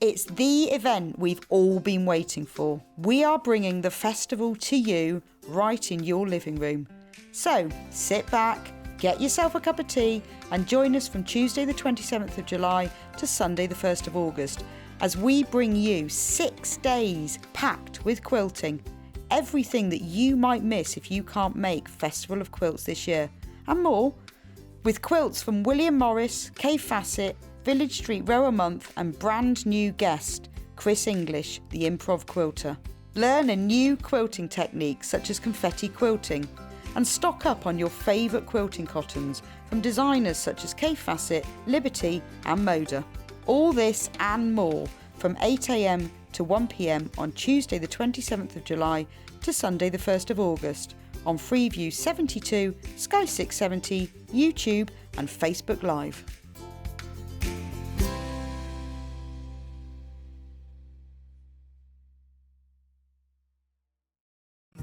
It's the event we've all been waiting for. We are bringing the festival to you right in your living room. So sit back, get yourself a cup of tea and join us from Tuesday the 27th of July to Sunday the 1st of August as we bring you 6 days packed with quilting. Everything that you might miss if you can't make Festival of Quilts this year and more. With quilts from William Morris, Kay Fassett, Village Street Row a Month and brand new guest, Chris English, the improv quilter. Learn a new quilting technique such as confetti quilting and stock up on your favourite quilting cottons from designers such as Kay Fassett, Liberty and Moda. All this and more from 8 a.m. to 1 p.m. on Tuesday the 27th of July to Sunday the 1st of August on Freeview 72, Sky 670, YouTube and Facebook Live.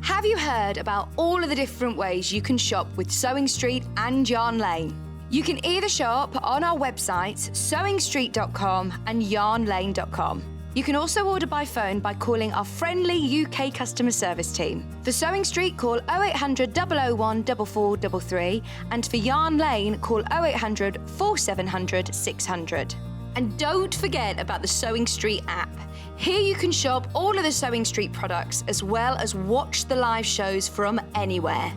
Have you heard about all of the different ways you can shop with Sewing Street and Yarn Lane? You can either shop on our websites sewingstreet.com and yarnlane.com. You can also order by phone by calling our friendly UK customer service team. For Sewing Street, call 0800 001 4433 and for Yarn Lane, call 0800 4700 600. And don't forget about the Sewing Street app. Here you can shop all of the Sewing Street products as well as watch the live shows from anywhere.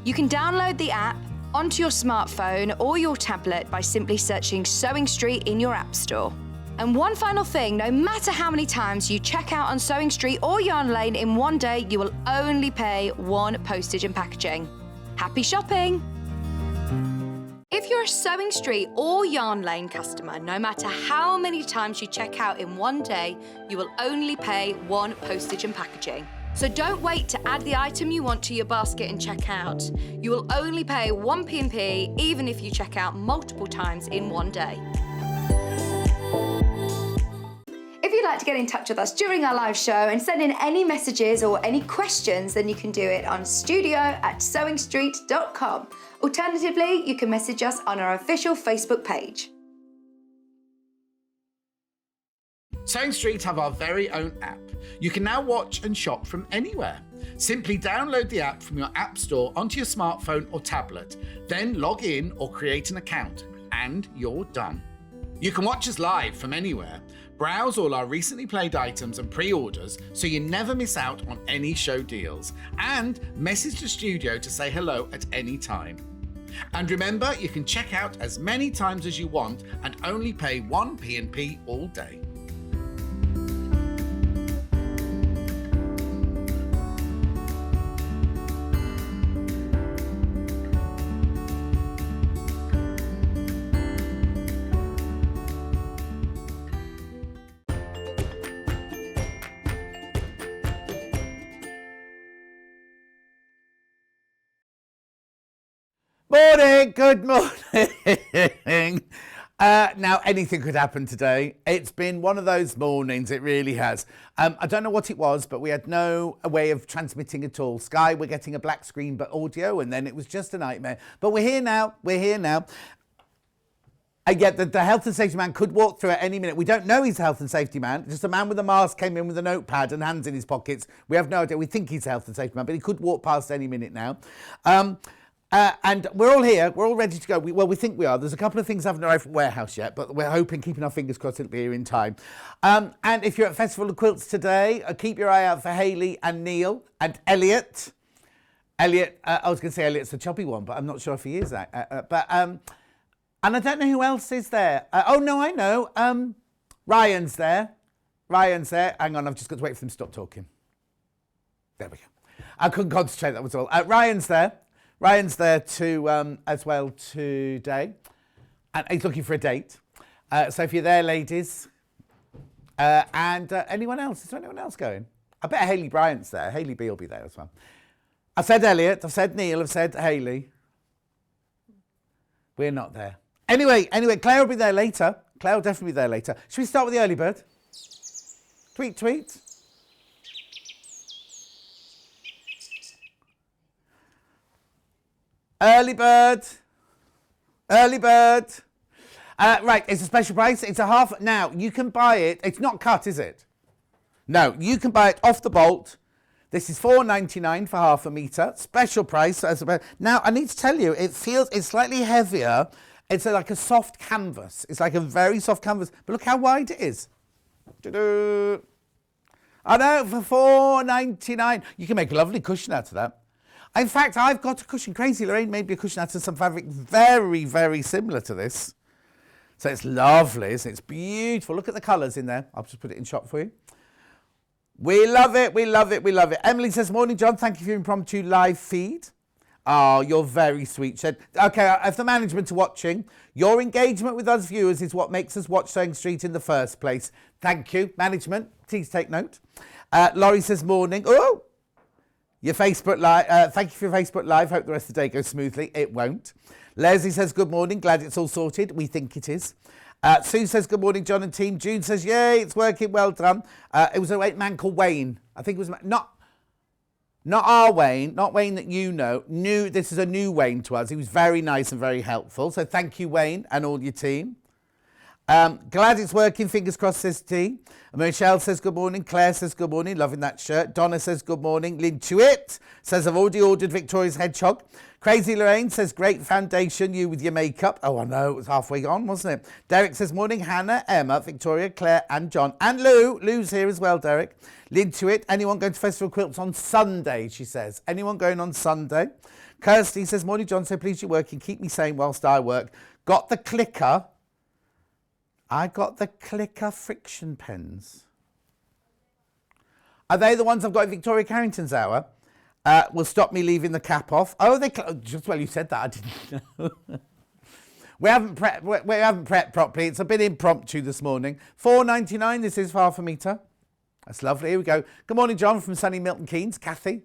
You can download the app onto your smartphone or your tablet by simply searching Sewing Street in your app store. And one final thing, no matter how many times you check out on Sewing Street or Yarn Lane in one day, you will only pay 1 postage and packaging. Happy shopping! If you're a Sewing Street or Yarn Lane customer, no matter how many times you check out in one day, you will only pay 1 postage and packaging. So don't wait to add the item you want to your basket and check out. You will only pay 1 P&P even if you check out multiple times in one day. If you'd like to get in touch with us during our live show and send in any messages or any questions, then you can do it on studio@sewingstreet.com. Alternatively, you can message us on our official Facebook page. Sewing Street have our very own app. You can now watch and shop from anywhere. Simply download the app from your app store onto your smartphone or tablet, then log in or create an account, and you're done. You can watch us live from anywhere, browse all our recently played items and pre-orders so you never miss out on any show deals, and message the studio to say hello at any time. And remember, you can check out as many times as you want and only pay 1 P&P all day. Morning, good morning. Now, anything could happen today. It's been one of those mornings, it really has. I don't know what it was, but we had no way of transmitting at all. Sky, we're getting a black screen, but audio, and then it was just a nightmare. But we're here now, And yet the health and safety man could walk through at any minute. We don't know he's a health and safety man. Just a man with a mask came in with a notepad and hands in his pockets. We have no idea. We think he's a health and safety man, but he could walk past any minute now. And we're all here. We're all ready to go. We think we are. There's a couple of things haven't arrived from warehouse yet, but we're hoping, keeping our fingers crossed, it'll be here in time. And if you're at Festival of Quilts today, keep your eye out for Hayley and Neil and Elliot. I was going to say Elliot's the chubby one, but I'm not sure if he is that. And I don't know who else is there. Oh, no, I know. Ryan's there. Hang on, I've just got to wait for them to stop talking. There we go. I couldn't concentrate, that was all. Ryan's there to as well today, and he's looking for a date. So if you're there, ladies, and anyone else, is there anyone else going? I bet Hayley Bryant's there. Hayley B will be there as well. I've said Elliot, I've said Neil, I've said Hayley. We're not there. Anyway, Clare will be there later. Clare will definitely be there later. Should we start with the early bird? Tweet. Early bird. Right, it's a special price. It's a half. Now, you can buy it. It's not cut, is it? No, you can buy it off the bolt. This is $4.99 for half a metre. Special price. Now, I need to tell you, it's slightly heavier. It's like a soft canvas. It's like a very soft canvas. But look how wide it is. Ta-da. I know, for $4.99. You can make a lovely cushion out of that. In fact, I've got a cushion. Crazy Lorraine made me a cushion out of some fabric very, very similar to this. So it's lovely, isn't it? It's beautiful. Look at the colours in there. I'll just put it in shop for you. We love it, we love it, we love it. Emily says, morning, John. Thank you for your impromptu live feed. Oh, you're very sweet. She said, okay, if the management are watching, your engagement with us viewers is what makes us watch Sewing Street in the first place. Thank you, management. Please take note. Laurie says, morning. Oh, your Facebook Live. Thank you for your Facebook Live. Hope the rest of the day goes smoothly. It won't. Leslie says, good morning. Glad it's all sorted. We think it is. Sue says, good morning, John and team. June says, yay, it's working. Well done. It was a man called Wayne. I think it was not our Wayne, not Wayne that you know. This is a new Wayne to us. He was very nice and very helpful. So thank you, Wayne, and all your team. Glad it's working. Fingers crossed, says T. Michelle says good morning. Claire says good morning. Loving that shirt. Donna says good morning. Lintuit says I've already ordered Victoria's Hedgehog. Crazy Lorraine says great foundation. You with your makeup. Oh, I know. It was halfway gone, wasn't it? Derek says morning. Hannah, Emma, Victoria, Claire and John. And Lou. Lou's here as well, Derek. Lintuit. Anyone going to Festival Quilts on Sunday, she says. Anyone going on Sunday? Kirsty says morning, John. So pleased you're working. Keep me sane whilst I work. Got the clicker. I got the clicker friction pens. Are they the ones I've got in Victoria Carrington's hour? Will stop me leaving the cap off. Oh, just well you said that, I didn't know. we haven't prepped properly. It's a bit impromptu this morning. $4.99. This is for half a metre. That's lovely. Here we go. Good morning, John, from sunny Milton Keynes. Kathy,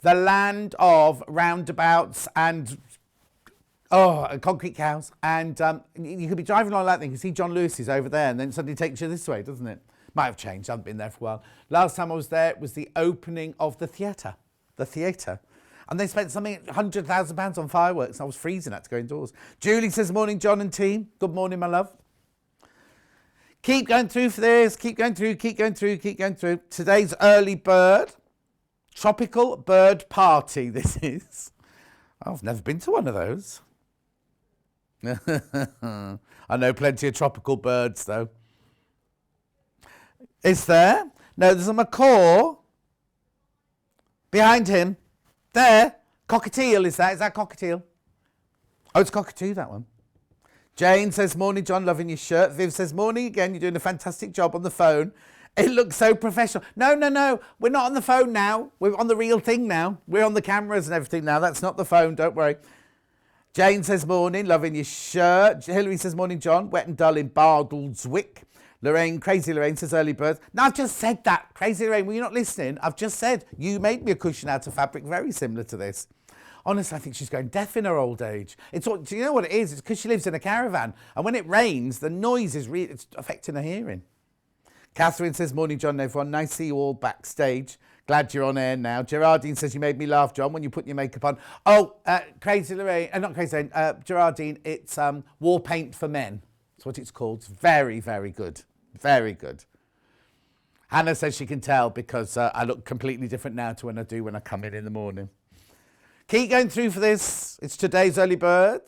the land of roundabouts and concrete cows. And you could be driving along like that. You can see John Lewis's over there, and then it suddenly takes you this way, doesn't it? Might have changed. I haven't been there for a while. Last time I was there, it was the opening of the theatre. And they spent something £100,000 on fireworks. I was freezing, had to go indoors. Julie says, morning, John and team. Good morning, my love. Keep going through for this. Keep going through. Today's early bird. Tropical bird party, this is. I've never been to one of those. I know plenty of tropical birds, though. Is there? No, there's a macaw. Behind him. There. Cockatiel, is that? Is that cockatiel? Oh, it's cockatoo, that one. Jane says, morning, John, loving your shirt. Viv says, morning again. You're doing a fantastic job on the phone. It looks so professional. No. We're not on the phone now. We're on the real thing now. We're on the cameras and everything now. That's not the phone. Don't worry. Jane says, morning, loving your shirt. Hilary says, morning, John. Wet and dull in Bardleswick. Lorraine, Crazy Lorraine says, early birds. No, I've just said that. Crazy Lorraine, were you not listening? I've just said you made me a cushion out of fabric very similar to this. Honestly, I think she's going deaf in her old age. Do you know what it is? It's because she lives in a caravan. And when it rains, the noise is really it's affecting her hearing. Catherine says, morning, John and everyone. Nice to see you all backstage. Glad you're on air now. Gerardine says, you made me laugh, John, when you put your makeup on. Oh, Crazy Lorraine, not Crazy Lorraine, Gerardine, it's War Paint for Men. That's what it's called. It's very, very good. Very good. Hannah says she can tell because I look completely different now to when I do when I come in the morning. Keep going through for this. It's today's early bird.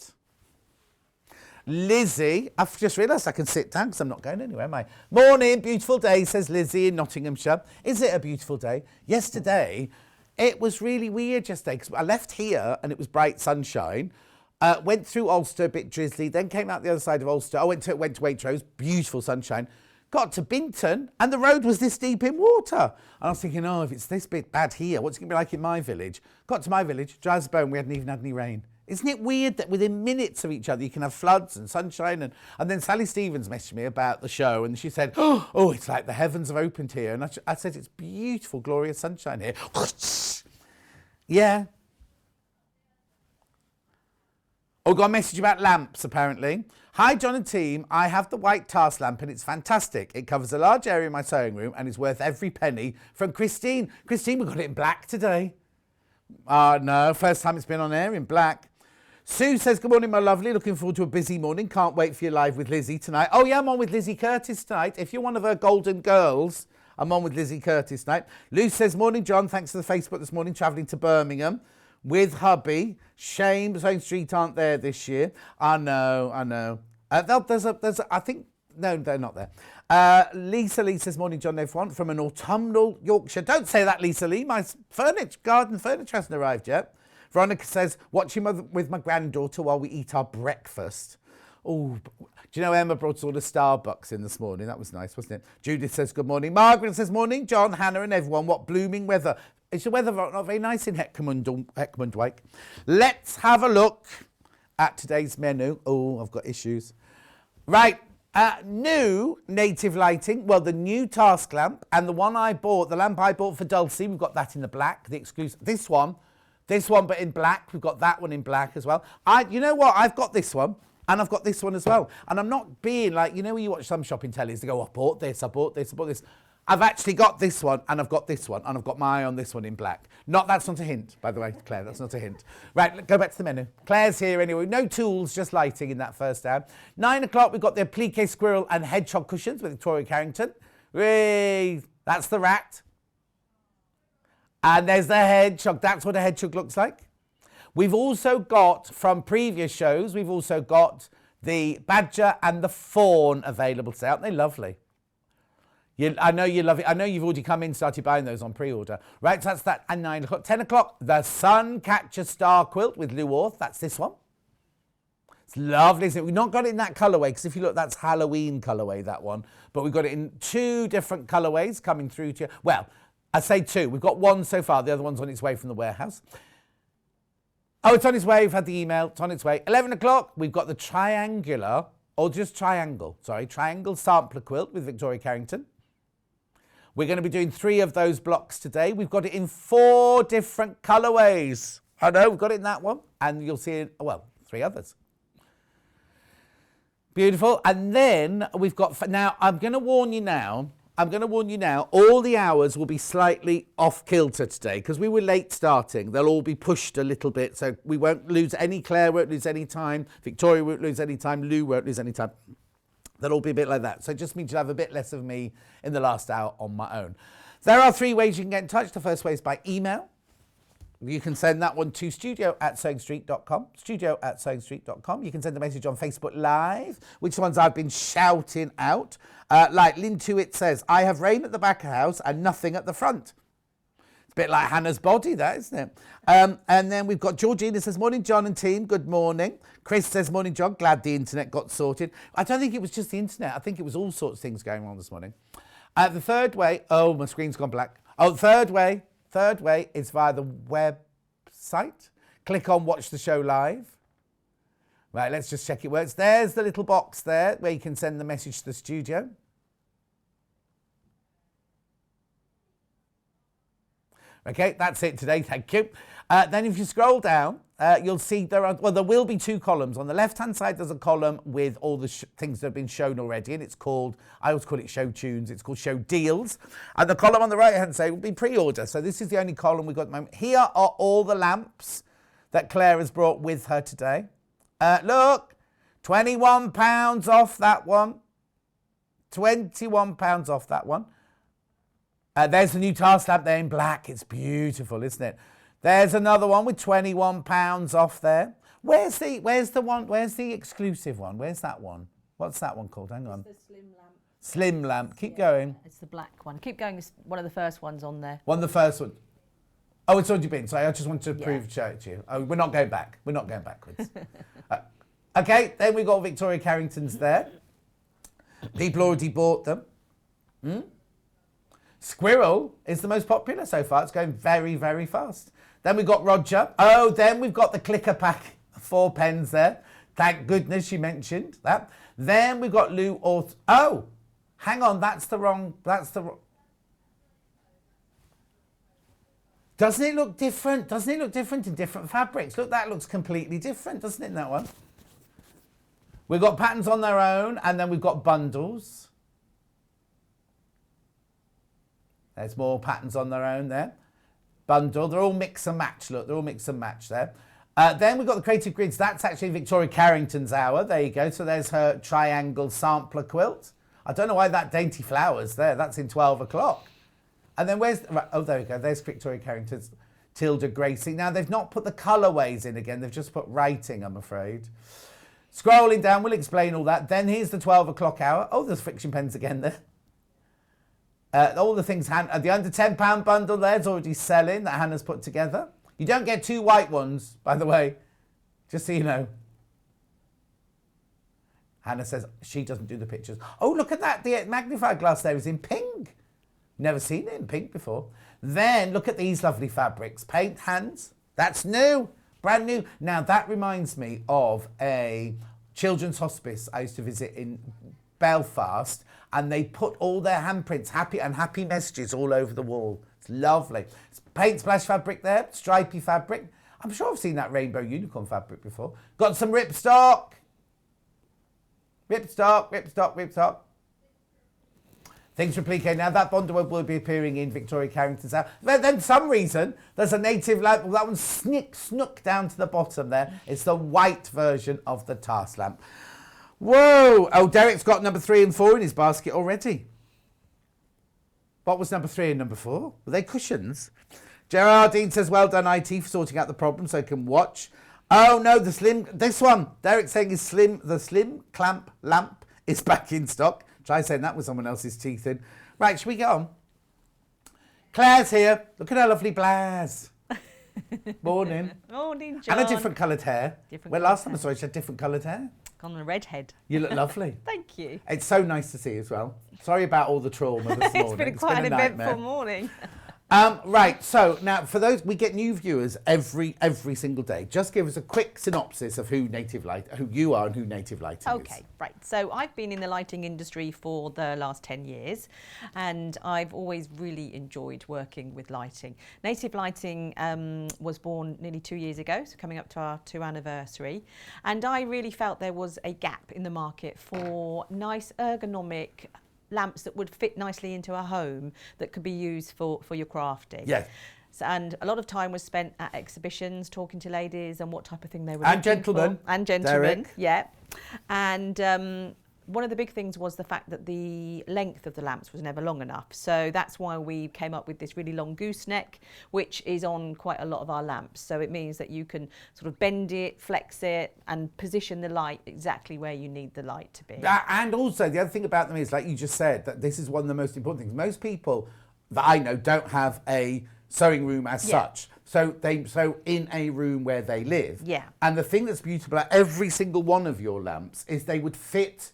Lizzie, I've just realised I can sit down because I'm not going anywhere, am I? Morning, beautiful day, says Lizzie in Nottinghamshire. Is it a beautiful day? Yesterday, it was really weird yesterday because I left here and it was bright sunshine. Went through Ulster, a bit drizzly, then came out the other side of Ulster. I went to Waitrose, beautiful sunshine. Got to Binton and the road was this deep in water. And I was thinking, if it's this bit bad here, what's it going to be like in my village? Got to my village, dry as a bone, we hadn't even had any rain. Isn't it weird that within minutes of each other you can have floods and sunshine? And then Sally Stevens messaged me about the show and she said, oh, it's like the heavens have opened here. And I said, it's beautiful, glorious sunshine here. Yeah. Oh, got a message about lamps, apparently. Hi, John and team. I have the white task lamp and it's fantastic. It covers a large area in my sewing room and is worth every penny. From Christine. Christine, we got it in black today. No, first time it's been on air in black. Sue says, good morning, my lovely. Looking forward to a busy morning. Can't wait for your live with Lizzie tonight. Oh, yeah, I'm on with Lizzie Curtis tonight. If you're one of her golden girls, I'm on with Lizzie Curtis tonight. Lou says, morning, John. Thanks for the Facebook this morning. Travelling to Birmingham with hubby. Shame Swain Street aren't there this year. I know. There's a, I think, no, they're not there. Lisa Lee says, morning, John, everyone, from an autumnal Yorkshire. Don't say that, Lisa Lee. My garden furniture hasn't arrived yet. Veronica says, watching with my granddaughter while we eat our breakfast. Oh, do you know Emma brought us all the Starbucks in this morning? That was nice, wasn't it? Judith says, good morning. Margaret says, morning, John, Hannah and everyone. What blooming weather. Is the weather not very nice in Heckmondwike? Let's have a look at today's menu. Oh, I've got issues. Right. New native lighting, well, the new task lamp and the one I bought, the lamp I bought for Dulcie, we've got that in the black, the exclusive. This one but in black, we've got that one in black as well. You know what, I've got this one and I've got this one as well. And I'm not being like, you know when you watch some shopping tellies, they go, I bought this. I've actually got this one and I've got this one and I've got my eye on this one in black. That's not a hint, by the way, Claire, that's not a hint. Right, go back to the menu. Claire's here anyway. No tools, just lighting in that first hour. 9 o'clock, we've got the Applique Squirrel and Hedgehog cushions with Victoria Carrington. Whee! That's the rat. And there's the hedgehog. That's what a hedgehog looks like. We've also got, from previous shows, we've also got the badger and the fawn available today. Aren't they lovely? I know you love it. I know you've already come in, started buying those on pre-order. Right, so that's that. And 9 o'clock. 10 o'clock, the Suncatcher Star Quilt with Lou Orth. That's this one. It's lovely, isn't it? We've not got it in that colourway, because if you look, that's Halloween colourway, that one. But we've got it in 2 different colourways coming through to you. Well, I say 2. We've got 1 so far. The other one's on its way from the warehouse. Oh, it's on its way. We've had the email. It's on its way. 11 o'clock, we've got the triangle sampler quilt with Victoria Carrington. We're going to be doing 3 of those blocks today. We've got it in 4 different colourways. I know, we've got it in that one. And you'll see it, 3 others. Beautiful. And then we've got, now, I'm going to warn you now, all the hours will be slightly off kilter today because we were late starting. They'll all be pushed a little bit, so we won't lose any. Claire won't lose any time. Victoria won't lose any time. Lou won't lose any time. They'll all be a bit like that. So it just means you'll have a bit less of me in the last hour on my own. There are 3 ways you can get in touch. The first way is by email. You can send that one to studio@sewingstreet.com, studio@sewingstreet.com. You can send a message on Facebook Live, which ones I've been shouting out. Like Lynn Tuitt says, I have rain at the back of the house and nothing at the front. It's a bit like Hannah's body, that, isn't it? And then we've got Georgina says, morning, John and team, good morning. Chris says, morning, John, glad the internet got sorted. I don't think it was just the internet. I think it was all sorts of things going on this morning. The third way, my screen's gone black. Third way is via the website. Click on Watch the Show Live. Right, let's just check it works. There's the little box there where you can send the message to the studio. Okay, that's it today, thank you. Then if you scroll down, you'll see there will be 2 columns. On the left-hand side, there's a column with all the things that have been shown already, and it's called, I always call it Show Tunes, it's called Show Deals. And the column on the right-hand side will be pre-order. So this is the only column we've got at the moment. Here are all the lamps that Claire has brought with her today. Look, £21 off that one. £21 off that one. There's the new task lamp there in black. It's beautiful, isn't it? There's another one with £21 off there. Where's the exclusive one? Where's that one? What's that one called? Hang on. It's the slim lamp. Slim lamp. Keep going. It's the black one. Keep going. It's one of the first ones on there. One of the first ones. Oh, it's already been. Sorry, I just wanted to show it to you. Oh, we're not going back. We're not going backwards. Okay, then we've got Victoria Carrington's there. People already bought them. Squirrel is the most popular so far. It's going very, very fast. Then we've got Roger. Oh, then we've got the clicker pack, 4 pens there. Thank goodness you mentioned that. Then we've got Lou Orth. Oh, hang on, that's the wrong. Doesn't it look different? Doesn't it look different in different fabrics? Look, that looks completely different, doesn't it, in that one? We've got patterns on their own, and then we've got bundles. There's more patterns on their own there. Bundle, they're all mix and match, look, they're all mix and match there. Then we've got the Creative Grids. That's actually Victoria Carrington's hour. There you go. So there's her triangle sampler quilt. I don't know why that dainty flowers there. That's in 12 o'clock. And then where's... Right, oh, there we go. There's Victoria Carrington's Tilda Gracie. Now, they've not put the colourways in again. They've just put writing, I'm afraid. Scrolling down, we'll explain all that. Then here's the 12 o'clock hour. Oh, there's friction pens again there. All the things... the under £10 bundle there's already selling that Hannah's put together. You don't get 2 white ones, by the way, just so you know. Hannah says she doesn't do the pictures. Oh, look at that. The magnifying glass there is in pink. Never seen it in pink before. Then look at these lovely fabrics. Paint hands. That's new. Brand new. Now, that reminds me of a children's hospice I used to visit in Belfast, and they put all their handprints, happy messages all over the wall. It's lovely. It's paint splash fabric there, stripy fabric. I'm sure I've seen that rainbow unicorn fabric before. Got some ripstock. Ripstock. Things for Applique. Now that bundle will be appearing in Victoria Carrington's house. But then for some reason, there's a native lamp. Well, that one's snook down to the bottom there. It's the white version of the task lamp. Whoa! Oh, Derek's got number 3 and 4 in his basket already. What was number 3 and number 4? Were they cushions? Gerardine says, well done, IT, for sorting out the problem so I can watch. Oh, no, this one. Derek's saying the slim clamp lamp is back in stock. Try saying that with someone else's teeth in. Right, should we get on? Claire's here. Look at her lovely blaz. Morning. Morning, John. And a different coloured hair. Last time I saw her, she had different coloured hair. On a redhead. You look lovely. Thank you. It's so nice to see you as well. Sorry about all the trauma this morning. It's been quite an eventful morning. Right, so now for those, we get new viewers every single day. Just give us a quick synopsis of who you are and who Native Lighting is. Okay, right. So I've been in the lighting industry for the last 10 years, and I've always really enjoyed working with lighting. Native Lighting was born nearly 2 years ago, so coming up to our 2 anniversary, and I really felt there was a gap in the market for nice ergonomic lamps that would fit nicely into a home that could be used for your crafting. Yes. So, and a lot of time was spent at exhibitions talking to ladies and what type of thing they were and looking gentlemen. for. And gentlemen. Derek. Yeah. And one of the big things was the fact that the length of the lamps was never long enough. So that's why we came up with this really long gooseneck, which is on quite a lot of our lamps. So it means that you can sort of bend it, flex it, and position the light exactly where you need the light to be. And also, the other thing about them is, like you just said, that this is one of the most important things. Most people that I know don't have a sewing room as such. So they sew in a room where they live. Yeah. And the thing that's beautiful about every single one of your lamps is they would fit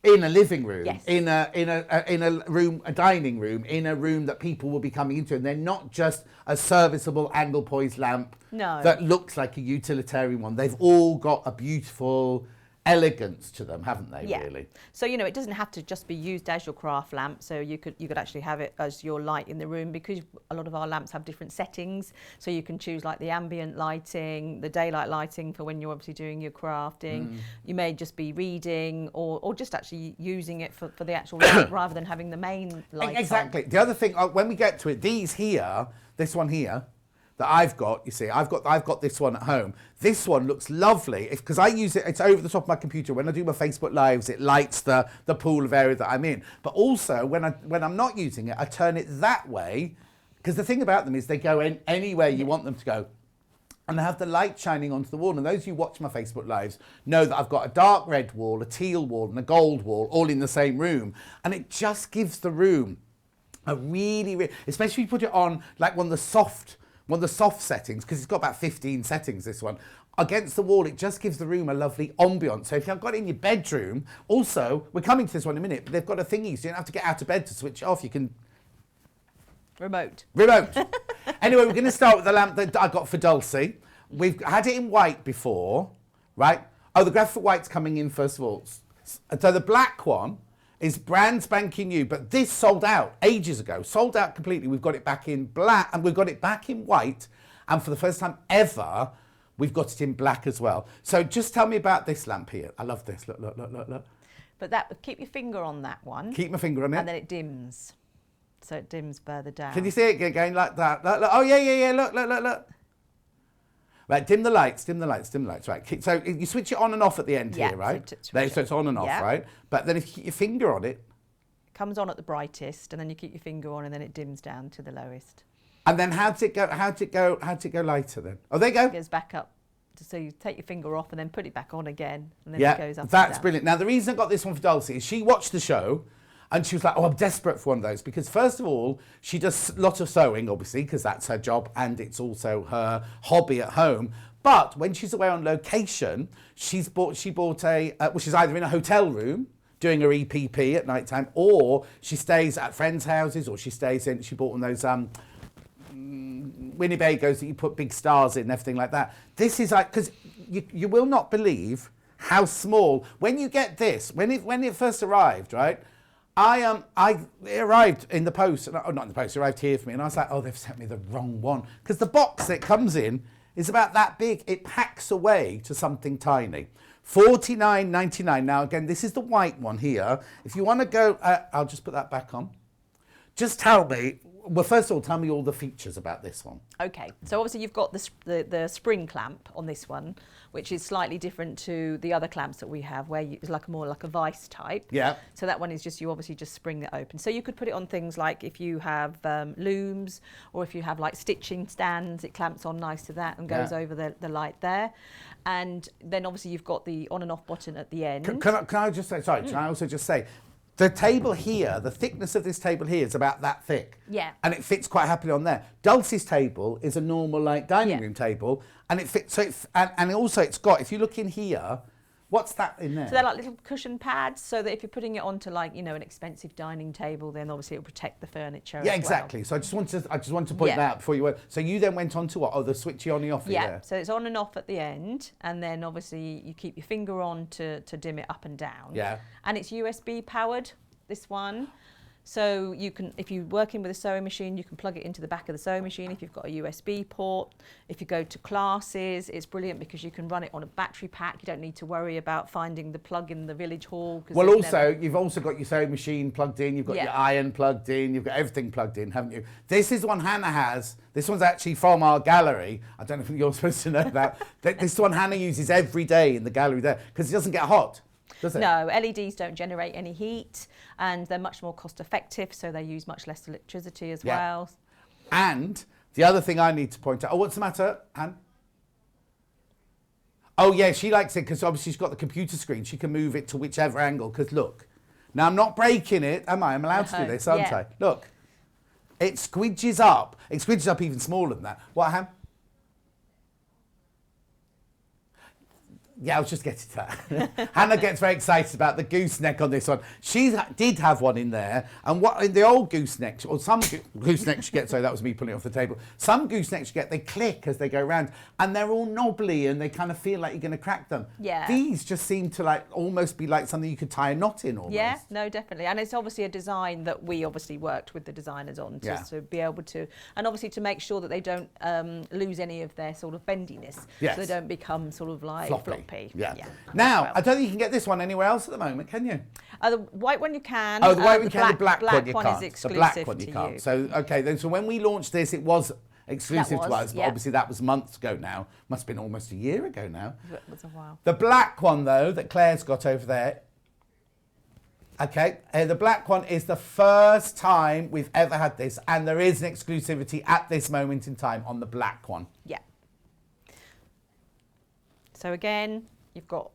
in a living room, yes. in a room, a dining room, in a room that people will be coming into, and they're not just a serviceable angle poised lamp that looks like a utilitarian one. They've all got a beautiful elegance to them, haven't they? Yeah. Really. So it doesn't have to just be used as your craft lamp. So you could actually have it as your light in the room, because a lot of our lamps have different settings. So you can choose like the ambient lighting, the daylight lighting for when you're obviously doing your crafting. You may just be reading or just actually using it for the actual light rather than having the main light. Exactly. The other thing, when we get to it, this one here that I've got, you see, I've got this one at home. This one looks lovely because I use it. It's over the top of my computer. When I do my Facebook Lives, it lights the pool of area that I'm in. But also when I'm not using it, I turn it that way, because the thing about them is they go in anywhere you want them to go. And I have the light shining onto the wall. And those who watch my Facebook Lives know that I've got a dark red wall, a teal wall, and a gold wall all in the same room. And it just gives the room a really, especially if you put it on like one of the soft settings, because it's got about 15 settings, this one, against the wall, it just gives the room a lovely ambiance. So if you've got it in your bedroom, also, we're coming to this one in a minute, but they've got a thingy, so you don't have to get out of bed to switch it off. You can... Remote. Anyway, we're going to start with the lamp that I got for Dulcie. We've had it in white before, right? Oh, the graphic white's coming in first of all. So the black one is brand spanking new, but this sold out ages ago, sold out completely. We've got it back in black and we've got it back in white. And for the first time ever, we've got it in black as well. So just tell me about this lamp here. I love this. Look. But keep your finger on that one. Keep my finger on it. And then it dims. So it dims further down. Can you see it going like that? Look. Oh, yeah. Look. Right, dim the lights, dim the lights, dim the lights. Right, so you switch it on and off at the end Yeah, here, right? so So it's on and off, Yeah. right? But then if you keep your finger on it, Comes on at the brightest, and then you keep your finger on, and then it dims down to the lowest. and then how'd it go lighter then? Oh, there you go. It goes back up. So you take your finger off and then put it back on again, and then Yeah, it goes up. that's and down. brilliant. Now, the reason I got this one for Dulcie is she watched the show and she was like, oh, I'm desperate for one of those. Because first of all, she does a lot of sewing, obviously, because that's her job and it's also her hobby at home. But when she's away on location, she bought a, well, she's either in a hotel room doing her EPP at night time, or she stays at friends' houses, or she bought one of those Winnebagos that you put big stars in and everything like that. This is like, because you will not believe how small, when you get this, when it first arrived, right? It arrived in the post, not in the post, it arrived here for me, and I was like, oh, they've sent me the wrong one. Because the box that it comes in is about that big. It packs away to something tiny. $49.99. Now, again, this is the white one here. If you want to go, I'll just put that back on. Just tell me, well, first of all, tell me all the features about this one. Okay, so obviously you've got the spring clamp on this one, which is slightly different to the other clamps that we have, where it's like more like a vice type. Yeah. So that one is just, you obviously just spring it open. So you could put it on things like if you have looms, or if you have like stitching stands, it clamps on nice to that and goes over the light there. And then obviously you've got the on and off button at the end. Can I just say, sorry, can I also just say, the table here, the thickness of this table here is about that thick. Yeah. And it fits quite happily on there. Dulcie's table is a normal like dining room table, and it fits, and also it's got, if you look in here, what's that in there? So they're like little cushion pads, so that if you're putting it onto like, you know, an expensive dining table, then obviously it'll protect the furniture. Yeah, as exactly. Well. So I just want to point that out before you went. So you then went on to what? Oh, the switchy on and off Yeah, there. so it's on and off at the end, and then obviously you keep your finger on to dim it up and down. Yeah. And it's USB powered, this one. So you can, if you're working with a sewing machine, you can plug it into the back of the sewing machine if you've got a USB port. If you go to classes, it's brilliant because you can run it on a battery pack. You don't need to worry about finding the plug in the village hall. Well, also, you've also got your sewing machine plugged in, you've got your iron plugged in, you've got everything plugged in, haven't you? This is one Hannah has. This one's actually from our gallery. I don't know if you're supposed to know that. This one Hannah uses every day in the gallery there because it doesn't get hot. Does it? No, LEDs don't generate any heat, and they're much more cost effective, so they use much less electricity as well. And the other thing I need to point out, what's the matter, Anne? Oh yeah, she likes it because obviously she's got the computer screen. She can move it to whichever angle, because look. Now I'm not breaking it, am I? I'm allowed to do this, aren't I? Look, it squidges up. It squidges up even smaller than that. What, Ham? Yeah, I was just getting to that. Hannah gets very excited about the gooseneck on this one. She did have one in there, and what in the old gooseneck, or some goosenecks you get, sorry, that was me pulling it off the table. Some goosenecks you get, they click as they go round, and they're all knobbly, and they kind of feel like you're going to crack them. Yeah. These just seem to like almost be like something you could tie a knot in almost. Yeah, no, definitely. And it's obviously a design that we obviously worked with the designers on to be able to, and obviously to make sure that they don't lose any of their sort of bendiness. Yes. So they don't become sort of like floppy. Yeah. Now, I don't think you can get this one anywhere else at the moment, can you? The white one you can. Oh, the white one you can, the black one you one can't. is exclusive the black one you to can't. you. So, okay, then, so when we launched this, it was exclusive to us, but obviously that was months ago now. Must have been almost a year ago now. It was a while. The black one, though, that Claire's got over there, okay, the black one is the first time we've ever had this, and there is an exclusivity at this moment in time on the black one. Yeah. So again, you've got,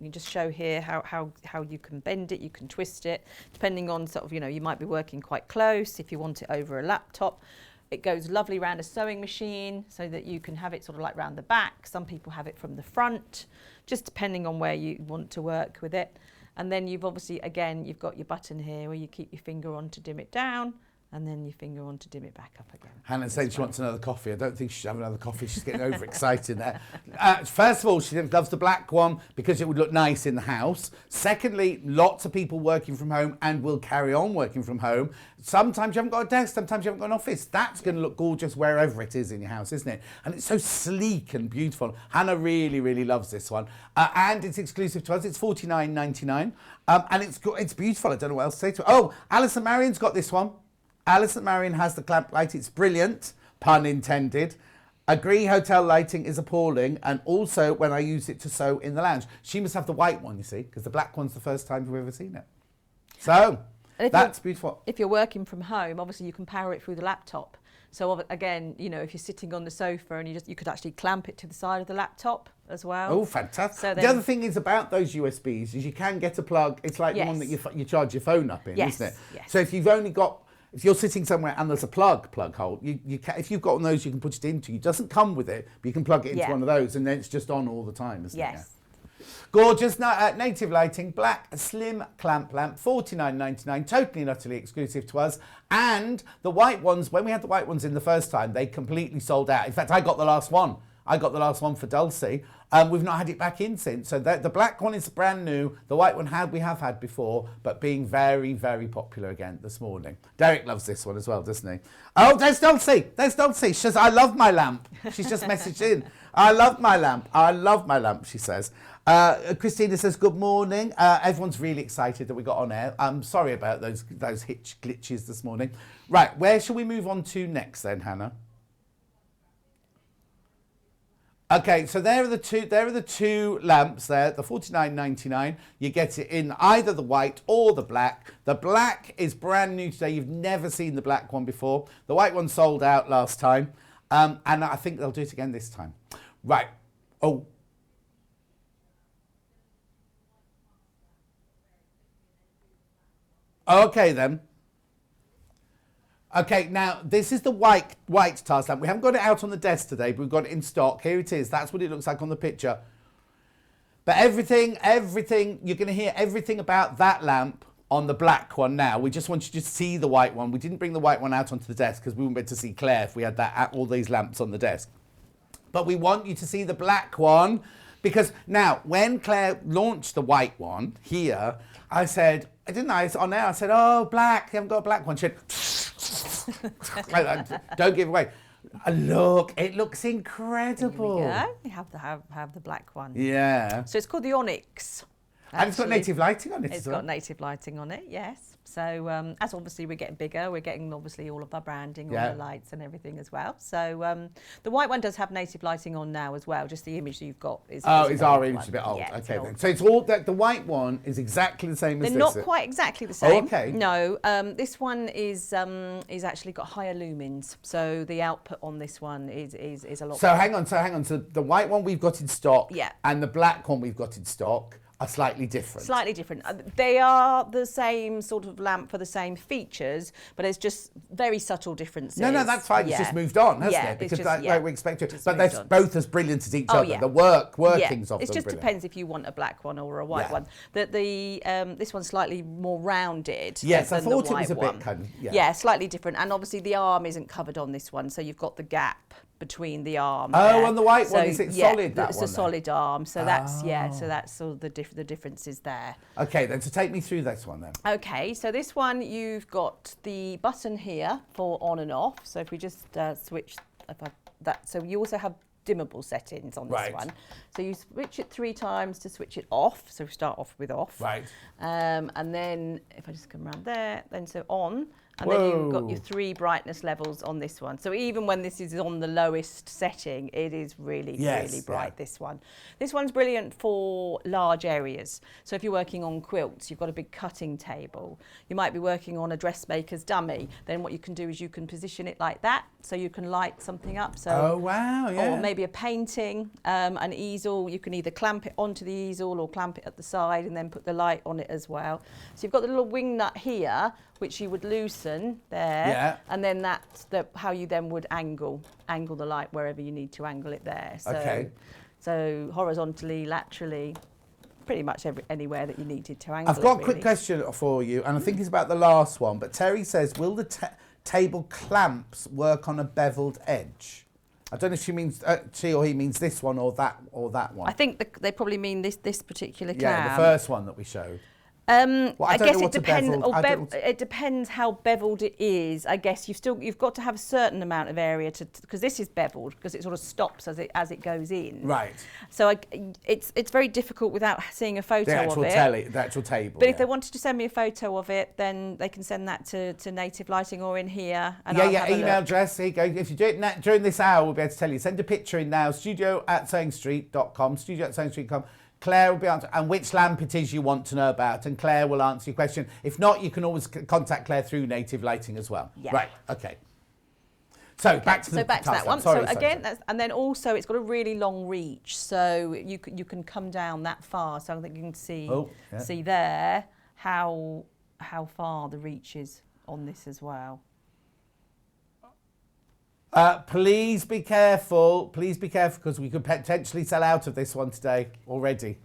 you just show here how you can bend it, you can twist it, depending on sort of, you know, you might be working quite close. If you want it over a laptop, it goes lovely around a sewing machine so that you can have it sort of like round the back. Some people have it from the front, just depending on where you want to work with it. And then you've obviously, again, you've got your button here where you keep your finger on to dim it down, and then your finger on to dim it back up again. Hannah's saying she wants another coffee. I don't think she should have another coffee. She's getting overexcited there. First of all, she loves the black one because it would look nice in the house. Secondly, lots of people working from home and will carry on working from home. Sometimes you haven't got a desk, sometimes you haven't got an office. That's going to look gorgeous wherever it is in your house, isn't it? And it's so sleek and beautiful. Hannah really, really loves this one. And it's exclusive to us. It's $49.99. And it's beautiful. I don't know what else to say to it. Oh, Alison Marion's got this one. Alison Marion has the clamp light. It's brilliant, pun intended. Agree, hotel lighting is appalling, and also when I use it to sew in the lounge. She must have the white one, you see, because the black one's the first time we've ever seen it. So, that's beautiful. If you're working from home, obviously you can power it through the laptop. So again, you know, if you're sitting on the sofa and you could actually clamp it to the side of the laptop as well. Oh, fantastic. So the other thing is about those USBs is you can get a plug. It's like the one that you charge your phone up in, isn't it? Yes. So if you've only got, if you're sitting somewhere and there's a plug hole, you can, if you've got one of those you can put it into. It doesn't come with it, but you can plug it into one of those and then it's just on all the time, isn't it? Yes. Gorgeous native lighting, black slim clamp lamp, $49.99, totally and utterly exclusive to us. And the white ones, when we had the white ones in the first time, they completely sold out. In fact, I got the last one. I got the last one for Dulcie. We've not had it back in since. So the black one is brand new. The white one we have had before, but being very, very popular again this morning. Derek loves this one as well, doesn't he? Oh, there's Dulcie. There's Dulcie. She says, I love my lamp. She's just messaged in. I love my lamp. I love my lamp, she says. Christina says, good morning. Everyone's really excited that we got on air. I'm sorry about those hitch glitches this morning. Right, where shall we move on to next then, Hannah? Okay, so there are the two lamps there, the $49.99. You get it in either the white or the black. The black is brand new today. You've never seen the black one before. The white one sold out last time. And I think they'll do it again this time. Right. Oh. Okay then. Okay, now this is the white task lamp. We haven't got it out on the desk today, but we've got it in stock. Here it is. That's what it looks like on the picture. But everything, you're going to hear everything about that lamp on the black one now. We just want you to see the white one. We didn't bring the white one out onto the desk because we wouldn't be able to see Claire if we had all these lamps on the desk. But we want you to see the black one because now, when Claire launched the white one here, I said, on air, I said, oh, black, you haven't got a black one. She said, don't give away. Look, it looks incredible. There we go. You have the black one. Yeah. So it's called the Onyx. And it's got native lighting on it as well. It's got native lighting on it, yes. So as obviously we're getting bigger, we're getting obviously all of our branding, all the lights and everything as well. So the white one does have native lighting on now as well. Just the image that you've got is is our image a bit old? Yeah, okay then. So it's all that the white one is exactly the same as this. They're not quite exactly the same. Okay. No, this one is actually got higher lumens. So the output on this one is a lot. So hang on. So the white one we've got in stock, and the black one we've got in stock are slightly different. Slightly different. They are the same sort of lamp for the same features, but it's just very subtle differences. No, that's fine. It's just moved on, hasn't it? Because like we expected. But they're both as brilliant as each other. Yeah. The workings of them. It just depends if you want a black one or a white one. This one's slightly more rounded. Yes, than I thought the white it was a one. bit kind of. Yeah, slightly different. And obviously the arm isn't covered on this one, so you've got the gap between the arm. Oh, on the white one, is it solid? It's a solid arm, so that's so that's sort of the differences there. Okay, then so take me through this one then. Okay, so this one you've got the button here for on and off. So if we just switch that, so you also have dimmable settings on this one. So you switch it 3 times to switch it off. So we start off with off. Right. And then if I just come around there, then so on. And then you've got your 3 brightness levels on this one. So even when this is on the lowest setting, it is really bright, this one. This one's brilliant for large areas. So if you're working on quilts, you've got a big cutting table. You might be working on a dressmaker's dummy. Then what you can do is you can position it like that, so you can light something up. So, or maybe a painting, an easel. You can either clamp it onto the easel or clamp it at the side and then put the light on it as well. So you've got the little wing nut here, which you would loosen there, and then that's how you then would angle the light wherever you need to angle it there. So, so horizontally, laterally, pretty much anywhere that you needed to angle. I've got a quick question for you, and I think it's about the last one. But Terry says, will the table clamps work on a beveled edge? I don't know if she means she or he means this one or that one. I think they probably mean this particular clamp. Yeah, the first one that we showed. Well, I don't guess know it what's a depends. beveled- I don't know It depends how beveled it is. I guess you've got to have a certain amount of area because this is beveled because it sort of stops as it goes in. Right. So it's very difficult without seeing a photo The actual of it. the actual table. But if they wanted to send me a photo of it, then they can send that to Native Lighting or in here. And I'll have a email look. address. Here you go. If you do it during this hour, we'll be able to tell you. Send a picture in now. studio@sewingstreet.com. studio@sewingstreet.com. Claire will be answering, and which lamp it is you want to know about, and Claire will answer your question. If not, you can always contact Claire through Native Lighting as well. Yeah. Right. Okay. So back to that one. Sorry, so again, and then also it's got a really long reach, so you can come down that far. So I think you can see there how far the reach is on this as well. Please be careful. Please be careful because we could potentially sell out of this one today already.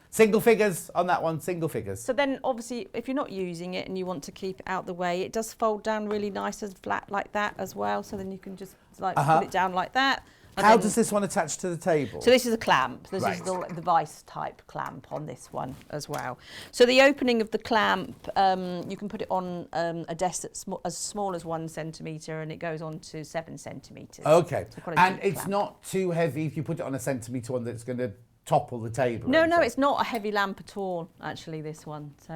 Single figures on that one, single figures. So then obviously if you're not using it and you want to keep it out the way, it does fold down really nice and flat like that as well. So then you can just put it down like that. How does this one attach to the table? So this is a clamp. This is the vice type clamp on this one as well. So the opening of the clamp, you can put it on a desk that's as small as 1 centimetre and it goes on to 7 centimetres. Okay. So And it's clamp. Not too heavy if you put it on a centimetre one that's going to topple the table. No, it's not a heavy lamp at all, actually, this one. So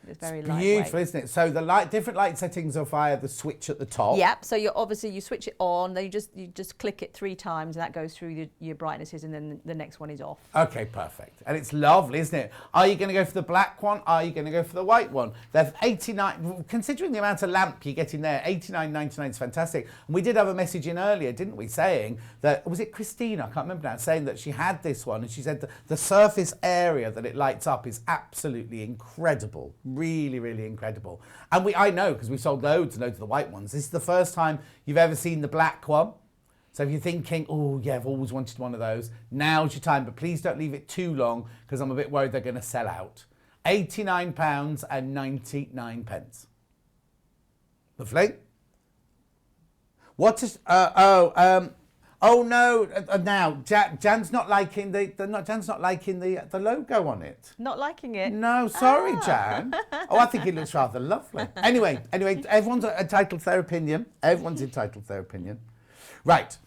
it's very lightweight. Beautiful, isn't it? So the different light settings are via the switch at the top. Yep. So you switch it on, then you just click it 3 times, and that goes through your brightnesses, and then the next one is off. Okay, perfect. And it's lovely, isn't it? Are you going to go for the black one? Are you going to go for the white one? They're 89. Considering the amount of lamp you get in there, 89.99 is fantastic. And we did have a message in earlier, didn't we, saying that was it Christina? I can't remember now, saying that she had this one, and she said that the surface area that it lights up is absolutely incredible. Really, really incredible. And I know, because we've sold loads and loads of the white ones. This is the first time you've ever seen the black one. So if you're thinking, oh yeah, I've always wanted one of those, now's your time. But please don't leave it too long, because I'm a bit worried they're going to sell out. £89.99. Lovely. What is... Oh no! Now Jan's not liking Jan's not liking the logo on it. Not liking it? No, sorry, Jan. Oh, I think it looks rather lovely. Anyway, everyone's entitled to their opinion. Everyone's entitled to their opinion. Right.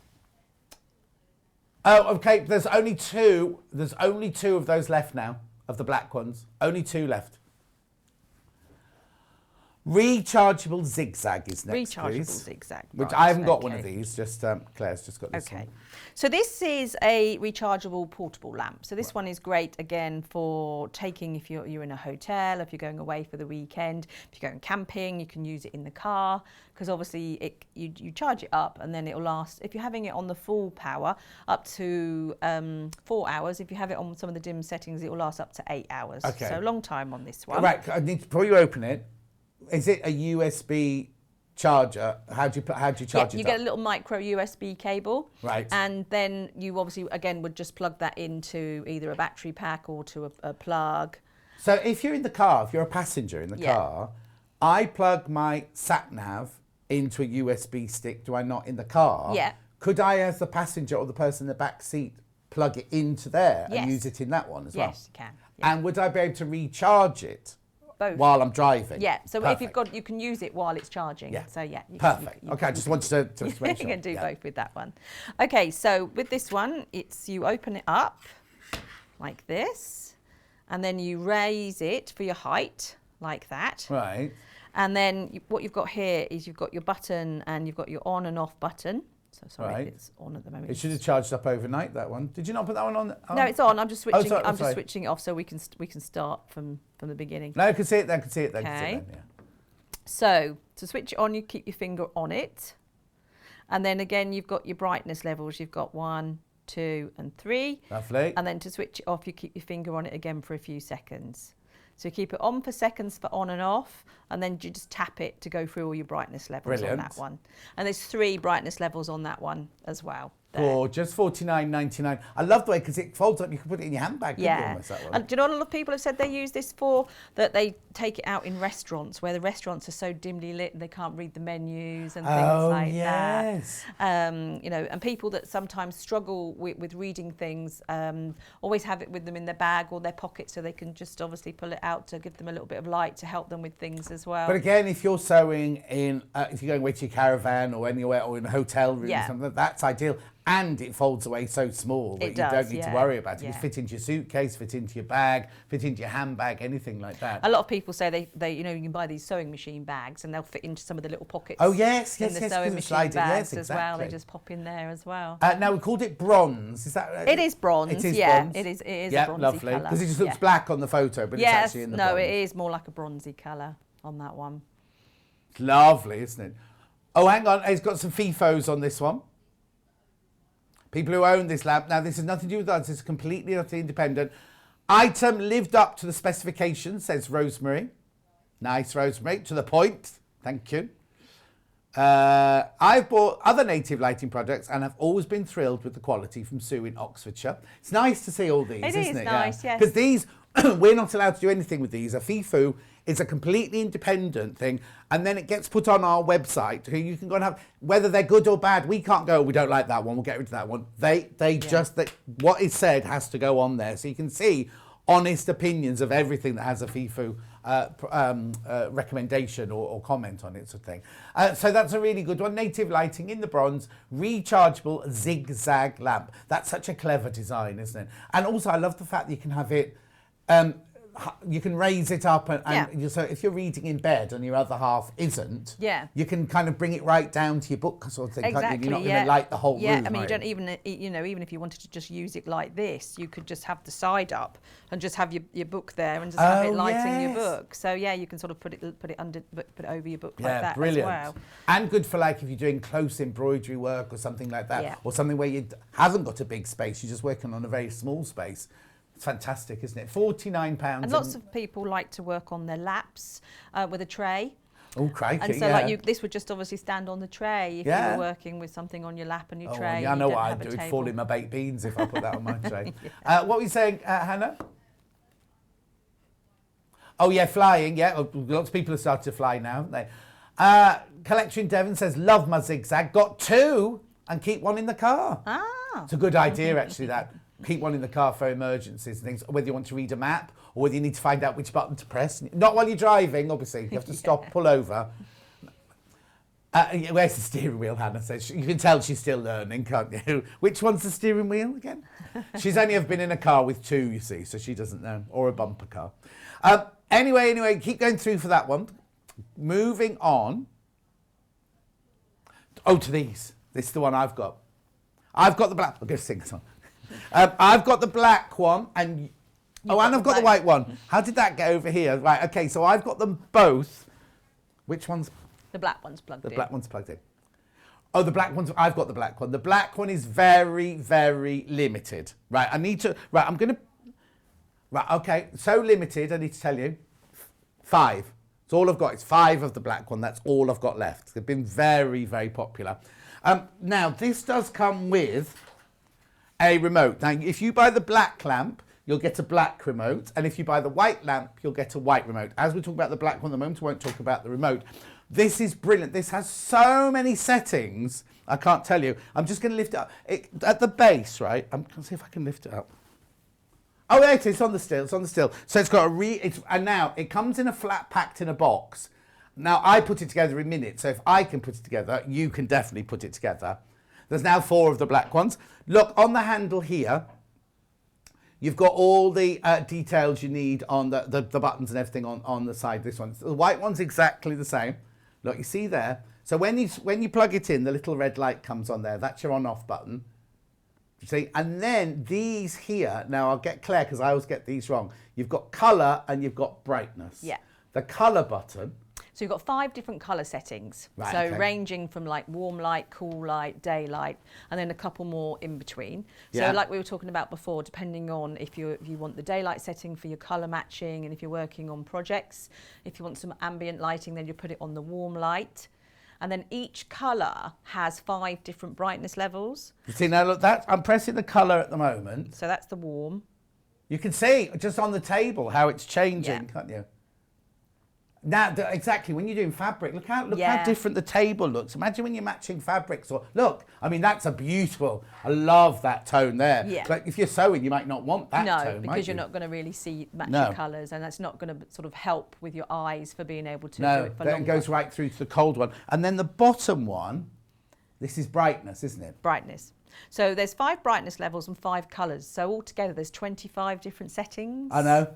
Oh, okay. There's only two of those left now, of the black ones. Only 2 left. Rechargeable zigzag is next, please. Zigzag. Which I haven't got one of these. Just Claire's just got this one. So this is a rechargeable portable lamp. So this one is great again for taking if you're in a hotel, if you're going away for the weekend, if you're going camping, you can use it in the car because obviously you charge it up and then it'll last. If you're having it on the full power, up to 4 hours. If you have it on some of the dim settings, it will last up to 8 hours. Okay. So a long time on this one. Right. I need before you open it. Is it a USB charger? How do you charge it? You get a little micro USB cable, right? And then you obviously again would just plug that into either a battery pack or to a plug. So if you're in the car, if you're a passenger in the car, I plug my sat nav into a USB stick. Do I not in the car? Yeah. Could I, as the passenger or the person in the back seat, plug it into there and use it in that one as well? Yes, you can. Yeah. And would I be able to recharge it? Both. While I'm driving. Yeah, so Perfect. if you've got, you can use it while it's charging. Yeah. So yeah. Perfect. Okay, I just wanted to make sure. You can do both with that one. Okay, so with this one, you open it up like this, and then you raise it for your height like that. Right. And then what you've got here is you've got your button and you've got your on and off button. So sorry, it's on at the moment. It should have charged up overnight, that one. Did you not put that one on? No, it's on. I'm just switching. sorry, I'm just switching it off so we can start from the beginning. No, I can see it. I can see it. Okay. So to switch it on, you keep your finger on it, and then again you've got your brightness levels. You've got 1, 2, and 3. Lovely. And then to switch it off, you keep your finger on it again for a few seconds. So you keep it on for seconds for on and off, and then you just tap it to go through all your brightness levels on that one. And there's 3 brightness levels on that one as well. there. Gorgeous, $49.99. I love the way, because it folds up, you can put it in your handbag. couldn't you, almost, that one? And do you know what a lot of people have said they use this for? That they take it out in restaurants where the restaurants are so dimly lit and they can't read the menus and things like yes. that. You know, and people that sometimes struggle with reading things always have it with them in their bag or their pocket, so they can just obviously pull it out to give them a little bit of light to help them with things as well. But again, if you're sewing in, if you're going away to your caravan or anywhere, or in a hotel room or something, that's ideal. And it folds away so small that you don't need to worry about it. You fit into your suitcase, fit into your bag, fit into your handbag, anything like that. A lot of people say they you know, you can buy these sewing machine bags and they'll fit into some of the little pockets. Oh yes, in the sewing machine bags as well. They just pop in there as well. Now we called it bronze. Is that? It is bronze. It is bronze. It is a bronzy lovely. colour. Because it just looks black on the photo, but it's actually in the bronze. No, it is more like a bronzy colour on that one. It's lovely, isn't it? Oh, hang on, it's got some FIFOs on this one. People who own this lamp. Now, this has nothing to do with us. It's completely independent. Item lived up to the specifications, says Rosemary. Nice, Rosemary. To the point. Thank you. I've bought other native lighting products and have always been thrilled with the quality from Sue in Oxfordshire. It's nice to see all these, isn't it? It is nice, yes. Because these, we're not allowed to do anything with these. A FIFO is a completely independent thing, and then it gets put on our website. You can go and have, whether they're good or bad, we can't go, we don't like that one, we'll get rid of that one. What is said has to go on there, so you can see honest opinions of everything that has a FIFO recommendation or comment on it, sort of thing. So that's a really good one. Native lighting in the bronze, rechargeable zigzag lamp. That's such a clever design, isn't it? And also I love the fact that you can have it, you can raise it up and so if you're reading in bed and your other half isn't, you can kind of bring it right down to your book sort of thing. Exactly, you're not going to light the whole room. I mean, you don't even, you know, even if you wanted to just use it like this, you could just have the side up and just have your book there and just have it lighting your book. So yeah, you can sort of put it under, put it over your book like that brilliant. as well. And good for like if you're doing close embroidery work or something like that, or something where you haven't got a big space, you're just working on a very small space. It's fantastic, isn't it? £49. And lots of people like to work on their laps with a tray. Oh, crikey, and so like this would just obviously stand on the tray if you were working with something on your lap and your tray. I know what I'd do. It'd fall in my baked beans if I put that on my tray. What were you saying, Hannah? Oh, yeah, flying. Yeah, lots of people have started to fly now, haven't they? Collector in Devon says, love my zigzag. Got two and keep one in the car. It's a good idea, actually, that. Keep one in the car for emergencies and things, whether you want to read a map or whether you need to find out which button to press. Not while you're driving, obviously. You have to stop, pull over. Where's the steering wheel, Hannah says. You can tell she's still learning, can't you? Which one's the steering wheel again? She's only ever been in a car with two, you see, so she doesn't know. Or a bumper car. Anyway, keep going through for that one. Moving on. Oh, to these. This is the one I've got. I've got the black. I'm going to sing this one. I've got the black one, and I've got the white one. How did that get over here? Right, okay, so I've got them both. Which one's? The black one's plugged in. The black one's plugged in. Oh, the black one's, I've got the black one. The black one is very, very limited. Right, I'm going to, okay, so limited, I need to tell you, 5. It's all I've got. It's 5 of the black one. That's all I've got left. They've been very, very popular. Now, this does come with a remote. Now, if you buy the black lamp, you'll get a black remote. And if you buy the white lamp, you'll get a white remote. As we talk about the black one at the moment, we won't talk about the remote. This is brilliant. This has so many settings. I can't tell you. I'm just going to lift it up. At the base, right? I'm going to see if I can lift it up. Oh, there it is. It's on the still. It's on the still. So it's got and now it comes in a flat packed in a box. Now, I put it together in minutes. So if I can put it together, you can definitely put it together. There's now 4 of the black ones. Look, on the handle here, you've got all the details you need on the buttons and everything on the side. This one, the white one's exactly the same. Look, you see there. So when you plug it in, the little red light comes on there. That's your on-off button. You see, and then these here. Now I'll get Claire because I always get these wrong. You've got colour and you've got brightness. Yeah. The colour button. So you've got 5 different colour settings. Right, so ranging from like warm light, cool light, daylight, and then a couple more in between. So like we were talking about before, depending on if you want the daylight setting for your colour matching, and if you're working on projects, if you want some ambient lighting, then you put it on the warm light. And then each colour has 5 different brightness levels. You see now, look, I'm pressing the colour at the moment. So that's the warm. You can see just on the table how it's changing, Yeah. can't you? Now, exactly, when you're doing fabric, look how Yeah. different the table looks. Imagine when you're matching fabrics. Or look, I mean, that's a beautiful, I love that tone there. Yeah. Like if you're sewing, you might not want that tone, No, might because you're you? not going to really see matching No. colours, and that's not going to sort of help with your eyes for being able to do No, it for then longer. it goes right through to the cold one. And then the bottom one, this is brightness, isn't it? Brightness. So there's 5 brightness levels and 5 colours. So altogether there's 25 different settings. I know.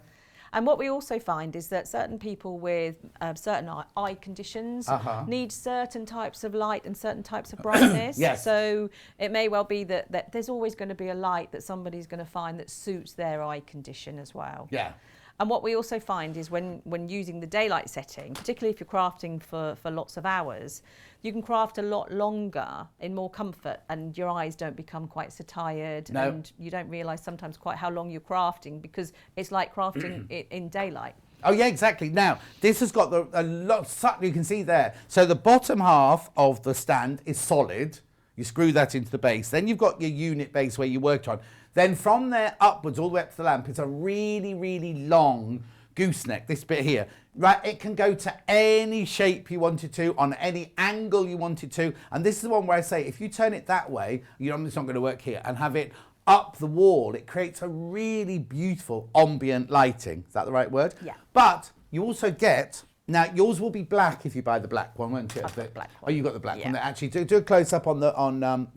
And what we also find is that certain people with certain eye conditions need certain types of light and certain types of brightness. Yes. So it may well be that there's always going to be a light that somebody's going to find that suits their eye condition as well. Yeah. And what we also find is when using the daylight setting, particularly if you're crafting for lots of hours, you can craft a lot longer in more comfort, and your eyes don't become quite so tired, No. and you don't realise sometimes quite how long you're crafting, because it's like crafting in daylight. Oh yeah, exactly. Now this has got a lot. You can see there. So the bottom half of the stand is solid. You screw that into the base. Then you've got your unit base where you worked on. Then from there upwards, all the way up to the lamp, it's a really, really long gooseneck. This bit here, right? It can go to any shape you wanted to, on any angle you wanted to. And this is the one where I say, if you turn it that way, you know, it's not going to work here, and have it up the wall, it creates a really beautiful ambient lighting. Is that the right word? Yeah. But you also get, now yours will be black if you buy the black one, won't it? I've got the black Oh, one. you got the black Yeah. one. Actually, do a close up on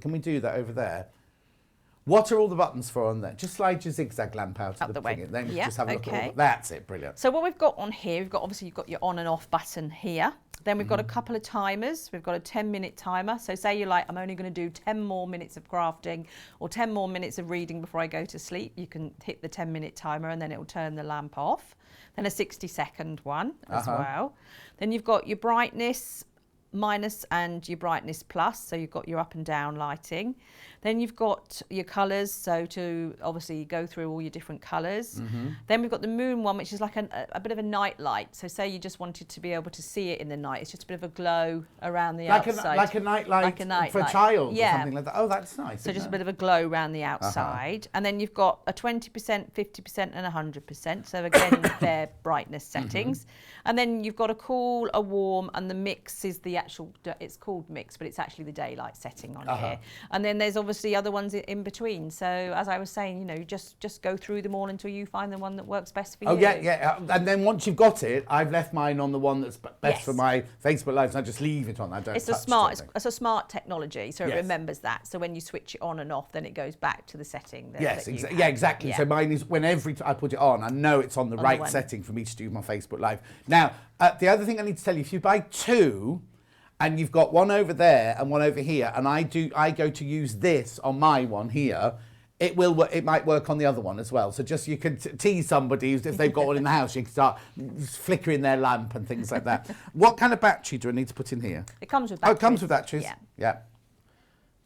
can we do that over there? What are all the buttons for on there? Just slide your zigzag lamp out Out of the way. thing, then Yeah, just have a look at all okay. That's it, brilliant. So what we've got on here, you've got your on and off button here. Then we've got a couple of timers. We've got a 10-minute timer. So say you're like, I'm only going to do 10 more minutes of crafting or 10 more minutes of reading before I go to sleep. You can hit the 10-minute timer and then it will turn the lamp off. Then a 60-second one as well. Then you've got your brightness minus and your brightness plus, so you've got your up and down lighting. Then you've got your colours, so to obviously go through all your different colours. Then we've got the moon one, which is like a bit of a night light. So say you just wanted to be able to see it in the night, it's just a bit of a glow around the outside. Like a night light Like a night for a light. child Yeah. or something like that. Oh, that's nice. So isn't just a it? bit of a glow around the outside. And then you've got a 20%, 50% and 100%. So again, their brightness settings. And then you've got a cool, a warm, and the mix is the actual, it's called mix, but it's actually the daylight setting on here. And then there's obviously other ones in between. So as I was saying, you know, just go through them all until you find the one that works best for you. Oh yeah. And then once you've got it, I've left mine on the one that's best Yes. for my Facebook Lives, and I just leave it on. I don't It's touch a smart, something. it's a smart technology, so it Yes. remembers that. So when you switch it on and off, then it goes back to the setting. Yes, that you yeah, had. exactly. Yeah. So mine is when I put it on, I know it's on the right one. setting for me to do my Facebook Live. Now, the other thing I need to tell you, if you buy two, and you've got one over there and one over here, and I go to use this on my one here, it might work on the other one as well. So just you can tease somebody if they've got one in the house, you can start flickering their lamp and things like that. What kind of battery do I need to put in here? It comes with Oh, batteries. it comes with batteries. Yeah.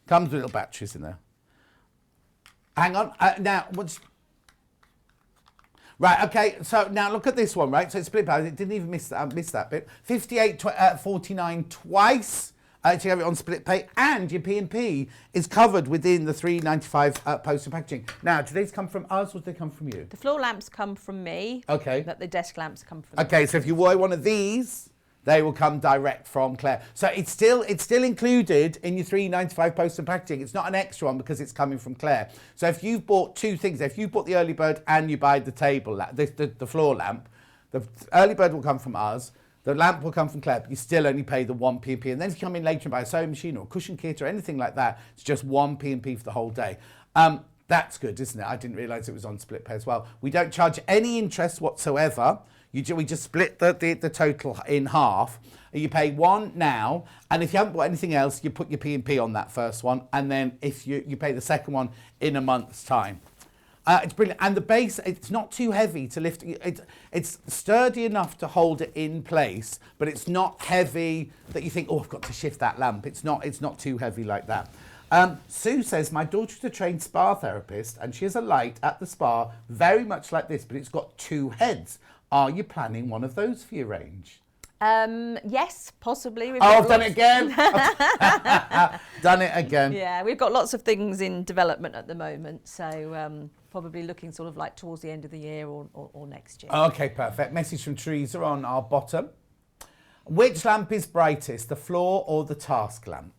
Comes with little batteries in there. Hang on. Now, right, okay, so now look at this one, right? So it's split power. It didn't even miss that. I missed that bit. 58.49 twice to have it on split pay, and your P&P is covered within the $3.95 postal packaging. Now, do these come from us or do they come from you? The floor lamps come from me. Okay. But the desk lamps come from Okay, so if you buy one of these, they will come direct from Clare. So it's still included in your $3.95 postal packaging. It's not an extra one because it's coming from Clare. So if you've bought two things, if you bought the early bird and you buy the table lamp, the floor lamp, the early bird will come from us. The lamp will come from Clare, but you still only pay the one P&P. And then if you come in later and buy a sewing machine or a cushion kit or anything like that, it's just one P&P for the whole day. That's good, isn't it? I didn't realise it was on split pay as well. We don't charge any interest whatsoever. We just split the total in half. You pay one now, and if you haven't bought anything else, you put your P&P on that first one, and then if you pay the second one in a month's time. It's brilliant, and the base, it's not too heavy to lift. It's sturdy enough to hold it in place, but it's not heavy that you think, oh, I've got to shift that lamp. It's not too heavy like that. Sue says, my daughter's a trained spa therapist, and she has a light at the spa, very much like this, but it's got two heads. Are you planning one of those for your range? Yes, possibly. I've done it again. Done it again. Yeah, we've got lots of things in development at the moment, so probably looking sort of like towards the end of the year or next year. Okay, perfect. Message from Teresa on our bottom. Which lamp is brightest, the floor or the task lamp?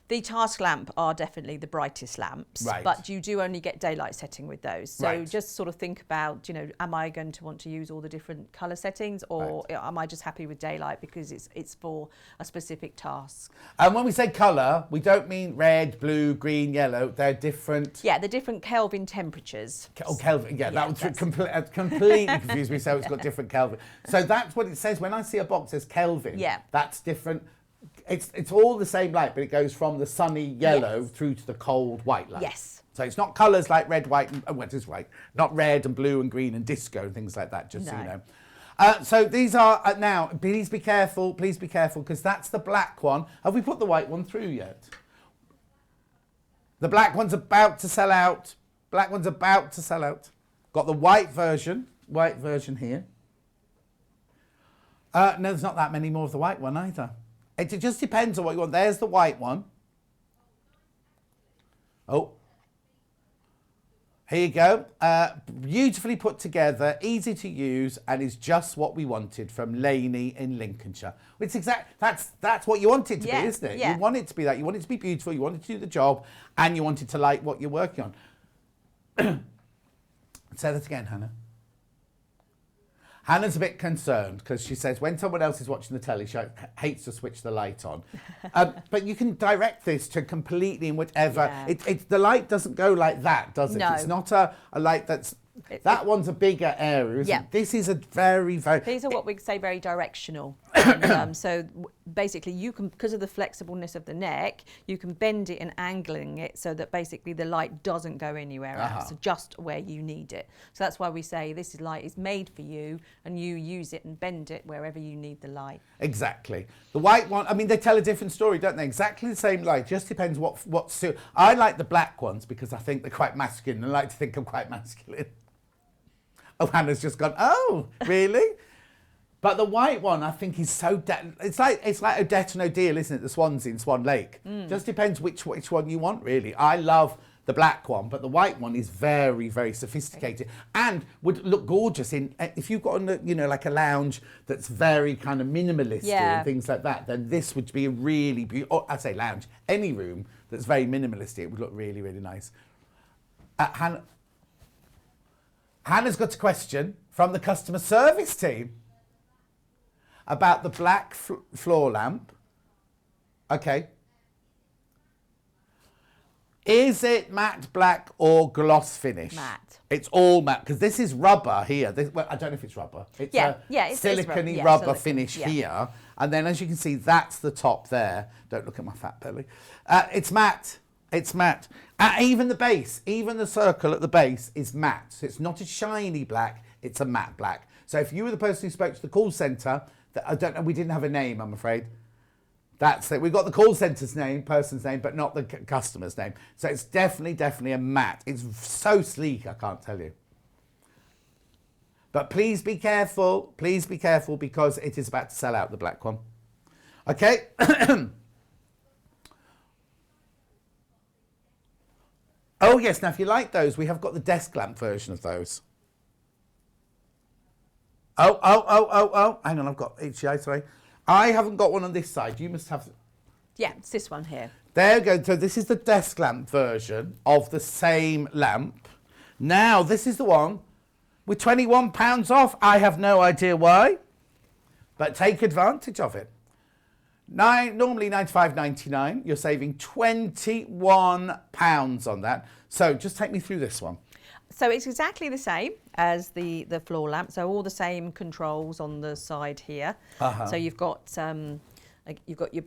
The task lamp are definitely the brightest lamps, Right. but you do only get daylight setting with those. So Right. just sort of think about, am I going to want to use all the different colour settings, or am I just happy with daylight because it's for a specific task? And when we say colour, we don't mean red, blue, green, yellow. They're different. Yeah, the different Kelvin temperatures. Oh, Kelvin. Yeah, that Yeah, would completely confuse me. So it's got different Kelvin. So that's what it says. When I see a box that says Kelvin, Yeah. that's different. It's all the same light, but it goes from the sunny yellow Yes. through to the cold white light. Yes. So it's not colours like red, white, and what is white? Not red and blue and green and disco and things like that. Just so you No. know. So these are now. Please be careful, because that's the black one. Have we put the white one through yet? The black one's about to sell out. Black one's about to sell out. Got the white version here. No, there's not that many more of the white one either. It just depends on what you want. There's the white one. Oh. Here you go. Beautifully put together, easy to use, and is just what we wanted from Laney in Lincolnshire. It's that's what you want it to be, isn't it? Yeah. You want it to be that. You want it to be beautiful, you want it to do the job, and you want it to like what you're working on. Say that again, Hannah. Hannah's a bit concerned because she says when someone else is watching the telly, she hates to switch the light on. But you can direct this to completely in whatever. Yeah. The light doesn't go like that, does it? No. It's not a light that's... That one's a bigger area, isn't it? This is a very, very... These are what we say very directional. And, so basically you can, because of the flexibleness of the neck, you can bend it and angling it so that basically the light doesn't go anywhere else, so just where you need it. So that's why we say this light is made for you and you use it and bend it wherever you need the light. Exactly. The white one, I mean, they tell a different story, don't they? Exactly the same light, just depends what suit. I like the black ones because I think they're quite masculine. I like to think I'm quite masculine. Oh, Hannah's just gone, oh, really? But the white one, I think, is so... It's like Odette and O'Deal, isn't it? The swans in Swan Lake. Just depends which one you want, really. I love the black one, but the white one is very, very sophisticated and would look gorgeous in... If you've got, like a lounge that's very kind of minimalist and things like that, then this would be a really beautiful... I say lounge. Any room that's very minimalist, it would look really, really nice. Hannah's got a question from the customer service team about the black floor lamp. Okay. Is it matte black or gloss finish? Matte. It's all matte, because this is rubber here. Well, I don't know if it's rubber. It's it's silicone-y rubber, rubber silicone, finish here. And then, as you can see, that's the top there. Don't look at my fat belly. It's matte. It's matte. Even the base, even the circle at the base is matte. So it's not a shiny black, it's a matte black. So if you were the person who spoke to the call centre, I don't know, we didn't have a name, I'm afraid. That's it. We've got the call centre's name, person's name, but not the customer's name. So it's definitely a matte. It's so sleek, I can't tell you. But please be careful, because it is about to sell out, the black one. Okay? Oh, yes. Now, if you like those, we have got the desk lamp version of those. Oh. Hang on, I've got itchy eye, sorry. I haven't got one on this side. You must have... Yeah, it's this one here. There you go. So this is the desk lamp version of the same lamp. Now, this is the one with £21 off. I have no idea why, but take advantage of it. Normally $95.99, you're saving £21 on that. So just take me through this one. So it's exactly the same as the floor lamp. So all the same controls on the side here. So you've got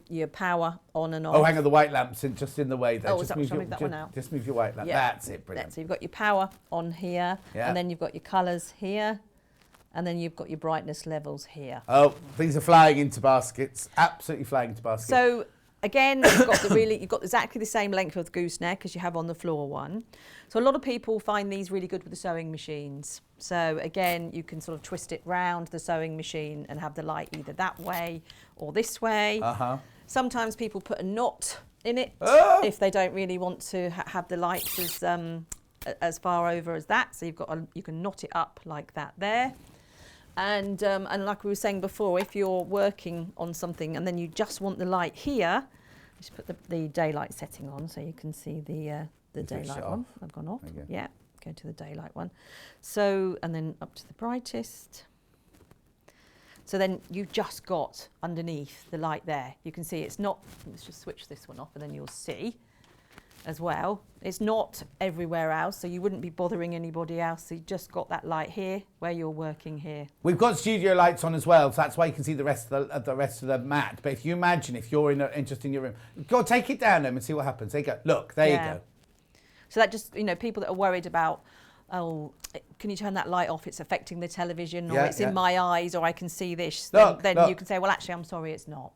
your power on and off. Oh, hang on, the white lamp's just in the way there. Oh, just move that one out. Just move your white lamp. Yeah. That's it, brilliant. So you've got your power on here, and then you've got your colours here, and then you've got your brightness levels here. Oh, these are flying into baskets. Absolutely flying into baskets. So again, you've got exactly the same length of gooseneck as you have on the floor one. So a lot of people find these really good with the sewing machines. So again, you can sort of twist it round the sewing machine and have the light either that way or this way. Sometimes people put a knot in it if they don't really want to have the lights as far over as that. So you can knot it up like that there. And like we were saying before, if you're working on something and then you just want the light here, just put the daylight setting on so you can see the daylight one. I've gone off. Yeah, go to the daylight one. So, and then up to the brightest. So then you've just got underneath the light there. You can see it's not, let's just switch this one off and then you'll see as well. It's not everywhere else, so you wouldn't be bothering anybody else. So you just got that light here where you're working here. We've got studio lights on as well, so that's why you can see the rest of the mat. But if you imagine if you're interested in your room, go take it down and see what happens. There you go. Look, there you go. So that just, people that are worried about, oh, can you turn that light off? It's affecting the television, or it's in my eyes, or I can see this. Then you can say, well, actually, I'm sorry, it's not.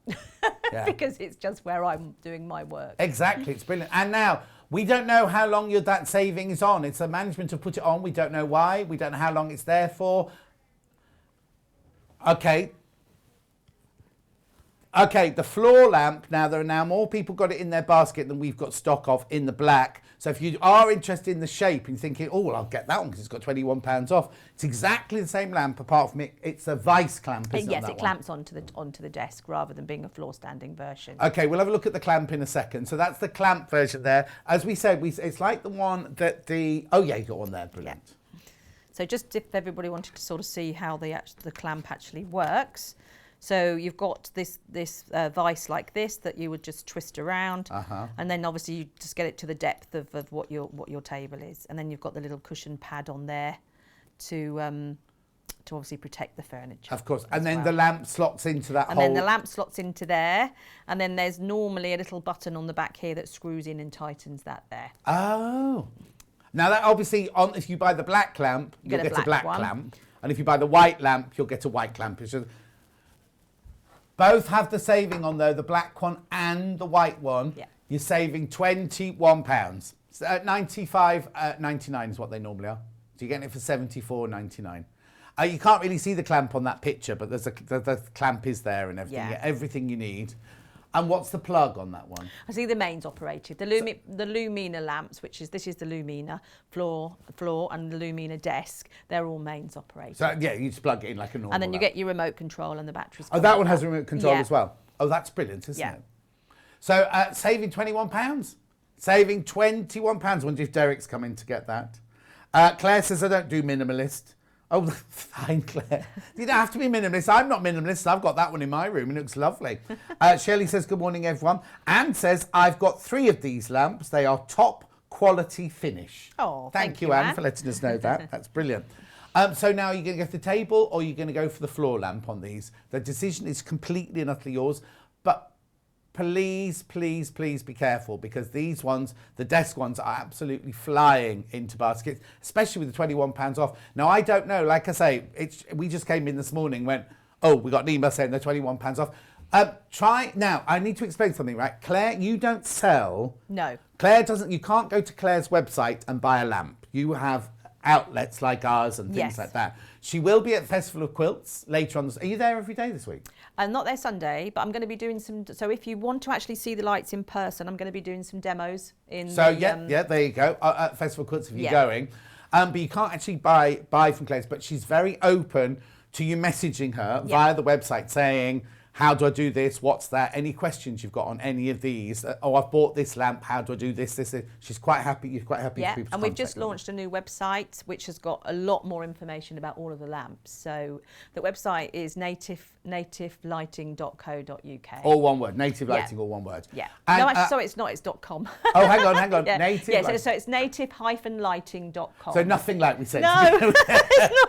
Because it's just where I'm doing my work. Exactly, it's brilliant. And now, we don't know how long that saving is on. It's the management to put it on. We don't know why. We don't know how long it's there for. Okay, the floor lamp, now there are now more people got it in their basket than we've got stock of in the black. So if you are interested in the shape and thinking, oh, well, I'll get that one because it's got £21 off, it's exactly the same lamp apart from it's a vice clamp, isn't it? Yes, it clamps onto the desk rather than being a floor standing version. Okay, we'll have a look at the clamp in a second. So that's the clamp version there. As we said, it's like the one that oh yeah, you got one there, brilliant. Yeah. So just if everybody wanted to sort of see how the clamp actually works. So you've got this vice like this that you would just twist around, and then obviously you just get it to the depth of what your table is, and then you've got the little cushion pad on there to obviously protect the furniture. Of course, and then the lamp slots into that hole. And then the lamp slots into there, and then there's normally a little button on the back here that screws in and tightens that there. Oh, now that obviously if you buy the black lamp, you'll get a black lamp, and if you buy the white lamp, you'll get a white lamp. It's just, both have the saving on though, the black one and the white one. Yeah. You're saving £21. So $95.99 is what they normally are. So you're getting it for $74.99. You can't really see the clamp on that picture, but the clamp is there and everything. Yeah, everything you need. And what's the plug on that one? I see the mains operated. The Lumina lamps, this is the Lumina floor and the Lumina desk. They're all mains operated. So yeah, you just plug it in like a normal. And then you get your remote control and the batteries. Oh, that one has a remote control as well. Oh, that's brilliant, isn't it? So saving £21. Saving £21. Wonder if Derek's coming to get that. Claire says I don't do minimalist. Oh, fine, Claire. You don't have to be minimalist. I'm not minimalist. I've got that one in my room. It looks lovely. Shirley says, good morning, everyone. Anne says, I've got 3 of these lamps. They are top quality finish. Oh, thank you, Anne, for letting us know that. That's brilliant. So now you're going to go for the table or you're going to go for the floor lamp on these. The decision is completely and utterly yours. But please, please, please be careful because these ones, the desk ones, are absolutely flying into baskets, especially with the £21 off. Now, I don't know, like I say, we just came in this morning, went, oh, we got an email saying they're £21 off. Now, I need to explain something, right? Claire, you don't sell. No. Claire doesn't, you can't go to Claire's website and buy a lamp. You have outlets like ours and things like that. She will be at Festival of Quilts later on. Are you there every day this week? I'm not there Sunday, but I'm going to be doing some. So if you want to actually see the lights in person, I'm going to be doing some demos in. So there you go. At Festival of Quilts if you're going. But you can't actually buy from Claire's. But she's very open to you messaging her via the website saying, how do I do this? What's that? Any questions you've got on any of these? Oh, I've bought this lamp. How do I do this? She's quite happy. You're quite happy. Yeah, and we've just launched a new website which has got a lot more information about all of the lamps. So the website is nativelighting.co.uk. All one word. Native Lighting, all one word. Yeah. And, sorry, it's not. It's .com. Oh, hang on. Yeah. Native. Yeah. So it's native-lighting.com. So nothing like we said. No,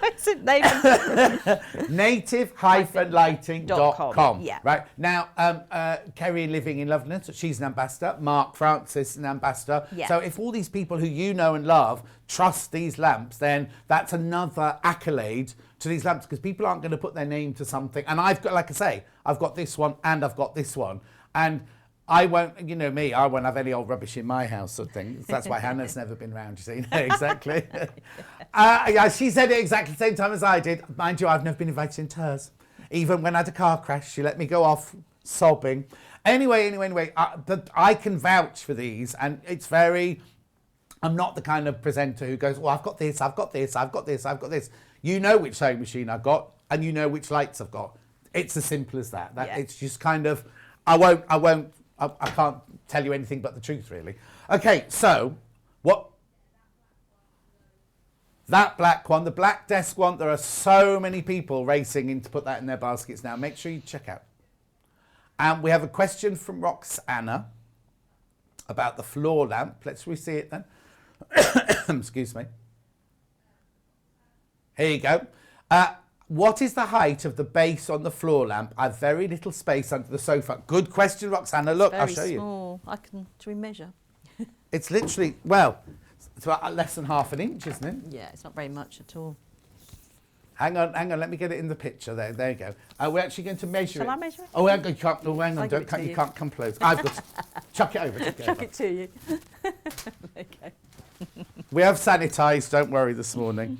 it's not. Native-lighting.com. Yeah. Right. Now, Kerry living in London, so she's an ambassador. Mark Francis, an ambassador. Yeah. So if all these people who you know and love trust these lamps, then that's another accolade to these lamps because people aren't going to put their name to something. And I've got, like I say, I've got this one and I've got this one. And I won't, you know me, I won't have any old rubbish in my house sort of thing. That's why Hannah's never been round, you see. Exactly. Yeah, she said it exactly the same time as I did. Mind you, I've never been invited into hers. Even when I had a car crash, she let me go off sobbing. Anyway, but I can vouch for these, and it's very... I'm not the kind of presenter who goes, well, I've got this, I've got this, I've got this, I've got this. You know which sewing machine I've got, and you know which lights I've got. It's as simple as that. It's just kind of... I can't tell you anything but the truth, really. Okay, so what? That black one, the black desk one, there are so many people racing in to put that in their baskets now. Make sure you check out. And we have a question from Roxanna about the floor lamp. Let's re-see it then. Excuse me. Here you go. What is the height of the base on the floor lamp? I have very little space under the sofa. Good question, Roxanna. Look, I'll show you. Small. Should we measure? It's literally, well, it's about less than half an inch, isn't it? Yeah, it's not very much at all. Hang on, let me get it in the picture. There you go. We're actually going to measure it. Shall I measure it? Oh, hang on, you can't come close. I've got chuck it over. Chuck it to you. Okay. We have sanitised, don't worry, this morning.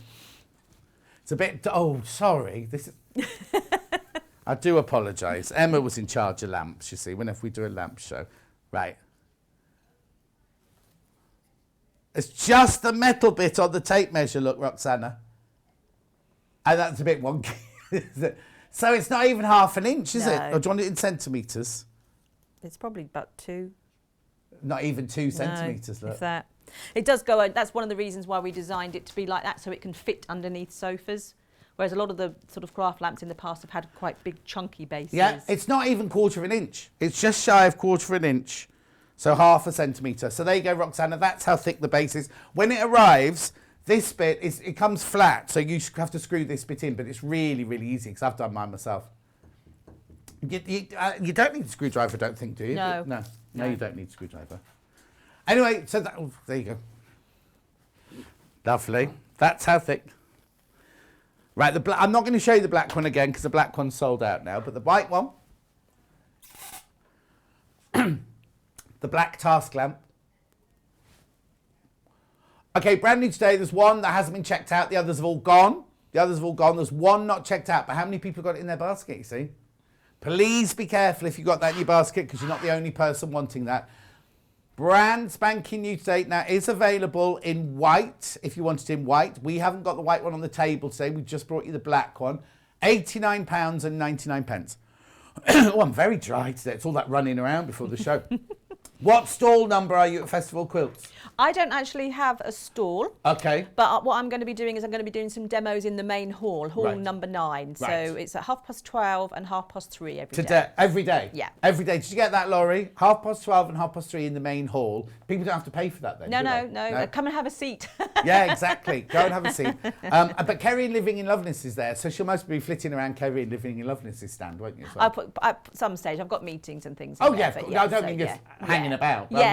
It's a bit, oh, sorry. This is, I do apologise. Emma was in charge of lamps, you see, whenever we do a lamp show. Right. It's just the metal bit on the tape measure, look, Roxanna. And that's a bit wonky. So it's not even half an inch, is it? Or do you want it in centimetres? It's probably about 2. Not even 2 centimetres, look. If that. It does go, that's one of the reasons why we designed it to be like that, so it can fit underneath sofas. Whereas a lot of the sort of craft lamps in the past have had quite big chunky bases. Yeah, it's not even 1/4 of an inch. It's just shy of 1/4 of an inch. So half a centimetre. So there you go, Roxanna. That's how thick the base is. When it arrives, this bit, it comes flat. So you have to screw this bit in, but it's really, really easy because I've done mine myself. You don't need a screwdriver, I don't think, do you? No. No, you don't need a screwdriver. Anyway, so that, there you go. Lovely. That's how thick. Right, I'm not going to show you the black one again because the black one's sold out now, but the white one, the black task lamp. Okay, brand new today. There's one that hasn't been checked out. The others have all gone. There's one not checked out, but how many people got it in their basket, you see? Please be careful if you've got that in your basket because you're not the only person wanting that. Brand spanking new today now is available in white if you want it in white. We haven't got the white one on the table today. We just brought you the black one. £89.99. Oh, I'm very dry today. It's all that running around before the show. What stall number are you at Festival Quilts? I don't actually have a stall. Okay. But what I'm going to be doing is I'm going to be doing some demos in the main hall, Right. number 9. Right. So it's at 12:30 and 3:30 every day. Every day? Yeah. Every day. Did you get that, Laurie? 12:30 and 3:30 in the main hall. People don't have to pay for that then, No, do they? no. Come and have a seat. Yeah, exactly. Go and have a seat. But Kerry and Living in Loveliness is there, so she'll mostly be flitting around Kerry and Living in Loveliness's stand, won't you? As well? At some stage, I've got meetings and things. Oh, in yeah, there, of but course. No, I don't mean just hanging about, but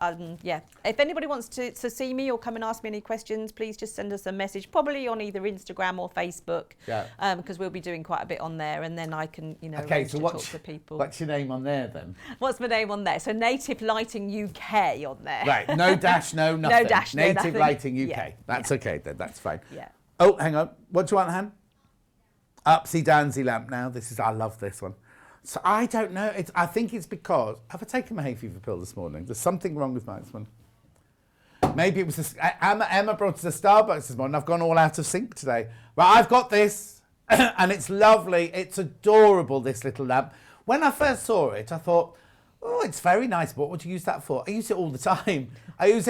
I mean- yeah. If anybody wants to see me or come and ask me any questions, please just send us a message, probably on either Instagram or Facebook. Yeah. Because we'll be doing quite a bit on there, and then I can, Okay, arrange so to talk to people. what's your name on there then? What's my name on there? So Native Lighting UK on there. Right, no dash, no nothing. No dash, no Native nothing. Lighting UK. Yeah, That's okay then, that's fine. Yeah. Oh, hang on. What do you want, Han? Upsy downsy lamp now. I love this one. So I don't know. I think it's because, have I taken my hay fever pill this morning? There's something wrong with this one. Maybe it was, Emma brought us a Starbucks this morning. I've gone all out of sync today. Right, I've got this and it's lovely. It's adorable, this little lamp. When I first saw it, I thought, oh, it's very nice, but what would you use that for? I use it all the time. And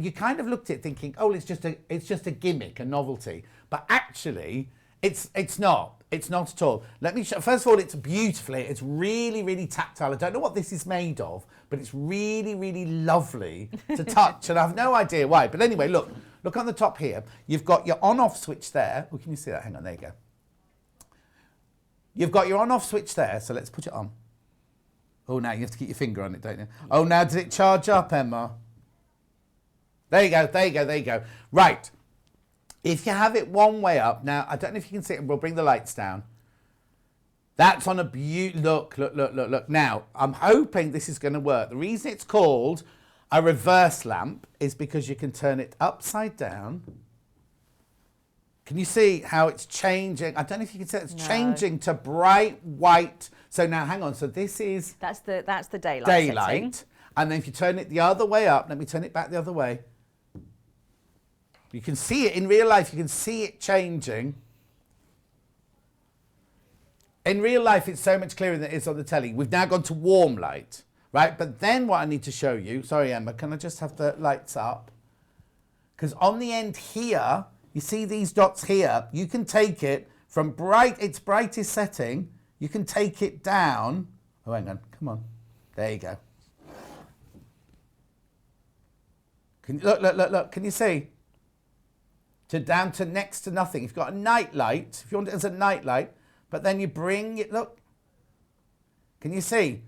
you kind of looked at it thinking, oh, it's just a gimmick, a novelty. But actually, it's not. It's not at all. Let me show. First of all, it's beautifully. It's really, really tactile. I don't know what this is made of, but it's really, really lovely to touch. And I have no idea why. But anyway, look on the top here. You've got your on-off switch there. Oh, can you see that? Hang on, there you go. You've got your on-off switch there. So let's put it on. Oh, now you have to keep your finger on it, don't you? Oh, now did it charge up, Emma? There you go. Right. If you have it one way up, now, I don't know if you can see it, we'll bring the lights down. That's on a look. Now, I'm hoping this is going to work. The reason it's called a reverse lamp is because you can turn it upside down. Can you see how it's changing? I don't know if you can see it. It's changing to bright white. So now, hang on. So this is... That's the daylight setting. And then if you turn it the other way up, let me turn it back the other way. You can see it in real life. You can see it changing. In real life, it's so much clearer than it is on the telly. We've now gone to warm light, right? But then what I need to show you, sorry, Emma, can I just have the lights up? Because on the end here, you see these dots here, you can take it from its brightest setting, you can take it down. Oh, hang on, come on. There you go. Look, can you see? Down to next to nothing. If you've got a night light, if you want it as a night light, but then you bring it, look. Can you see?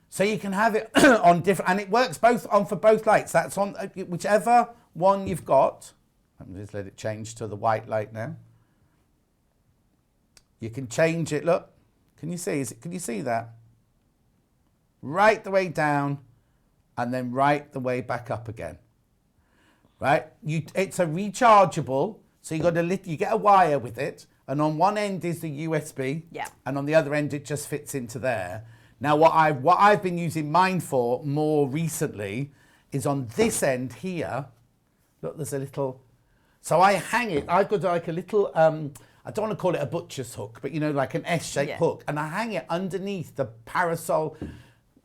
So you can have it on different, and it works for both lights. That's on whichever one you've got. Let me just let it change to the white light now. You can change it, look. Can you see? Can you see that? Right the way down, and then right the way back up again. Right? It's a rechargeable, so you get a wire with it. And on one end is the USB, and on the other end it just fits into there. Now what I've been using mine for more recently is on this end here. Look, there's a little. So I hang it. I've got like a little. I don't want to call it a butcher's hook, but you know, like an S-shaped hook, and I hang it underneath the parasol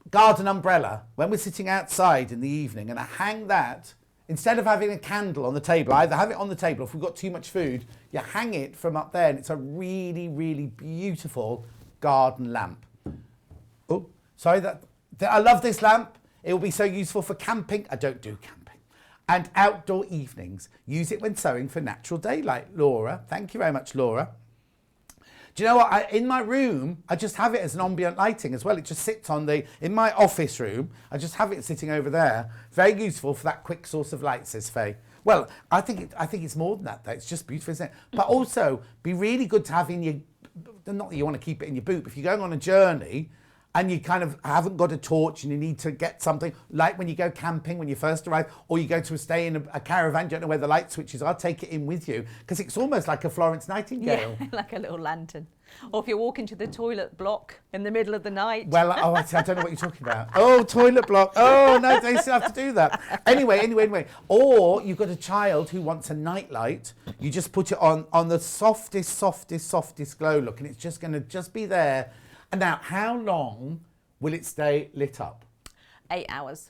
garden umbrella when we're sitting outside in the evening, and I hang that. Instead of having a candle on the table, I either have it on the table, or if we've got too much food, you hang it from up there, and it's a really, really beautiful garden lamp. Oh, sorry, I love this lamp. It will be so useful for camping. I don't do camping. And outdoor evenings. Use it when sewing for natural daylight, Laura. Thank you very much, Laura. Do you know what? In my room, I just have it as an ambient lighting as well. It just sits in my office room. I just have it sitting over there. Very useful for that quick source of light, says Faye. Well, I think it's more than that, though. It's just beautiful, isn't it? But also, be really good to have in your... Not that you want to keep it in your boot, but if you're going on a journey and you kind of haven't got a torch and you need to get something, like when you go camping, when you first arrive, or you go to stay in a caravan, you don't know where the light switch is, I'll take it in with you, because it's almost like a Florence Nightingale. Yeah, like a little lantern. Or if you're walking to the toilet block in the middle of the night. Well, I don't know what you're talking about. Oh, toilet block. Oh, no, they still have to do that. Anyway. Or you've got a child who wants a night light. You just put it on the softest glow look, and it's just going to be there. And now, how long will it stay lit up? 8 hours.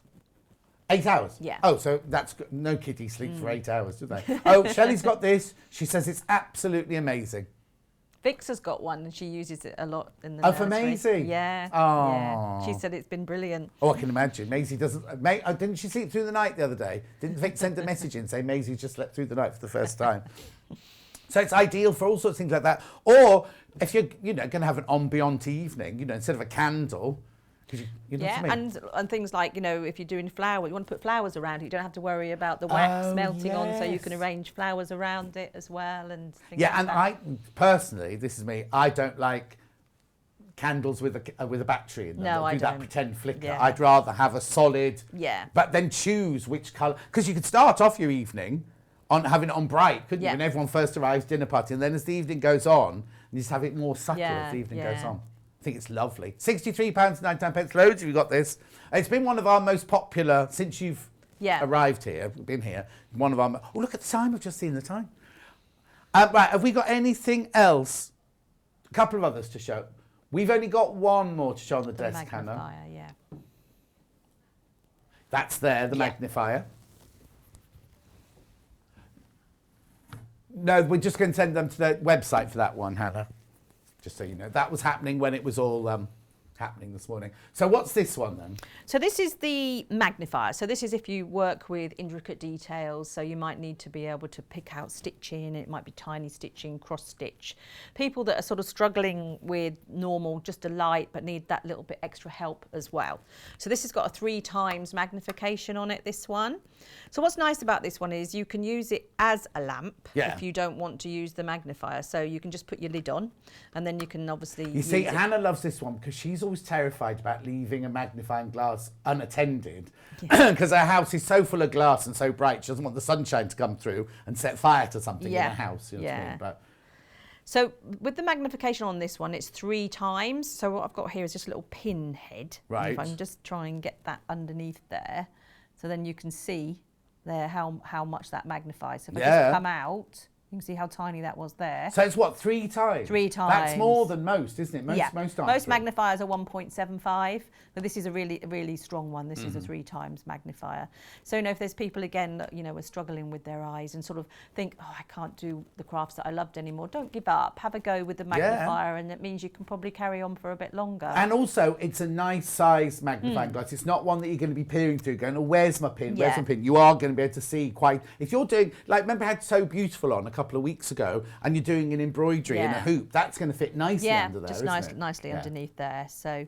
8 hours? Yeah. Oh, so that's good. No kiddie sleep for 8 hours, do they? Oh, Shelley's got this. She says it's absolutely amazing. Vix has got one and she uses it a lot in the Oh, nursery. for Maisie? Yeah. Oh. Yeah. She said it's been brilliant. Oh, I can imagine. Maisie doesn't... didn't she sleep through the night the other day? Didn't Vic send a message in saying Maisie just slept through the night for the first time? So it's ideal for all sorts of things like that. Or if you're, going to have an ambient evening, instead of a candle... You know what I mean? and things like, if you're doing flowers, you want to put flowers around it, you don't have to worry about the wax melting on, so you can arrange flowers around it as well and things like and that. I personally, this is me, I don't like candles with a battery in them. No, I do don't. that pretend flicker. Yeah. I'd rather have a solid. Yeah. But then choose which colour, because you could start off your evening on having it on bright, couldn't you? When everyone first arrives, dinner party, and then as the evening goes on, you just have it more subtle as the evening goes on. I think it's lovely. £63.99. Loads of you got this. It's been one of our most popular since you've arrived here, been here. One of our... Oh, look at the time. I've just seen the time. Right, have we got anything else? A couple of others to show. We've only got one more to show on the desk, Hannah. Magnifier, yeah. That's there, the magnifier. No, we're just going to send them to the website for that one, Hannah. Just so you know. That was happening when it was all happening this morning. So what's this one then? So this is the magnifier. So this is if you work with intricate details. So you might need to be able to pick out stitching. It might be tiny stitching, cross stitch. People that are sort of struggling with normal, just a light, but need that little bit extra help as well. So this has got a 3 times magnification on it, this one. So what's nice about this one is you can use it as a lamp if you don't want to use the magnifier. So you can just put your lid on and then you can obviously You see, Hannah loves this one because she's always terrified about leaving a magnifying glass unattended because her house is so full of glass and so bright she doesn't want the sunshine to come through and set fire to something in her house. You know what I mean? But so with the magnification on this one, it's 3 times. So what I've got here is just a little pin head. Right. If I can just try and get that underneath there. So then you can see there how much that magnifies. So if I just come out, you can see how tiny that was there. so it's what, 3 times? 3 times. That's more than most, isn't it? Most aren't Most 3. magnifiers are 1.75, but this is a really strong one. This is a 3 times magnifier. So, you know, if there's people again that, you know, are struggling with their eyes and sort of think, oh, I can't do the crafts that I loved anymore, don't give up. Have a go with the magnifier, and it means you can probably carry on for a bit longer. And also, it's a nice size magnifying glass. It's not one that you're going to be peering through, going, oh, where's my pin? Where's my pin? You are going to be able to see quite. If you're doing, like, remember I had So Beautiful on a couple of weeks ago, and you're doing an embroidery in a hoop, that's going to fit nicely under there, just isn't nicely it? underneath there. So,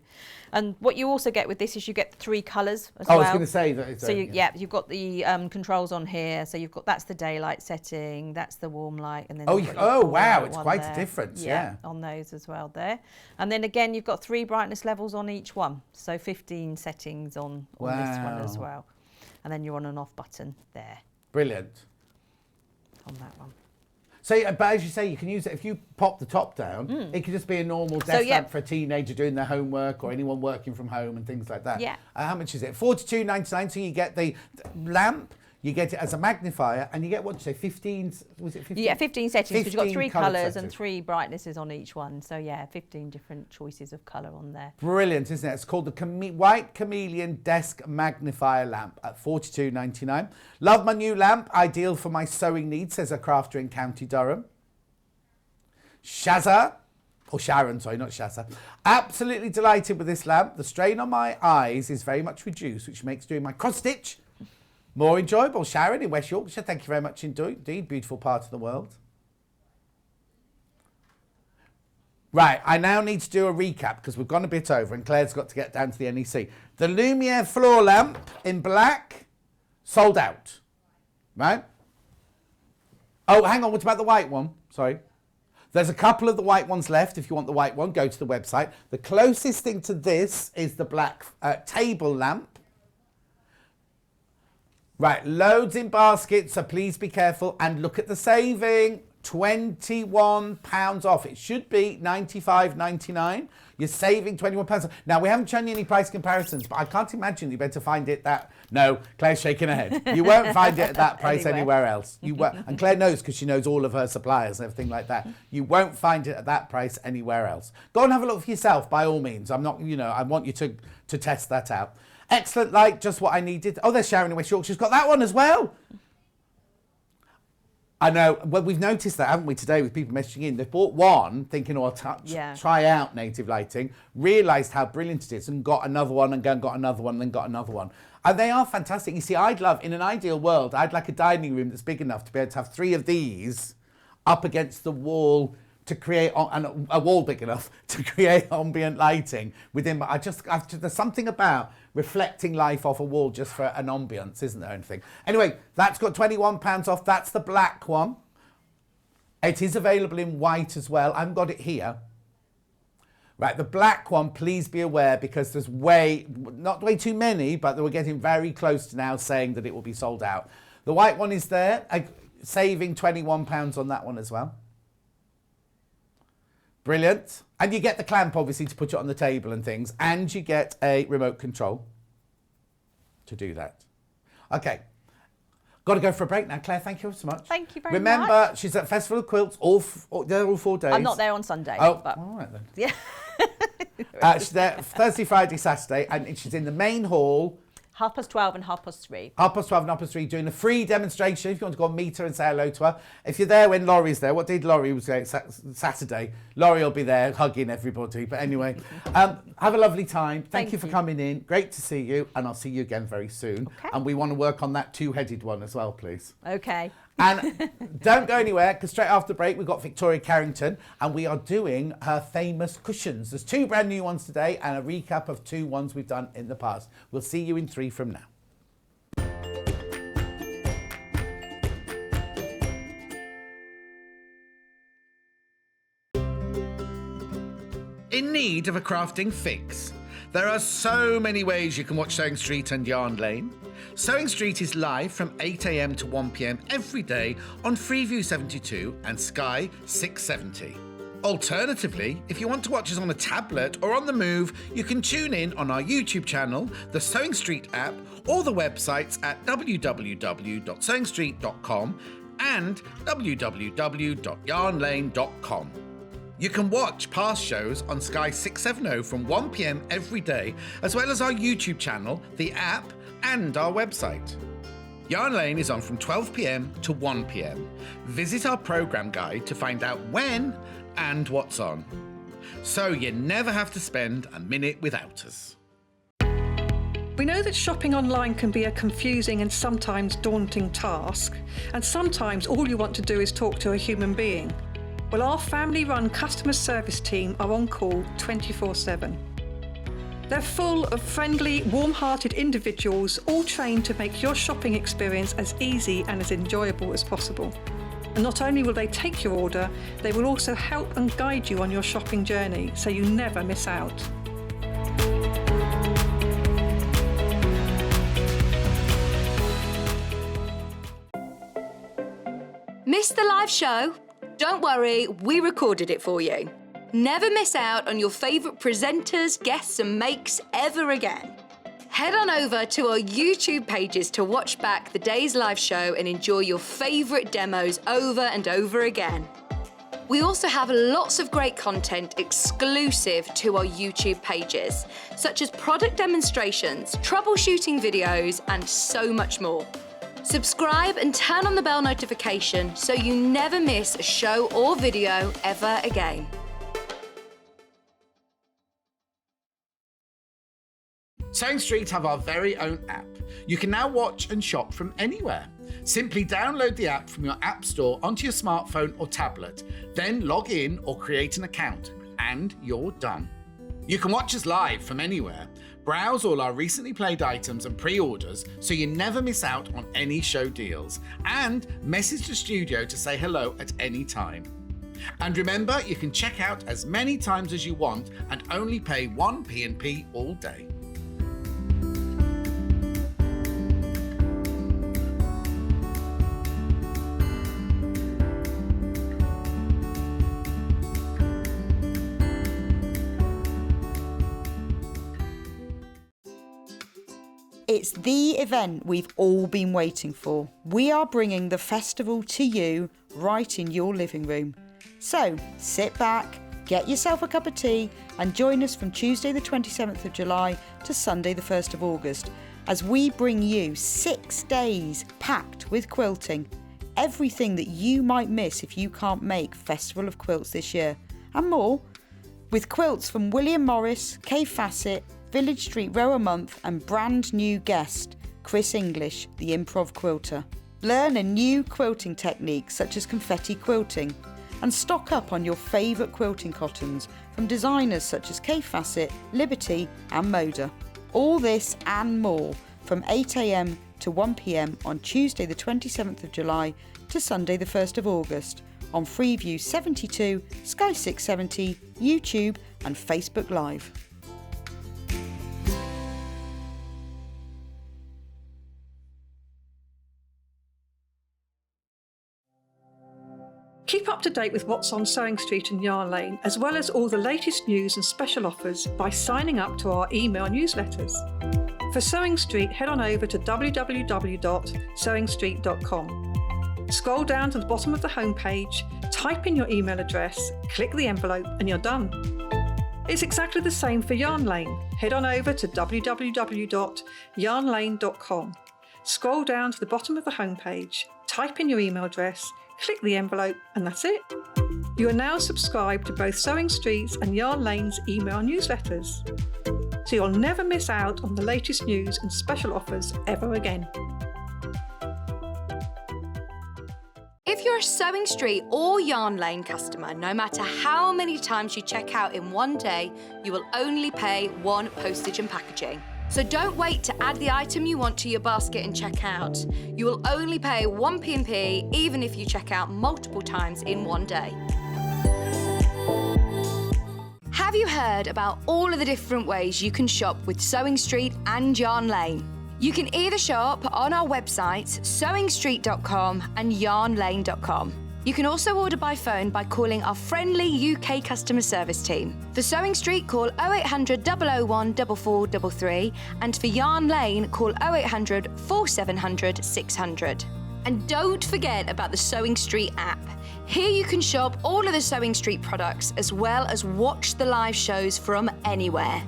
and what you also get with this is you get 3 colours as well. well. I was going to say that. It's so you've got the controls on here. So you've got, that's the daylight setting, that's the warm light, and then wow, it's quite a difference. On those as well there. And then again, you've got 3 brightness levels on each one, so 15 settings on this one as well. And then you're on and off button there. Brilliant. On that one. So, but as you say, you can use it if you pop the top down. It could just be a normal desk lamp for a teenager doing their homework or anyone working from home and things like that. Yeah. How much is it? $42.99. So you get the lamp, you get it as a magnifier, and you get, what did you say, 15? Was it 15? Yeah, 15 settings. Because you've got 3 colour colours settings. and 3 brightnesses on each one. So yeah, 15 different choices of colour on there. Brilliant, isn't it? It's called the White Chameleon Desk Magnifier Lamp at $42.99. Love my new lamp, ideal for my sewing needs, says a crafter in County Durham. Sharon, sorry, not Shazza. Absolutely delighted with this lamp. The strain on my eyes is very much reduced, which makes doing my cross stitch more enjoyable. Sharon in West Yorkshire, thank you very much indeed. Beautiful part of the world. Right, I now need to do a recap because we've gone a bit over and Claire's got to get down to the NEC. The Lumiere floor lamp in black, sold out. Right? Oh, hang on, what about the white one? Sorry. There's a couple of the white ones left. If you want the white one, go to the website. The closest thing to this is the black table lamp. Right, loads in baskets, so please be careful and look at the saving. £21 off. It should be $95.99. You're saving £21. Now, we haven't shown you any price comparisons, but I can't imagine you're better find it that... No, Claire's shaking her head. You won't find it at that price anywhere else. You won't. And Claire knows because she knows all of her suppliers and everything like that. You won't find it at that price anywhere else. Go and have a look for yourself, by all means. I'm not, I want you to test that out. Excellent light, just what I needed. Oh, there's Sharon in West Yorkshire's got that one as well. I know. Well, we've noticed that, haven't we, today with people messaging in. They've bought one, thinking, oh, try out native lighting, realised how brilliant it is and got another one and got another one and then got another one. And they are fantastic. You see, I'd love, in an ideal world, I'd like a dining room that's big enough to be able to have 3 of these up against the wall to create, and a wall big enough to create ambient lighting within. There's something about reflecting life off a wall just for an ambience, isn't there? Anything. Anyway, that's got £21 off. That's the black one. It is available in white as well. I haven't got it here. Right, the black one, please be aware because there's not way too many, but we're getting very close to now saying that it will be sold out. The white one is there, saving £21 on that one as well. Brilliant. And you get the clamp, obviously, to put it on the table and things. And you get a remote control to do that. Okay. Got to go for a break now. Claire, thank you so much. Thank you very much. Remember, she's at Festival of Quilts. They're all 4 days. I'm not there on Sunday. Oh, but all right then. Yeah. She's there Thursday, Friday, Saturday. And she's in the main hall. 12:30 and 3:30. 12:30 and 3:30, doing a free demonstration. If you want to go and meet her and say hello to her. If you're there when Laurie's there, what did Laurie was there? Saturday. Laurie will be there hugging everybody. But anyway, have a lovely time. Thank you for coming in. Great to see you. And I'll see you again very soon. Okay. And we want to work on that two-headed one as well, please. Okay. And don't go anywhere, because straight after the break, we've got Victoria Carrington, and we are doing her famous cushions. There's 2 brand new ones today and a recap of 2 ones we've done in the past. We'll see you in 3 from now. In need of a crafting fix? There are so many ways you can watch Sewing Street and Yarn Lane. Sewing Street is live from 8 a.m. to 1 p.m. every day on Freeview 72 and Sky 670. Alternatively, if you want to watch us on a tablet or on the move, you can tune in on our YouTube channel, the Sewing Street app, or the websites at www.sewingstreet.com and www.yarnlane.com. You can watch past shows on Sky 670 from 1 p.m. every day, as well as our YouTube channel, the app, and our website. Yarn Lane is on from 12 p.m. to 1 p.m. Visit our programme guide to find out when and what's on, so you never have to spend a minute without us. We know that shopping online can be a confusing and sometimes daunting task, and sometimes all you want to do is talk to a human being. Well, our family-run customer service team are on call 24/7. They're full of friendly, warm-hearted individuals, all trained to make your shopping experience as easy and as enjoyable as possible. And not only will they take your order, they will also help and guide you on your shopping journey, so you never miss out. Missed the live show? Don't worry, we recorded it for you. Never miss out on your favourite presenters, guests and makes ever again. Head on over to our YouTube pages to watch back the day's live show and enjoy your favourite demos over and over again. We also have lots of great content exclusive to our YouTube pages, such as product demonstrations, troubleshooting videos, and so much more. Subscribe and turn on the bell notification so you never miss a show or video ever again. Sewing Street have our very own app. You can now watch and shop from anywhere. Simply download the app from your app store onto your smartphone or tablet, then log in or create an account, and you're done. You can watch us live from anywhere, browse all our recently played items and pre-orders so you never miss out on any show deals, and message the studio to say hello at any time. And remember, you can check out as many times as you want and only pay 1 P&P all day. It's the event we've all been waiting for. We are bringing the festival to you right in your living room. So sit back, get yourself a cup of tea and join us from Tuesday the 27th of July to Sunday the 1st of August as we bring you 6 days packed with quilting. Everything that you might miss if you can't make Festival of Quilts this year and more, with quilts from William Morris, Kay Fassett, Village Street Row a Month and brand new guest, Chris English, the improv quilter. Learn a new quilting technique such as confetti quilting and stock up on your favourite quilting cottons from designers such as Kay Fassett, Liberty and Moda. All this and more from 8 a.m. to 1 p.m. on Tuesday the 27th of July to Sunday the 1st of August on Freeview 72, Sky 670, YouTube and Facebook Live. Keep up to date with what's on Sewing Street and Yarn Lane, as well as all the latest news and special offers by signing up to our email newsletters. For Sewing Street, head on over to www.sewingstreet.com. Scroll down to the bottom of the homepage, type in your email address, click the envelope, and you're done. It's exactly the same for Yarn Lane. Head on over to www.yarnlane.com. Scroll down to the bottom of the homepage, type in your email address, click the envelope, and that's it. You are now subscribed to both Sewing Street's and Yarn Lane's email newsletters, so you'll never miss out on the latest news and special offers ever again. If you're a Sewing Street or Yarn Lane customer, no matter how many times you check out in one day, you will only pay one postage and packaging. So don't wait to add the item you want to your basket and check out. You will only pay one P&P even if you check out multiple times in one day. Have you heard about all of the different ways you can shop with Sewing Street and Yarn Lane? You can either shop on our websites, sewingstreet.com and yarnlane.com. You can also order by phone by calling our friendly UK customer service team. For Sewing Street, call 0800 001 4433, and for Yarn Lane, call 0800 4700 600. And don't forget about the Sewing Street app. Here you can shop all of the Sewing Street products as well as watch the live shows from anywhere.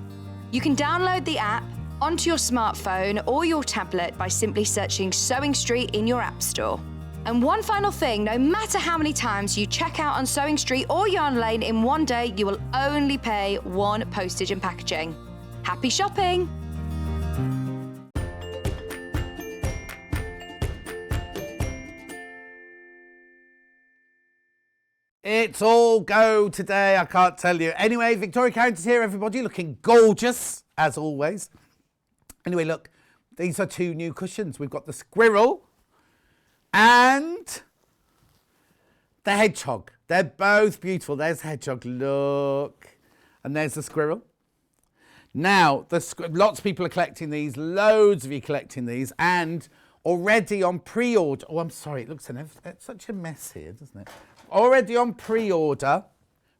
You can download the app onto your smartphone or your tablet by simply searching Sewing Street in your app store. And one final thing, no matter how many times you check out on Sewing Street or Yarn Lane in one day, you will only pay one postage and packaging. Happy shopping! It's all go today, I can't tell you. Anyway, Victoria Carrington's here, everybody, looking gorgeous, as always. Anyway, look, these are two new cushions. We've got the Squirrel and the Hedgehog. They're both beautiful. There's the Hedgehog, look. And there's the Squirrel. Now, lots of people are collecting these. Loads of you collecting these. And already on pre-order. Oh, I'm sorry. It looks it's such a mess here, doesn't it? Already on pre-order,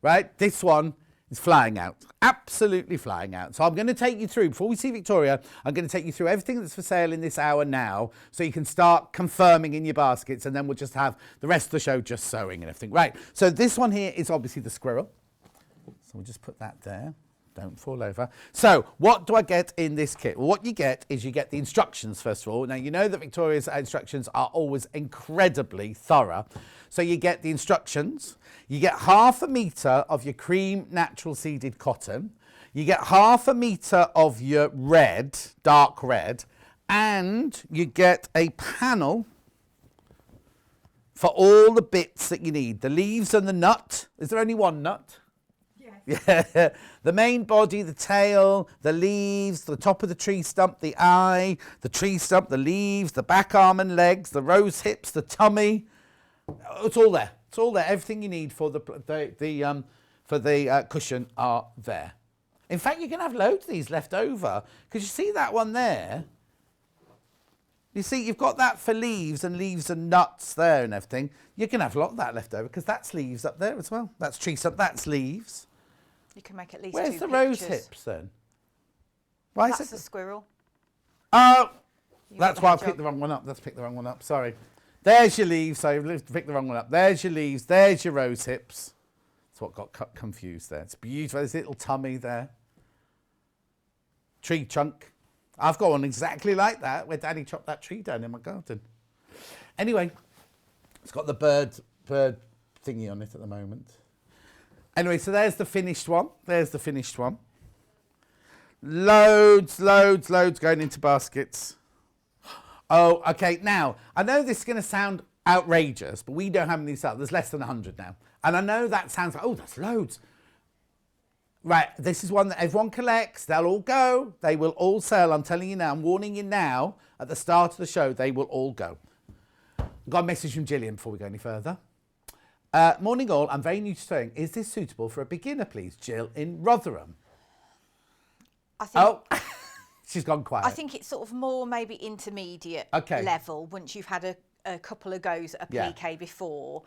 right? This one is flying out. Absolutely flying out. So I'm going to take you through, before we see Victoria, I'm going to take you through everything that's for sale in this hour now, so you can start confirming in your baskets, and then we'll just have the rest of the show just sewing and everything. Right, so this one here is obviously the Squirrel. So we'll just put that there. Don't fall over. So what do I get in this kit? Well, what you get is you get the instructions, first of all. Now, you know that Victoria's instructions are always incredibly thorough. So you get the instructions. You get 1/2 metre of your cream natural seeded cotton. You get 1/2 metre of your red, dark red. And you get a panel for all the bits that you need. The leaves and the nut. Is there only one nut? Yeah, the main body, the tail, the leaves, the top of the tree stump, the eye, the tree stump, the leaves, the back arm and legs, the rose hips, the tummy. It's all there. It's all there. Everything you need for the cushion are there. In fact, you can have loads of these left over, because you see that one there. You see, you've got that for leaves and nuts there and everything. You can have a lot of that left over, because that's leaves up there as well. That's tree stump. That's leaves. You can make at least Where's two the pictures. rose hips then? Why That's is it? the Squirrel. Oh, You that's got the why I Hedgehog. picked the wrong one up. Let's pick the wrong one up. Sorry. There's your leaves. So I picked the wrong one up. There's your leaves. There's your rose hips. That's what got confused there. It's beautiful. There's a little tummy there. Tree trunk. I've got one exactly like that, where Daddy chopped that tree down in my garden. Anyway, it's got the bird thingy on it at the moment. Anyway, so there's the finished one. There's the finished one. Loads going into baskets. Oh, okay. Now, I know this is going to sound outrageous, but we don't have any sales. There's less than 100 now. And I know that sounds like, oh, that's loads. Right, this is one that everyone collects. They'll all go. They will all sell. I'm telling you now. I'm warning you now. At the start of the show, they will all go. I've got a message from Gillian before we go any further. Morning all, I'm very new to sewing. Is this suitable for a beginner, please? Jill in Rotherham. I think, Oh, she's gone quiet. I think it's sort of more maybe intermediate Okay. level once you've had a couple of goes at Yeah. applique before,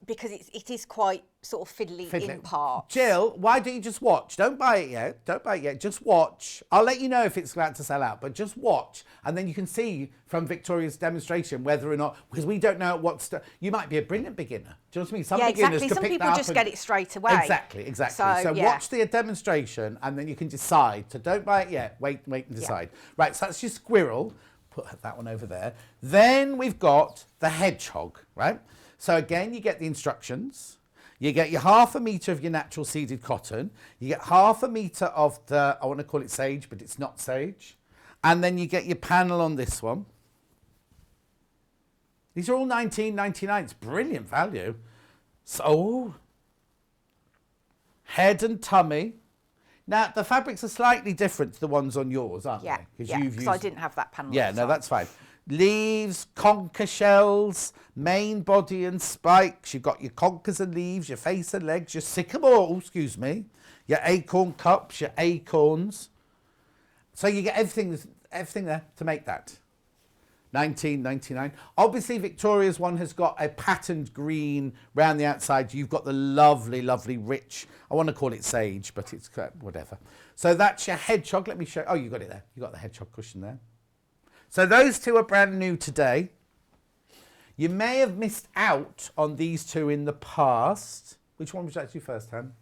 because it is quite sort of fiddly in parts. Jill, why don't you just watch? Don't buy it yet. Don't buy it yet. Just watch. I'll let you know if it's about to sell out, but just watch. And then you can see from Victoria's demonstration whether or not, because we don't know what you might be a brilliant beginner. Do you know what I mean? Some Yeah, beginners exactly. could Some pick people that up just and- get it straight away. Exactly. So, yeah. Watch the demonstration and then you can decide. So don't buy it yet. Wait and decide. Right, so that's your Squirrel. Put that one over there. Then we've got the Hedgehog, right? So again, you get the instructions. You get your 1/2 metre of your natural seeded cotton. You get 1/2 metre of the, I want to call it sage, but it's not sage. And then you get your panel on this one. These are all $19.99. It's brilliant value. So, head and tummy. Now, the fabrics are slightly different to the ones on yours, aren't Yeah, they? because I didn't have that panel. Yeah, on, no, so- that's fine. Leaves, conker shells, main body and spikes. You've got your conkers and leaves, your face and legs, your sycamore, your acorn cups, your acorns. So you get everything there to make that. $19.99. Obviously, Victoria's one has got a patterned green round the outside. You've got the lovely, lovely, rich, I want to call it sage, but it's whatever. So that's your Hedgehog. Let me show. Oh, you got it there. You got the Hedgehog cushion there. So those two are brand new today. You may have missed out on these two in the past. Which one would you like to do first, Han?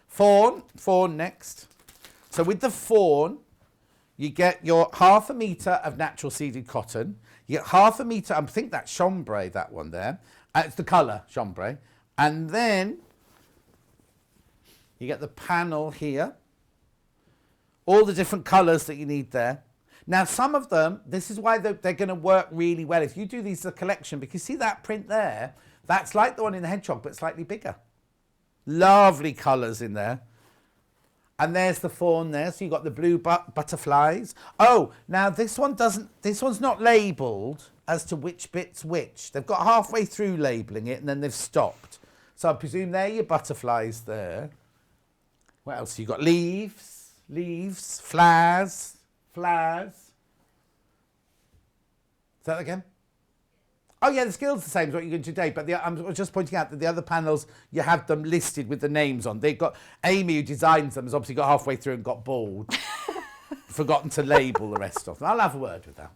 Fawn next. So with the fawn, you get your 1/2 metre of natural seeded cotton. You get 1/2 metre, I think that's chambray, that one there. It's the colour, chambray. And then you get the panel here. All the different colours that you need there. Now, some of them, this is why they're going to work really well. If you do these as a collection, because see that print there? That's like the one in the Hedgehog, but slightly bigger. Lovely colours in there. And there's the fawn there. So you've got the blue butterflies. Oh, now this one's not labelled as to which bit's which. They've got halfway through labelling it and then they've stopped. So I presume they're your butterflies there. What else? You've got leaves, flowers. Say that again? Oh, yeah, the skill's the same as what you're going to do today, but I'm just pointing out that the other panels, you have them listed with the names on. They've got, Amy, who designs them, has obviously got halfway through and got bored. Forgotten to label the rest of them. I'll have a word with her.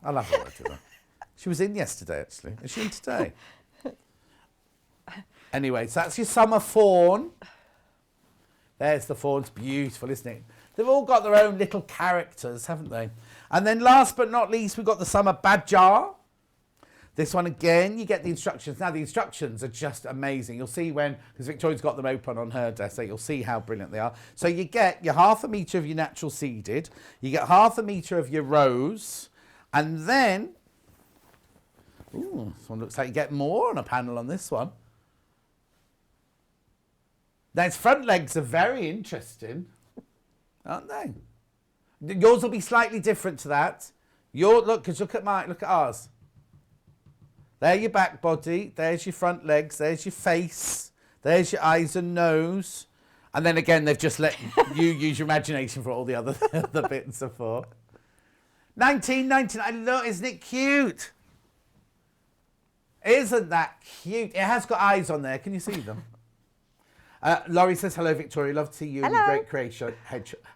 She was in yesterday, actually. Is she in today? Anyway, so that's your summer fawn. There's the fawn. It's beautiful, isn't it? They've all got their own little characters, haven't they? And then last but not least, we've got the summer badger. This one again, you get the instructions. Now, the instructions are just amazing. You'll see because Victoria's got them open on her desk, so you'll see how brilliant they are. So you get your 1/2 metre of your natural seeded, you get 1/2 metre of your rose, and then, ooh, this one looks like you get more on a panel on this one. Now, its front legs are very interesting, aren't they? Yours will be slightly different to that. Look at ours. There's your back body, there's your front legs, there's your face, there's your eyes and nose. And then again, they've just let you use your imagination for all the other the bits and for. $19.99, look, isn't it cute? Isn't that cute? It has got eyes on there, can you see them? Laurie says, hello, Victoria, love to see you and your great creation.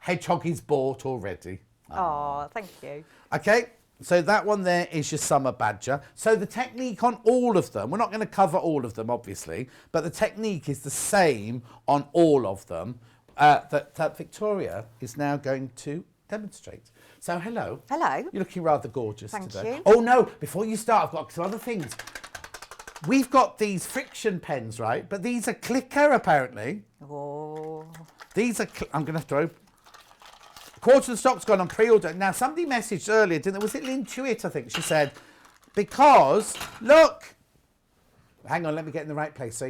Hedgehog is bought already. Oh, thank you. Okay. So that one there is your summer badger. So the technique on all of them, we're not going to cover all of them, obviously, but the technique is the same on all of them that Victoria is now going to demonstrate. So hello. Hello. You're looking rather gorgeous Thank today. you. Oh, no, before you start, I've got some other things. We've got these friction pens, right? But these are clicker, apparently. Oh. These are... I'm going to have to open... Quarter of the stock's gone on pre-order. Now, somebody messaged earlier, didn't they? Was it Lynn Tuitt, I think? She said, because, look. Hang on, let me get in the right place.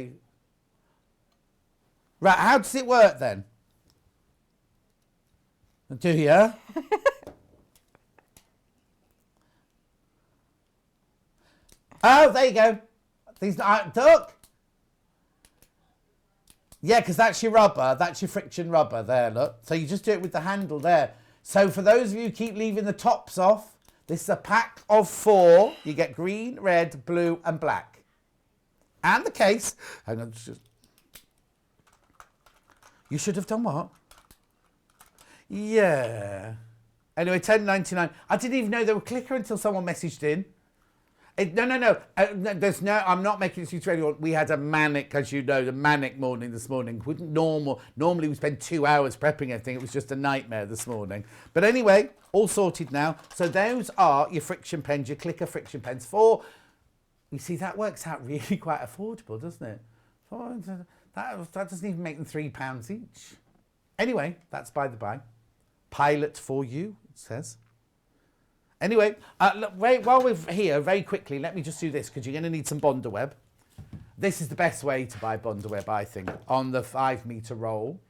Right, how does it work then? Do you? Oh, there you go. These, look. Yeah, because that's your rubber. That's your friction rubber there, look. So you just do it with the handle there. So for those of you who keep leaving the tops off, This is a pack of 4. You get green, red, blue and black. And the case. Hang on. You should have done what? Yeah. Anyway, $10.99. I didn't even know they were clicker until someone messaged in. No. There's no. I'm not making this for anyone. We had a manic, as you know, the manic morning this morning. Normally we spend 2 hours prepping everything. It was just a nightmare this morning. But anyway, all sorted now. So those are your friction pens, your clicker friction pens. You see, that works out really quite affordable, doesn't it? That doesn't even make them £3 each. Anyway, that's by the by. Pilot for you, it says. Anyway, look, while we're here, very quickly, let me just do this, because you're going to need some Bondaweb. This is the best way to buy Bondaweb, I think, on the 5-metre roll.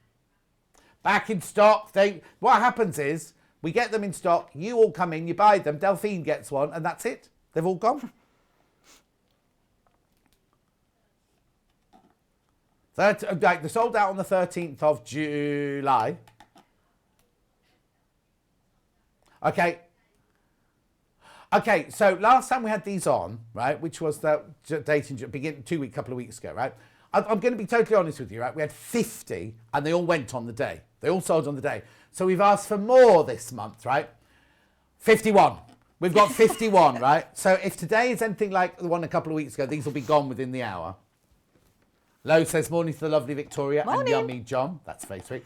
Back in stock. What happens is, we get them in stock, you all come in, you buy them, Delphine gets one, and that's it. They've all gone. They're sold out on the 13th of July. Okay, so last time we had these on, right, which was the dating begin 2 week, couple of weeks ago, right? I'm going to be totally honest with you, right? We had 50 and they all went on the day. They all sold on the day. So we've asked for more this month, right? 51. We've got 51, right? So if today is anything like the one a couple of weeks ago, these will be gone within the hour. Lo says, morning to the lovely Victoria and yummy John. That's very sweet.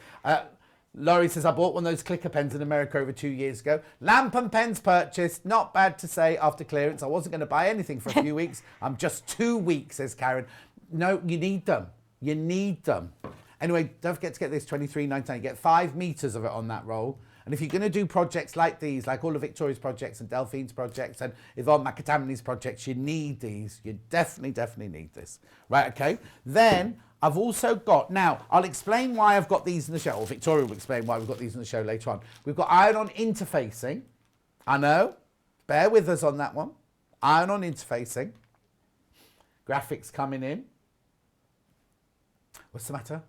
Laurie says, I bought one of those clicker pens in America over 2 years ago. Lamp and pens purchased. Not bad to say after clearance. I wasn't going to buy anything for a few weeks. I'm just 2 weeks, says Karen. No, you need them. You need them. Anyway, don't forget to get this $23.99. You get 5 meters of it on that roll. And if you're going to do projects like these, like all of Victoria's projects and Delphine's projects and Yvonne McAtamney's projects, you need these. You definitely need this. Right, okay. Then I've also got, now I'll explain why I've got these in the show, or Victoria will explain why we've got these in the show later on. We've got iron-on interfacing. I know, bear with us on that one. Iron-on interfacing. Graphics coming in. What's the matter?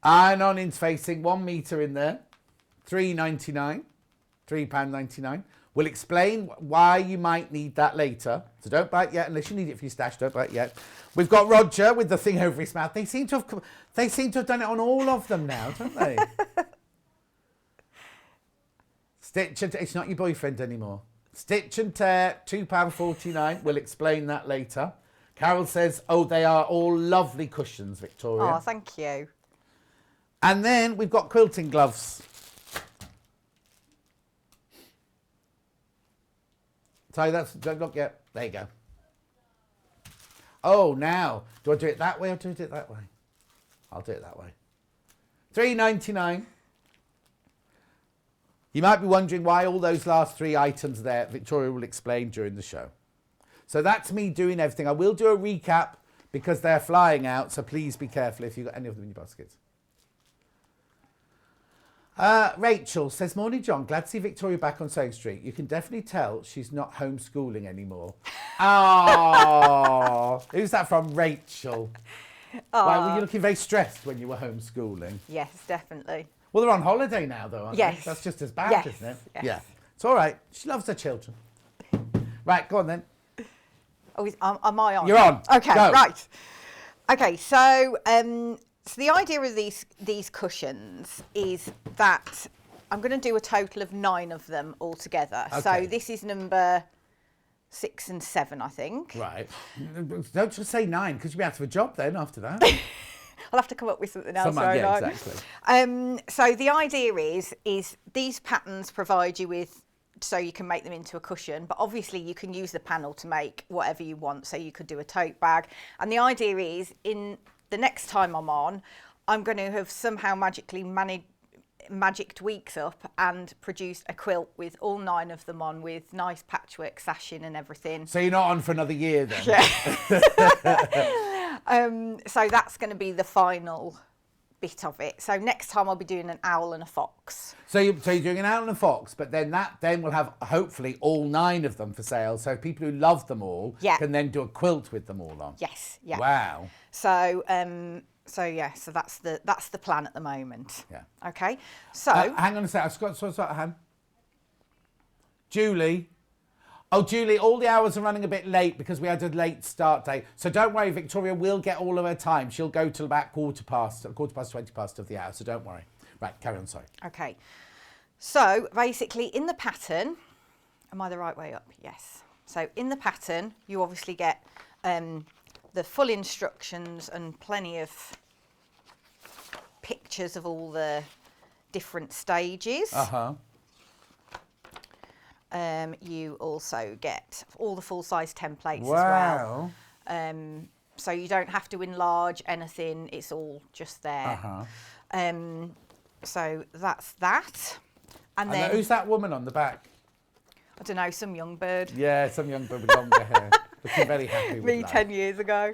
Iron-on interfacing, 1 metre in there, £3.99, £3.99. We'll explain why you might need that later. So don't buy it yet, unless you need it for your stash, don't buy it yet. We've got Roger with the thing over his mouth. They seem to have done it on all of them now, don't they? Stitch and it's not your boyfriend anymore. Stitch and tear, £2.49. We'll explain that later. Carol says, oh, they are all lovely cushions, Victoria. Oh, thank you. And then we've got quilting gloves. So that's, don't look yet. There you go. Oh, now, do I do it that way or do I do it that way? I'll do it that way. $3.99. You might be wondering why all those last 3 items there. Victoria will explain during the show. So that's me doing everything. I will do a recap because they're flying out, so please be careful if you've got any of them in your baskets. Rachel says, morning, John. Glad to see Victoria back on Sewing Street. You can definitely tell she's not homeschooling anymore. Oh, who's that from? Rachel. Why were you looking very stressed when you were homeschooling? Yes, definitely. Well, they're on holiday now, though, aren't Yes. they? That's just as bad, isn't it? Yes. Yeah. It's all right. She loves her children. Right, go on then. Oh, am I on? You're on. Okay, Go. right. Okay, so so the idea of these cushions is that I'm going to do a total of 9 of them altogether. Okay. So this is number 6 and 7, I think. Right. Don't just say 9, because you'll be out of a job then after that. I'll have to come up with something else. Yeah, exactly. So the idea is these patterns provide you with, so you can make them into a cushion, but obviously you can use the panel to make whatever you want. So you could do a tote bag. And the idea is, in the next time I'm on, I'm going to have somehow magically magicked weeks up and produced a quilt with all 9 of them on, with nice patchwork sashing and everything. So you're not on for another year then? Yeah. So that's going to be the final bit of it. So next time I'll be doing an owl and a fox. So you're doing an owl and a fox, but then we'll have hopefully all 9 of them for sale. So people who love them all can then do a quilt with them all on. Yes. Yeah. Wow. So So yeah, so that's the plan at the moment. Yeah. Okay. So hang on a sec. I've got a hand. Julie. Oh, Julie, all the hours are running a bit late because we had a late start date. So don't worry, Victoria will get all of her time. She'll go till about quarter past 20 past of the hour. So don't worry. Right, carry on. Sorry. okay. So basically, in the pattern, am I the right way up? Yes. So in the pattern, you obviously get the full instructions and plenty of pictures of all the different stages. You also get all the full-size templates as well. So you don't have to enlarge anything. It's all just there. So that's that. And then who's that woman on the back? I don't know, some young bird. Yeah, some young bird with longer hair. Looking very happy with Me life. 10 years ago.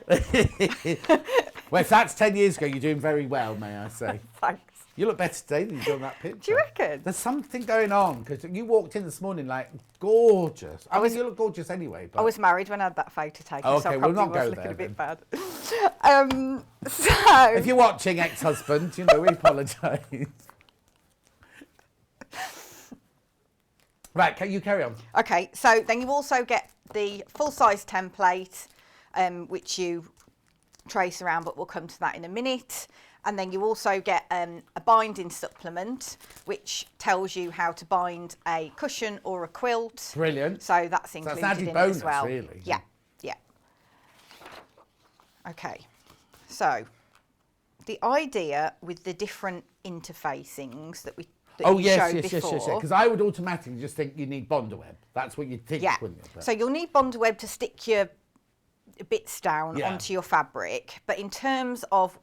Well, if that's 10 years ago, you're doing very well, may I say. Thanks. You look better today than you did on that picture. Do you reckon? There's something going on, because you walked in this morning like gorgeous. I mean, you look gorgeous anyway. But... I was married when I had that photo taken, Oh, so I okay, we'll probably not was go looking there a bit bad. If you're watching, ex-husband, you know, we apologise. Right, can you carry on? Okay, so then you also get the full-size template, which you trace around, but we'll come to that in a minute. And then you also get a binding supplement, which tells you how to bind a cushion or a quilt. Brilliant. So that's included added in it bonus, as well. really. Yeah, yeah. Okay, so the idea with the different interfacings that we showed before. Because I would automatically just think you need Bondaweb. That's what you'd think, wouldn't you? But... So you'll need Bondaweb to stick your bits down onto your fabric. But in terms of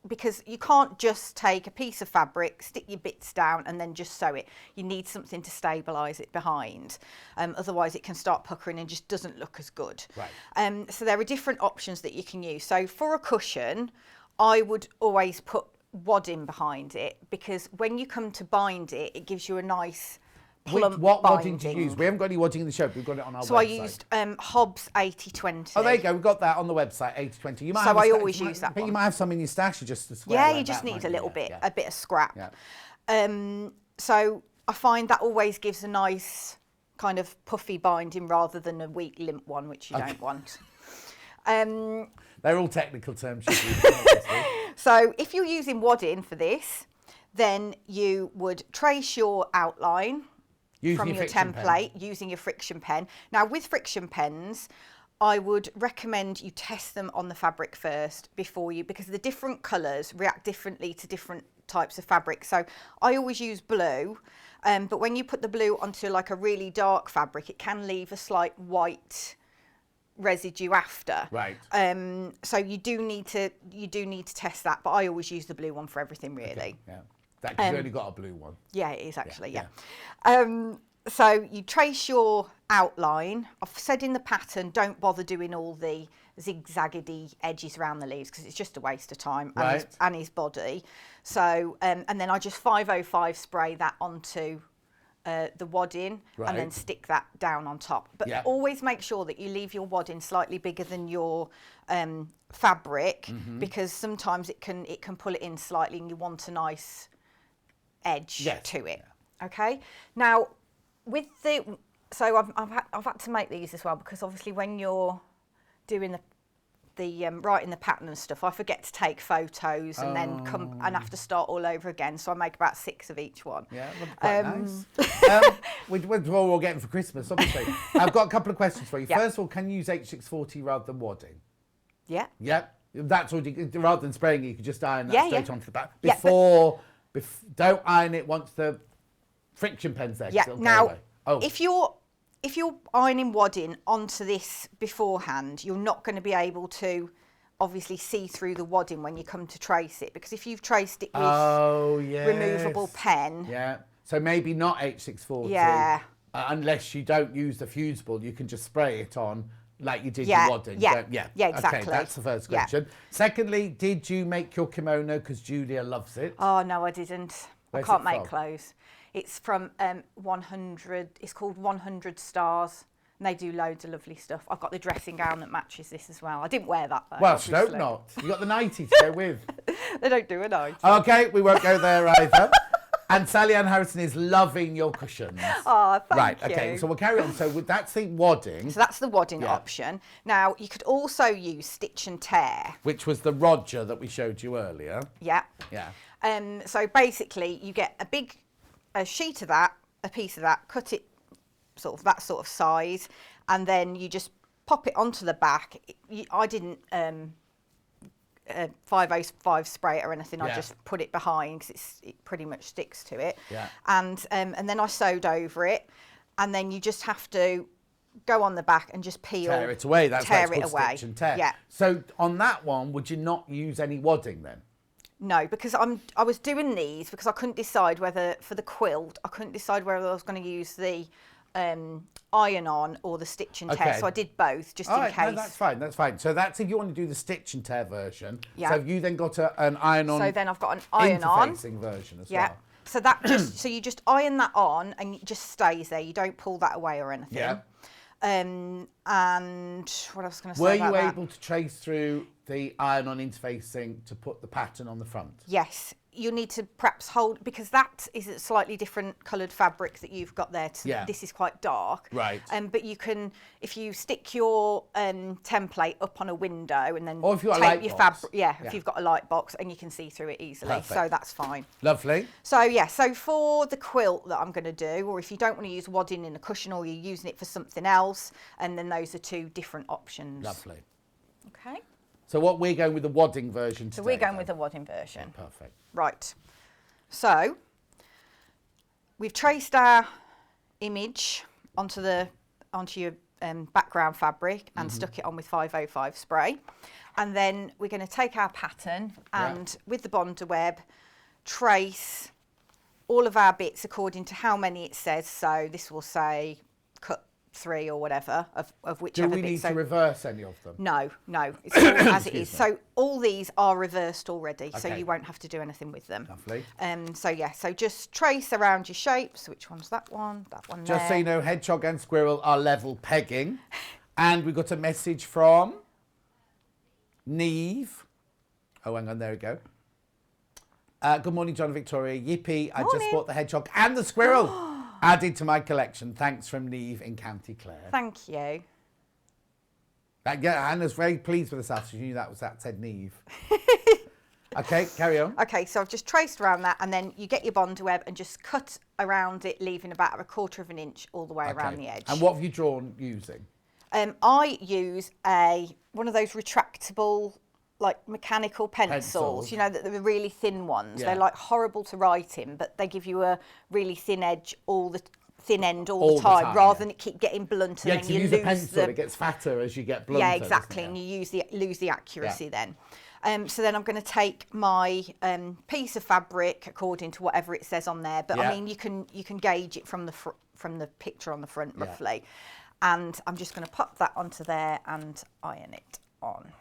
because you can't just take a piece of fabric, stick your bits down and then just sew it. You need something to stabilise it behind. Otherwise it can start puckering and just doesn't look as good. Right. So there are different options that you can use. So for a cushion, I would always put wadding behind it, because when you come to bind it, it gives you a nice plump What binding. wadding do you use? We haven't got any wadding in the show, but we've got it on our website. So I used Hobbs 80/20. Oh, there you go. We've got that on the website, 80/20. You might So have I always use that But you one. might have some in your stash just to swear. Yeah, like you just that, need mightn't a you? little bit, Yeah. a bit of scrap. Yeah. So I find that always gives a nice kind of puffy binding rather than a weak limp one, which you don't want. They're all technical terms. Obviously. So if you're using wadding for this, then you would trace your outline from your template using your friction pen. Now with friction pens, I would recommend you test them on the fabric first because the different colours react differently to different types of fabric. So I always use blue, but when you put the blue onto like a really dark fabric, it can leave a slight white residue after. Right. So you do need to test that, but I always use the blue one for everything really. Okay, yeah. That you've only got a blue one. Yeah, it is actually, yeah. So you trace your outline. I've said in the pattern, don't bother doing all the zigzaggedy edges around the leaves because it's just a waste of time and his body. So, and then I just 505 spray that onto the wadding and then stick that down on top. But always make sure that you leave your wadding slightly bigger than your fabric because sometimes it can pull it in slightly and you want a nice edge to it. Okay. Now with so I've had to make these as well because obviously when you're doing the writing the pattern and stuff, I forget to take photos and then come and have to start all over again. So I make about 6 of each one. Yeah, that's quite nice. Which we're all getting for Christmas, obviously. I've got a couple of questions for you. First of all, can you use H640 rather than wadding? Yeah. Yep. That's all. Rather than spraying it, you could just iron that straight onto the back. Don't iron it once the friction pen's there. Yeah. Now, if you're ironing wadding onto this beforehand, you're not going to be able to obviously see through the wadding when you come to trace it, because if you've traced it with removable pen. Yeah. So maybe not H640. Yeah. Unless you don't use the fusible, you can just spray it on like you did your wadding. Yeah, exactly. Okay, that's the first question. Secondly, did you make your kimono? Because Julia loves it. Oh, no, I didn't. Where's I can't it make from? clothes. It's from 100, it's called 100 Stars. And they do loads of lovely stuff. I've got the dressing gown that matches this as well. I didn't wear that though. Well, obviously. hope not. You got the nightie to go with. They don't do a night. Okay, we won't go there either. And Sally Ann Harrison is loving your cushions. Oh, thank right, you. okay, so we'll carry on. So that's the wadding. So that's the wadding option. Now, you could also use stitch and tear. Which was the Roger that we showed you earlier. Yeah. Yeah. So basically, you get a sheet of that, a piece of that, cut it sort of that sort of size, and then you just pop it onto the back. I didn't 505 spray it or anything. I just put it behind because it pretty much sticks to it. Yeah. And then I sewed over it, and then you just have to go on the back and just peel. Tear it away. That's tear why it it's called away. stitch and tear. Yeah. So on that one, would you not use any wadding then? No, because I was doing these because I couldn't decide whether for the quilt I was going to use the iron-on or the stitch and tear. Okay. So I did both just in case. No, that's fine. That's fine. So that's if you want to do the stitch and tear version. Yeah. So have you then got an iron-on. So then I've got an iron-on interfacing version as yeah. well. So that so you just iron that on and it just stays there. You don't pull that away or anything. Yeah. And what else can I say Were about you that? able to trace through the iron-on interfacing to put the pattern on the front? Yes. You need to perhaps hold, because that is a slightly different coloured fabric that you've got there. Yeah. This is quite dark. Right. But you can, if you stick your template up on a window and then Or if you've got a tape light your box. fabric, if you've got a light box, and you can see through it easily. Perfect. So that's fine. Lovely. So yeah, so for the quilt that I'm going to do, or if you don't want to use wadding in a cushion or you're using it for something else, and then those are two different options. Lovely. Okay. So what we're going with the wadding version today. So we're going then? with the wadding version. Perfect. Right. So we've traced our image onto your background fabric and stuck it on with 505 spray, and then we're going to take our pattern and with the Bonder web trace all of our bits according to how many it says. So this will say cut 3 or whatever of whichever Do we bit. need to reverse any of them? No, it's all as it is. So all these are reversed already, so Okay. you won't have to do anything with them. Lovely. So just trace around your shapes. Which one's that one? That one there. Just so you know, Hedgehog and Squirrel are level pegging. And we got a message from Neve. Oh, hang on, there we go. Good morning, John and Victoria. Yippee, I just Morning. bought the Hedgehog and the Squirrel added to my collection. Thanks from Neve in County Clare. Thank you. Hannah's very pleased with herself. She knew that said Neve. Okay, carry on. Okay, so I've just traced around that, and then you get your Bonder web and just cut around it, leaving about 1/4 of an inch all the way around the edge. And what have you drawn using? I use one of those retractable, like mechanical pencils. You know, that they're really thin ones. Yeah. They're like horrible to write in, but they give you a really thin edge thin end all All the time, rather yeah. than it keep getting blunt and Yeah, then because you you use lose a pencil, it gets fatter as you get blunter. Yeah, exactly, doesn't it? and you lose the accuracy then. So then I'm going to take my piece of fabric according to whatever it says on there. But I mean, you can gauge it from the picture on the front roughly. And I'm just going to pop that onto there and iron it on.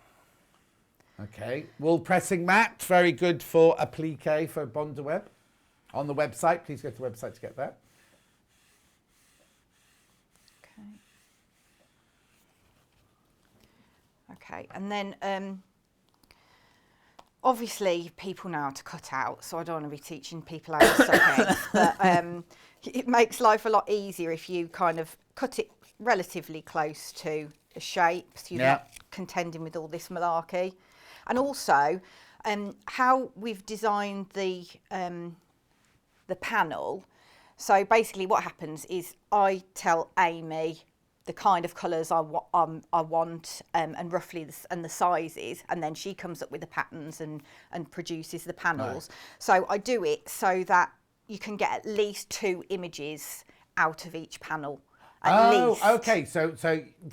Okay, wool pressing mat, very good for applique for Bonder web. On the website, please go to the website to get that. Okay, and then obviously people know how to cut out, so I don't want to be teaching people how to sew eggs, but it makes life a lot easier if you kind of cut it relatively close to the shape, so you're not contending with all this malarkey. And also, how we've designed the panel. So basically, what happens is I tell Amy the kind of colours I want and roughly the sizes, and then she comes up with the patterns and produces the panels. Right. So I do it so that you can get at least 2 images out of each panel. At least. Okay. So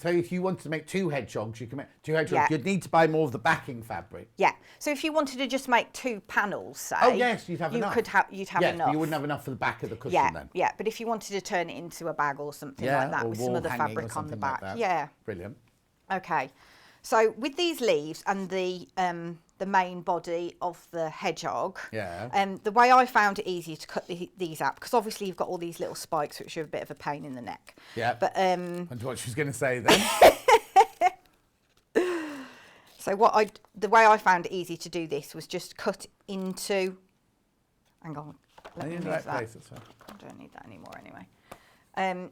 if you wanted to make 2 hedgehogs, you can make 2 hedgehogs. Yeah. You'd need to buy more of the backing fabric. Yeah. So if you wanted to just make 2 panels, say. Oh yes, you'd have enough. You'd have enough. But you wouldn't have enough for the back of the cushion then. Yeah. But if you wanted to turn it into a bag or something like that with some other fabric on the back. Like yeah. Brilliant. Okay. So with these leaves and the the main body of the hedgehog. Yeah. The way I found it easier to cut these out, because obviously you've got all these little spikes which are a bit of a pain in the neck. Yeah. But Wonder what she's going to say then. so the way I found it easy to do this was just cut into. Hang on, let me In move the right that. place, that's fine. I don't need that anymore anyway.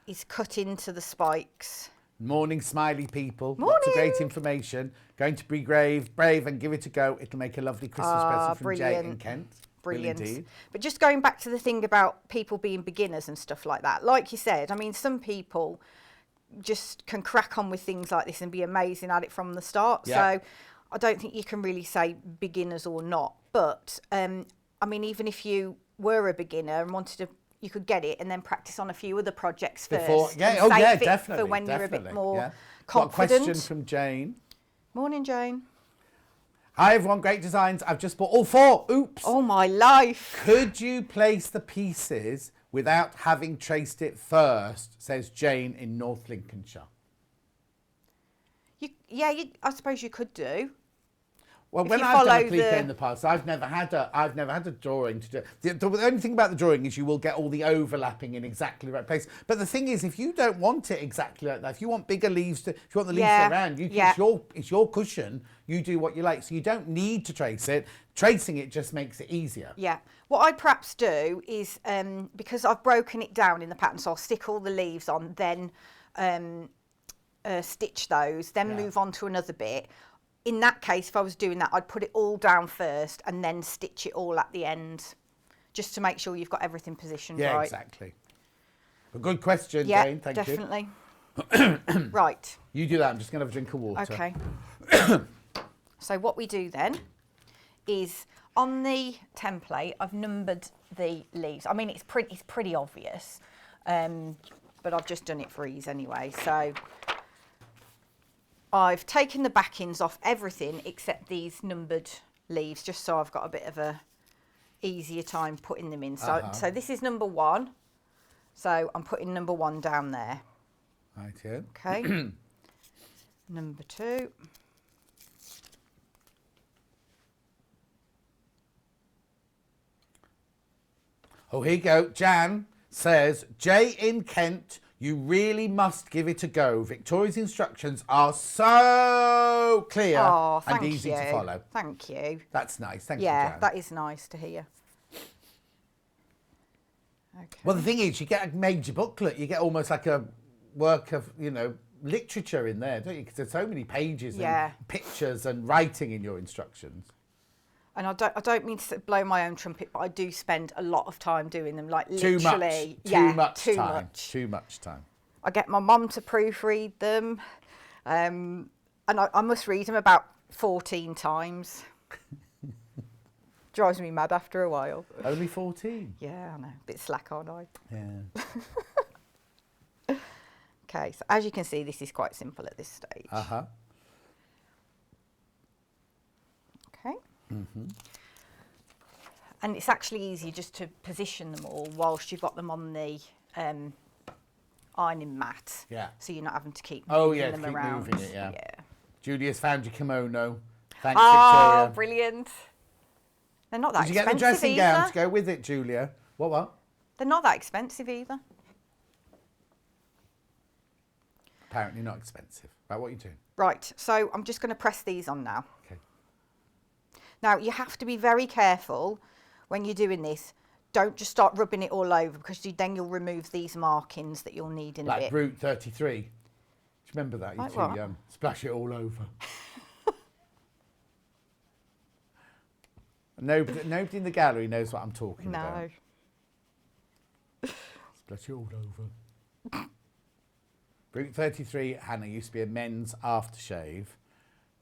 Is cut into the spikes. Morning, smiley people. Morning. Lots of great information. Going to be brave and give it a go. It'll make a lovely Christmas present from Jay in Kent. Brilliant. Will indeed. But just going back to the thing about people being beginners and stuff like that, like you said, I mean, some people just can crack on with things like this and be amazing at it from the start. Yeah. So I don't think you can really say beginners or not. But I mean, even if you were a beginner and wanted to, you could get it and then practice on a few other projects first. Yeah, and save it definitely. For when you're a bit definitely, more yeah. confident. Got a question from Jane. Morning, Jane. Hi everyone, great designs. I've just bought all 4. Oops. Oh my life. Could you place the pieces without having traced it first, says Jane in North Lincolnshire. I suppose you could do. Well, If when you I've done follow Applique in the past, I've never had a drawing to do. The only thing about the drawing is you will get all the overlapping in exactly the right place. But the thing is, if you don't want it exactly like that, if you want bigger leaves, if you want the leaves to go around, it's your cushion. You do what you like, so you don't need to trace it. Tracing it just makes it easier. Yeah. What I'd perhaps do is, because I've broken it down in the pattern, so I'll stick all the leaves on, then stitch those, then move on to another bit. In that case, if I was doing that, I'd put it all down first and then stitch it all at the end, just to make sure you've got everything positioned right. Yeah, exactly. A good question, yeah, Jane. Thank definitely. you. Right. You do that. I'm just going to have a drink of water. Okay. So what we do then is on the template, I've numbered the leaves. I mean, it's pretty obvious, but I've just done it for ease anyway. So I've taken the backings off everything except these numbered leaves, just so I've got a bit of a easier time putting them in. So, so this is number 1. So I'm putting number 1 down there. Right, yeah. Okay. Number 2. Oh, here you go. Jan says, Jay in Kent, you really must give it a go. Victoria's instructions are so clear and easy to follow. Thank you. That's nice. Thank you, Yeah, Jan. that is nice to hear. Okay. Well, the thing is, you get a major booklet. You get almost like a work of, literature in there, don't you? Because there's so many pages and pictures and writing in your instructions. And I don't mean to blow my own trumpet, but I do spend a lot of time doing them, like Too literally. much time. I get my mum to proofread them, and I must read them about 14 times. Drives me mad after a while. Only 14? Yeah, I know. A bit slack, aren't I? Yeah. Okay, so as you can see, this is quite simple at this stage. Uh-huh. Okay. Mm-hmm. And it's actually easier just to position them all whilst you've got them on the ironing mat. Yeah. So you're not having to keep moving them keep around. moving it, yeah. Yeah. Julia's found your kimono. Thanks, Oh, Victoria. brilliant. They're not that Did you get expensive the dressing either. gown to go with it, Julia? What? They're not that expensive either. Apparently not expensive. Right, what are you doing? Right, so I'm just going to press these on now. Okay. Now, you have to be very careful when you're doing this. Don't just start rubbing it all over, because then you'll remove these markings that you'll need in a bit. Like Brute 33. Do you remember that? You're Like too what? young. Splash it all over. Nobody in the gallery knows what I'm talking about. No. Splash it all over. Brute 33, Hannah, used to be a men's aftershave,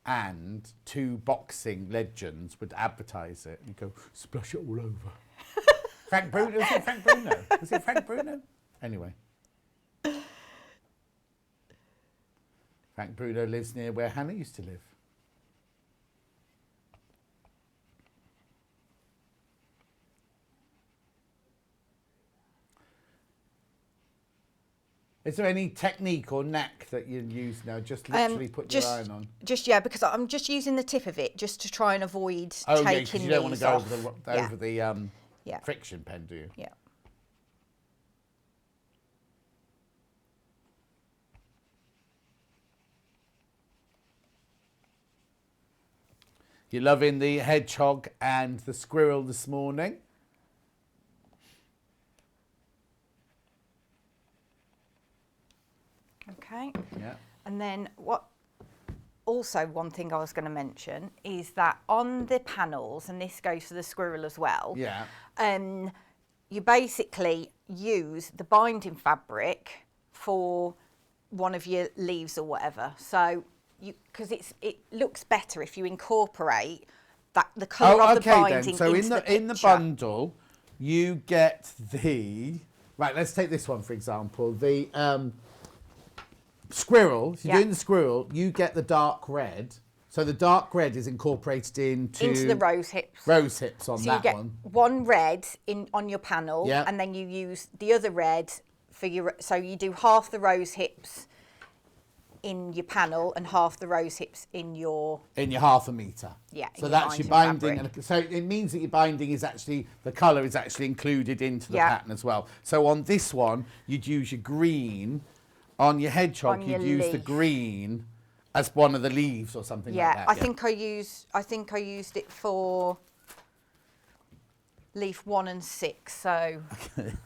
and 2 boxing legends would advertise it and go, splash it all over. Frank Bruno? Was it Frank Bruno? Was it Frank Bruno? Anyway. Frank Bruno lives near where Hannah used to live. Is there any technique or knack that you use now? Just literally put your iron on. Because I'm just using the tip of it just to try and avoid Oh, yeah, taking because you don't want to go off. over the friction pen, do you? Yeah. You're loving the hedgehog and the squirrel this morning. Okay. Yeah. And then also one thing I was going to mention is that on the panels, and this goes for the squirrel as well, Yeah. you basically use the binding fabric for one of your leaves or whatever. So because it looks better if you incorporate the colour of the binding So into in the picture. bundle, you get the right. Let's take this one for example. The squirrel. If you're doing the squirrel, you get the dark red. So the dark red is incorporated into the rose hips. Rose hips on So that you get one. one red on your panel, Yeah. and then you use the other red for your. So you do half the rose hips in your panel and half the rose hips in your half a metre. Yeah, So in your that's your binding. fabric. And so it means that your binding is actually, the colour is actually included into the Yeah. pattern as well. So on this one, you'd use your green. On your hedgehog, On you'd your use the leaf. green as one of the leaves or something like that. I think I used it for leaf 1 and 6. So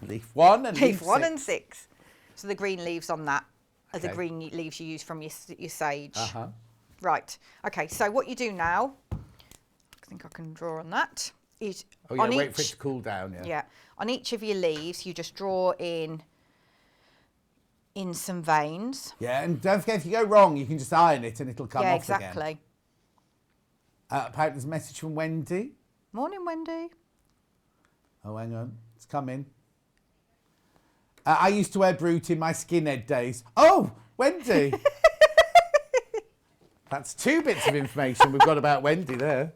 leaf 1 and leaf leaf 1 6. and 6. So the green leaves on that are the Okay. green leaves you use from your sage. Uh-huh. Right. Okay. So what you do now, I think I can draw on that. Is Oh yeah, on wait for it each, to cool down, yeah. yeah, on each of your leaves, you just draw in some veins. Yeah, and don't forget, if you go wrong, you can just iron it and it'll come Yeah, off exactly. again. Apparently there's a message from Wendy. Morning, Wendy. Oh, hang on. It's coming. I used to wear Brute in my skinhead days. Oh, Wendy. That's 2 bits of information we've got about Wendy there.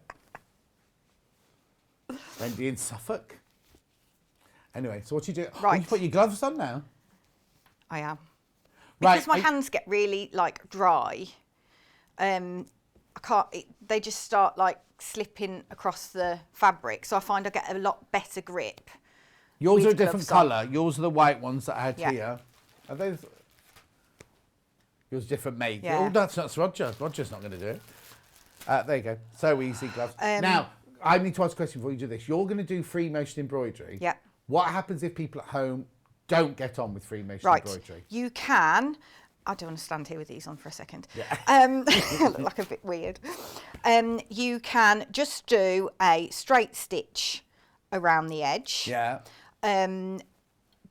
Wendy in Suffolk. Anyway, so what you do? Right. You put your gloves on now. I am. Right, Because my hands get really dry. I can't. They just start slipping across the fabric, so I find I get a lot better grip. Yours are a with different gloves on. colour. Yours are the white ones that I had Yeah. here. Are those? Yours different make. Yeah. Oh, that's Roger. Roger's not going to do it. There you go. So easy, gloves. Um, now, I need to ask a question before you do this. You're going to do free motion embroidery. Yeah. What happens if people at home don't get on with free motion Right. embroidery? You can. I don't want to stand here with these on for a second. Yeah. I look like a bit weird. You can just do a straight stitch around the edge. Yeah.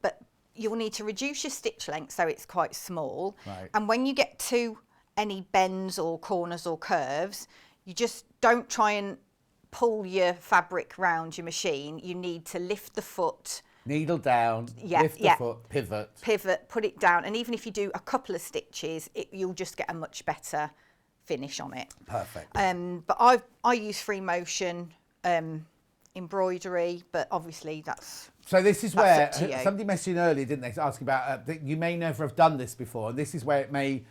But you'll need to reduce your stitch length so it's quite small. Right. And when you get to any bends or corners or curves, you just don't try and pull your fabric round your machine. You need to lift the foot, Needle down, Yeah, lift the yeah. foot, pivot. pivot, put it down. And even if you do a couple of stitches, you'll just get a much better finish on it. Perfect. But I use free motion embroidery, but obviously that's... So this is That's where up to you. somebody messaged in earlier, didn't they, asking about that you may never have done this before, and this is where it may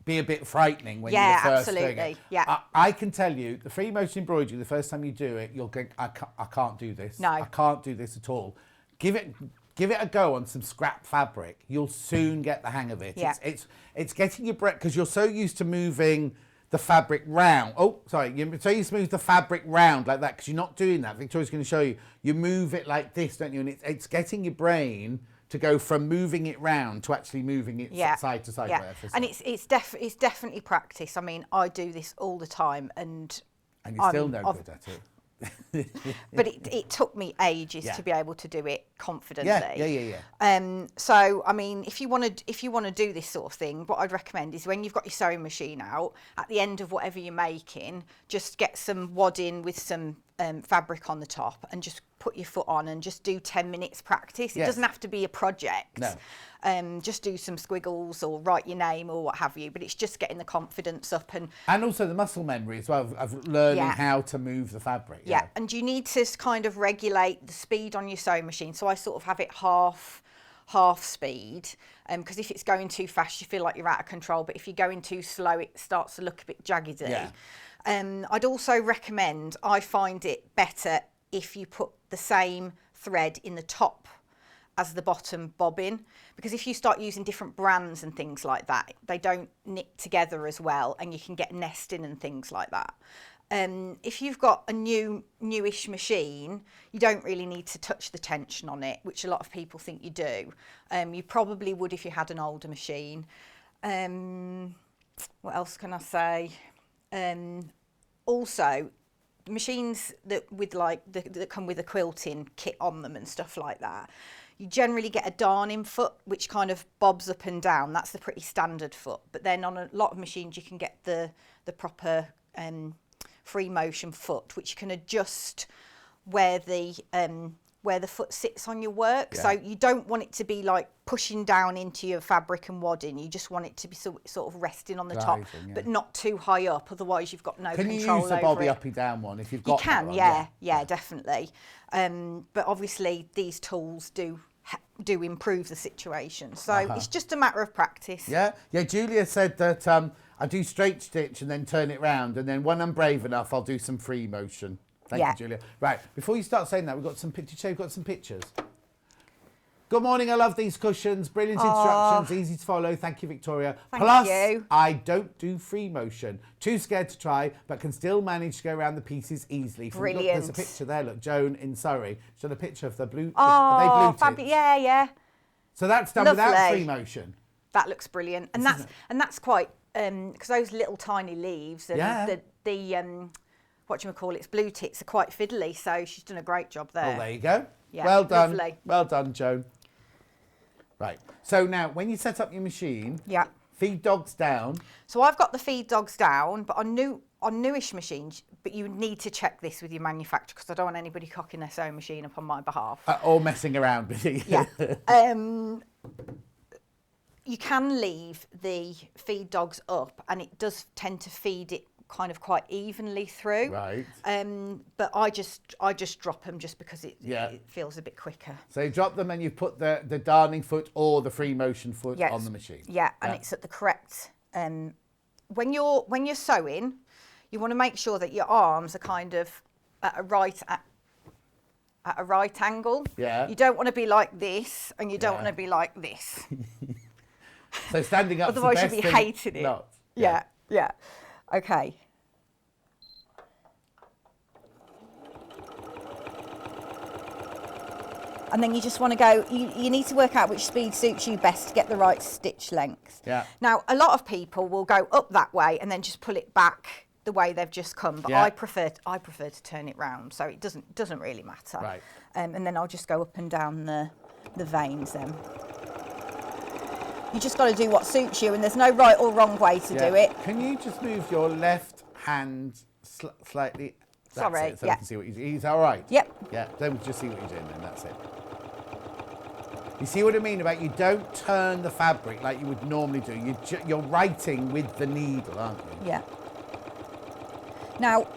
be a bit frightening when Yeah, you're first doing absolutely. it. Yeah. I can tell you, the free motion embroidery, the first time you do it, you'll go, I can't do this. No. I can't do this at all. Give it a go on some scrap fabric. You'll soon get the hang of it. Yeah. It's getting your breath, because you're so used to moving the fabric round. Oh, sorry. You're so used to move the fabric round like that, because you're not doing that. Victoria's going to show you. You move it like this, don't you? And it's getting your brain to go from moving it round to actually moving it side to side. Yeah, whatever, and so. it's definitely practice. I mean, I do this all the time, and You're still no I've- good at it. but it took me ages Yeah. to be able to do it confidently. Yeah. So I mean, if you want to do this sort of thing, what I'd recommend is when you've got your sewing machine out, at the end of whatever you're making, just get some wadding with some fabric on the top, and just put your foot on and just do 10 minutes practice. It Yes. doesn't have to be a project. No. Just do some squiggles or write your name or what have you. But it's just getting the confidence up and Also the muscle memory as well of learning Yeah. how to move the fabric. yeah, and you need to kind of regulate the speed on your sewing machine. So I sort of have it half speed, because if it's going too fast, you feel like you're out of control. But if you're going too slow, it starts to look a bit jaggedy. Yeah. I'd also recommend, I find it better if you put the same thread in the top as the bottom bobbin, because if you start using different brands and things like that, they don't knit together as well, and you can get nesting and things like that. If you've got a newish machine, you don't really need to touch the tension on it, which a lot of people think you do. You probably would if you had an older machine. What else can I say? Also, machines that come with a quilting kit on them and stuff like that, you generally get a darning foot which kind of bobs up and down. That's the pretty standard foot. But then on a lot of machines you can get the proper free motion foot, which you can adjust where the foot sits on your work. Yeah. So you don't want it to be like pushing down into your fabric and wadding. You just want it to be sort of resting on the top, Yeah. but not too high up. Otherwise, you've got no Can control you use the over bobby it. uppy down one if you've got You can, that one? yeah, definitely. But obviously, these tools do improve the situation. So it's just a matter of practice. Yeah. Julia said that I do straight stitch and then turn it round, and then when I'm brave enough, I'll do some free motion. Thank you, Julia. Right, before you start saying that, we've got some pictures. We've got some pictures. Good morning. I love these cushions. Brilliant instructions, easy to follow. Thank you, Victoria. Thank you. I don't do free motion. Too scared to try, but can still manage to go around the pieces easily. Brilliant. Look, there's a picture there. Look, Joan in Surrey. She's got a picture of the blue. Oh, are they blue fabulous! tips? Yeah. So that's done without Lovely. free motion. That looks brilliant, and that's quite because those little tiny leaves and the whatchamacallit's blue tips are quite fiddly. So she's done a great job there. Oh, there you go. Yeah, well done. lovely. Well done, Joan. Right. So now, when you set up your machine, feed dogs down. So I've got the feed dogs down, but on newish machines, but you need to check this with your manufacturer because I don't want anybody cocking their sewing machine up on my behalf. Or messing around with it. Yeah. You can leave the feed dogs up, and it does tend to feed it kind of quite evenly through. Right. But I just drop them just because it feels a bit quicker. So you drop them and you put the darning foot or the free motion foot on the machine. Yeah, and it's at the correct. When you're sewing, you want to make sure that your arms are kind of at a right angle. Yeah. You don't want to be like this, and you don't want to be like this. So standing up. Otherwise, you'll be hating it. Not. Yeah. Okay. And then you just want to go, you need to work out which speed suits you best to get the right stitch length. Yeah. Now, a lot of people will go up that way and then just pull it back the way they've just come. But I prefer to turn it round, so it doesn't really matter. Right. And then I'll just go up and down the veins then. You just got to do what suits you, and there's no right or wrong way to do it. Can you just move your left hand slightly? That's Sorry, it, so we can see what you do. Is that all right? Yep. Yeah, then we just see what you're doing then, that's it. You see what I mean about you don't turn the fabric like you would normally do. You're writing with the needle, aren't you? Yeah. Now,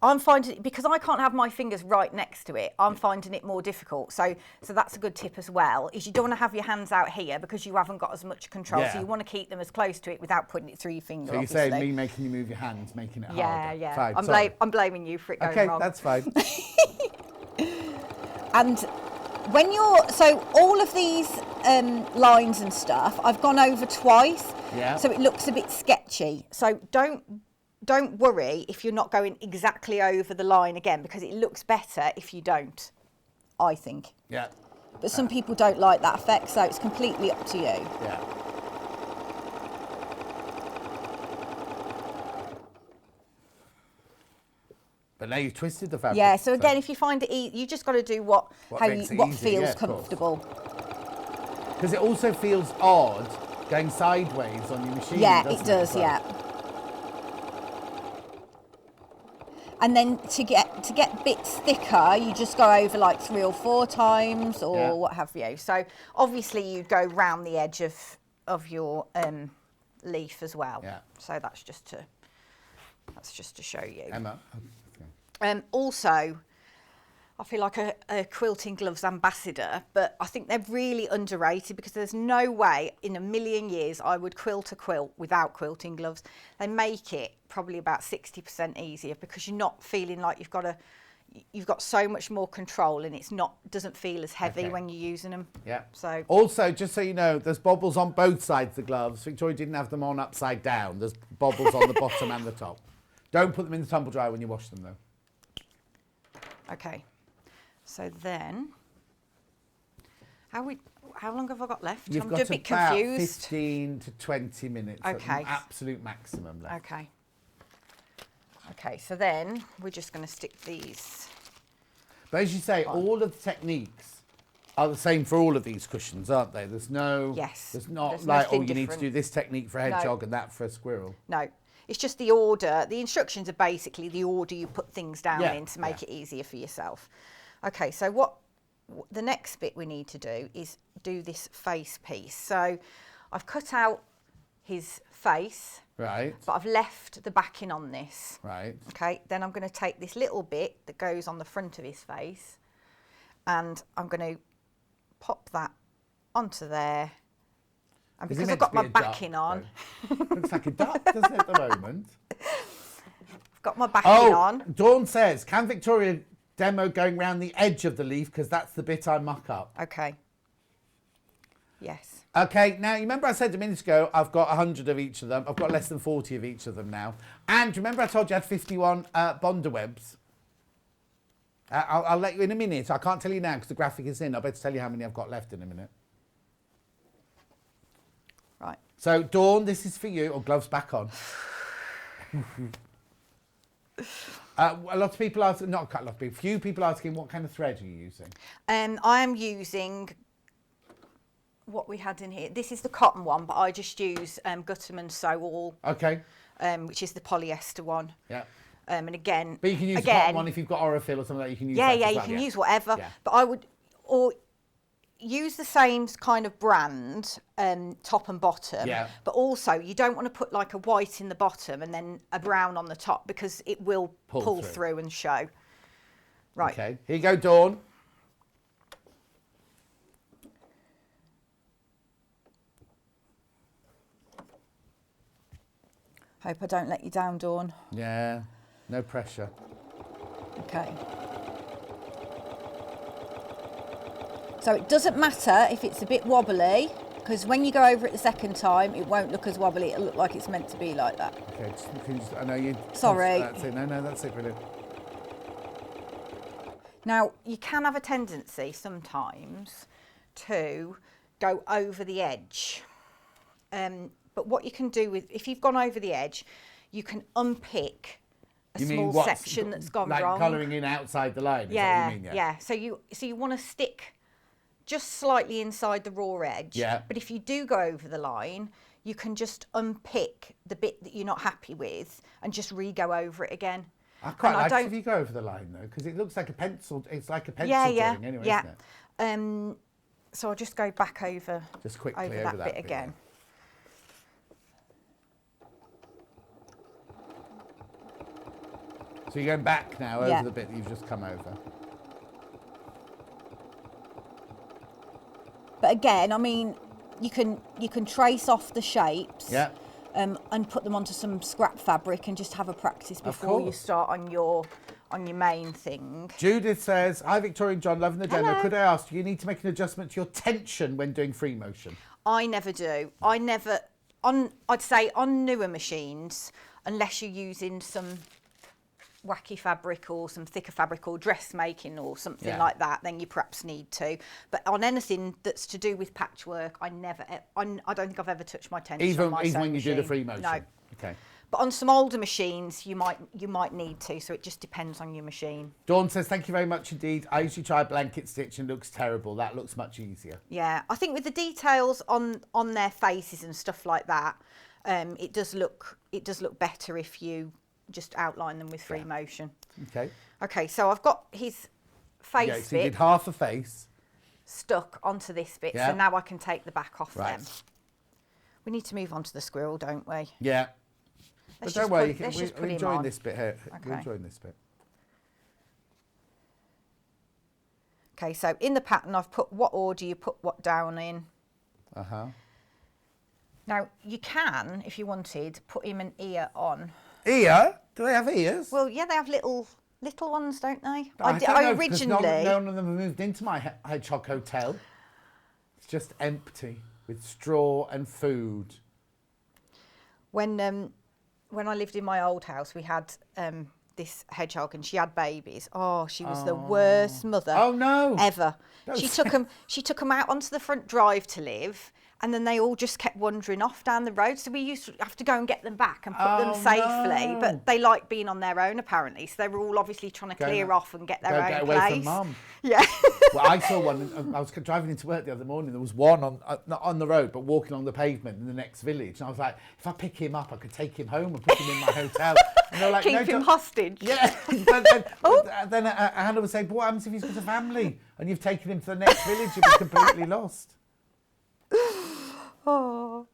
I'm finding, because I can't have my fingers right next to it, I'm finding it more difficult. So that's a good tip as well, is you don't want to have your hands out here because you haven't got as much control. Yeah. So you want to keep them as close to it without putting it through your finger, So you're obviously. saying me making you move your hands, making it harder? Yeah. Fine, I'm blaming you for it going wrong. Okay, that's fine. And when so all of these lines and stuff, I've gone over twice. Yeah. So it looks a bit sketchy. So don't worry if you're not going exactly over the line again, because it looks better if you don't, I think. Yeah. But some people don't like that effect, so it's completely up to you. Yeah. But now you've twisted the fabric. Yeah, so again, if you find it easy, you just got to do what makes it easy, feels of course. comfortable. Because it also feels odd going sideways on your machine. Yeah, doesn't it does, yeah. And then to get bits thicker, you just go over like 3 or 4 times or what have you. So obviously you'd go round the edge of your leaf as well. Yeah. So that's just to show you. Emma. Also, I feel like a quilting gloves ambassador, but I think they're really underrated because there's no way in a million years I would quilt a quilt without quilting gloves. They make it probably about 60% easier because you're not feeling like you've got so much more control, and doesn't feel as heavy when you're using them. Yeah. So also, just so you know, there's bobbles on both sides of the gloves. Victoria didn't have them on upside down. There's bobbles on the bottom and the top. Don't put them in the tumble dryer when you wash them, though. Okay. So then, how long have I got left? You've I'm got a bit about confused. 15 to 20 minutes. Okay. At absolute maximum left. Okay. Okay, so then we're just going to stick these. But as you say, all of the techniques are the same for all of these cushions, aren't they? There's no. Yes. There's not There's like, nothing you need to different. do this technique for a hedgehog and that for a squirrel. No, it's just the order. The instructions are basically the order you put things down in to make it easier for yourself. Okay, so the next bit we need to do is do this face piece. So I've cut out his face. Right. But I've left the backing on this. Right. Okay, then I'm going to take this little bit that goes on the front of his face and I'm going to pop that onto there. And because I've got my backing on. Looks like a duck, doesn't it, at the moment? I've got my backing on. Dawn says, can Victoria demo going round the edge of the leaf because that's the bit I muck up? Okay. Yes. Okay, now you remember I said a minute ago I've got 100 of each of them. I've got less than 40 of each of them now. And remember I told you I had 51 bonder webs? I'll let you in a minute. I can't tell you now because the graphic is in. I'll better tell you how many I've got left in a minute. Right. So Dawn, this is for you. Or gloves back on. A lot of people asking, not a lot of people, few people asking what kind of thread are you using? I am using what we had in here. This is the cotton one, but I just use Gutterman Sew All. Okay. Which is the polyester one. Yeah. And again, but you can use the cotton one if you've got Orifil or something like that. You can use that you as well, can use whatever. Yeah. But I would use the same kind of brand, top and bottom. Yeah. But also, you don't want to put like a white in the bottom and then a brown on the top because it will pull through and show. Right. Okay. Here you go, Dawn. Hope I don't let you down, Dawn. Yeah. No pressure. Okay. So it doesn't matter if it's a bit wobbly, because when you go over it the second time, it won't look as wobbly. It'll look like it's meant to be like that. Okay, I know you... Sorry. That's it. No, that's it, brilliant. Now, you can have a tendency sometimes to go over the edge. But what you can do if you've gone over the edge, you can unpick a small section that's gone wrong. Like colouring in outside the line, is that what you mean? Yeah. So you want to stick just slightly inside the raw edge. Yeah. But if you do go over the line, you can just unpick the bit that you're not happy with and just re-go over it again. I quite like it if you go over the line though, because it looks like a pencil. It's like a pencil drawing anyway, isn't it? So I'll just go back over. Just quickly over that bit again. So you're going back now over the bit that you've just come over. But again, I mean, you can trace off the shapes. Yeah. And put them onto some scrap fabric and just have a practice before you start on your main thing. Judith says, hi Victoria and John, loving the demo. Hello. Could I ask, do you need to make an adjustment to your tension when doing free motion? I never do. I'd say on newer machines, unless you're using some wacky fabric or some thicker fabric or dressmaking or something like that, then you perhaps need to. But on anything that's to do with patchwork, I don't think I've ever touched my tension on my even when you machine. do the free motion? No. Okay. But on some older machines, you might need to, so it just depends on your machine. Dawn says, thank you very much indeed. I usually try a blanket stitch and it looks terrible. That looks much easier. Yeah, I think with the details on their faces and stuff like that, it does look better if you just outline them with free motion. Okay. Okay, so I've got his face Yeah, so you bit did half a face. stuck onto this bit, Yeah. so now I can take the back off Right. them. We need to move on to the squirrel, don't we? Yeah. Let's But don't just worry, put- let's we're just put him on. enjoying this bit here. We're enjoying this bit. Okay. We're enjoying this bit. Okay, so in the pattern, I've put what order you put what down in. Uh-huh. Now, you can, if you wanted, put him an ear on. Ear? Do they have ears? Well, yeah, they have little ones, don't they? I don't know, 'cause originally... none of them have moved into my Hedgehog hotel. It's just empty with straw and food. When I lived in my old house, we had this hedgehog, and she had babies. Oh, she was the worst mother. Oh, no. Ever. Don't She say- took them out onto the front drive to live, and then they all just kept wandering off down the road. So we used to have to go and get them back and put them safely. no. But they like being on their own, apparently. So they were all obviously trying to clear off and get their own Get place. away from mum. Yeah. Well, I saw one. I was driving into work the other morning. There was one on not on the road, but walking on the pavement in the next village. And I was like, if I pick him up, I could take him home and put him in my hotel. And they're like, Keep no, him don't- hostage. Yeah. Then Hannah was saying, but what happens if he's got a family and you've taken him to the next village? You'll be completely lost. Oh.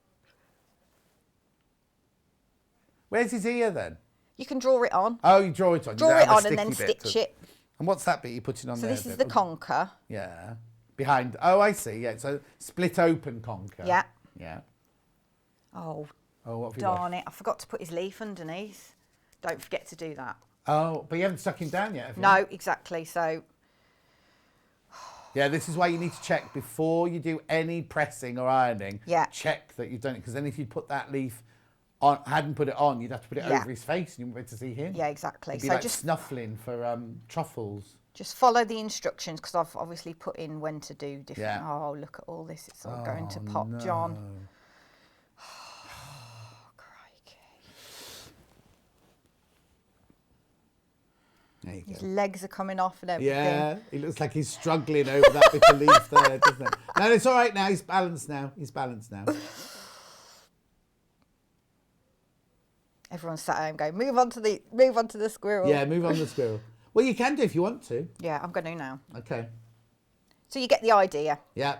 Where's his ear then? You can draw it on. Oh, you draw it on. You Draw don't it have a on and then sticky bit stitch to- it. And what's that bit you're putting on So there? this is then? the conker. Yeah. Behind. Oh, I see. Yeah. So split open conker. Yeah. Yeah. Oh, Oh, what have you got? darn it. I forgot to put his leaf underneath. Don't forget to do that. Oh, but you haven't stuck him down yet, have you? No, exactly. So, Yeah, this is why you need to check before you do any pressing or ironing. Yeah. Check that you've done it, because then if you put that leaf on, hadn't put it on, you'd have to put it Yeah. over his face, and you wouldn't be able to see him. yeah, exactly. It'd be So like just snuffling for truffles. follow the instructions, because I've obviously put in when to do different. Yeah. Oh, look at all this. It's all going to pop, John. Oh, crikey. There you His go. legs are coming off and everything. Yeah, he looks like he's struggling over that bit of leaf there, doesn't it? No, it's all right now. He's balanced now. He's balanced now. Everyone's sat at home going, move on to the squirrel. Yeah, move on the squirrel. Well, you can do if you want to. Yeah, I'm going to now. Okay. So you get the idea. Yeah.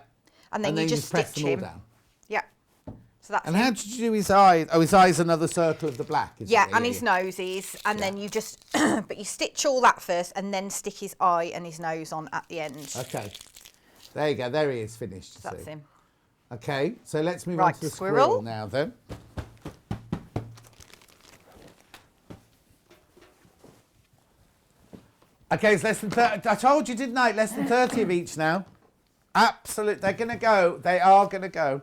And then you just press stitch them all him. down. Yeah. So that's And how did you do his eye? Oh, his eye's another circle of the black, isn't yeah, it? and his noses, and then you just, but you stitch all that first, and then stick his eye and his nose on at the end. Okay. There you go. There he is, finished. That's see. him. Okay, so let's move on Right, to the squirrel. squirrel now then. Okay, it's less than 30. I told you, didn't I? Less than 30 of each now. Absolute. They're going to go. They are going to go.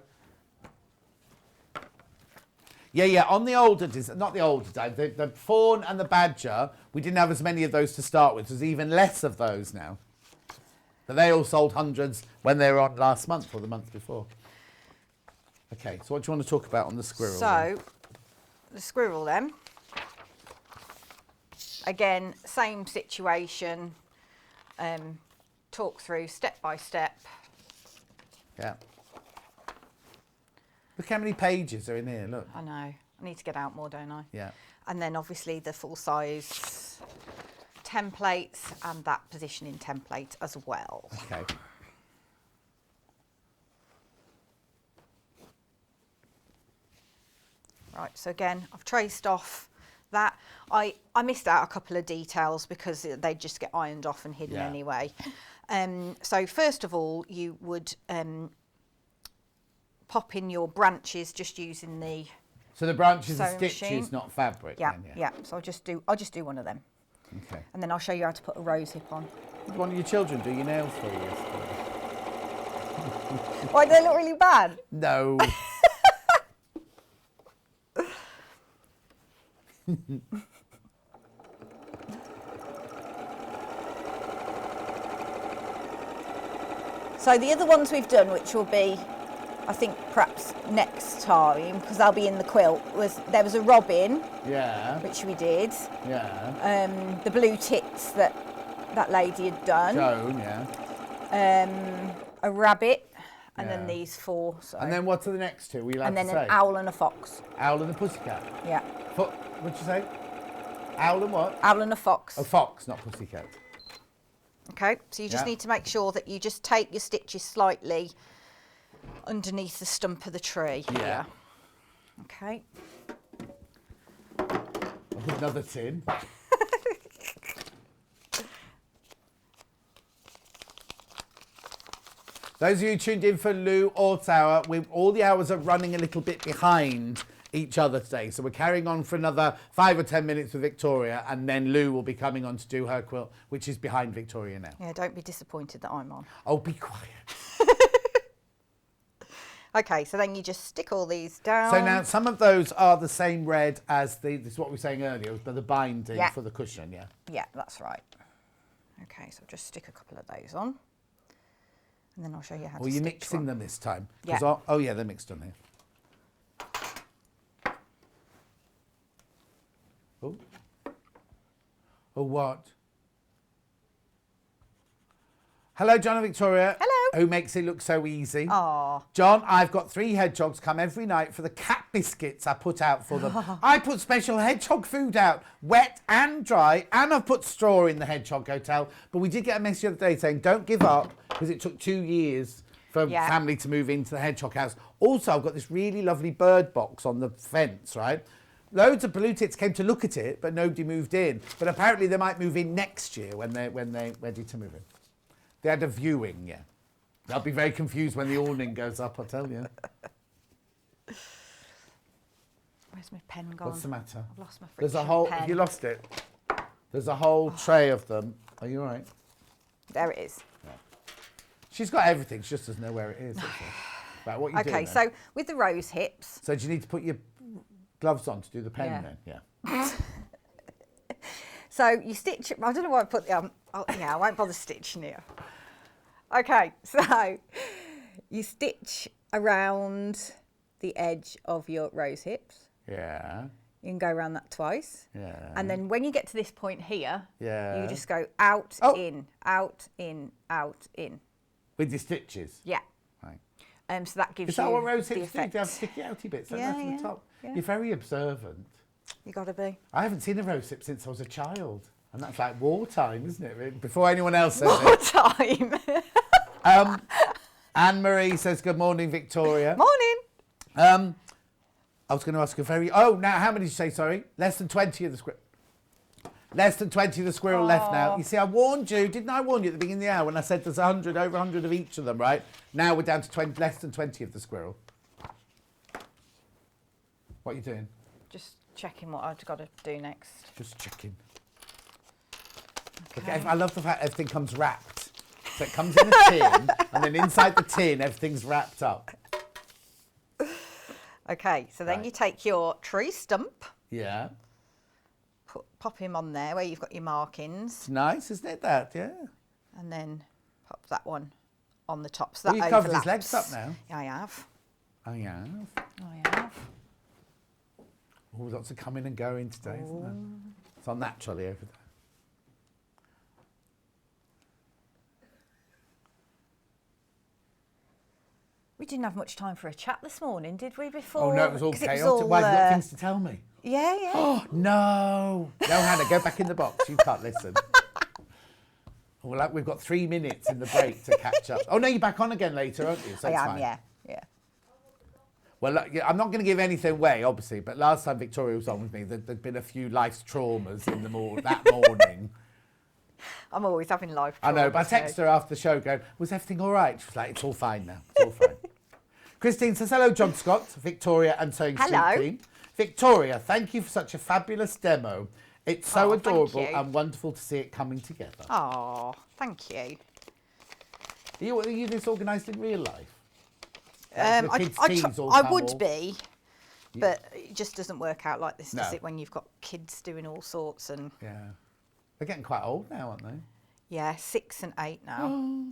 Yeah. On the older, not the older days, the fawn and the badger, we didn't have as many of those to start with. There's even less of those now. But they all sold hundreds when they were on last month or the month before. Okay, so what do you want to talk about on the squirrel? then? So, the squirrel then. Again, same situation. Talk through step by step. Yeah. Look how many pages are in here, look. I know. I need to get out more, don't I? Yeah. And then obviously the full size templates and that positioning template as well. Okay. Right, so again, I've traced off that. I missed out a couple of details because they just get ironed off and hidden Yeah. anyway. So first of all, you would pop in your branches just using the So the branches are sewing stitches, machine. not fabric. yeah, then, yeah. So I'll just do one of them, Okay. and then I'll show you how to put a rose hip on. Did one of your children do your nails for you yesterday? Why, they look really bad. No. So the other ones we've done, which will be, I think, perhaps next time, because they'll be in the quilt, there was a robin, Yeah. which we did, Yeah. the blue tits that lady had done, Joan, yeah. a rabbit, and Yeah. then these four. So. And then what are the next two? Were you allowed and then to say? an owl and a fox. Owl and a pussycat. Yeah, What'd you say? Owl and what? owl and a fox. A fox, not pussycat. Okay, so you just Yeah. need to make sure that you just take your stitches slightly underneath the stump of the tree. Yeah. Okay. Another tin. Those of you tuned in for Lou Orth's hour, all the hours are running a little bit behind each other today. So we're carrying on for another 5 or 10 minutes with Victoria, and then Lou will be coming on to do her quilt, which is behind Victoria now. Yeah, don't be disappointed that I'm on. Oh, be quiet. Okay, so then you just stick all these down. So now some of those are the same red as this is what we were saying earlier, was the binding for the cushion, yeah? Yeah, that's right. Okay, so just stick a couple of those on. And then I'll show you how to Well, you're stitch mixing one. them this time. Yeah. Oh, yeah, they're mixed on here. Oh. Oh, what? Hello, John and Victoria. Hello. Who makes it look so easy. Aw. John, I've got 3 hedgehogs come every night for the cat biscuits I put out for them. I put special hedgehog food out, wet and dry, and I've put straw in the hedgehog hotel. But we did get a message the other day saying, don't give up, because it took 2 years for family to move into the hedgehog house. Also, I've got this really lovely bird box on the fence, right? Loads of blue tits came to look at it, but nobody moved in. But apparently they might move in next year when they're ready to move in. They had a viewing, yeah. They'll be very confused when the awning goes up, I'll tell you. Where's my pen gone? What's the matter? I've lost my There's a friction whole, pen. have you lost it? There's a whole tray of them. Are you all right? There it is. She's got everything, she just doesn't know where it is. That's all. Right, what are you doing Okay, then? so with the rose hips, So do you need to put your gloves on to do the pen Yeah. then? Yeah. so you stitch, I don't know why I put the, I won't bother stitching here. Okay, so you stitch around the edge of your rose hips. Yeah. You can go around that twice. Yeah. And then when you get to this point here, Yeah. you just go out, Oh. in, out, in, out, in. With your stitches? Yeah. Right. So that gives Is you that what rose the hips do? Do you have effect. sticky outy bits like Yeah, that from yeah, the top? yeah. You're very observant. You got to be. I haven't seen a rose hip since I was a child. And that's like wartime, isn't it? Really? Before anyone else says More time. it. Anne-Marie says, good morning, Victoria. Morning. I was going to ask a very... Oh, now, how many did you say, sorry? Less than 20 of the squirrel. Less than 20 of the squirrel left now. You see, I warned you. Didn't I warn you at the beginning of the hour when I said there's 100, over 100 of each of them, right? Now we're down to 20, less than 20 of the squirrel. What are you doing? Just checking what I've got to do next. Just checking. Okay. Look, I love the fact everything comes wrapped. So it comes in a tin, and then inside the tin, everything's wrapped up. Okay, so then Right. you take your tree stump, Yeah. pop him on there where you've got your markings, It's nice, isn't it, that? Yeah. and then pop that one on the top. So Well, that you've covered his overlaps. legs up now. Yeah, I have. Oh, yeah. I have. Oh, lots of coming and going today, isn't there? It's on that trolley over there. We didn't have much time for a chat this morning, did we, before? Oh, no, it was all 'Cause chaotic. Why, have you got things to tell me? Yeah, yeah. Oh, no. No, Hannah, go back in the box. You can't listen. Well, we've got 3 minutes in the break to catch up. Oh, no, you're back on again later, aren't you? So I it's am, fine. yeah, yeah. Well, look, yeah, I'm not going to give anything away, obviously, but last time Victoria was on with me, there'd been a few life's traumas in the that morning. I'm always having life I know, but I traumas, texted her after the show going, was everything all right? She was like, it's all fine now. It's all fine. Christine says, hello, John Scott, Victoria and Sewing Street Hello. team. Victoria, thank you for such a fabulous demo. It's so Oh, thank adorable you. and wonderful to see it coming together. Oh, thank you. Are you this organised in real life? The kids' teas all I come would all- be, but it just doesn't work out like this, does No. it, when you've got kids doing all sorts and... Yeah. They're getting quite old now, aren't they? Yeah, 6 and 8 now.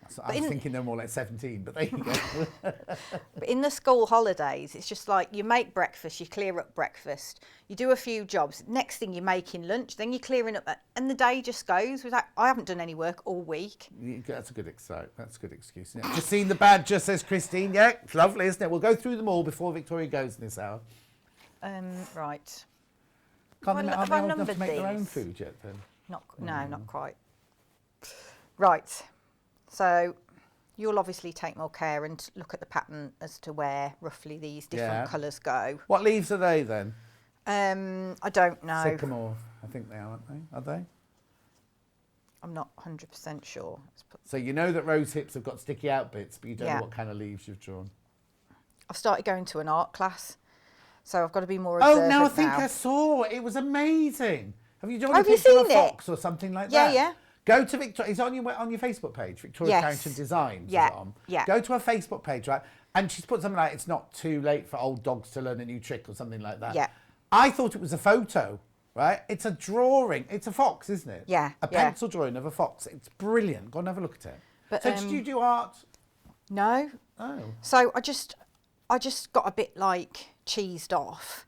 So I was thinking they're more like 17, but there you go. But in the school holidays, it's just like you make breakfast, you clear up breakfast, you do a few jobs. Next thing you're making lunch, then you're clearing up, and the day just goes without. I haven't done any work all week. That's a good excuse. That's a good excuse. Isn't it? Just seen the badger, says Christine. Yeah, it's lovely, isn't it? We'll go through them all before Victoria goes in this hour. Right. Can't they, Have aren't I they old enough to numbered make their own these? food yet then? No, not quite. Right. So you'll obviously take more care and look at the pattern as to where roughly these different Yeah. colours go. What leaves are they then? I don't know. Sycamore. I think they are, aren't they? Are they? I'm not 100% sure. So you know that rose hips have got sticky out bits, but you don't Yeah. know what kind of leaves you've drawn. I've started going to an art class, so I've got to be more observant Oh, now I think now. I saw it. It was amazing. Have you drawn Have a you picture of a seen it? fox or something like Yeah, that? yeah. Go to Victoria. It's on your Facebook page, Victoria Yes. Carrington Designs. Yeah, Is it on? yeah. Go to her Facebook page, right? And she's put something like, "It's not too late for old dogs to learn a new trick," or something like that. Yeah. I thought it was a photo, right? It's a drawing. It's a fox, isn't it? Yeah, A yeah. pencil drawing of a fox. It's brilliant. Go and have a look at it. But, so did you do art? No. Oh. So I just got a bit like cheesed off.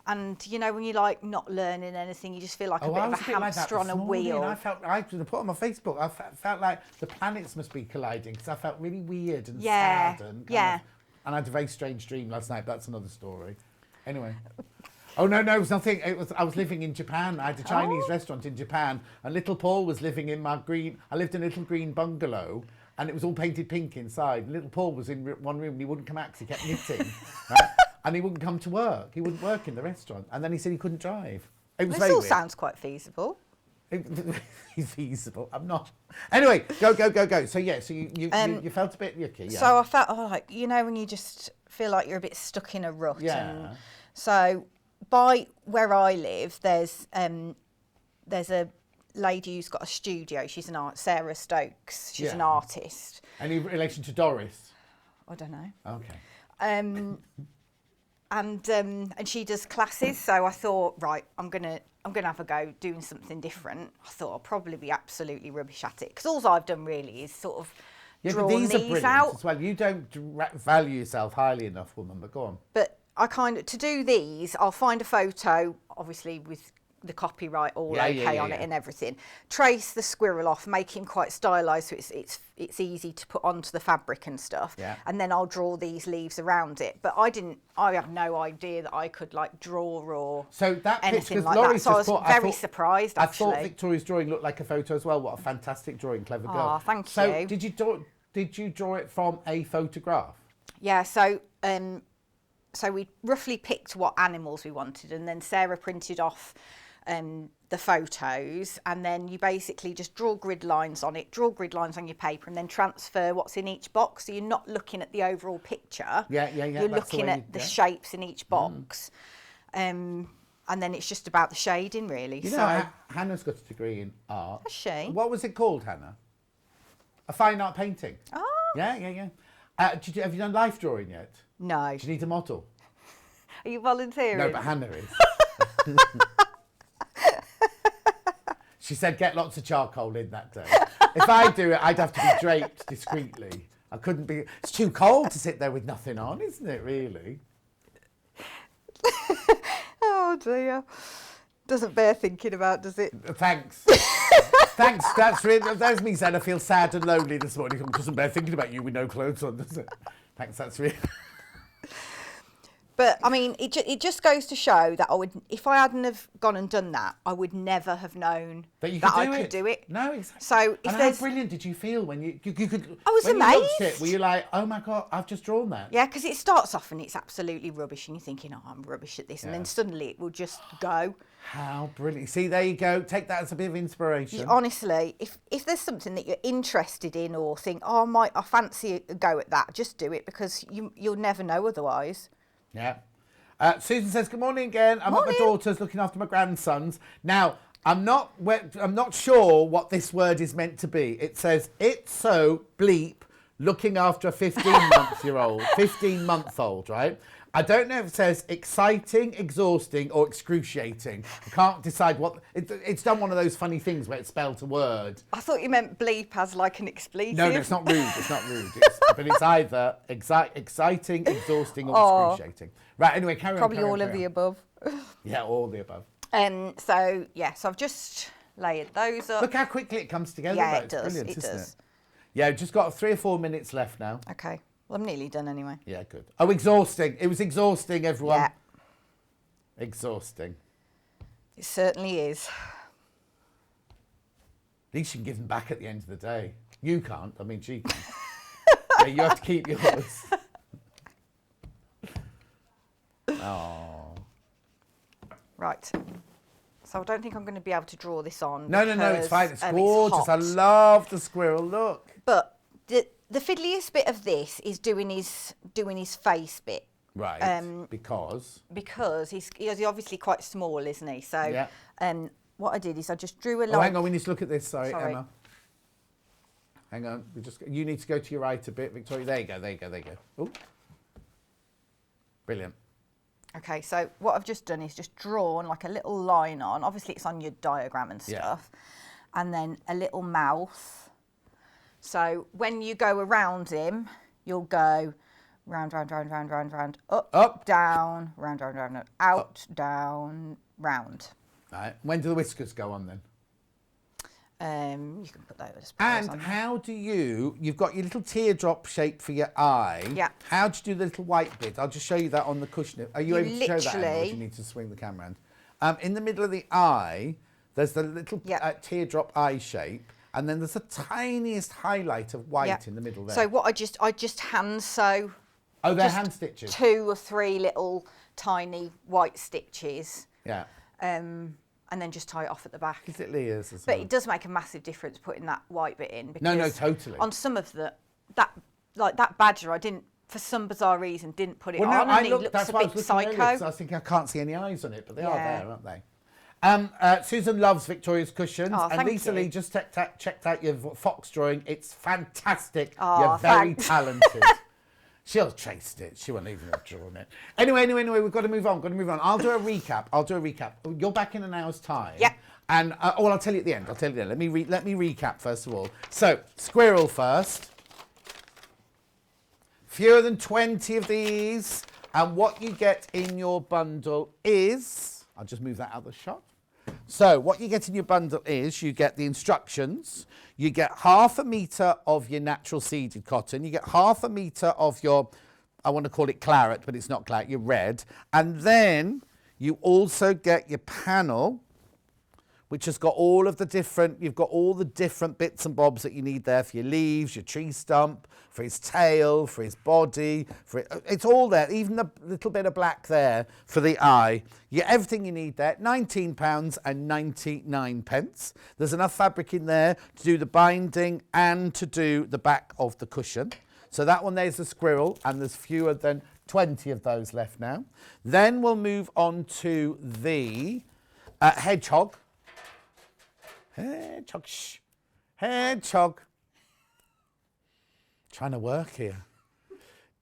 And you know when you're like not learning anything, you just feel like a bit I of a was like that hamster on this a morning. wheel. I put on my Facebook. I felt like the planets must be colliding because I felt really weird and Yeah, sad and yeah. and I had a very strange dream last night. That's another story. Anyway. Oh no, it was nothing. I was living in Japan. I had a Chinese restaurant in Japan, and little Paul was living in my I lived in a little green bungalow, and it was all painted pink inside. And little Paul was in one room, and he wouldn't come out because he kept knitting, right? And he wouldn't come to work. He wouldn't work in the restaurant, and then he said he couldn't drive. It was This very all weird. sounds quite feasible. He's feasible. I'm not. Anyway, go. So yeah, so you felt a bit yucky. Yeah. So I felt like, you know, when you just feel like you're a bit stuck in a rut. Yeah. And so by where I live, there's a lady who's got a studio. She's an Sarah Stokes. She's an Yeah. artist. Any relation to Doris? I don't know. Okay. And she does classes. So I thought, right, I'm gonna have a go doing something different. I thought I'll probably be absolutely rubbish at it because all I've done really is sort of Yeah, draw but these are these brilliant out. as well. You don't value yourself highly enough, woman. But go on. But I to do these, I'll find a photo, obviously with the copyright all Yeah, okay on it and everything. Trace the squirrel off, make him quite stylised so it's easy to put onto the fabric and stuff. Yeah. And then I'll draw these leaves around it. But I have no idea that I could like draw or So that picture, anything because like Laurie's that. So I was just put, very surprised I actually. thought Victoria's drawing looked like a photo as well. What a fantastic drawing, clever girl. Aw, thank so you. did you draw it from a photograph? Yeah, so we roughly picked what animals we wanted, and then Sarah printed off the photos, and then you basically just draw grid lines on it, draw grid lines on your paper, and then transfer what's in each box. So you're not looking at the overall picture. Yeah. You're that's the looking way at the shapes in each box. And then it's just about the shading, really. You so know, Hannah's got a degree in art. Has she? What was it called, Hannah? A fine art painting. Oh. Yeah. Have you done life drawing yet? No. Do you need a model? Are you volunteering? No, but Hannah is. She said get lots of charcoal in that day. If I do it, I'd have to be draped discreetly. I couldn't be. It's too cold to sit there with nothing on, isn't it, really? Oh dear. Doesn't bear thinking about, does it? Thanks. Thanks. That's me saying I feel sad and lonely this morning. It doesn't bear thinking about you with no clothes on, does it? Thanks. That's really. But I mean, it just goes to show that if I hadn't have gone and done that, I would never have known That you I could could do it. No, exactly. So if and how there's, brilliant did you feel when you could? I was when You looked at amazed. it, were you like, oh my God, I've just drawn that? yeah, because it starts off and it's absolutely rubbish, and you're thinking, oh, I'm rubbish at this, and Yeah. then suddenly it will just go. How brilliant! See, there you go. Take that as a bit of inspiration. Honestly, if there's something that you're interested in or think, oh, I fancy a go at that, just do it because you'll never know otherwise. Yeah. Susan says, good morning again. I'm at my daughter's looking after my grandsons. Now, I'm not sure what this word is meant to be. It says, it's so bleep looking after a 15-month-old, right? I don't know if it says exciting, exhausting, or excruciating. I can't decide what... It's done one of those funny things where it's spelled a word. I thought you meant bleep as like an expletive. No, it's not rude. It's not rude. But it's either exciting, exhausting, or excruciating. Right, anyway, carry on. Probably all of the above. Yeah, all the above. So I've just layered those up. Look how quickly it comes together. Yeah, though. it does. It's brilliant, It isn't does. it? Yeah, just got 3 or 4 minutes left now. Okay. Well, I'm nearly done anyway. Yeah, good. Oh, exhausting. It was exhausting, everyone. Yeah. Exhausting. It certainly is. At least you can give them back at the end of the day. You can't. I mean, she can. Yeah, you have to keep yours. Oh. Right. So I don't think I'm going to be able to draw this on. No, it's fine. It's gorgeous. It's I love the squirrel. Look. But the fiddliest bit of this is doing his face bit. Right. Because he's obviously quite small, isn't he? So yeah. What I did is I just drew a line. Oh, hang on. We need to look at this. Sorry, Emma. Hang on. You need to go to your right a bit, Victoria. There you go. Oh. Brilliant. Okay, so what I've just done is just drawn like a little line on. Obviously, it's on your diagram and stuff. Yeah. And then a little mouth. So when you go around him, you'll go round, up, down, round, out, up. Down, round. Right. When do the whiskers go on then? You can put those. And on how do you've got your little teardrop shape for your eye. Yeah. How do you do the little white bit? I'll just show you that on the cushion. Are you able to show that, Emma, or do you need to swing the camera around? In the middle of the eye, there's the little teardrop eye shape, and then there's the tiniest highlight of white in the middle there. So what I just hand sew. Oh, they're hand stitches. 2 or 3 little tiny white stitches. Yeah. And then just tie it off at the back. Is it Leah's as well? well? It does make a massive difference putting that white bit in. Because no, totally. On some of that badger, I didn't, for some bizarre reason, didn't put it on. And he looks a bit psycho. I was thinking I can't see any eyes on it, but they are there, aren't they? Susan loves Victoria's cushions, and Lisa Lee just checked out your fox drawing. It's fantastic. You're very talented. She'll traced it. She won't even have drawn it. Anyway, we've got to move on. I'll do a recap. You're back in an hour's time. Yeah. And I'll tell you at the end. Let me recap first of all. So, squirrel first. Fewer than 20 of these. And what you get in your bundle is... I'll just move that out of the shot. So what you get in your bundle is you get the instructions, you get 1/2 metre of your natural seeded cotton, you get 1/2 metre of your, I want to call it claret, but it's not claret, your red, and then you also get your panel, which has got all the different bits and bobs that you need there for your leaves, your tree stump, for his tail, for his body, it's all there, even the little bit of black there for the eye. You get everything you need there, £19.99. There's enough fabric in there to do the binding and to do the back of the cushion. So that one there's the squirrel, and there's fewer than 20 of those left now. Then we'll move on to the hedgehog. Hedgehog. Trying to work here.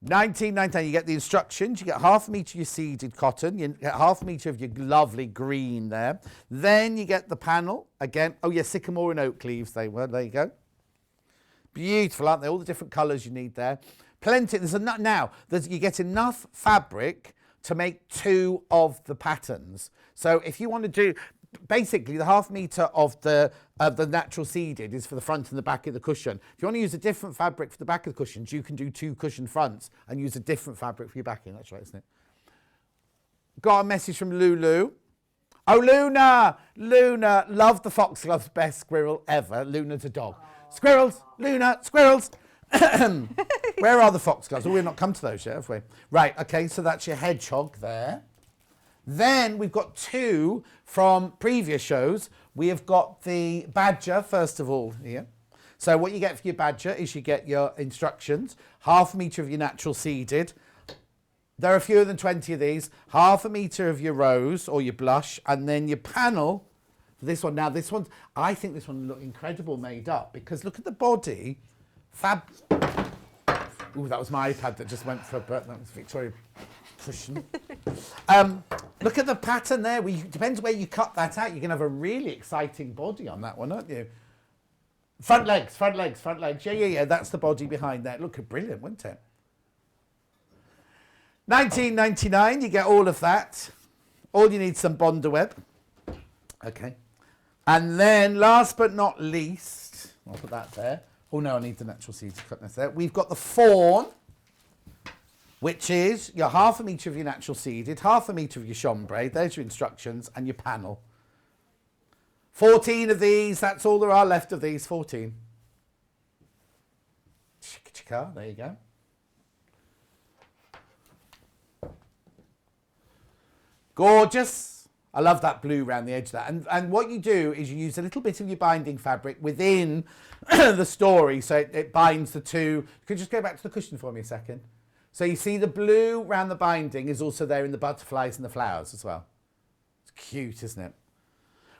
£19.99. You get the instructions. You get 1/2 metre of your seeded cotton. You get 1/2 metre of your lovely green there. Then you get the panel again. Oh yeah, sycamore and oak leaves they were. There you go. Beautiful, aren't they? All the different colours you need there. Plenty. You get enough fabric to make 2 of the patterns. So if you want to do. Basically, the 1/2 metre of the natural seeded is for the front and the back of the cushion. If you want to use a different fabric for the back of the cushions, you can do 2 cushion fronts and use a different fabric for your backing. That's right, isn't it? Got a message from Lulu. Oh, Luna! Luna, love the foxgloves, best squirrel ever. Luna's a dog. Aww. Squirrels! Luna! Squirrels! Where are the foxgloves? Oh, we've not come to those yet, have we? Right, okay, so that's your hedgehog there. Then we've got 2 from previous shows. We have got the badger, first of all, here. So what you get for your badger is you get your instructions, 1/2 metre of your natural seeded. There are fewer than 20 of these. 1/2 metre of your rose or your blush, and then your panel for this one. Now, I think this one will look incredible made up, because look at the body. Ooh, that was my iPad that just went for a burn. That was Victoria pushing. Look at the pattern there. Depends where you cut that out. You're going to have a really exciting body on that one, aren't you? Front legs. Yeah. That's the body behind that. Look, brilliant, wouldn't it? £19.99. You get all of that. All you need is some Bonder web. Okay. And then, last but not least, I'll put that there. Oh no, I need the natural seeds cutness there. We've got the fawn, which is your 1/2 metre of your natural seeded, 1/2 metre of your chambray. There's your instructions and your panel. 14 of these. That's all there are left of these. 14. Chicka, there you go. Gorgeous. I love that blue around the edge of that. And what you do is you use a little bit of your binding fabric within the story, so it binds the two. Could you just go back to the cushion for me a second? So you see the blue around the binding is also there in the butterflies and the flowers as well. It's cute, isn't it?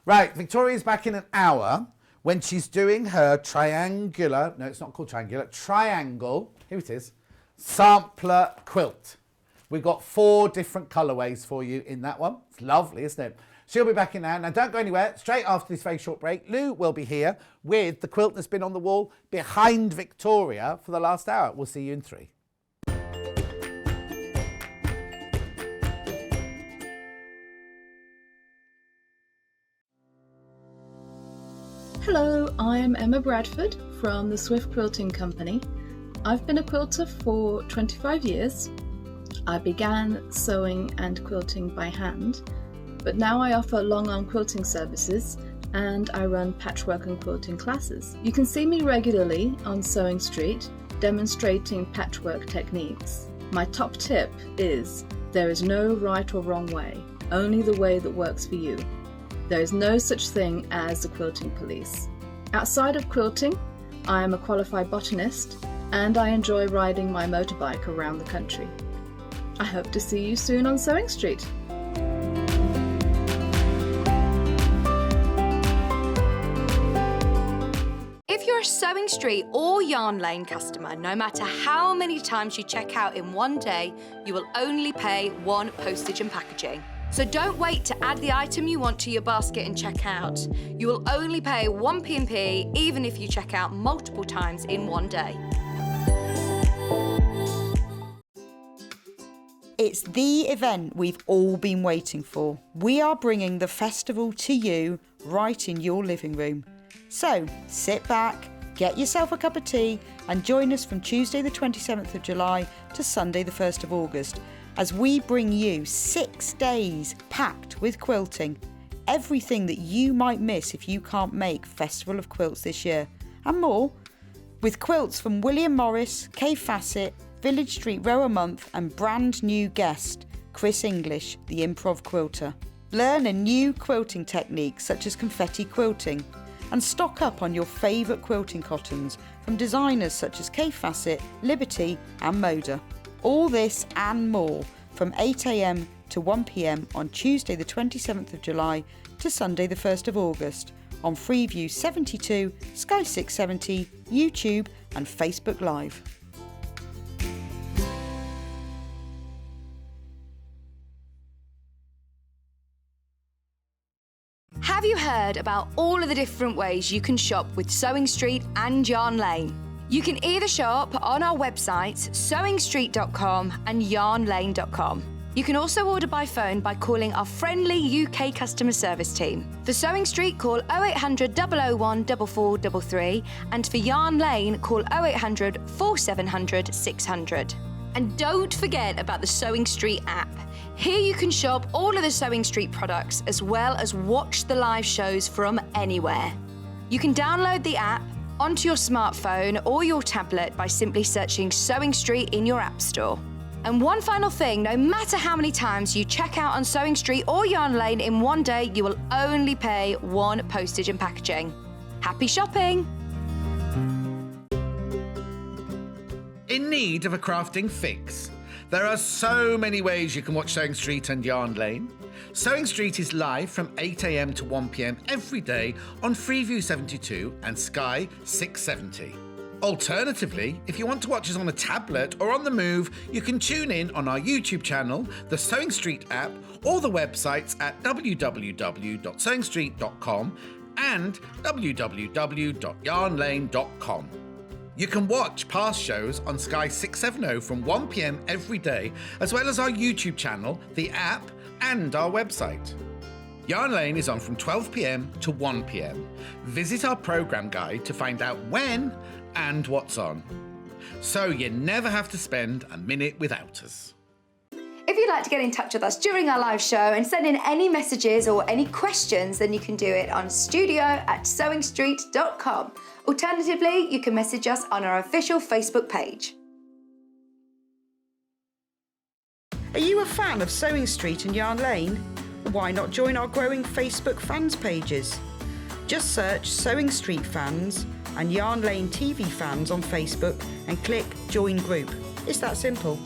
Right, Victoria's back in an hour when she's doing her triangular, no, it's not called triangular, triangle, here it is, sampler quilt. We've got 4 different colourways for you in that one. It's lovely, isn't it? She'll be back in now. Now, don't go anywhere. Straight after this very short break, Lou will be here with the quilt that's been on the wall behind Victoria for the last hour. We'll see you in 3. Hello, I'm Emma Bradford from the Swift Quilting Company. I've been a quilter for 25 years. I began sewing and quilting by hand, but now I offer long arm quilting services and I run patchwork and quilting classes. You can see me regularly on Sewing Street demonstrating patchwork techniques. My top tip is there is no right or wrong way, only the way that works for you. There is no such thing as a quilting police. Outside of quilting, I am a qualified botanist and I enjoy riding my motorbike around the country. I hope to see you soon on Sewing Street. If you're a Sewing Street or Yarn Lane customer, no matter how many times you check out in one day, you will only pay 1 postage and packaging. So don't wait to add the item you want to your basket and check out. You will only pay 1 P&P even if you check out multiple times in one day. It's the event we've all been waiting for. We are bringing the festival to you right in your living room. So sit back, get yourself a cup of tea and join us from Tuesday the 27th of July to Sunday the 1st of August as we bring you 6 days packed with quilting. Everything that you might miss if you can't make Festival of Quilts this year and more. With quilts from William Morris, Kay Fassett, Village Street Row a Month and brand new guest, Chris English, the improv quilter. Learn a new quilting technique such as confetti quilting and stock up on your favourite quilting cottons from designers such as Kay Fassett, Liberty and Moda. All this and more from 8 a.m. to 1 p.m. on Tuesday the 27th of July to Sunday the 1st of August on Freeview 72, Sky 670, YouTube and Facebook Live. Have you heard about all of the different ways you can shop with Sewing Street and Yarn Lane? You can either shop on our websites, sewingstreet.com and yarnlane.com. You can also order by phone by calling our friendly UK customer service team. For Sewing Street, call 0800 001 4433 and for Yarn Lane, call 0800 4700 600. And don't forget about the Sewing Street app. Here you can shop all of the Sewing Street products as well as watch the live shows from anywhere. You can download the app onto your smartphone or your tablet by simply searching Sewing Street in your app store. And one final thing, no matter how many times you check out on Sewing Street or Yarn Lane in one day, you will only pay 1 postage and packaging. Happy shopping! In need of a crafting fix? There are so many ways you can watch Sewing Street and Yarn Lane. Sewing Street is live from 8 a.m. to 1 p.m. every day on Freeview 72 and Sky 670. Alternatively, if you want to watch us on a tablet or on the move, you can tune in on our YouTube channel, the Sewing Street app, or the websites at www.sewingstreet.com and www.yarnlane.com. You can watch past shows on Sky 670 from 1 p.m. every day, as well as our YouTube channel, the app, and our website. Yarn Lane is on from 12 p.m. to 1 p.m. Visit our programme guide to find out when and what's on. So you never have to spend a minute without us. If you'd like to get in touch with us during our live show and send in any messages or any questions, then you can do it on studio@sewingstreet.com. Alternatively, you can message us on our official Facebook page. Are you a fan of Sewing Street and Yarn Lane? why not join our growing Facebook fans pages? Just search Sewing Street Fans and Yarn Lane TV Fans on Facebook and click Join Group. It's that simple.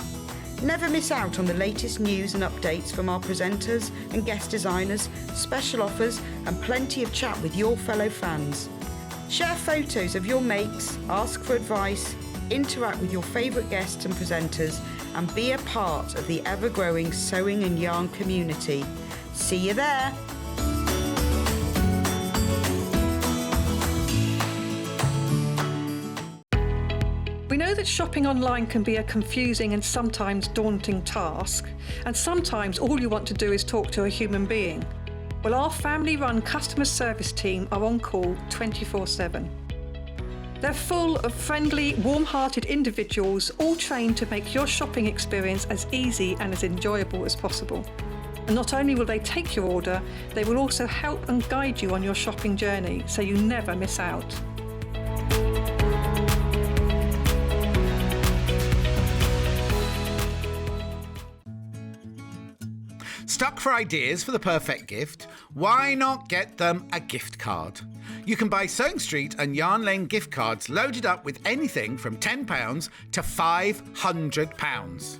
Never miss out on the latest news and updates from our presenters and guest designers, special offers and plenty of chat with your fellow fans. Share photos of your makes, ask for advice, interact with your favourite guests and presenters and be a part of the ever-growing sewing and yarn community. See you there! We know that shopping online can be a confusing and sometimes daunting task, and sometimes all you want to do is talk to a human being. Well, our family-run customer service team are on call 24/7. They're full of friendly, warm-hearted individuals, all trained to make your shopping experience as easy and as enjoyable as possible. And not only will they take your order, they will also help and guide you on your shopping journey, so you never miss out. Stuck for ideas for the perfect gift? Why not get them a gift card? You can buy Sewing Street and Yarn Lane gift cards loaded up with anything from £10 to £500.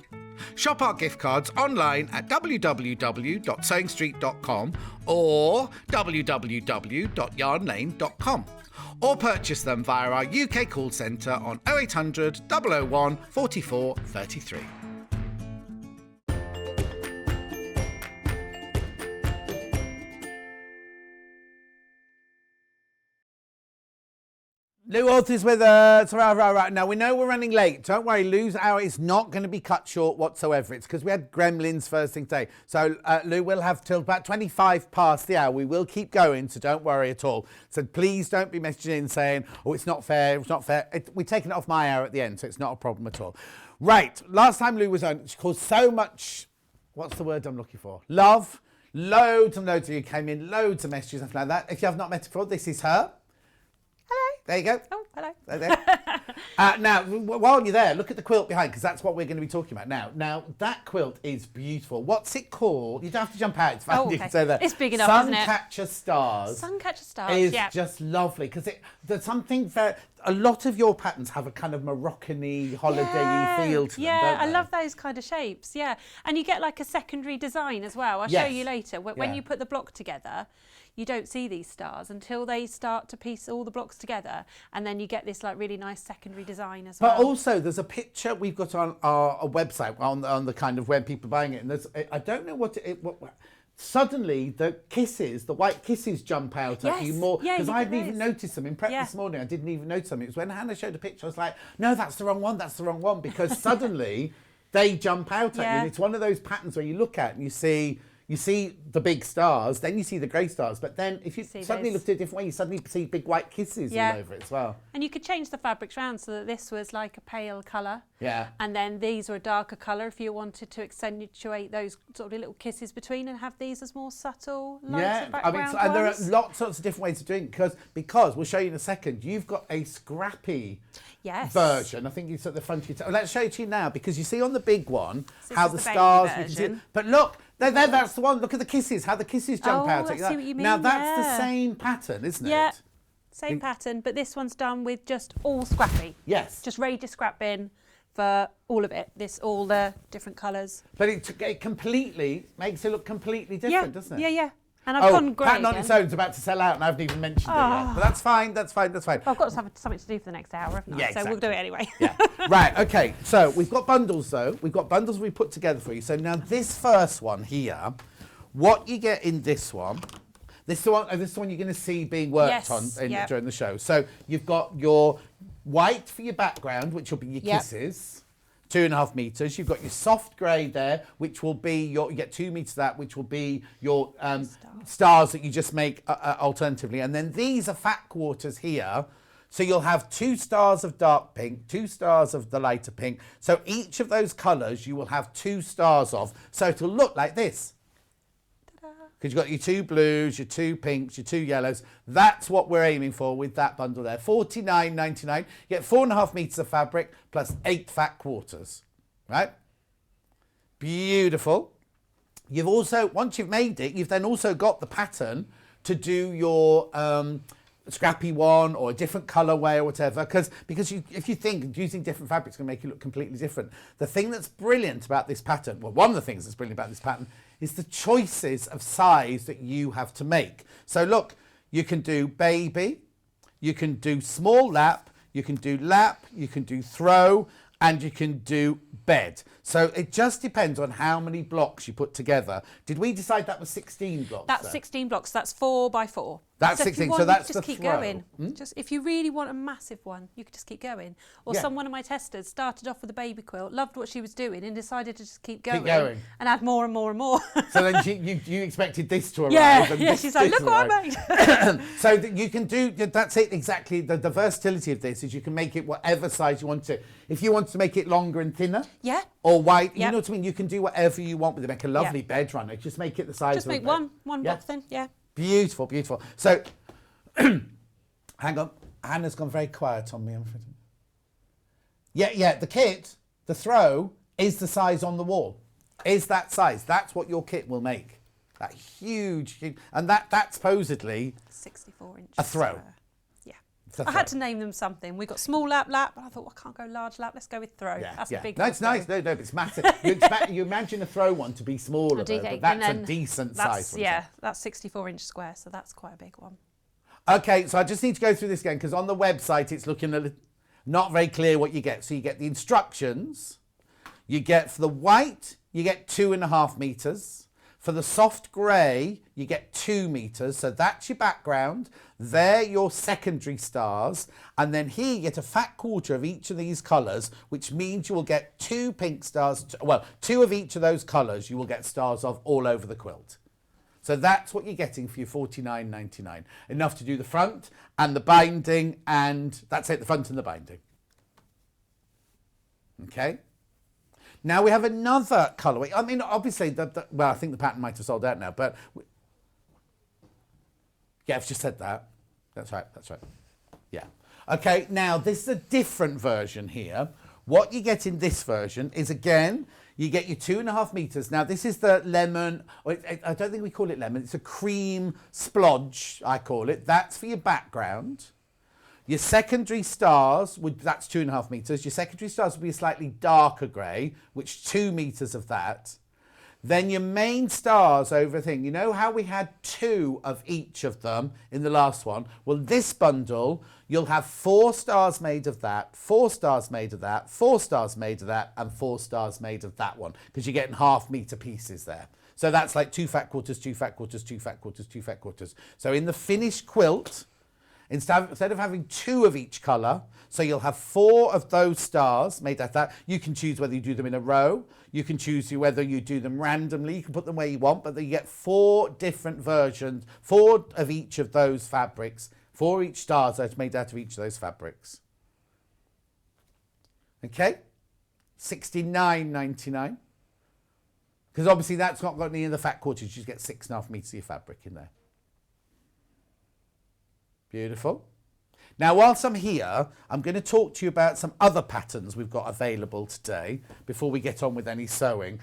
Shop our gift cards online at www.sewingstreet.com or www.yarnlane.com, or purchase them via our UK call centre on 0800 001 44 33. Lou Orth is with us. Right. Now, we know we're running late. Don't worry, Lou's hour is not going to be cut short whatsoever. It's because we had gremlins first thing today. So, Lou will have till about 25 past the hour. We will keep going, so don't worry at all. So please don't be messaging in saying, oh, it's not fair, it's not fair. We're taking it off my hour at the end, so it's not a problem at all. Right, last time Lou was on, she caused so much, what's the word I'm looking for? Love. Loads and loads of you came in, loads of messages and stuff like that. If you have not met her before, this is her. Hello. There you go. Oh, hello. There. Now, while you're there, look at the quilt behind, because that's what we're going to be talking about now. Now, that quilt is beautiful. What's it called? You don't have to jump out. It's fine. You can say that. It's big enough, isn't it? Suncatcher Stars. Suncatcher Stars, is yeah. just lovely, because there's something very... A lot of your patterns have a kind of Moroccan-y, holiday-y feel to them, don't I they? love those kind of shapes, yeah. And you get like a secondary design as well. I'll show you later. When you put the block together, you don't see these stars until they start to piece all the blocks together, and then you get this like really nice secondary design as well. But also, there's a picture we've got on our website, on the kind of when people are buying it, and there's, I don't know what suddenly the white kisses jump out at you more, because I didn't even notice them in prep this morning. I didn't even notice them. It was when Hannah showed a picture, I was like, no, that's the wrong one, because suddenly they jump out at you. And it's one of those patterns where you look at and you see the big stars, then you see the grey stars, but then if you suddenly look at it a different way, you suddenly see big white kisses all over it as well. And you could change the fabrics around so that this was like a pale colour. Yeah. And then these are a darker colour if you wanted to accentuate those sort of little kisses between, and have these as more subtle, lighter background and there are lots of different ways of doing it, because we'll show you in a second, you've got a scrappy version. I think it's at the front of your let's show it to you now, because you see on the big one how the stars, you can see, but look, that's the one. Look at the kisses, how the kisses jump out. I see what you mean. Now that's the same pattern, isn't it? Same pattern, but this one's done with just all scrappy. Yes. Just ready to scrap in for all of it. All the different colours. But it completely makes it look completely different, doesn't it? Yeah. And I've gone grey Pattern on its own is about to sell out, and I haven't even mentioned it yet. But that's fine. Well, I've got something to do for the next hour, haven't I? Yeah, exactly. So we'll do it anyway. Yeah. Right, okay. So we've got bundles, though. We've got bundles we put together for you. So now this first one here, what you get in this one, this is the one you're going to see being worked on during the show. So you've got your white for your background, which will be your kisses. 2.5 meters. You've got your soft grey there, which will be you get 2 meters of that, which will be your stars that you just make alternatively. And then these are fat quarters here. So you'll have 2 stars of dark pink, 2 stars of the lighter pink. So each of those colours you will have 2 stars of. So it'll look like this. Because you've got your 2 blues, your 2 pinks, your 2 yellows. That's what we're aiming for with that bundle there. $49.99. You get 4.5 meters of fabric plus 8 fat quarters. Right? Beautiful. You've also, once you've made it, you've then also got the pattern to do your scrappy one or a different colourway or whatever, because if you think using different fabrics can make you look completely different. The thing that's brilliant about this pattern, well, one of the things that's brilliant about this pattern is the choices of size that you have to make. So look, you can do baby, you can do small lap, you can do throw, and you can do bed. So it just depends on how many blocks you put together. Did we decide that was 16 blocks? That's 16 blocks. That's 4 by 4. That's so 16. If you want, so that's you just the keep throw. going. Just if you really want a massive one, you could just keep going. Or one of my testers started off with a baby quilt, loved what she was doing, and decided to just keep going and add more and more and more. So then you expected this to arrive. Yeah, she's like, look what I made. So that you can do, that's it exactly. The versatility of this is you can make it whatever size you want to. If you want to make it longer and thinner, or white, you know what I mean. You can do whatever you want with it. Make a lovely bed runner. Just make it the size. Just of make a bed. one block thin. Yeah. Beautiful, beautiful. So, hang on. Hannah's gone very quiet on me. Yeah. The kit, the throw, is the size on the wall. Is that size? That's what your kit will make. That huge, and that's supposedly 64 inches. a throw. I had to name them something. We got small lap, but I thought, well, I can't go large lap. Let's go with throw. That's a big one. No, it's nice. No, it's massive. You imagine a throw one to be smaller, though, but that's a decent size. Yeah, that's 64-inch square, so that's quite a big one. Okay, so I just need to go through this again because on the website it's looking not very clear what you get. So you get the instructions. You get for the white, you get 2.5 meters. For the soft grey, you get 2 meters. So that's your background. They're your secondary stars. And then here you get a fat quarter of each of these colours, which means you will get 2 pink stars. Well, 2 of each of those colours you will get stars of all over the quilt. So that's what you're getting for your $49.99. Enough to do the front and the binding, and that's it, the front and the binding. Okay? Now we have another colourway. I mean, obviously, well, I think the pattern might have sold out now, but yeah, I've just said that. That's right. Yeah. Okay, now this is a different version here. What you get in this version is, again, you get your 2.5 meters. Now, this is the lemon, I don't think we call it lemon, it's a cream splodge, I call it. That's for your background. Your secondary stars, that's 2.5 meters. Your secondary stars will be a slightly darker grey, which 2 meters of that. Then your main stars over thing. You know how we had 2 of each of them in the last one? Well, this bundle, you'll have 4 stars made of that, 4 stars made of that, 4 stars made of that, and 4 stars made of that one, because you're getting 1/2 meter pieces there. So that's like 2 fat quarters, 2 fat quarters, 2 fat quarters, 2 fat quarters. So in the finished quilt, instead of having 2 of each colour, so you'll have 4 of those stars made out of that. You can choose whether you do them in a row. You can choose whether you do them randomly. You can put them where you want, but you get 4 different versions, 4 of each of those fabrics, 4 each stars that's made out of each of those fabrics. Okay? $69.99. Because obviously that's not got any of the fat quarters. You just get 6.5 meters of your fabric in there. Beautiful. Now, whilst I'm here, I'm going to talk to you about some other patterns we've got available today before we get on with any sewing.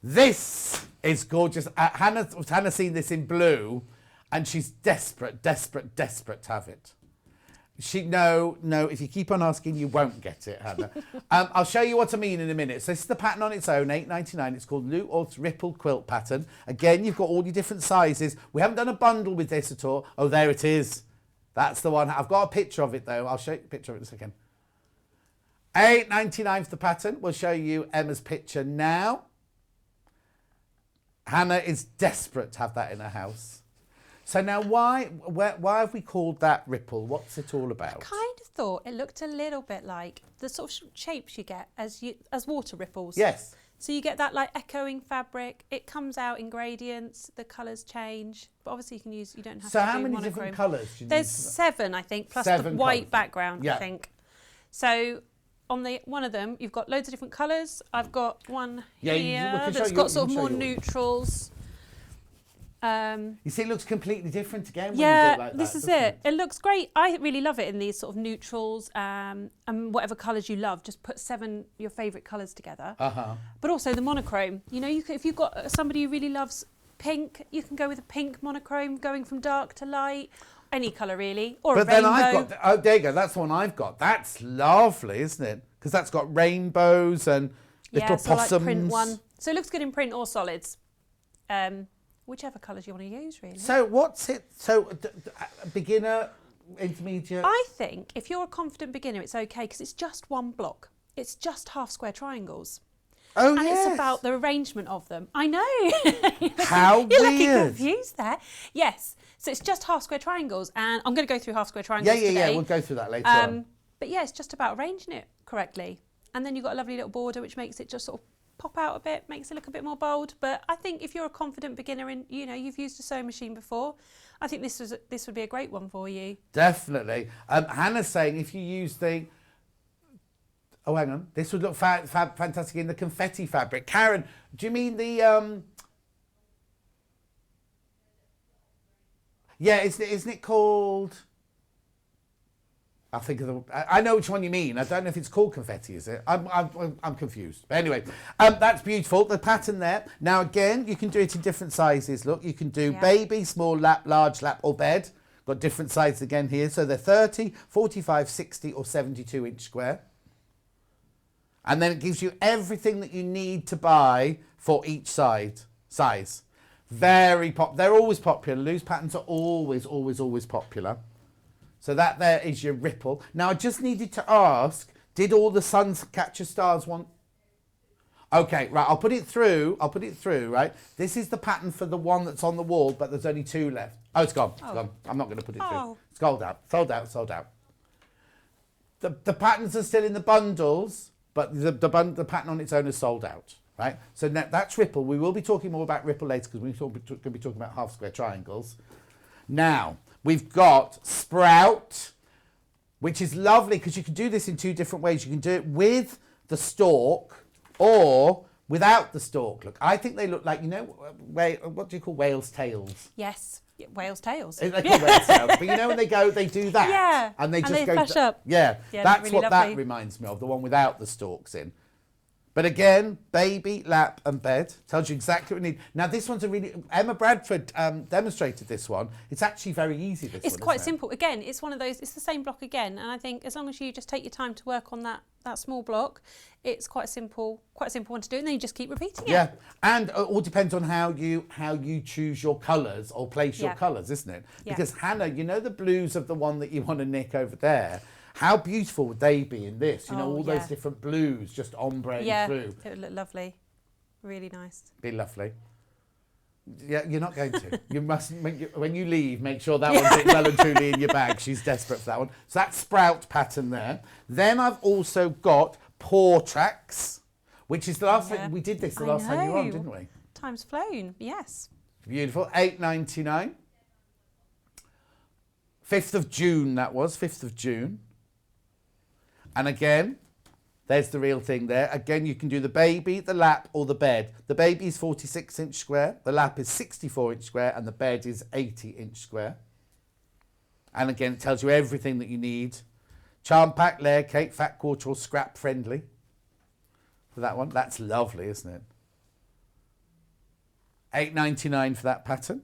This is gorgeous. Hannah's seen this in blue, and she's desperate to have it. No, if you keep on asking, you won't get it, Hannah. I'll show you what I mean in a minute. So this is the pattern on its own, $8.99. It's called Lou Orth's Ripple Quilt Pattern. Again, you've got all your different sizes. We haven't done a bundle with this at all. Oh, there it is. That's the one. I've got a picture of it, though. I'll show you a picture of it in a second. $8.99 for the pattern. We'll show you Emma's picture now. Hannah is desperate to have that in her house. So now why have we called that ripple? What's it all about? I kind of thought it looked a little bit like the sort of shapes you get as water ripples. Yes. So you get that like echoing fabric. It comes out in gradients. The colours change, but obviously you don't have to do monochrome. So how many different colours do you need? There's 7, I think, plus the white background, I think. So on one of them, you've got loads of different colours. I've got one here that's got sort of more neutrals. You see, it looks completely different again when you do it like that. This is it. It looks great. I really love it in these sort of neutrals and whatever colours you love. Just put 7 your favourite colours together. But also the monochrome. You know, if you've got somebody who really loves pink, you can go with a pink monochrome, going from dark to light. Any colour really, or a rainbow. But then I've got, there you go, that's the one I've got. That's lovely, isn't it? Because that's got rainbows and little possums. Like print one. So it looks good in print or solids. Whichever colours you want to use, really. So what's it, beginner, intermediate? I think if you're a confident beginner, it's okay because it's just one block. It's just half square triangles. Oh, and yes. it's about the arrangement of them. I know. How weird. You're looking confused there. Yes. So it's just half square triangles, and I'm going to go through half square triangles today. Yeah, we'll go through that later on. But yeah, it's just about arranging it correctly. And then you've got a lovely little border which makes it just sort of pop out a bit, makes it look a bit more bold. But I think if you're a confident beginner and you've used a sewing machine before, I think this would be a great one for you. Definitely. Hannah's saying if you use the... Oh, hang on. This would look fantastic in the confetti fabric. Karen, do you mean the... Yeah, isn't it called... I'll think of the... I know which one you mean. I don't know if it's called confetti, is it? I'm confused. But anyway, that's beautiful. The pattern there. Now, again, you can do it in different sizes. Look, you can do baby, small lap, large lap, or bed. Got different sizes again here. So they're 30, 45, 60, or 72-inch square. And then it gives you everything that you need to buy for each size. Very they're always popular. Loose patterns are always popular. So that there is your ripple. Now I just needed to ask, did all the Suncatcher stars want... Okay, right, I'll put it through, right? This is the pattern for the one that's on the wall, but there's only 2 left. Oh, it's gone. It's gone. I'm not going to put it through. It's sold out. The patterns are still in the bundles, but the pattern on its own is sold out. Right, so that's ripple. We will be talking more about ripple later because we're going to be talking about half square triangles. Now, we've got sprout, which is lovely because you can do this in 2 different ways. You can do it with the stalk or without the stalk. Look, I think they look like, what do you call whale's tails? Yes, whale's tails. They call whale's tails. But when they do that. Yeah, and they flash up. Yeah, that's really what lovely. that reminds me of, the one without the stalks in. But again, baby, lap and bed. Tells you exactly what you need. Now, this one's Emma Bradford demonstrated this one. It's actually very easy, It's quite simple. Again, it's one of those, it's the same block again. And I think as long as you just take your time to work on that small block, it's quite a simple one to do. And then you just keep repeating it. Yeah, and it all depends on how you choose your colours or place your colours, isn't it? Yeah. Because Hannah, the blues of the one that you want to nick over there, how beautiful would they be in this? All those different blues just ombreing through. It would look lovely. Really nice. Be lovely. Yeah, you're not going to. You must, when you leave, make sure that one's well and truly in your bag. She's desperate for that one. So that's sprout pattern there. Then I've also got paw tracks, which is the last time we did this. The last time you were on, didn't we? Time's flown. Yes. Beautiful. $8.99. 5th of June. That was 5th of June. And again, there's the real thing there. Again, you can do the baby, the lap, or the bed. The baby is 46-inch square, the lap is 64-inch square, and the bed is 80-inch square. And again, it tells you everything that you need. Charm pack, layer cake, fat quarter, or scrap friendly. For that one, that's lovely, isn't it? $8.99 for that pattern.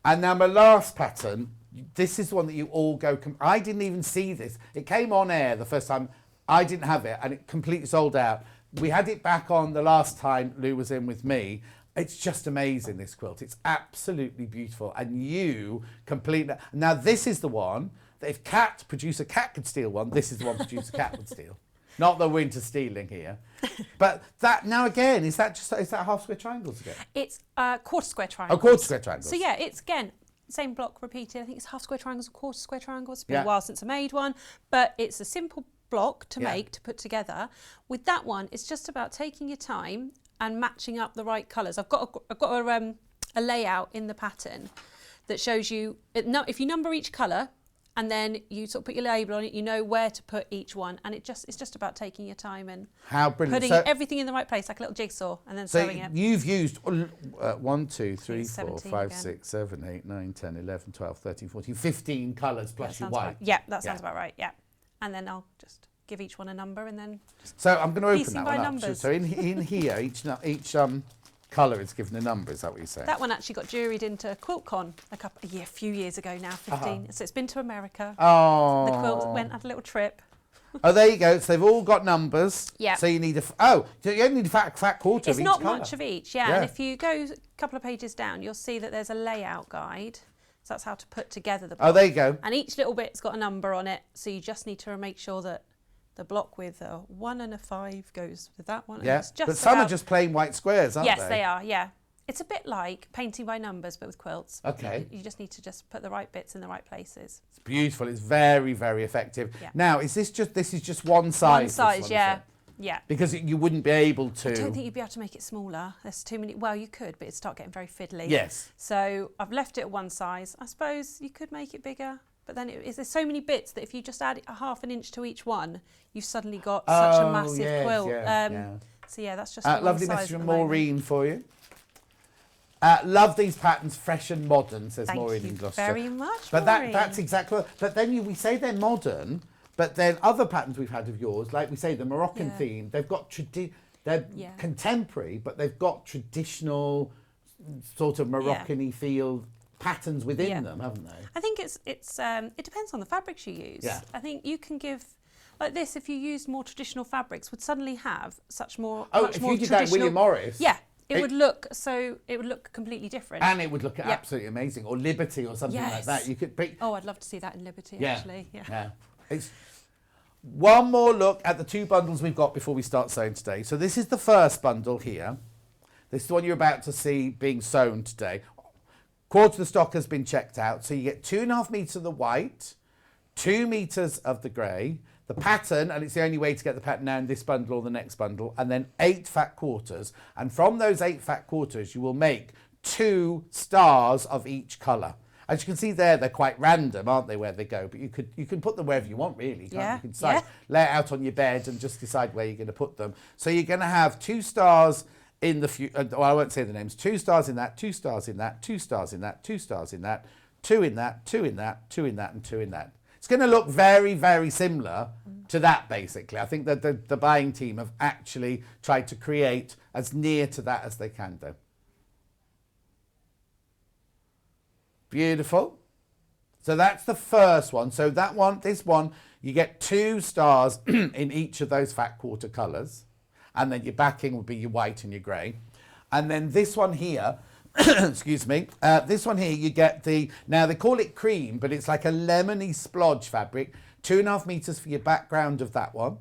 And now my last pattern. This is one that you all go... I didn't even see this. It came on air the first time. I didn't have it, and it completely sold out. We had it back on the last time Lou was in with me. It's just amazing, this quilt. It's absolutely beautiful. And you completely... Now, this is the one that if producer Cat could steal one, this is the one producer Cat would steal. Not that we're into stealing here. But that, now again, is that half square triangles again? It's quarter square triangles. Oh, quarter square triangles. So yeah, it's again... Same block repeated. I think it's half square triangles or quarter square triangles. It's been a while since I made one, but it's a simple block to make, to put together. With that one, it's just about taking your time and matching up the right colours. I've got a layout in the pattern that shows you, if you number each colour and then you sort of put your label on it, you know where to put each one, and it's just about taking your time and How brilliant. putting everything in the right place, like a little jigsaw, and then sewing it. You've used 1, 2, 3, 4, 17 5, again. 6, 7, 8, 9, 10, 11, 12, 13, 14, 15 colours plus your white. That sounds about right, yeah. And then I'll just give each one a number and then just So I'm going to open piecing that by one up. numbers. So in here, each colour is given a number, is that what you're saying? That one actually got juried into QuiltCon a few years ago now, 15. So it's been to America. Oh. The quilt had a little trip. Oh, there you go. So they've all got numbers. Yeah. So you need you only need a fat quarter It's of each not colour. much of each, yeah. And if you go a couple of pages down, you'll see that there's a layout guide. So that's how to put together the block. Oh, there you go. And each little bit's got a number on it. So you just need to make sure that the block with a 1 and a 5 goes with that one. Yeah, And it's just but some are about- just plain white squares, aren't they? Yes, they are, yeah. It's a bit like painting by numbers, but with quilts. Okay. You just need to just put the right bits in the right places. It's beautiful. It's very, very effective. Yeah. Now, this is just one size? One this size, one, yeah. is it? Yeah. Because you wouldn't be able to. I don't think you'd be able to make it smaller. There's too many. Well, you could, but it'd start getting very fiddly. Yes. So I've left it at one size. I suppose you could make it bigger, but then there's so many bits that if you just add a half an inch to each one, you've suddenly got such a massive yes, quilt. yeah. So yeah, that's just Lovely one message size at from the moment. Maureen for you. Love these patterns, fresh and modern, says Thank Maureen you in Gloucester. very much, But Maureen. that's exactly what, but then we say they're modern, but then other patterns we've had of yours, like we say the Moroccan Yeah. theme, they've got they're contemporary, but they've got traditional sort of Moroccan-y feel patterns within them, haven't they? I think it depends on the fabrics you use. Yeah. I think you can give, like this, if you used more traditional fabrics, would suddenly have much more if you did that William Morris, yeah, it would look completely different. and it would look absolutely amazing, or Liberty or something like that. You could pick. Oh, I'd love to see that in Liberty actually. Yeah. It's one more look at the 2 bundles we've got before we start sewing today. So this is the first bundle here. This is the one you're about to see being sewn today. Quarter of the stock has been checked out. So you get 2.5 meters of the white, 2 meters of the grey, the pattern, and it's the only way to get the pattern now in this bundle or the next bundle, and then 8 fat quarters. And from those 8 fat quarters, you will make 2 stars of each colour. As you can see there, they're quite random, aren't they, where they go? But you can put them wherever you want, really. Can't you? You can decide, lay it out on your bed and just decide where you're going to put them. So you're going to have 2 stars in the well, I won't say the names. 2 stars in that, 2 stars in that, 2 stars in that, 2 stars in that, 2 in that, 2 in that, 2 in that, and 2 in that. It's going to look very, very similar to that, basically. I think that the buying team have actually tried to create as near to that as they can do. Beautiful. So that's the first one. So this one, you get 2 stars in each of those fat quarter colours. And then your backing would be your white and your grey. And then this one here, excuse me, this one here, you get now they call it cream, but it's like a lemony splodge fabric, 2.5 meters for your background of that one.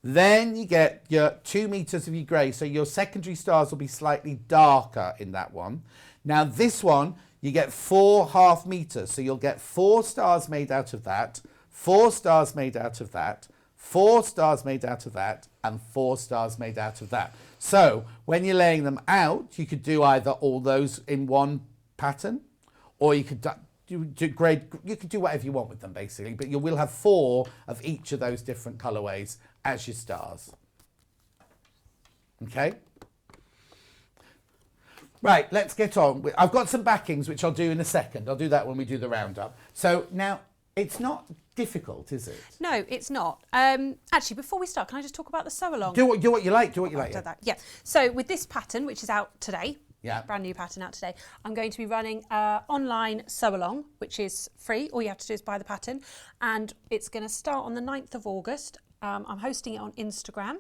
Then you get your 2 meters of your grey, so your secondary stars will be slightly darker in that one. Now this one, you get 4 half meters, so you'll get 4 stars made out of that, 4 stars made out of that, 4 stars made out of that, and 4 stars made out of that. So when you're laying them out, you could do either all those in one pattern, or you could do whatever you want with them, basically. But you will have 4 of each of those different colourways as your stars. Okay. Right, let's get on. I've got some backings, which I'll do in a second. I'll do that when we do the roundup. So now, it's not difficult, is it? No, it's not. Actually, before we start, can I just talk about the sew along? Do what you like. Do what you like. Yeah. So with this pattern, which is out today, yeah, brand new pattern out today, I'm going to be running online sew along, which is free. All you have to do is buy the pattern, and it's going to start on the 9th of August. I'm hosting it on Instagram.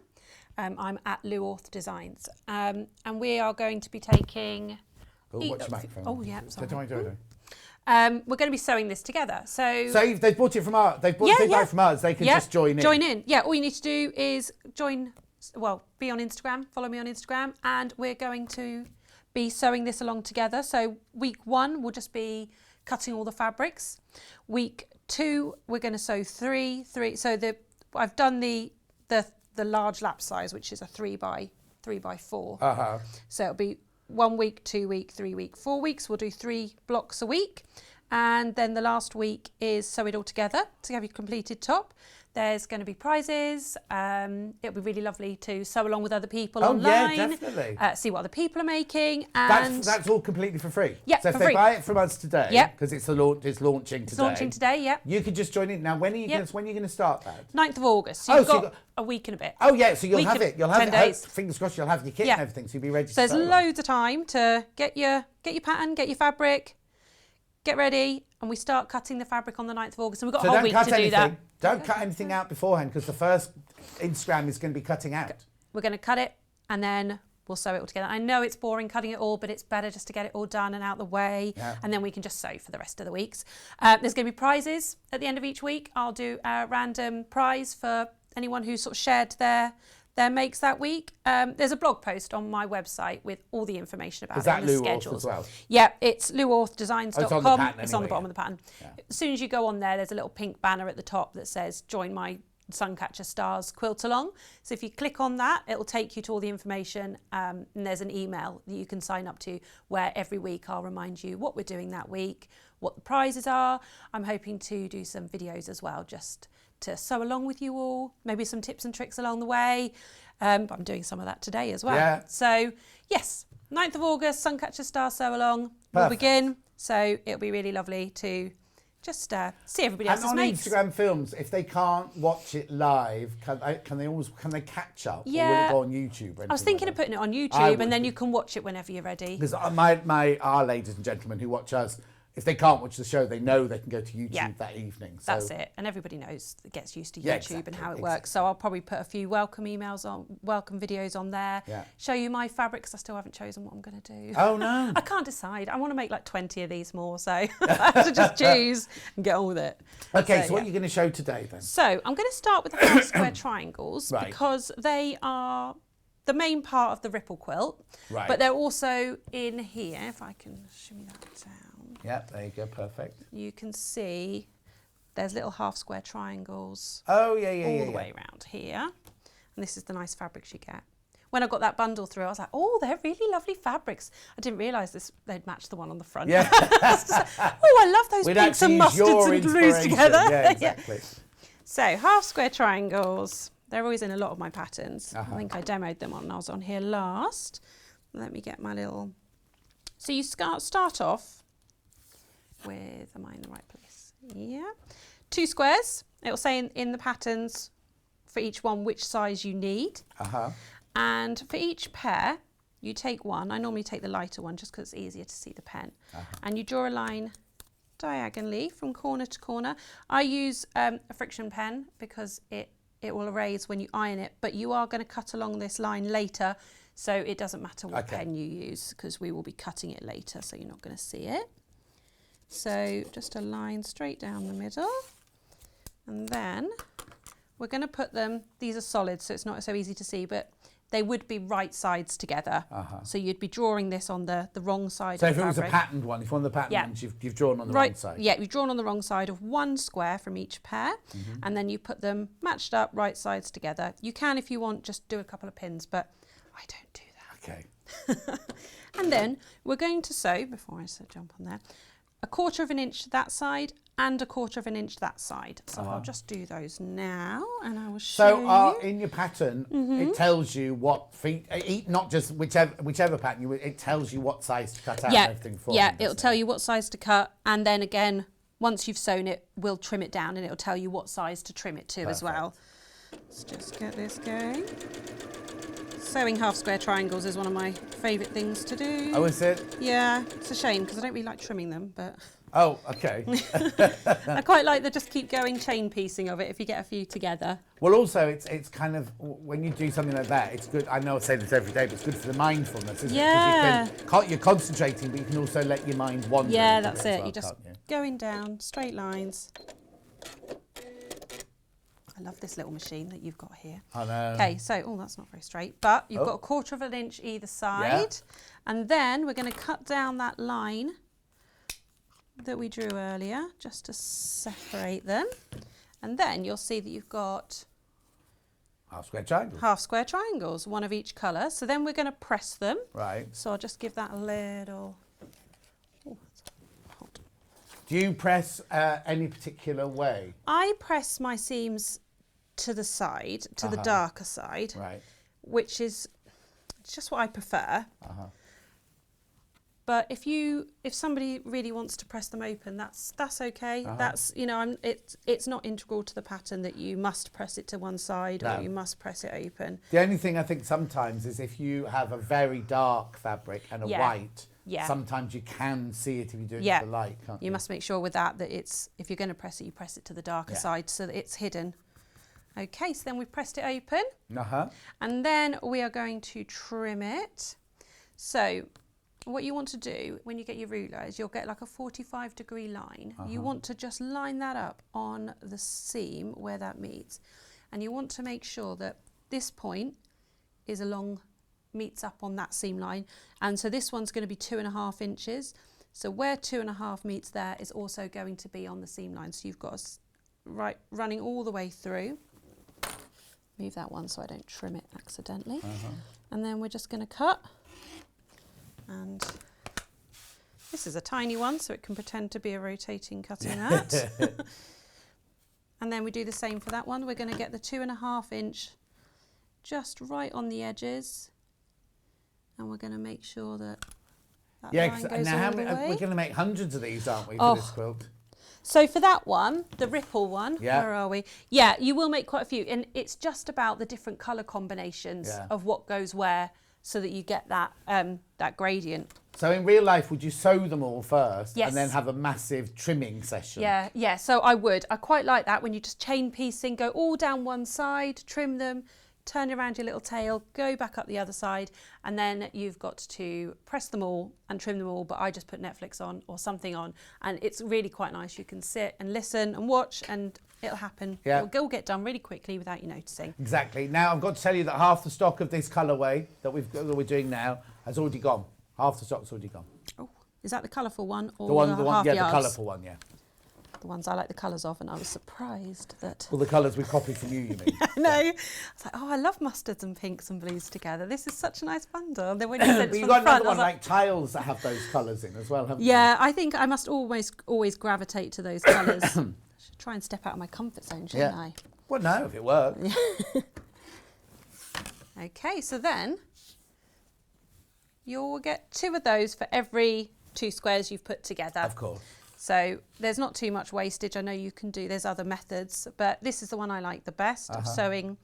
I'm at Orth Designs, and we are going to be taking. Oh, watch your microphone. Oh yeah, sorry. Don't. We're going to be sewing this together. So if they've bought it from us, they buy it from us, they can just join in. Join in. Yeah, all you need to do is be on Instagram, follow me on Instagram, and we're going to be sewing this along together. So week 1 will just be cutting all the fabrics. Week 2, we're going to sew 3. So I've done the large lap size, which is a 3 by 4. So it'll be 1 week, 2 week, 3 week, 4 weeks. We'll do 3 blocks a week. And then the last week is sew it all together to have your completed top. There's going to be prizes. It'll be really lovely to sew along with other people online. Yeah, definitely. See what other people are making. And That's all completely for free. Yeah, so if for they free. buy it from us today, because it's launching today. It's launching today, yeah. You could just join in. Now, when are you going to start that? 9th of August. So you've so got a week and a bit. Oh yeah, so you'll Week have and it. You'll have 10 it. days. Fingers crossed, you'll have your kit Yeah. and everything, so you'll be ready to So there's sew. loads of time to get your pattern, get your fabric, get ready, and we start cutting the fabric on the 9th of August. And we've got So a whole don't week cut to anything. do that. Don't cut anything out beforehand, because the first Instagram is going to be cutting out. We're going to cut it and then we'll sew it all together. I know it's boring cutting it all, but it's better just to get it all done and out the way, and then we can just sew for the rest of the weeks. There's going to be prizes at the end of each week. I'll do a random prize for anyone who sort of shared their makes that week. There's a blog post on my website with all the information about Is it that and the Lou Orth schedules. as well? Yeah, it's luorthdesigns.com. it's on the pattern It's on the anyway, bottom of the pattern. As soon as you go on there, there's a little pink banner at the top that says join my Suncatcher Stars quilt along. So if you click on that, it'll take you to all the information, and there's an email that you can sign up to where every week I'll remind you what we're doing that week, what the prizes are. I'm hoping to do some videos as well, just to sew along with you all, maybe some tips and tricks along the way. But I'm doing some of that today as well. Yeah. So yes, 9th of August, Suncatcher Star Sew Along will begin. So it'll be really lovely to just see everybody else's And on makes. Instagram Films, if they can't watch it live, can they catch up? Yeah. Or will it go on YouTube? I was thinking of putting it on I YouTube, would and then be. you can watch it whenever you're ready. Because our ladies and gentlemen who watch us, if they can't watch the show, they know they can go to YouTube that evening. So That's it, and everybody knows, gets used to YouTube Yeah, and exactly, how it works. So I'll probably put a few welcome videos on there. Yeah. Show you my fabrics. I still haven't chosen what I'm going to do. Oh no! I can't decide. I want to make like 20 of these more, so I have to just choose and get on with it. Okay, so what are you going to show today then? So I'm going to start with the half square triangles Right. because they are the main part of the ripple quilt, Right. but they're also in here. If I can shimmy that down. Yeah, there you go, perfect. You can see there's little half square triangles Oh all the yeah. way around here. And this is the nice fabrics you get. When I got that bundle through, I was like, oh, they're really lovely fabrics. I didn't realise they'd match the one on the front. Yeah. Oh, I love those We'd pinks actually and use your mustards and blues inspiration. together. Yeah, exactly. So half square triangles, they're always in a lot of my patterns. I think I demoed them when I was on here last. Let me get my little... So you start off with, am I in the right place? Yeah. 2 squares. It'll say in the patterns for each one which size you need. And for each pair, you take one. I normally take the lighter one just because it's easier to see the pen. And you draw a line diagonally from corner to corner. I use a friction pen because it will erase when you iron it, but you are going to cut along this line later, so it doesn't matter what pen you use because we will be cutting it later, so you're not going to see it. So just a line straight down the middle, and then we're going to put them, these are solid so it's not so easy to see, but they would be right sides together. So you'd be drawing this on the wrong side So of if the it was a fabric. patterned one, if one of the patterned ones you've drawn on the wrong side. Yeah, you've drawn on the wrong side of 1 square from each pair, and then you put them matched up right sides together. You can, if you want, just do a couple of pins, but I don't do that. Okay. And then we're going to sew, before I jump on there, 1/4 of an inch that side and 1/4 of an inch that side. So I'll just do those now, and I will show So you. in your pattern, it tells you what feet, not just whichever pattern, it tells you what size to cut out and everything for. Yeah, it'll tell you what size to cut, and then again, once you've sewn it, we'll trim it down, and it'll tell you what size to trim it to as well. Let's just get this going. Sewing half square triangles is one of my favourite things to do. Oh, is it? Yeah, it's a shame because I don't really like trimming them, but Oh, okay. I quite like the just keep going chain piecing of it if you get a few together. Well, also, it's kind of, when you do something like that, it's good. I know I say this every day, but it's good for the mindfulness, isn't Yeah. it? Because you're concentrating, but you can also let your mind wander. Yeah, a little that's bit as it. well, You just can't you? going down straight lines. I love this little machine that you've got here. I know. Okay, so, oh, that's not very straight, but you've got 1/4 of an inch either side. And then we're going to cut down that line that we drew earlier, just to separate them. And then you'll see that you've got Half square triangle. half square triangles, one of each colour. So then we're going to press them. Right. So I'll just give that a little... Oh, it's hot. Do Do you press any particular way? I press my seams to the side, to the darker side, Right. which is just what I prefer. But if somebody really wants to press them open, that's okay. That's, you know, it's not integral to the pattern that you must press it to one side or you must press it open. The only thing I think sometimes is if you have a very dark fabric and a white, sometimes you can see it if you do it to the light, can't you? You must make sure with that it's, if you're going to press it, you press it to the darker side so that it's hidden. Okay, so then we've pressed it open. And then we are going to trim it. So what you want to do when you get your ruler is you'll get like a 45-degree line. You want to just line that up on the seam where that meets. And you want to make sure that this point is meets up on that seam line. And so this one's going to be 2.5 inches. So where 2.5 meets there is also going to be on the seam line. So you've got running all the way through. Move that one so I don't trim it accidentally. And then we're just going to cut. And this is a tiny one, so it can pretend to be a rotating cutting mat. And then we do the same for that one. We're going to get the 2.5 inch just right on the edges. And we're going to make sure that line goes all the way. We're going to make hundreds of these, aren't we, for this quilt? So for that one, the ripple one, where are we? Yeah, you will make quite a few. And it's just about the different colour combinations of what goes where, so that you get that that gradient. So in real life, would you sew them all first and then have a massive trimming session? Yeah, so I would. I quite like that when you just chain piecing, go all down one side, trim them, turn around your little tail, go back up the other side, and then you've got to press them all and trim them all, but I just put Netflix on or something on, and it's really quite nice. You can sit and listen and watch, and it'll happen. It'll get done really quickly without you noticing. Exactly. Now, I've got to tell you that half the stock of this colourway that we're doing now has already gone. Half the stock's already gone. Oh, is that the colourful one or the one, half the yards? colourful one, The ones I like the colours of, and I was surprised that... Well, the colours we copied from you mean? No, I was like, I love mustards and pinks and blues together. This is such a nice bundle. And then when you said but you've got another one like tiles that have those colours in as well, haven't you? Yeah, I think I must always gravitate to those colours. Should try and step out of my comfort zone, shouldn't I? Well, no, if it works. Okay, so then you'll get 2 of those for every 2 squares you've put together. Of course. So there's not too much wastage. I know you can do, there's other methods, but this is the one I like the best of sewing.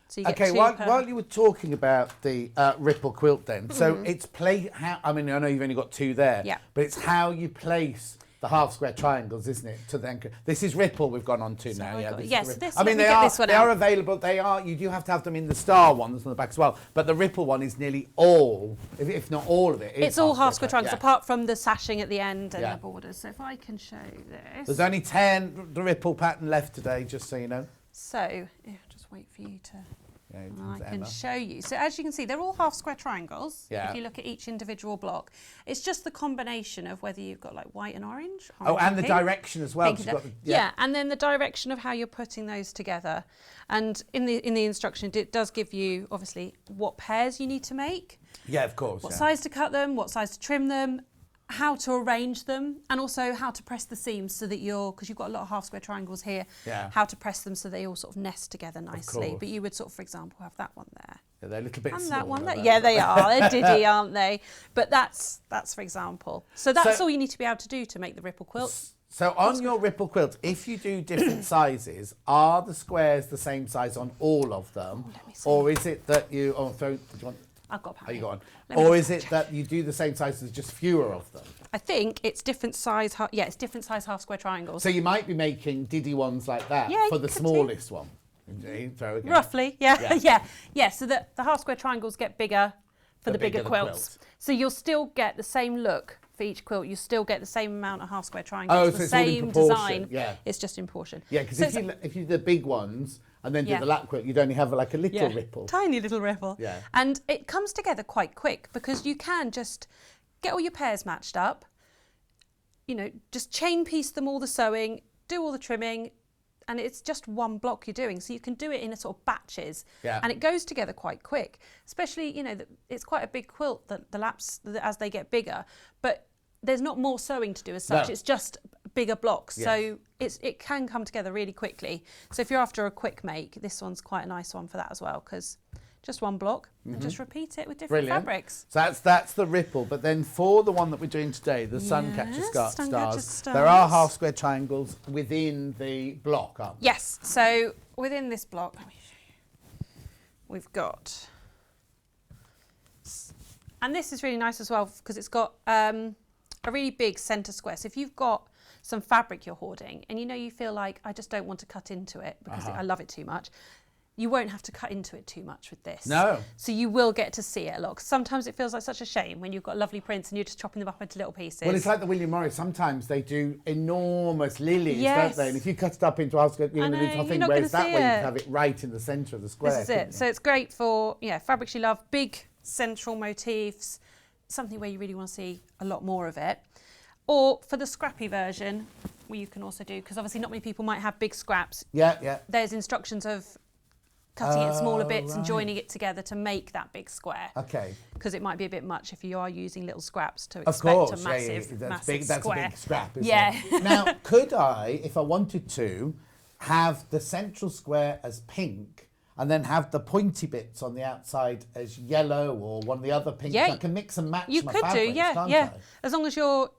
So you get 2 while you were talking about the ripple quilt then, so it's I mean, I know you've only got 2 there, but it's how you place the half square triangles, isn't it? To then, this is ripple we've gone on to so now. This, I mean, they are available. You do have to have them in the star ones on the back as well. But the ripple one is nearly all, if not all of it. It's all half square triangles, apart from the sashing at the end and the borders. So if I can show this. There's only 10 the ripple pattern left today, just so you know. So just wait for you to. I can show you. So as you can see, they're all half square triangles. If you look at each individual block, it's just the combination of whether you've got like white and orange. And the direction as well. And then the direction of how you're putting those together. And in the instruction, it does give you obviously what pairs you need to make. Yeah, of course. What size to cut them, what size to trim them, how to arrange them, and also how to press the seams so that because you've got a lot of half square triangles here, how to press them so they all sort of nest together nicely. But you would sort of, for example, have that one there. Yeah, they're a little bit and small. That one there. Yeah, they are. They're diddy, aren't they? But that's for example. So that's all you need to be able to do to make the ripple quilt. So on your ripple quilt, if you do different sizes, are the squares the same size on all of them? Or is it that do you want... I've got a pattern. Are you go on? Or is it that you do the same size as just fewer of them? I think it's different size. It's different size half square triangles. So you might be making diddy ones like that for the smallest one. Indeed, very good. Roughly, yeah. So the half square triangles get bigger for the bigger quilts. So you'll still get the same look for each quilt. You still get the same amount of half square triangles. So the it's all in same proportion. design. It's just in proportion. Yeah, because if you do the big ones and then do the lap quilt, you'd only have like a little ripple. Tiny little ripple. Yeah. And it comes together quite quick because you can just get all your pairs matched up, just chain piece them all the sewing, do all the trimming, and it's just one block you're doing. So you can do it in a sort of batches. Yeah. And it goes together quite quick, especially, it's quite a big quilt, the laps, as they get bigger, but there's not more sewing to do as such. No. It's just bigger blocks, Yes. so it can come together really quickly. So if you're after a quick make, this one's quite a nice one for that as well, because just one block and just repeat it with different fabrics. So that's the ripple. But then for the one that we're doing today, the Suncatcher Suncatcher stars, there are half square triangles within the block, aren't there? Yes, so within this block, let me show you. We've got, and this is really nice as well because it's got a really big centre square. So if you've got some fabric you're hoarding and you feel like I just don't want to cut into it because I love it too much, you won't have to cut into it too much with this. No. So you will get to see it a lot. 'Cause sometimes it feels like such a shame when you've got lovely prints and you're just chopping them up into little pieces. Well, it's like the William Morris. Sometimes they do enormous lilies, Yes. don't they? And if you cut it up into half square, I know, little you're thing, not whereas gonna that see way you it. can have it right in the centre of the square. This is couldn't it. So it's great for fabrics you love, big central motifs, something where you really want to see a lot more of it. Or for the scrappy version, where you can also do, because obviously not many people might have big scraps. Yeah. There's instructions of cutting it in smaller bits and right. joining it together to make that big square. Okay. Because it might be a bit much if you are using little scraps to Of expect course, a massive, that's massive big. That's square. a big scrap, isn't Yeah. it? Now, could I, if I wanted to, have the central square as pink and then have the pointy bits on the outside as yellow or one of the other pinks? Yeah. I can mix and match You my could fabrics, do, yeah. can't I? As long as you're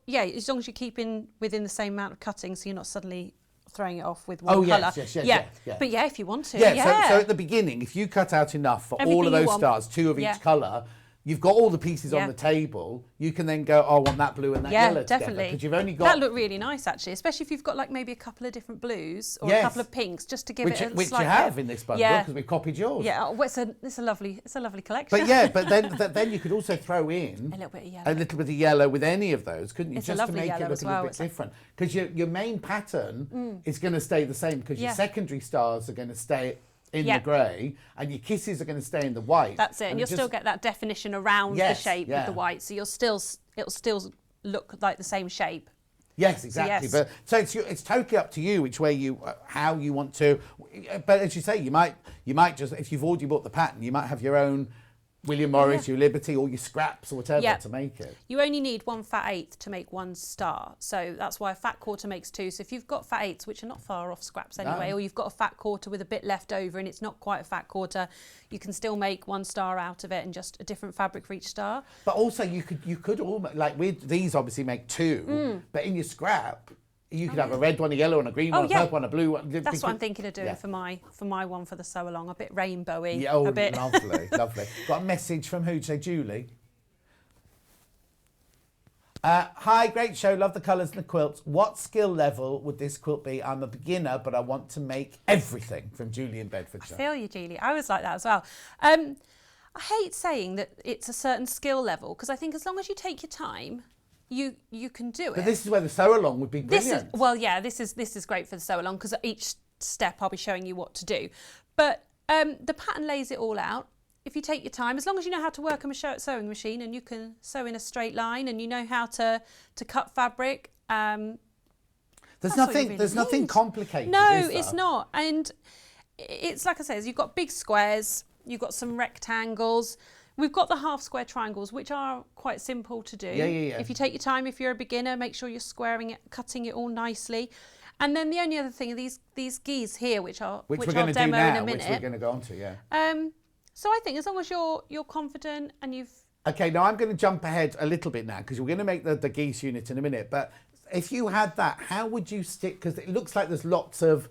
keeping within the same amount of cutting, so you're not suddenly throwing it off with one colour. Yeah. But if you want to, Yeah, so at the beginning, if you cut out enough for Everything all of you those want. stars, 2 of Yeah. each colour, you've got all the pieces on Yeah. the table. You can then go, oh, I want that blue and that yellow definitely. because you've only got... That looked really nice, actually, especially if you've got like maybe a couple of different blues or a Yes. couple of pinks, just to give which it a you slight have bit. in this bundle Yeah. because we've copied yours. Yeah, it's a lovely collection. But yeah, but then you could also throw in A little bit of yellow. a little bit of yellow with any of those, couldn't you? It's a Just to lovely make it yellow look as a little well. bit It's like- different. Because your main pattern is going to stay the same because your Yeah. secondary stars are going to stay in Yeah. the grey and your kisses are going to stay in the white. That's it, and you'll still get that definition around Yes, the shape yeah. with the white, so it'll still look like the same shape. Yes, exactly. yes. But so it's totally up to you which way how you want to. But as you say, you might just, if you've already bought the pattern, you might have your own William Morris, your Liberty, or your scraps or whatever Yeah. to make it. You only need 1 fat eighth to make 1 star, so that's why a fat quarter makes 2. So if you've got fat eighths, which are not far off scraps anyway, or you've got a fat quarter with a bit left over and it's not quite a fat quarter, you can still make 1 star out of it and just a different fabric for each star. But also you could almost, like with these obviously make 2, but in your scrap you could have a red one, a yellow one, a green one, a purple one, a blue one. That's what I'm thinking of doing for my one for the sew along, a bit rainbowy. Yeah, oh, a bit. lovely, lovely. Got a message from who? Did you say Julie? Hi, great show. Love the colours and the quilts. What skill level would this quilt be? I'm a beginner, but I want to make everything. From Julie in Bedfordshire. I feel you, Julie. I was like that as well. I hate saying that it's a certain skill level because I think as long as you take your time, you can do it. But this is where the sew along would be brilliant. This is great for the sew along because at each step I'll be showing you what to do. But the pattern lays it all out. If you take your time, as long as you know how to work a sewing machine and you can sew in a straight line and you know how to cut fabric. There's nothing complicated. No, is there? it's not. And it's like I said, you've got big squares, you've got some rectangles. We've got the half square triangles, which are quite simple to do. Yeah. If you take your time, if you're a beginner, make sure you're squaring it, cutting it all nicely. And then the only other thing are these geese here, which we're I'll going to demo do now, in a minute. which we're going to go on to, yeah. So I think as long as you're confident and you've... Okay, now I'm going to jump ahead a little bit now because we're going to make the geese unit in a minute. But if you had that, how would you stick? Because it looks like there's lots of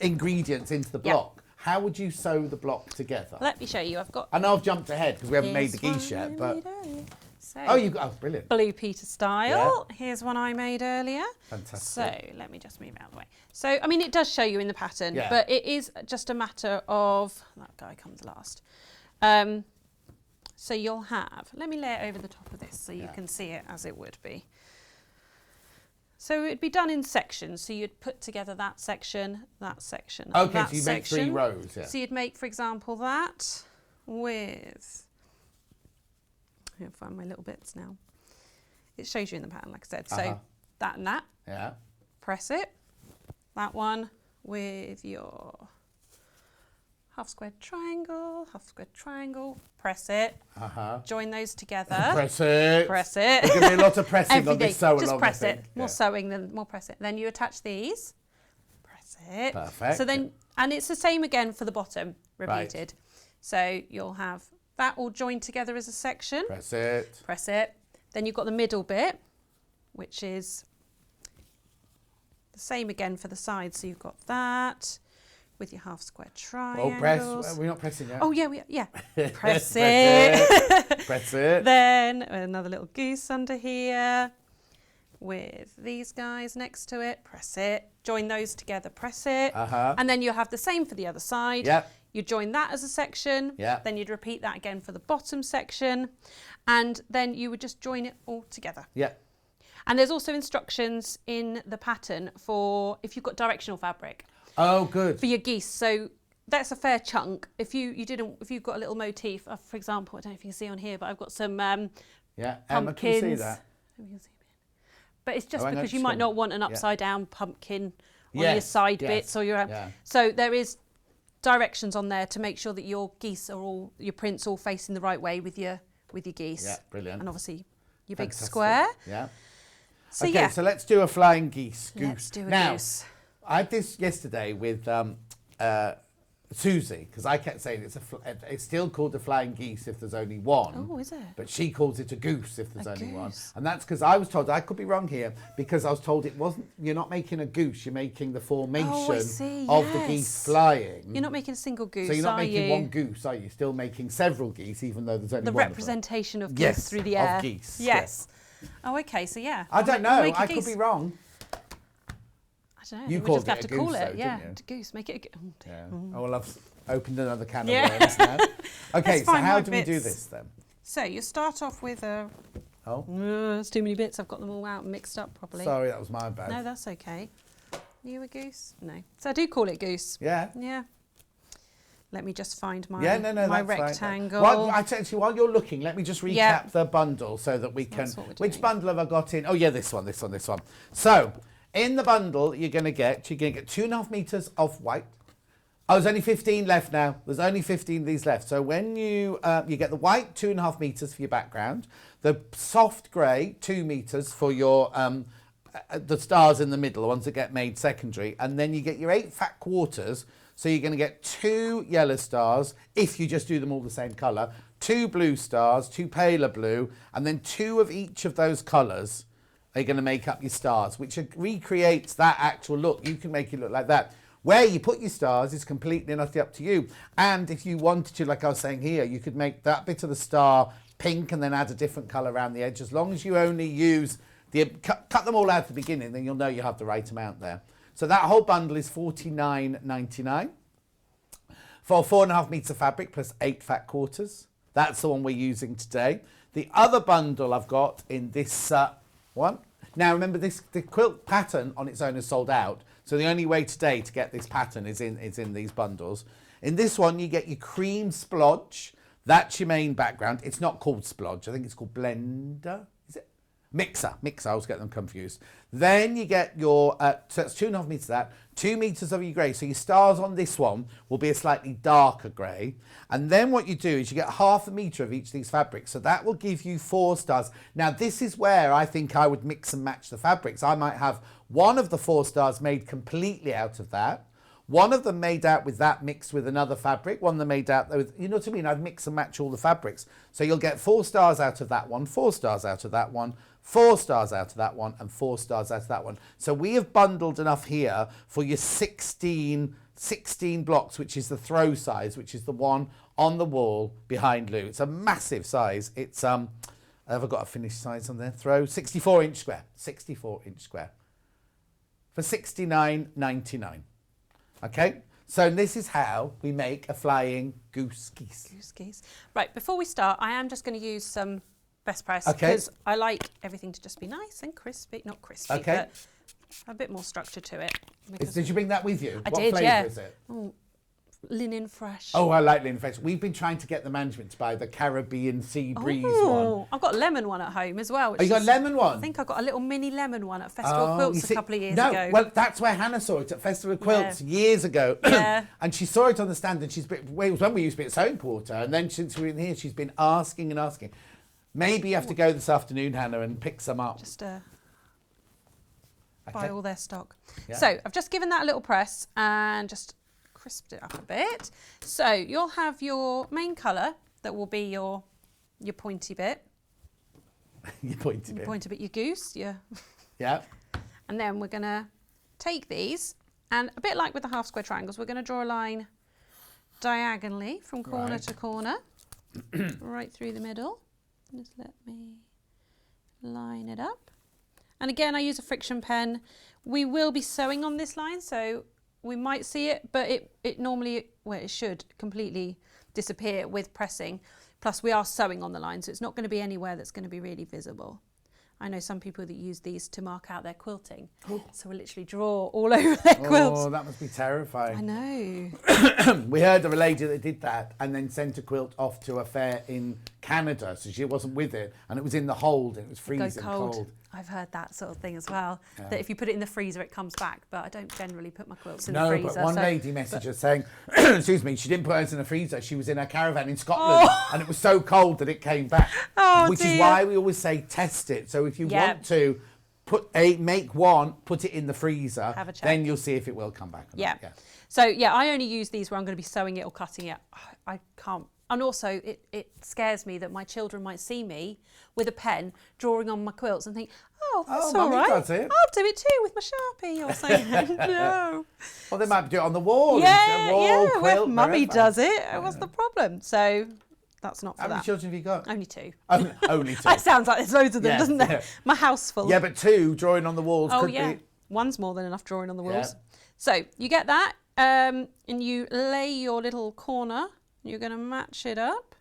ingredients into the block. How would you sew the block together? Let me show you. I've got... I know I've jumped ahead because we haven't made the Here's geese one yet, I but... made earlier. So, Oh, you got... Oh, brilliant. Blue Peter style. Here's one I made earlier. Fantastic. So let me just move out of the way. So, I mean, it does show you in the pattern, Yeah. but it is just a matter of... That guy comes last. So you'll have... Let me lay it over the top of this so you can see it as it would be. So it'd be done in sections. So you'd put together that section, Okay, that so you make 3 rows, yeah. So you'd make, for example, that with... I'll find my little bits now. It shows you in the pattern, like I said. So that and that. Yeah. Press it. That one with your half square triangle, half square triangle, press it, join those together. Press it. Press it. There's going to be a lot of pressing Every on day. this sew along. Just press it. Yeah. More sewing, then more press it. Then you attach these. Press it. Perfect. So then, and it's the same again for the bottom, repeated. So you'll have that all joined together as a section. Press it. Press it. Then you've got the middle bit, which is the same again for the sides. So you've got that with your half square triangles. Oh, press. We're not pressing yet. Oh, yeah. Press it. Press it. Then another little goose under here with these guys next to it. Press it. Join those together. Press it. And then you'll have the same for the other side. Yep. You join that as a section. Yep. Then you'd repeat that again for the bottom section. And then you would just join it all together. Yeah. And there's also instructions in the pattern for if you've got directional fabric. Oh, good. For your geese. So that's a fair chunk. If you've got a little motif, for example, I don't know if you can see on here, but I've got some Yeah, pumpkins. Emma can see that. But it's just Oh, I know, because you just might come- not want an upside down pumpkin on Yes, your side yes, bits or your. yeah. So there is directions on there to make sure that your geese are all, your prints all facing the right way with your geese. Yeah, brilliant. And obviously your big Fantastic. square. Yeah. So Okay, yeah, so let's do a flying goose. let's do a now, goose. I had this yesterday with Susie, because I kept saying it's still called a flying geese if there's only one. Oh, is it? But she calls it a goose if there's A only one. goose. And that's because I was told, I could be wrong here, because I was told you're not making a goose, you're making the formation see, of the yes. geese flying. You're not making a single goose, So you're not are making you? one goose, are you? You're still making several geese, even though there's only The one representation of geese Yes, through the of air. geese, Yes. Oh, okay. So yeah. I don't I'll know, make a I could geese. be wrong. I don't know. You we called just have it a to call goose, it. though, Yeah, didn't you? goose. Make it a goose. Yeah. Oh, well, I've opened another can Yeah. of worms now. Okay, Let's so find how my do we do bits. this then? So you start off with a. Oh, It's too many bits. I've got them all out and mixed up properly. sorry, that was my bad. No, that's okay. You a goose? No. So I do call it goose. Yeah. Yeah. Let me just find my Yeah, no, my that's fine. rectangle. While you're looking, let me just recap Yeah. the bundle so that we can. That's what we're Which doing. bundle have I got in? Oh yeah, this one. So in the bundle, you're going to get 2.5 meters of white. Oh, there's only 15 left now. There's only 15 of these left. So when you get the white 2.5 meters for your background, the soft grey 2 meters for your the stars in the middle, the ones that get made secondary, and then you get your 8 fat quarters. So you're going to get 2 yellow stars if you just do them all the same colour, 2 blue stars, 2 paler blue, and then 2 of each of those colours are going to make up your stars, which recreates that actual look. You can make it look like that. Where you put your stars is completely and utterly up to you. And if you wanted to, like I was saying here, you could make that bit of the star pink and then add a different colour around the edge. As long as you only use cut them all out at the beginning, then you'll know you have the right amount there. So that whole bundle is $49.99 for 4.5 meters of fabric plus 8 fat quarters. That's the one we're using today. The other bundle I've got in this one. Now remember, the quilt pattern on its own is sold out. So the only way today to get this pattern is in these bundles. In this one, you get your cream splodge. That's your main background. It's not called splodge. I think it's called blender. Is it? Mixer. I always get them confused. Then you get your, so it's 2.5 meters of that, 2 meters of your grey. So your stars on this one will be a slightly darker grey. And then what you do is you get 1/2 meter of each of these fabrics. So that will give you 4 stars. Now this is where I think I would mix and match the fabrics. I might have one of the 4 stars made completely out of that. One of them made out with that mixed with another fabric. One of them made out with, you know what I mean? I'd mix and match all the fabrics. So you'll get 4 stars out of that one, 4 stars out of that one, 4 stars out of that one, and 4 stars out of that one. So we have bundled enough here for your 16 blocks, which is the throw size, which is the one on the wall behind Lou. It's a massive size. It's, have I got a finished size on there? Throw, 64-inch square, 64-inch square for $69.99. Okay, so this is how we make a flying goose geese. Goose geese. Right, before we start, I am just going to use some best press Okay. because I like everything to just be nice and crispy. Not crispy, Okay. but a bit more structure to it. because- Did you bring that with you? I what did, flavour yeah. is it? Oh, linen fresh. Oh, I like linen fresh. We've been trying to get the management to buy the Caribbean Sea Breeze one. I've got a lemon one at home as well. Oh, you got a lemon one? I think I got a little mini lemon one at Festival Quilts a couple of years ago. Well, that's where Hannah saw it at Festival Quilts years ago. Yeah. And she saw it on the stand, and it was when we used to be at Sewing Porter, and then since we were in here, she's been asking and asking. Maybe you have to go this afternoon, Hannah, and pick some up. Just buy all their stock. Yeah. So I've just given that a little press and just crisped it up a bit. So you'll have your main colour that will be your pointy bit. Your pointy bit. Your goose. Yeah. And then we're going to take these, and a bit like with the half square triangles, we're going to draw a line diagonally from corner to corner, right through the middle. Just let me line it up. And again, I use a friction pen. We will be sewing on this line, so we might see it, but it normally, well, it should completely disappear with pressing. Plus we are sewing on the line, so it's not going to be anywhere that's going to be really visible. I know some people that use these to mark out their quilting. So we literally draw all over their quilts. Oh, that must be terrifying. I know. We heard of a lady that did that and then sent a quilt off to a fair in Canada, so she wasn't with it, and it was in the hold and it was freezing cold. I've heard that sort of thing as well, that if you put it in the freezer it comes back, but I don't generally put my quilts in the freezer. No, but one lady messaged us saying, excuse me, she didn't put hers in the freezer, she was in her caravan in Scotland and it was so cold that it came back. Which is why we always say test it. So if you want to make one, put it in the freezer, have a check. then you'll see if it will come back. Yeah. So I only use these where I'm going to be sewing it or cutting it. I can't. And also, it scares me that my children might see me with a pen drawing on my quilts and think, oh, that's all right. Does it. I'll do it too with my Sharpie or something. No. Well, they might do it on the wall. Where Mummy does it. What's the problem? So that's not for that. How many children have you got? Only two. Only two. That sounds like there's loads of them, doesn't there? Yeah. My house full. Yeah, but two drawing on the walls could be... One's more than enough drawing on the walls. Yeah. So you get that and you lay your little corner. You're going to match it up.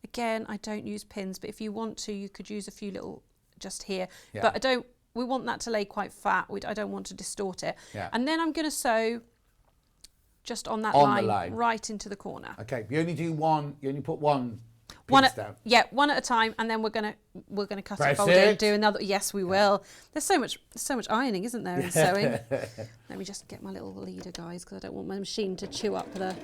Again, I don't use pins, but if you want to, you could use a few little just here. Yeah. But we want that to lay quite fat. I don't want to distort it. Yeah. And then I'm going to sew just on that line, right into the corner. Okay, you only do one, you only put one down. Yeah, one at a time, and then we're gonna cut it, fold it, and do another. Yes, we will. There's so much ironing, isn't there, in sewing? Let me just get my little leader, guys, because I don't want my machine to chew up the...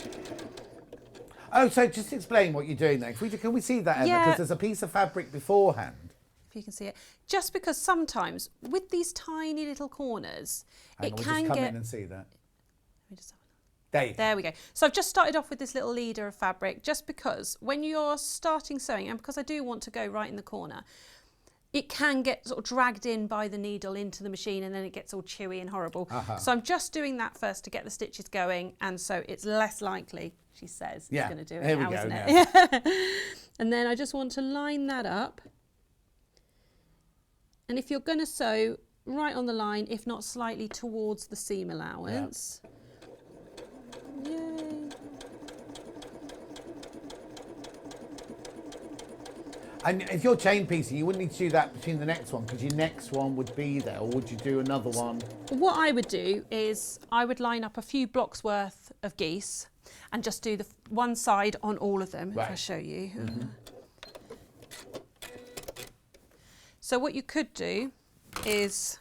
Oh, so just explain what you're doing then. Can we see that, Emma? Because there's a piece of fabric beforehand. If you can see it. Just because sometimes with these tiny little corners, it can come get... in and see that. Let me just have a... There we go. So I've just started off with this little leader of fabric, just because when you're starting sewing, and because I do want to go right in the corner, it can get sort of dragged in by the needle into the machine, and then it gets all chewy and horrible. So I'm just doing that first to get the stitches going, and so it's less likely, she says, it's going to do it now, isn't it? And then I just want to line that up. And if you're going to sew right on the line, if not slightly towards the seam allowance. Yay. And if you're chain piecing, you wouldn't need to do that between the next one, because your next one would be there, or would you do another one? What I would do is I would line up a few blocks worth of geese and just do the one side on all of them, if I show you. So what you could do is,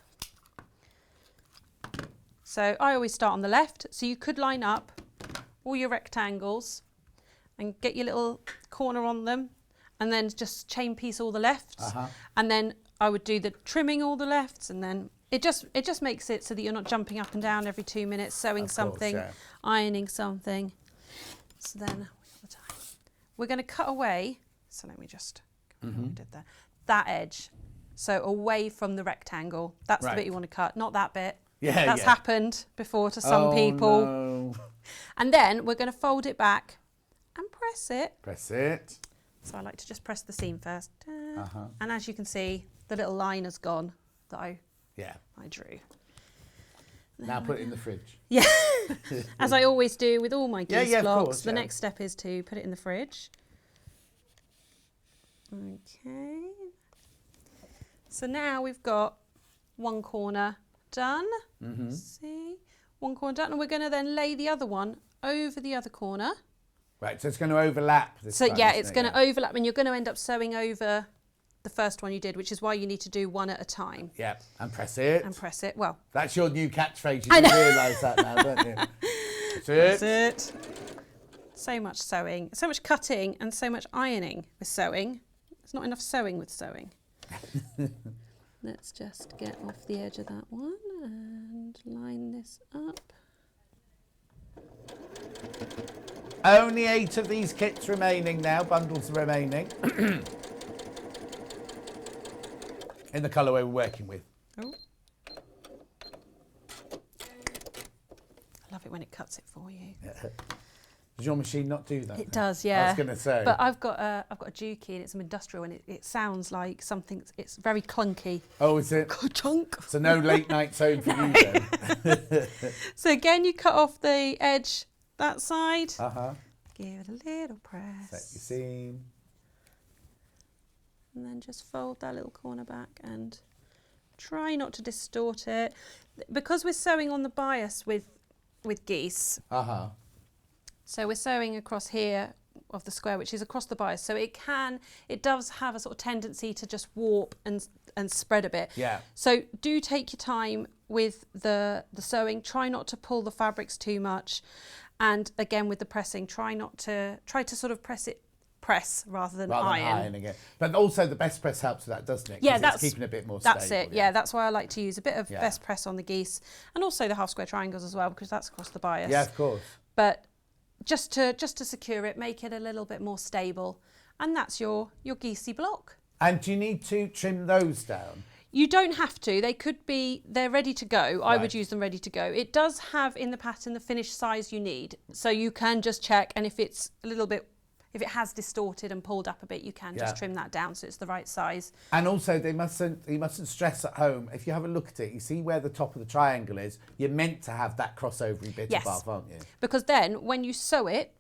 so I always start on the left, so you could line up all your rectangles and get your little corner on them, and then just chain piece all the lefts, and then I would do the trimming all the lefts, and then it just makes it so that you're not jumping up and down every 2 minutes, sewing something, ironing something. So then we're going to cut away. So let me just did that edge, so away from the rectangle. That's the bit you want to cut, not that bit. That's happened before to some people. No. And then we're going to fold it back and press it. Press it. So I like to just press the seam first. And as you can see, the little line has gone that I drew. Now put it in the fridge. Yeah, as I always do with all my geese blocks. The next step is to put it in the fridge. Okay. So now we've got one corner done. See, one corner done, and we're going to then lay the other one over the other corner. Right, so it's going to overlap this So time, yeah, isn't it's it? going to overlap, and you're going to end up sewing over the first one you did, which is why you need to do one at a time. Yeah, and press it. And press it. Well, That's your new catchphrase. You do realise that now, don't you? That's it. So much sewing, so much cutting, and so much ironing with sewing. There's not enough sewing with sewing. Let's just get off the edge of that one and line this up. Only 8 of these kits remaining now, bundles remaining. In the colourway we're working with. Oh. I love it when it cuts it for you. Does your machine not do that? It does, yeah. I was going to say. But I've got a Juki and it's an industrial, and it sounds like something. It's very clunky. Oh, is it? Chunk. So no late night sewing for you then. So again, you cut off the edge that side. Give it a little press. Set your seam. And then just fold that little corner back and try not to distort it. Because we're sewing on the bias with geese. So we're sewing across here of the square, which is across the bias. So it does have a sort of tendency to just warp and spread a bit. Yeah. So do take your time with the sewing. Try not to pull the fabrics too much. And again, with the pressing, try to sort of press rather than ironing it. But also the best press helps with that, doesn't it? Yeah, it's keeping it a bit more stable. That's it. Yeah, that's why I like to use a bit of best press on the geese, and also the half square triangles as well, because that's across the bias. Yeah, of course. But just to secure it, make it a little bit more stable, and that's your geesey block. And do you need to trim those down? You don't have to. They're ready to go. I would use them ready to go. It does have in the pattern the finished size you need, so you can just check, and if it's a little bit, if it has distorted and pulled up a bit, you can just trim that down so it's the right size. And also, you mustn't stress at home. If you have a look at it, you see where the top of the triangle is. You're meant to have that crossover bit above, aren't you? Because then, when you sew it,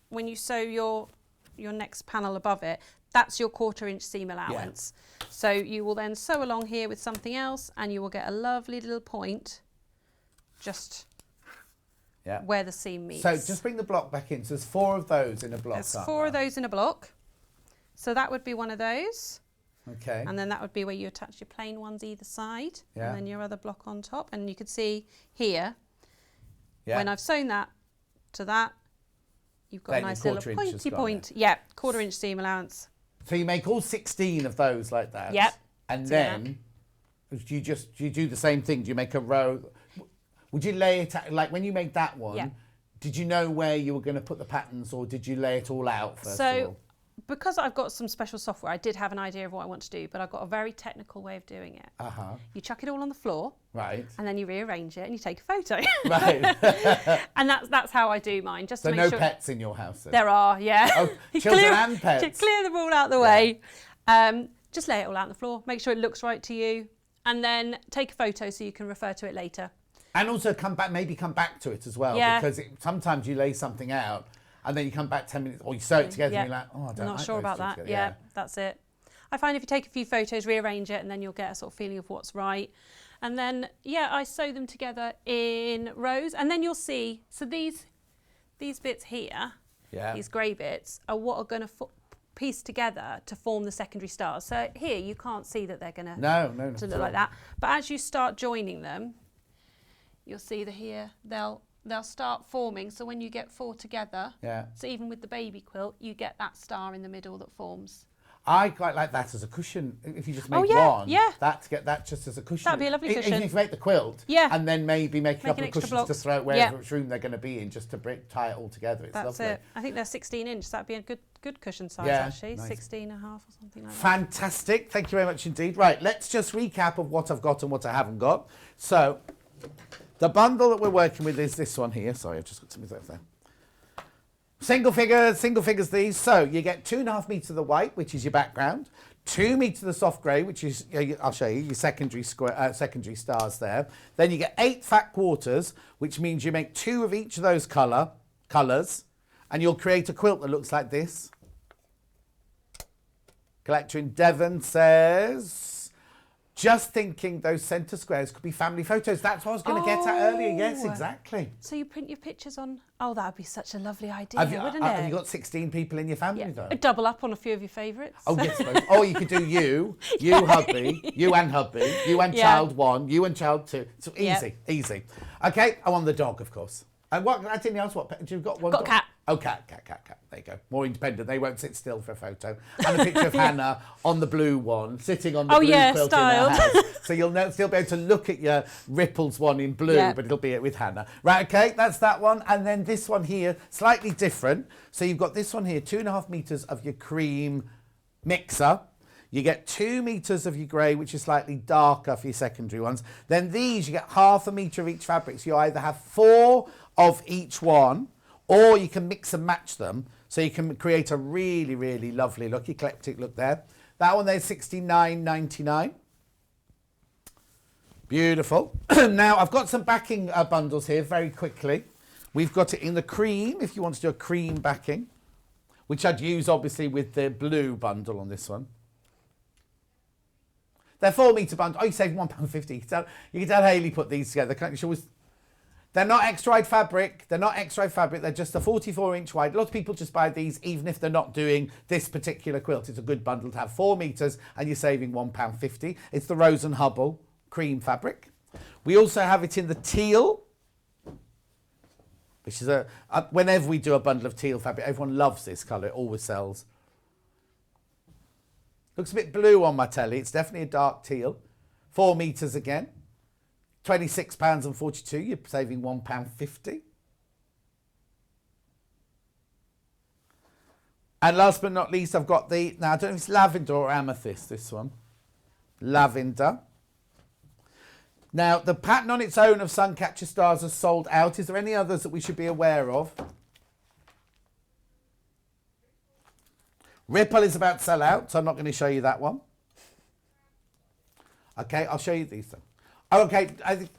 when you sew your next panel above it, that's your 1/4 inch seam allowance. So you will then sew along here with something else, and you will get a lovely little point just where the seam meets. So just bring the block back in. So there's 4 of those in a block. There's 4 of those in a block. So that would be one of those. Okay. And then that would be where you attach your plain ones either side, Yeah. and then your other block on top. And you could see here, when I've sewn that to that, you've got Then a nice your little 1/4 inch has pointy gone point. Yeah, 1/4 inch seam allowance. So you make all 16 of those like that. Yep. And then do you do the same thing? Do you make a row? Would you lay it out, like when you made that one? Did you know where you were going to put the patterns, or did you lay it all out first of all? Because I've got some special software, I did have an idea of what I want to do, but I've got a very technical way of doing it. You chuck it all on the floor, right, and then you rearrange it and you take a photo. Right. And that's how I do mine. Just so to make no sure pets in your house then? There are, yeah. Oh, children and pets. Clear them all out the way. Just lay it all out on the floor. Make sure it looks right to you, and then take a photo so you can refer to it later. And also come back to it as well, because sometimes you lay something out and then you come back 10 minutes, or you sew it together and you're like, oh, I don't I'm not like sure those about two that. together. Yeah, that's it. I find if you take a few photos, rearrange it, and then you'll get a sort of feeling of what's right. And then, I sew them together in rows, and then you'll see, so these bits here, these grey bits, are what are going to piece together to form the secondary stars. So here, you can't see that they're going to look like that. But as you start joining them, you'll see that here, they'll start forming. So when you get 4 together, so even with the baby quilt, you get that star in the middle that forms. I quite like that as a cushion. If you just make one, to get that just as a cushion. That'd be a lovely cushion. Even if you make the quilt, and then maybe make a couple of cushions to throw wherever room they're going to be in, just to tie it all together. It's That's lovely. it. I think they're 16 inch. That'd be a good cushion size, actually. Nice. 16 and a half or something like that. Fantastic. Thank you very much indeed. Right, let's just recap of what I've got and what I haven't got. So, the bundle that we're working with is this one here. Sorry, I've just got something there. Single figures these. So, you get 2.5 meters of the white, which is your background. 2 meters of the soft grey, which is, I'll show you, your secondary stars there. Then you get 8 fat quarters, which means you make 2 of each of those colours, and you'll create a quilt that looks like this. Collector in Devon says Just thinking those centre squares could be family photos. That's what I was going to get at earlier. Yes, exactly. So you print your pictures on... Oh, that would be such a lovely idea, wouldn't it? Have you got 16 people in your family, though? Double up on a few of your favourites. Oh, yes, suppose. Or you could do you hubby, you and hubby, you and child 1, you and child 2. So easy, easy. Okay, I want the dog, of course. And what? I didn't ask what pet. You've got one. Got dog? a cat. Oh, cat. There you go. More independent. They won't sit still for a photo. And a picture of Hannah on the blue one, sitting on the blue quilt styled. in her house. So you'll still be able to look at your Ripples one in blue, but it'll be it with Hannah. Right, okay, that's that one. And then this one here, slightly different. So you've got this one here, 2.5 metres of your cream mixer. You get 2 metres of your grey, which is slightly darker for your secondary ones. Then these, you get 0.5 metre of each fabric. So you either have 4 of each one, or you can mix and match them. So you can create a really, really lovely look, eclectic look there. That one there's $69.99. Beautiful. Now, I've got some backing bundles here very quickly. We've got it in the cream, if you want to do a cream backing, which I'd use, obviously, with the blue bundle on this one. They're 4 metre bundles. Oh, you save £1.50. You can tell Hayley put these together, can't you? She always... They're not extra wide fabric. They're just a 44-inch wide. A lot of people just buy these, even if they're not doing this particular quilt. It's a good bundle to have 4 metres, and you're saving £1.50. It's the Rose and Hubble cream fabric. We also have it in the teal, which is whenever we do a bundle of teal fabric, everyone loves this colour. It always sells. Looks a bit blue on my telly. It's definitely a dark teal. 4 metres again. £26.42, you're saving £1.50. And last but not least, I've got now I don't know if it's lavender or amethyst, this one. Lavender. Now, the pattern on its own of Suncatcher stars are sold out. Is there any others that we should be aware of? Ripple is about to sell out, so I'm not going to show you that one. Okay, I'll show you these then. Okay, I think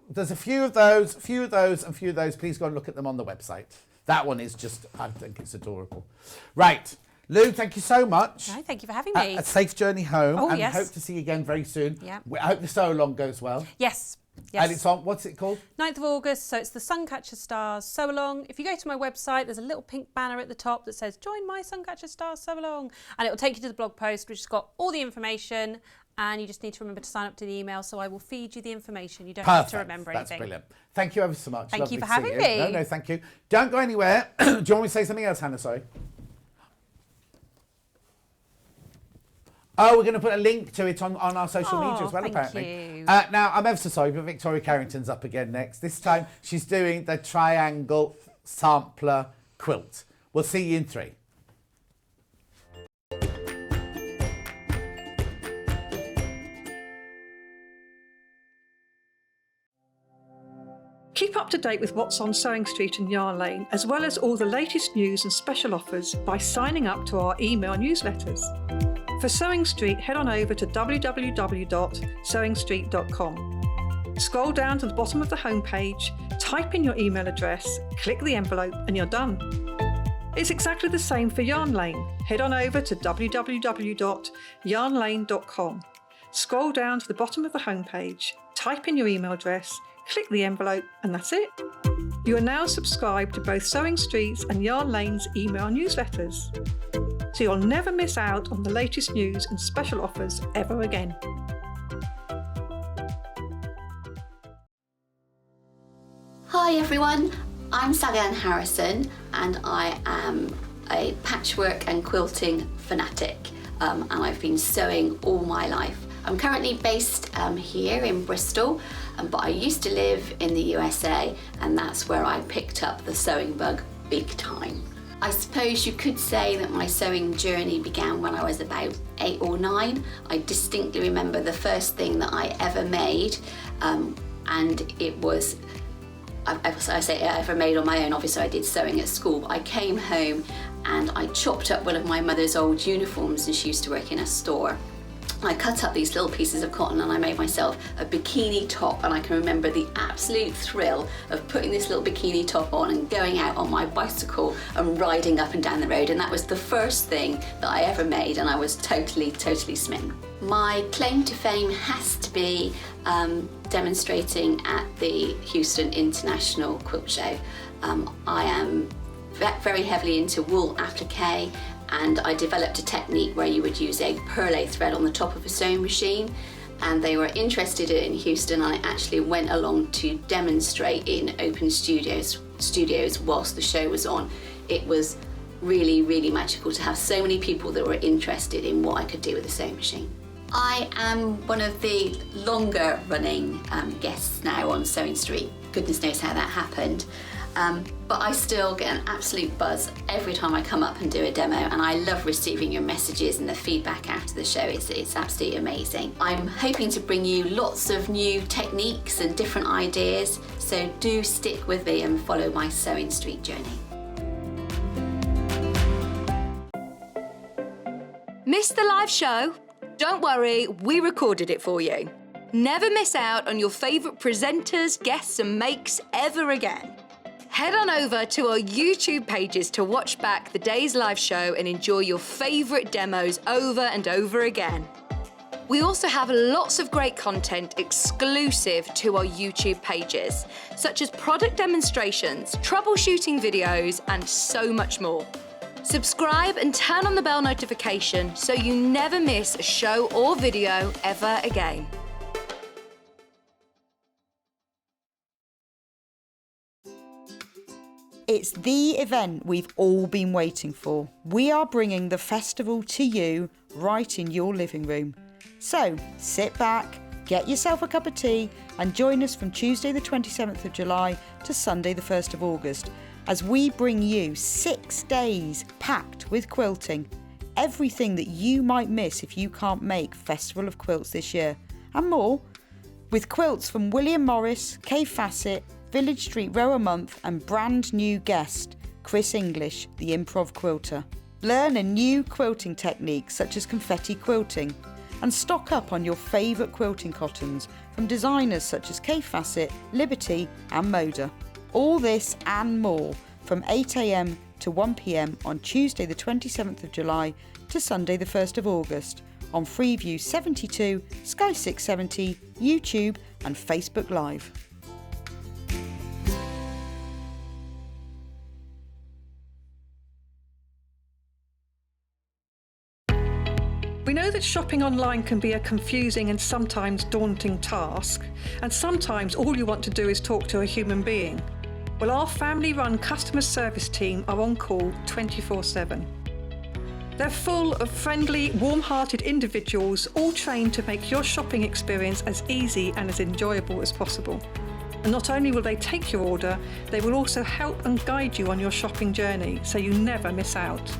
there's a few of those, and few of those. Please go and look at them on the website. That one is just, I think it's adorable. Right, Lou, thank you so much. No, thank you for having me. A safe journey home. Oh, and yes. hope to see you again very soon. Yeah. I hope the sew along goes well. Yes. And it's on, what's it called? 9th of August, so it's the Suncatcher Stars Sew Along. If you go to my website, there's a little pink banner at the top that says, join my Suncatcher Stars Sew Along. And it will take you to the blog post, which has got all the information. And you just need to remember to sign up to the email, so I will feed you the information. You don't have to remember anything. That's brilliant. Thank you ever so much. Thank Lovely you for to see having me. No, thank you. Don't go anywhere. Do you want me to say something else, Hannah? Sorry. Oh, we're going to put a link to it on our social media as well, apparently. You. Now, I'm ever so sorry, but Victoria Carrington's up again next. This time, she's doing the triangle sampler quilt. We'll see you in 3. Keep up to date with what's on Sewing Street and Yarn Lane, as well as all the latest news and special offers by signing up to our email newsletters. For Sewing Street, head on over to www.sewingstreet.com. Scroll down to the bottom of the homepage, type in your email address, click the envelope, and you're done. It's exactly the same for Yarn Lane. Head on over to www.yarnlane.com. Scroll down to the bottom of the homepage, type in your email address, click the envelope, and that's it. You are now subscribed to both Sewing Street's and Yarn Lane's email newsletters, so you'll never miss out on the latest news and special offers ever again. Hi everyone, I'm Sally Ann Harrison and I am a patchwork and quilting fanatic, and I've been sewing all my life. I'm currently based here in Bristol, but I used to live in the USA, and that's where I picked up the sewing bug big time. I suppose you could say that my sewing journey began when I was about 8 or 9. I distinctly remember the first thing that I ever made, and it was, I say I ever made on my own. Obviously I did sewing at school, but I came home and I chopped up one of my mother's old uniforms, and she used to work in a store. I cut up these little pieces of cotton and I made myself a bikini top, and I can remember the absolute thrill of putting this little bikini top on and going out on my bicycle and riding up and down the road, and that was the first thing that I ever made, and I was totally smitten. My claim to fame has to be demonstrating at the Houston International Quilt Show. I am very heavily into wool applique, and I developed a technique where you would use a perle thread on the top of a sewing machine, and they were interested in Houston. I actually went along to demonstrate in open studios whilst the show was on. It was really, really magical to have so many people that were interested in what I could do with a sewing machine. I am one of the longer running guests now on Sewing Street. Goodness knows how that happened. But I still get an absolute buzz every time I come up and do a demo, and I love receiving your messages and the feedback after the show. It's absolutely amazing. I'm hoping to bring you lots of new techniques and different ideas, so do stick with me and follow my Sewing Street journey. Missed the live show? Don't worry, we recorded it for you. Never miss out on your favourite presenters, guests and makes ever again. Head on over to our YouTube pages to watch back the day's live show and enjoy your favourite demos over and over again. We also have lots of great content exclusive to our YouTube pages, such as product demonstrations, troubleshooting videos, and so much more. Subscribe and turn on the bell notification so you never miss a show or video ever again. It's the event we've all been waiting for. We are bringing the festival to you right in your living room. So sit back, get yourself a cup of tea and join us from Tuesday the 27th of July to Sunday the 1st of August as we bring you 6 days packed with quilting. Everything that you might miss if you can't make Festival of Quilts this year and more, with quilts from William Morris, Kay Fassett, Village Street Row a Month and brand new guest Chris English, the improv quilter. Learn a new quilting technique such as confetti quilting and stock up on your favourite quilting cottons from designers such as Kay Fassett, Liberty and Moda. All this and more from 8 a.m. to 1 p.m. on Tuesday the 27th of July to Sunday the 1st of August on Freeview 72, Sky 670, YouTube and Facebook Live. We know that shopping online can be a confusing and sometimes daunting task, and sometimes all you want to do is talk to a human being. Well, our family-run customer service team are on call 24/7. They're full of friendly, warm-hearted individuals, all trained to make your shopping experience as easy and as enjoyable as possible. And not only will they take your order, they will also help and guide you on your shopping journey, so you never miss out.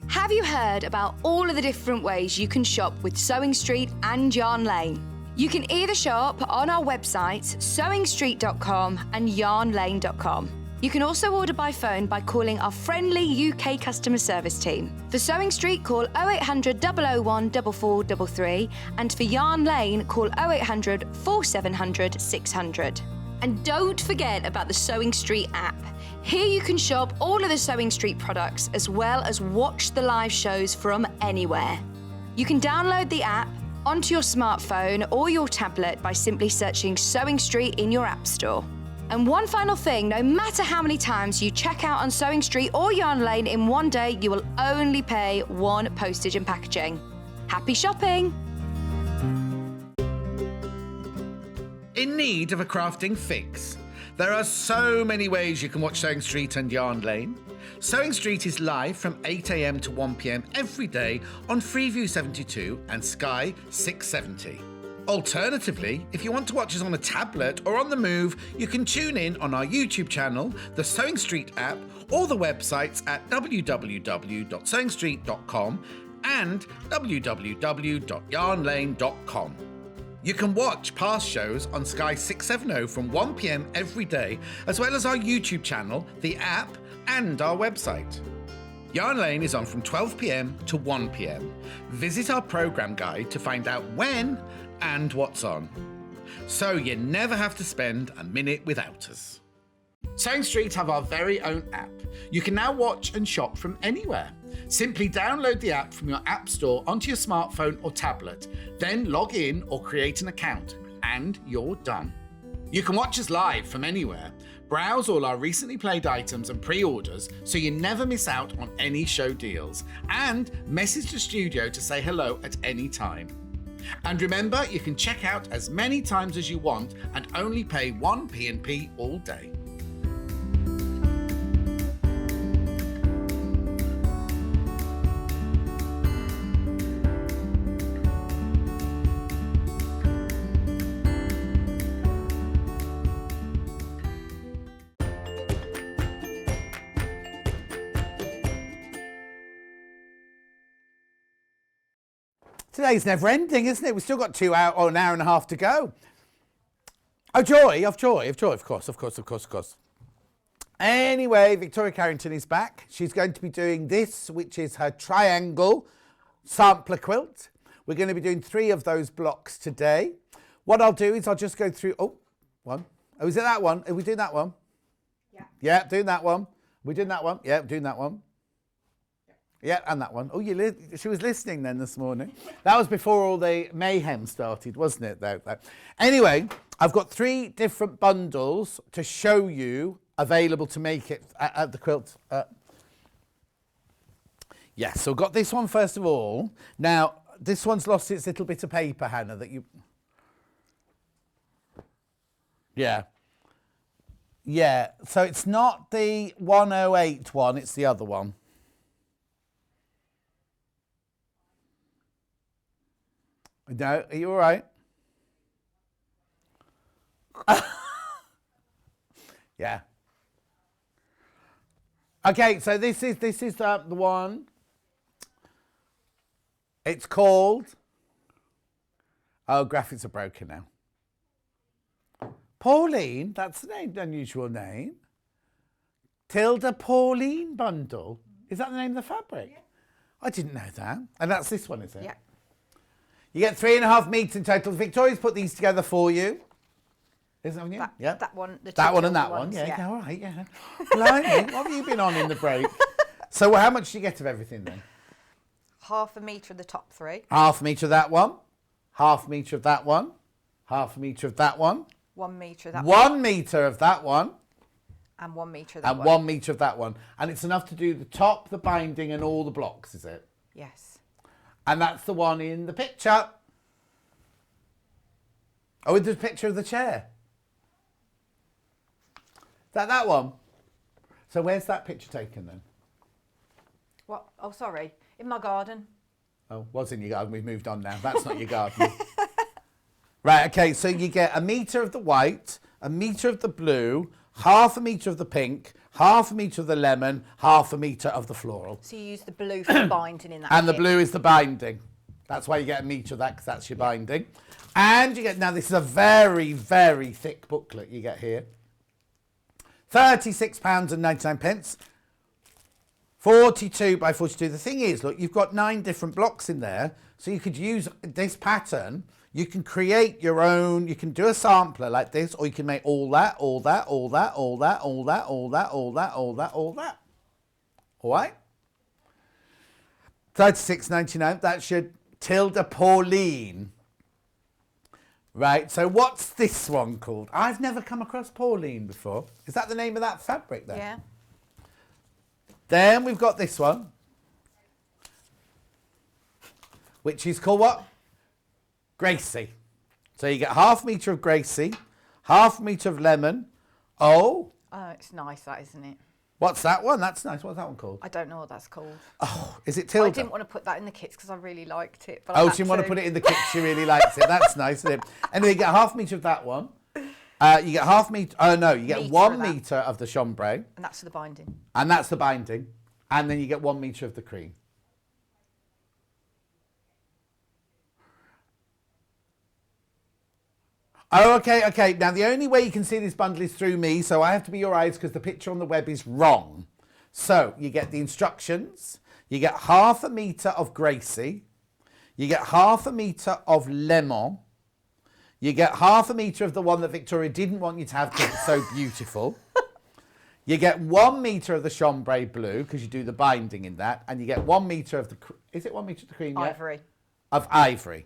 Have you heard about all of the different ways you can shop with Sewing Street and Yarn Lane? You can either shop on our websites, sewingstreet.com and yarnlane.com. You can also order by phone by calling our friendly UK customer service team. For Sewing Street, call 0800 001 4433, and for Yarn Lane, call 0800 4700 600. And don't forget about the Sewing Street app. Here you can shop all of the Sewing Street products as well as watch the live shows from anywhere. You can download the app onto your smartphone or your tablet by simply searching Sewing Street in your app store. And one final thing, no matter how many times you check out on Sewing Street or Yarn Lane in one day, you will only pay one postage and packaging. Happy shopping! In need of a crafting fix? There are so many ways you can watch Sewing Street and Yarn Lane. Sewing Street is live from 8 a.m. to 1 p.m. every day on Freeview 72 and Sky 670. Alternatively, if you want to watch us on a tablet or on the move, you can tune in on our YouTube channel, the Sewing Street app, or the websites at www.sewingstreet.com and www.yarnlane.com. You can watch past shows on Sky 670 from 1 p.m. every day, as well as our YouTube channel, the app, and our website. Yarn Lane is on from 12 p.m. to 1 p.m. Visit our programme guide to find out when and what's on, so you never have to spend a minute without us. Sewing Street have our very own app. You can now watch and shop from anywhere. Simply download the app from your app store onto your smartphone or tablet, then log in or create an account, and you're done. You can watch us live from anywhere, browse all our recently played items and pre-orders so you never miss out on any show deals, and message the studio to say hello at any time. And remember, you can check out as many times as you want and only pay 1 P&P all day. Today's never ending, isn't it? We've still got an hour and a half to go. Oh, joy, of course. Anyway, Victoria Carrington is back. She's going to be doing this, which is her triangle sampler quilt. We're going to be doing 3 of those blocks today. What I'll do is I'll just go through, one. Oh, is it that one? Are we doing that one? Yeah. Yeah, doing that one. Are we doing that one? Yeah, doing that one. Yeah, and that one. Oh, she was listening then this morning. That was before all the mayhem started, wasn't it, though? Anyway, I've got 3 different bundles to show you available to make it at the quilt. Yes, so I've got this one first of all. Now, this one's lost its little bit of paper, Hannah, that you... Yeah. Yeah, so it's not the 108 one, it's the other one. No, are you all right? Yeah. Okay, so this is the one. It's called... Oh, graphics are broken now. Pauline, that's an unusual name. Tilda Pauline bundle. Is that the name of the fabric? Yeah. I didn't know that. And that's this one, is it? Yeah. You get 3.5 metres in total. Victoria's put these together for you. Isn't it? Yeah. That one. That one and that one. Yeah. All right. Yeah. Blimey, what have you been on in the break? So how much do you get of everything then? 1/2 metre of the top 3. 1/2 metre of that one. 1/2 metre of that one. 1/2 metre of that one. 1 metre of that one. 1 metre of that one. And 1 metre of that one. And 1 metre of that one. And it's enough to do the top, the binding and all the blocks, is it? Yes. And that's the one in the picture. Oh, with the picture of the chair. That one. So where's that picture taken then? What? Oh, sorry. In my garden. Oh, was in your garden. We've moved on now. That's not your garden. Right, okay. So you get 1 metre of the white, 1 metre of the blue, 1/2 metre of the pink, 1/2 metre of the lemon, 1/2 metre of the floral. So you use the blue for the binding in that And kit. the blue is the binding. That's why you get 1 metre of that, because that's your binding. And you get, now this is a very, very thick booklet you get here. £36.99. 42 by 42. The thing is, look, you've got 9 different blocks in there. So you could use this pattern. You can create your own, you can do a sampler like this, or you can make all that, all that, all that, all that, all that, all that, all that, all that, all that. All right? £36.99. That's your Tilda Pauline. Right, so what's this one called? I've never come across Pauline before. Is that the name of that fabric then? Yeah. Then we've got this one, which is called what? Gracie. So you get 1/2 metre of Gracie, 1/2 metre of lemon. Oh. Oh, it's nice that, isn't it? What's that one? That's nice. What's that one called? I don't know what that's called. Oh, is it Tilda? I didn't want to put that in the kits because I really liked it. But Oh, she didn't want to put it in the kit. She really likes it. That's nice, isn't it? Anyway, you get 1/2 metre of that one. You get 1/2 metre. Oh no, you get 1 metre of the chambray. And that's the binding. And that's the binding. And then you get 1 metre of the cream. Oh, okay. Now, the only way you can see this bundle is through me, so I have to be your eyes because the picture on the web is wrong. So, you get the instructions. You get 1/2 metre of Gracie. You get 1/2 metre of lemon. You get 1/2 metre of the one that Victoria didn't want you to have because it's so beautiful. You get 1 metre of the chambray blue, because you do the binding in that, and you get 1 metre of the... Is it 1 metre of the cream yet? Ivory. Of ivory.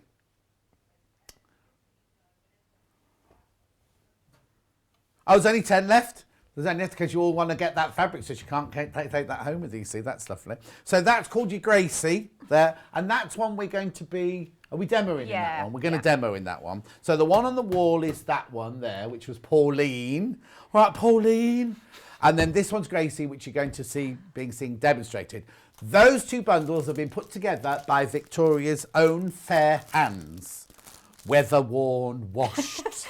Oh, there's only 10 left? There's only left because you all want to get that fabric, so you can't take that home with you. See, that's lovely. So that's called your Gracie there, and that's one we're going to be... Are we demoing in that one? We're going to demo in that one. So the one on the wall is that one there, which was Pauline. All right, Pauline. And then this one's Gracie, which you're going to see being seen demonstrated. Those two bundles have been put together by Victoria's own fair hands. Weather-worn, washed.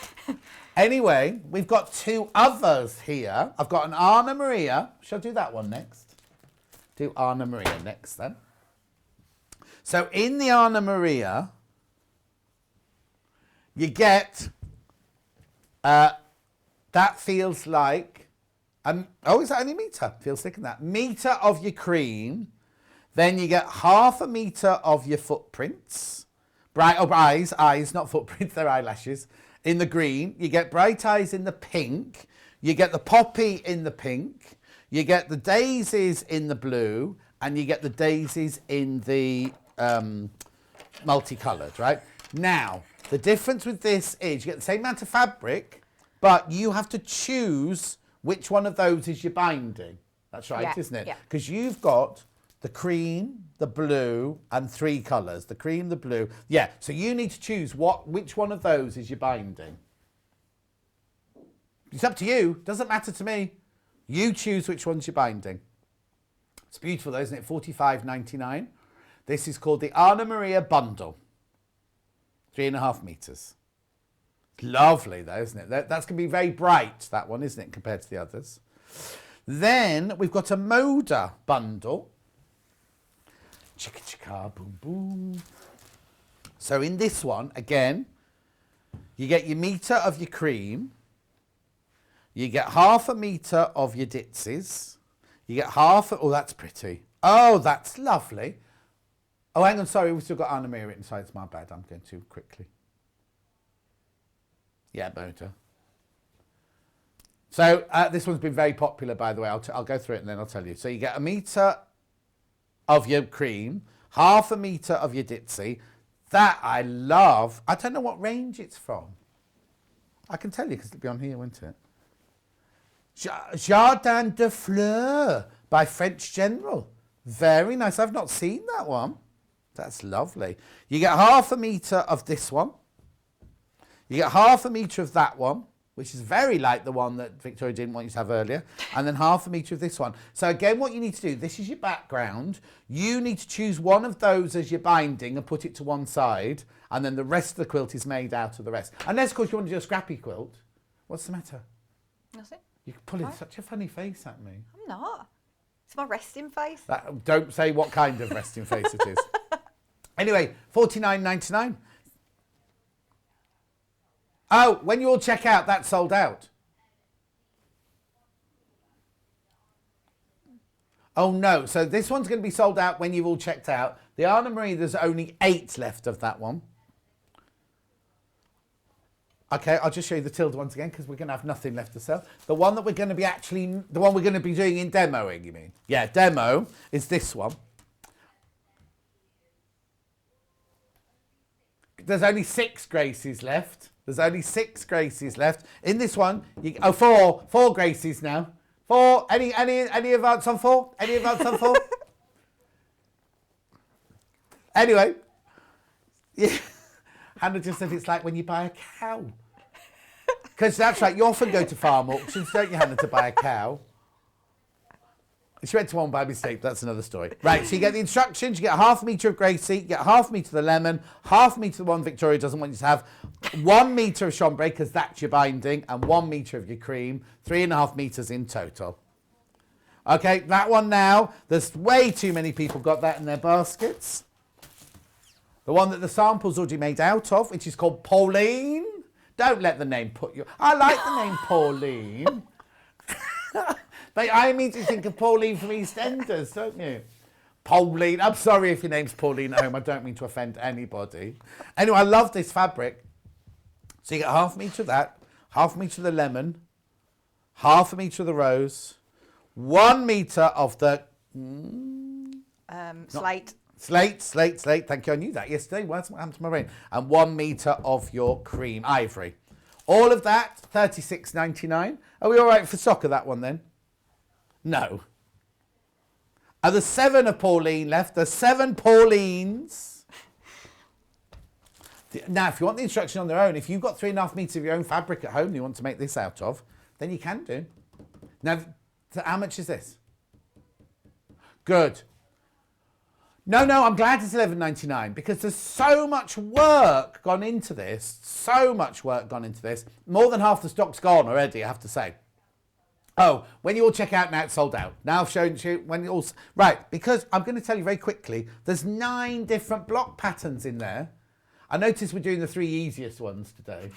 Anyway, we've got 2 others here. I've got an Anna Maria. Shall I do that one next? Do Anna Maria next then. So in the Anna Maria, you get, that feels like, is that only metre? Feels thicker than that. Metre of your cream. Then you get half a metre of your footprints. Eyes, not footprints, they're eyelashes. In the green, you get bright eyes in the pink. You get the poppy in the pink. You get the daisies in the blue. And you get the daisies in the multicoloured, right? Now, the difference with this is you get the same amount of fabric, but you have to choose which one of those is your binding. That's right, isn't it? Because you've got the cream, the blue, and 3 colours. The cream, the blue. Yeah, so you need to choose which one of those is your binding. It's up to you. Doesn't matter to me. You choose which one's your binding. It's beautiful though, isn't it? $45.99. This is called the Anna Maria Bundle. 3.5 metres. Lovely though, isn't it? That's going to be very bright, that one, isn't it, compared to the others. Then we've got a Moda Bundle. Chicka chicka boom boom. So in this one, again, you get your metre of your cream. You get half a metre of your ditsies. You get oh, that's pretty. Oh, that's lovely. Oh, hang on, sorry, we've still got Anna Maria written, sorry, it's my bad, I'm going too quickly. Yeah, Moda. So this one's been very popular, by the way. I'll go through it and then I'll tell you. So you get a metre of your cream, half a metre of your ditzy. That I love. I don't know what range it's from. I can tell you because it'll be on here, won't it? Jardin de Fleurs by French General. Very nice. I've not seen that one. That's lovely. You get half a metre of this one. You get half a metre of that one, which is very like the one that Victoria didn't want you to have earlier, and then half a metre of this one. So again, what you need to do, this is your background. You need to choose one of those as your binding and put it to one side, and then the rest of the quilt is made out of the rest. Unless, of course, you want to do a scrappy quilt. What's the matter? Nothing. You're pulling such a funny face at me. I'm not. It's my resting face. Don't say what kind of resting face it is. Anyway, $49.99. Oh, when you all check out, that's sold out. Oh no, so this one's going to be sold out when you've all checked out. The Anna Marie, there's only 8 left of that one. Okay, I'll just show you the Tilda ones again because we're going to have nothing left to sell. The one that we're going to be the one we're going to be doing in demoing, you mean? Yeah, demo is this one. There's only 6 Gracies left. There's only 6 Gracies left. In this one, four Gracies now. 4, any advance on 4? Any advance on 4? Anyway. Yeah. Hannah just said it's like when you buy a cow. Because that's right, you often go to farm auctions, don't you, Hannah, to buy a cow? She went to one by mistake, but that's another story. Right, so you get the instructions, you get half a metre of Gracie, you get half a metre of the lemon, half a metre of the one Victoria doesn't want you to have, 1 metre of chambray, because that's your binding, and 1 metre of your cream, 3.5 metres in total. Okay, that one now, there's way too many people got that in their baskets. The one that the sample's already made out of, which is called Pauline. Don't let the name put you... I like the name Pauline. But I immediately think of Pauline from EastEnders, don't you? Pauline. I'm sorry if your name's Pauline at home. I don't mean to offend anybody. Anyway, I love this fabric. So you get half a metre of that, half a metre of the lemon, half a metre of the rose, 1 metre of the... Slate. Slate. Thank you. I knew that yesterday. What happened to my brain? And 1 metre of your cream ivory. All of that, $36.99. Are we all right for soccer, that one then? No. Are there 7 of Pauline left? There's 7 Paulines. Now, if you want the instruction on their own, if you've got 3.5 metres of your own fabric at home that you want to make this out of, then you can do. Now, how much is this? Good. No, I'm glad it's $11.99 because there's so much work gone into this. More than half the stock's gone already, I have to say. Oh, when you all check out now, it's sold out. Now I've shown you when you all... Right, because I'm going to tell you very quickly, there's 9 different block patterns in there. I noticed we're doing the 3 easiest ones today.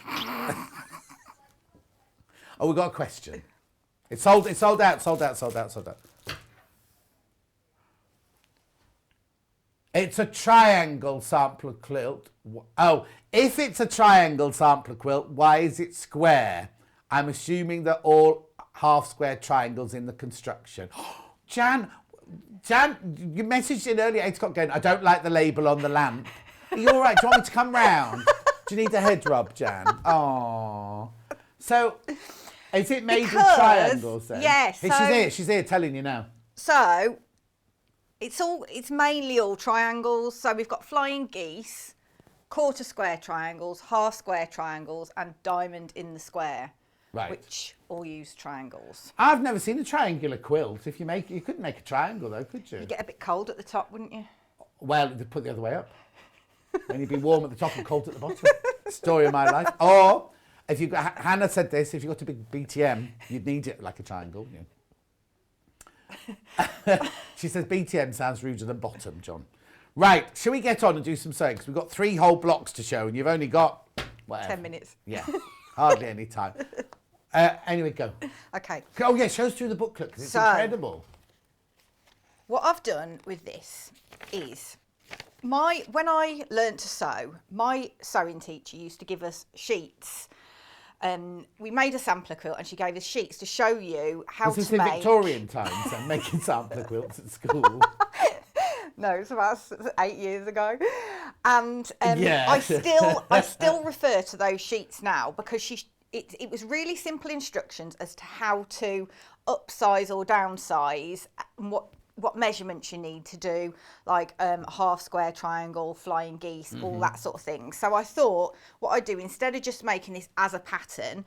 Oh, we've got a question. It's sold out. It's a triangle sampler quilt. Oh, if it's a triangle sampler quilt, why is it square? I'm assuming they're all half-square triangles in the construction. Jan, you messaged in earlier 8 o'clock going, I don't like the label on the lamp. Are you all right? Do you want me to come round? Do you need a head rub, Jan? Oh. So, is it made with triangles then? Yes. Hey, she's here telling you now. So, it's mainly all triangles. So we've got flying geese, quarter square triangles, half square triangles, and diamond in the square. Right. Which all use triangles. I've never seen a triangular quilt. If you couldn't make a triangle though, could you? You'd get a bit cold at the top, wouldn't you? Well, they'd put the other way up. Then you'd be warm at the top and cold at the bottom. Story of my life. Or, if you got, Hannah said this, if you got a big BTM, you'd need it like a triangle. Yeah. She says BTM sounds ruder than bottom, John. Right, shall we get on and do some sewing? Because we've got 3 whole blocks to show and you've only got... whatever. 10 minutes. Yeah, hardly any time. Anyway, go. Okay. Oh, yeah, show us through the booklet because it's incredible. What I've done with this is... when I learnt to sew, my sewing teacher used to give us sheets. We made a sampler quilt and she gave us sheets to show you how to make... Was this in Victorian times and making sampler quilts at school? No, it's about 8 years ago. And yeah. I still refer to those sheets now because it was really simple instructions as to how to upsize or downsize and what measurements you need to do, like half square triangle, flying geese, all that sort of thing. So I thought what I'd do, instead of just making this as a pattern,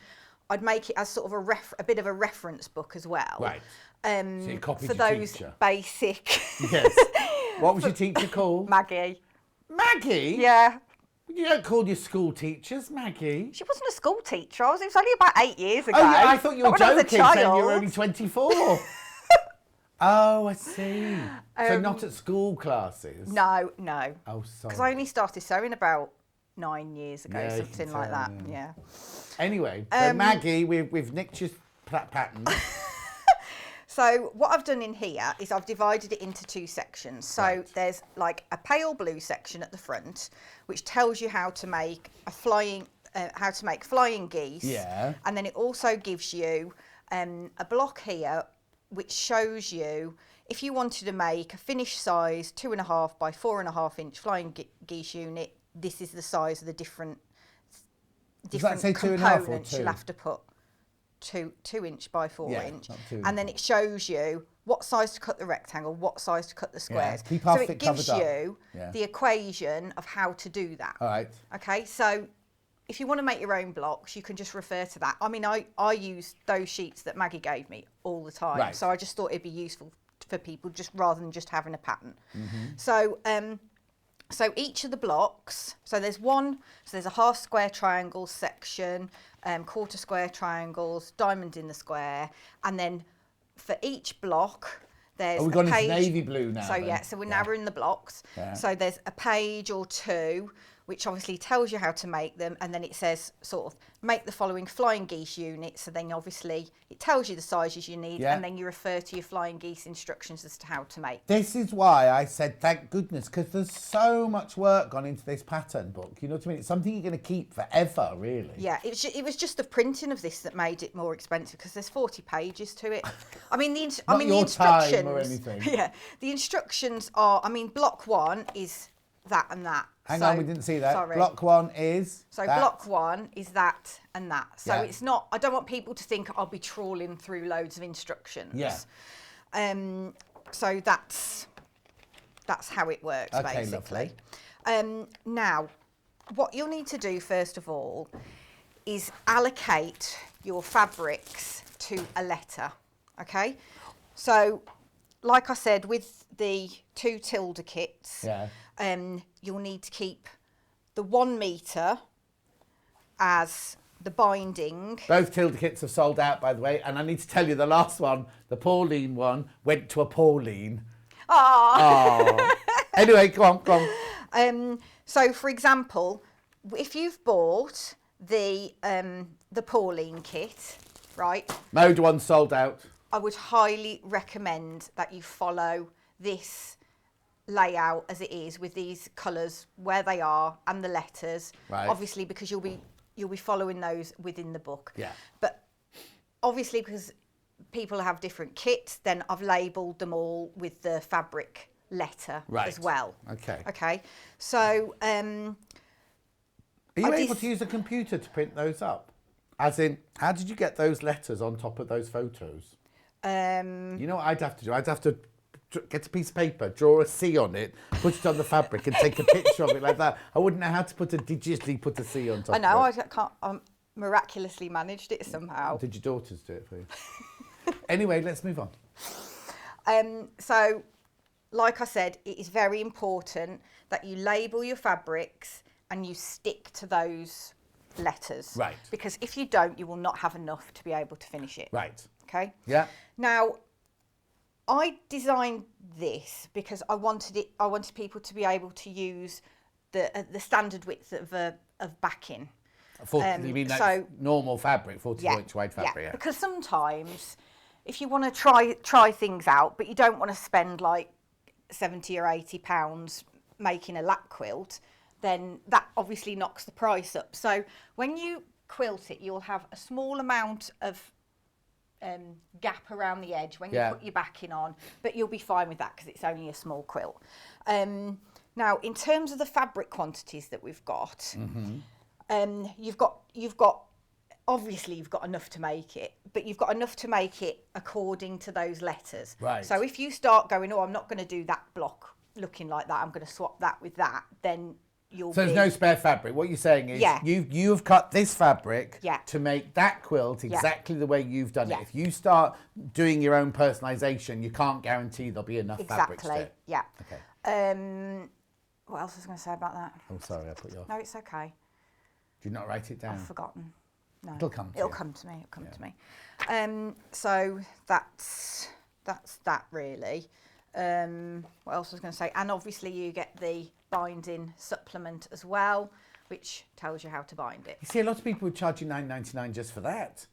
I'd make it as sort of a bit of a reference book as well. Right. So you copied for your those teacher. Basic. Yes. What was your teacher called? Maggie. Maggie? Yeah. You don't call your school teachers Maggie. She wasn't a school teacher. It was only about 8 years ago. Oh, yeah, I thought you were joking, saying you were child. only 24. Oh, I see. So not at school classes? No. Oh, sorry. Because I only started sewing about 9 years ago, Yeah, something like that. Yeah. Anyway, so Maggie, we've nicked your pattern. So what I've done in here is I've divided it into 2 sections. So there's like a pale blue section at the front, which tells you how to make flying geese. Yeah. And then it also gives you a block here, which shows you if you wanted to make a finished size 2.5 by 4.5 inch flying geese unit, this is the size of the different components you'll have to put. 2 inch by 4 inch, and then it shows you what size to cut the rectangle, what size to cut the squares. Keep so half it it gives covered you the equation of how to do that. All right. Okay, so if you want to make your own blocks, you can just refer to that. I mean, I use those sheets that Maggie gave me all the time, so I just thought it'd be useful for people just rather than just having a pattern. So so each of the blocks, so there's a half square triangle section, quarter square triangles, diamond in the square, and then for each block there's we've gone a page. Into navy blue now. So so now we're in the blocks. Yeah. So there's a page or 2 which obviously tells you how to make them, and then it says sort of make the following flying geese units. So then obviously it tells you the sizes you need, and then you refer to your flying geese instructions as to how to make them. This is why I said thank goodness, because there's so much work gone into this pattern book. You know what I mean? It's something you're going to keep forever, really. Yeah, it was just the printing of this that made it more expensive, because there's 40 pages to it. I mean, the instructions. Time or anything. Yeah, the instructions are. I mean, block 1 is that and that. Hang on, we didn't see that. Sorry. Block 1 is. So that. block 1 is that and that. So it's not. I don't want people to think I'll be trawling through loads of instructions. Yeah. So that's how it works, Okay, basically. lovely. Now, what you'll need to do first of all is allocate your fabrics to a letter. Okay. So, like I said, with the 2 tilde kits, you'll need to keep the 1 metre as the binding. Both tilde kits have sold out, by the way, and I need to tell you the last one, the Pauline one, went to a Pauline. Oh. Anyway, go on. So, for example, if you've bought the Pauline kit, right? Mode 1 sold out. I would highly recommend that you follow this layout as it is, with these colours where they are and the letters. Right. Obviously, because you'll be following those within the book. Yeah. But obviously, because people have different kits, then I've labelled them all with the fabric letter as well. Okay. Okay. So, are you able to use a computer to print those up? As in, how did you get those letters on top of those photos? You know what I'd have to do? I'd have to get a piece of paper, draw a C on it, put it on the fabric and take a picture of it like that. I wouldn't know how to digitally put a C on top I know, of it. I can't, I miraculously managed it somehow. Did your daughters do it for you? Anyway, let's move on. So, like I said, it is very important that you label your fabrics and you stick to those letters. Right. Because if you don't, you will not have enough to be able to finish it. Right. Okay? Yeah. Now, I designed this because I wanted people to be able to use the standard width of backing. You mean that's normal fabric, 44-inch wide fabric? Yeah. Because sometimes, if you want to try things out, but you don't want to spend like £70 or £80 making a lap quilt, then that obviously knocks the price up. So when you quilt it, you'll have a small amount of gap around the edge when you put your backing on, but you'll be fine with that because it's only a small quilt. Now, in terms of the fabric quantities that we've got, you've got obviously you've got enough to make it, but you've got enough to make it according to those letters. Right. So if you start going, oh, I'm not going to do that block looking like that, I'm going to swap that with that, then you'll. So there's no spare fabric. What you're saying is you've cut this fabric to make that quilt exactly the way you've done it. If you start doing your own personalisation, you can't guarantee there'll be enough fabrics to it. Yeah. Okay. What else was I going to say about that? Oh, sorry, I put you off. No, it's okay. Did you not write it down? I've forgotten. No. It'll come to It'll come to me. It'll come to me. So that's that really. What else was I going to say? And obviously you get the binding supplement as well, which tells you how to bind it. You see, a lot of people would charge you $9.99 just for that.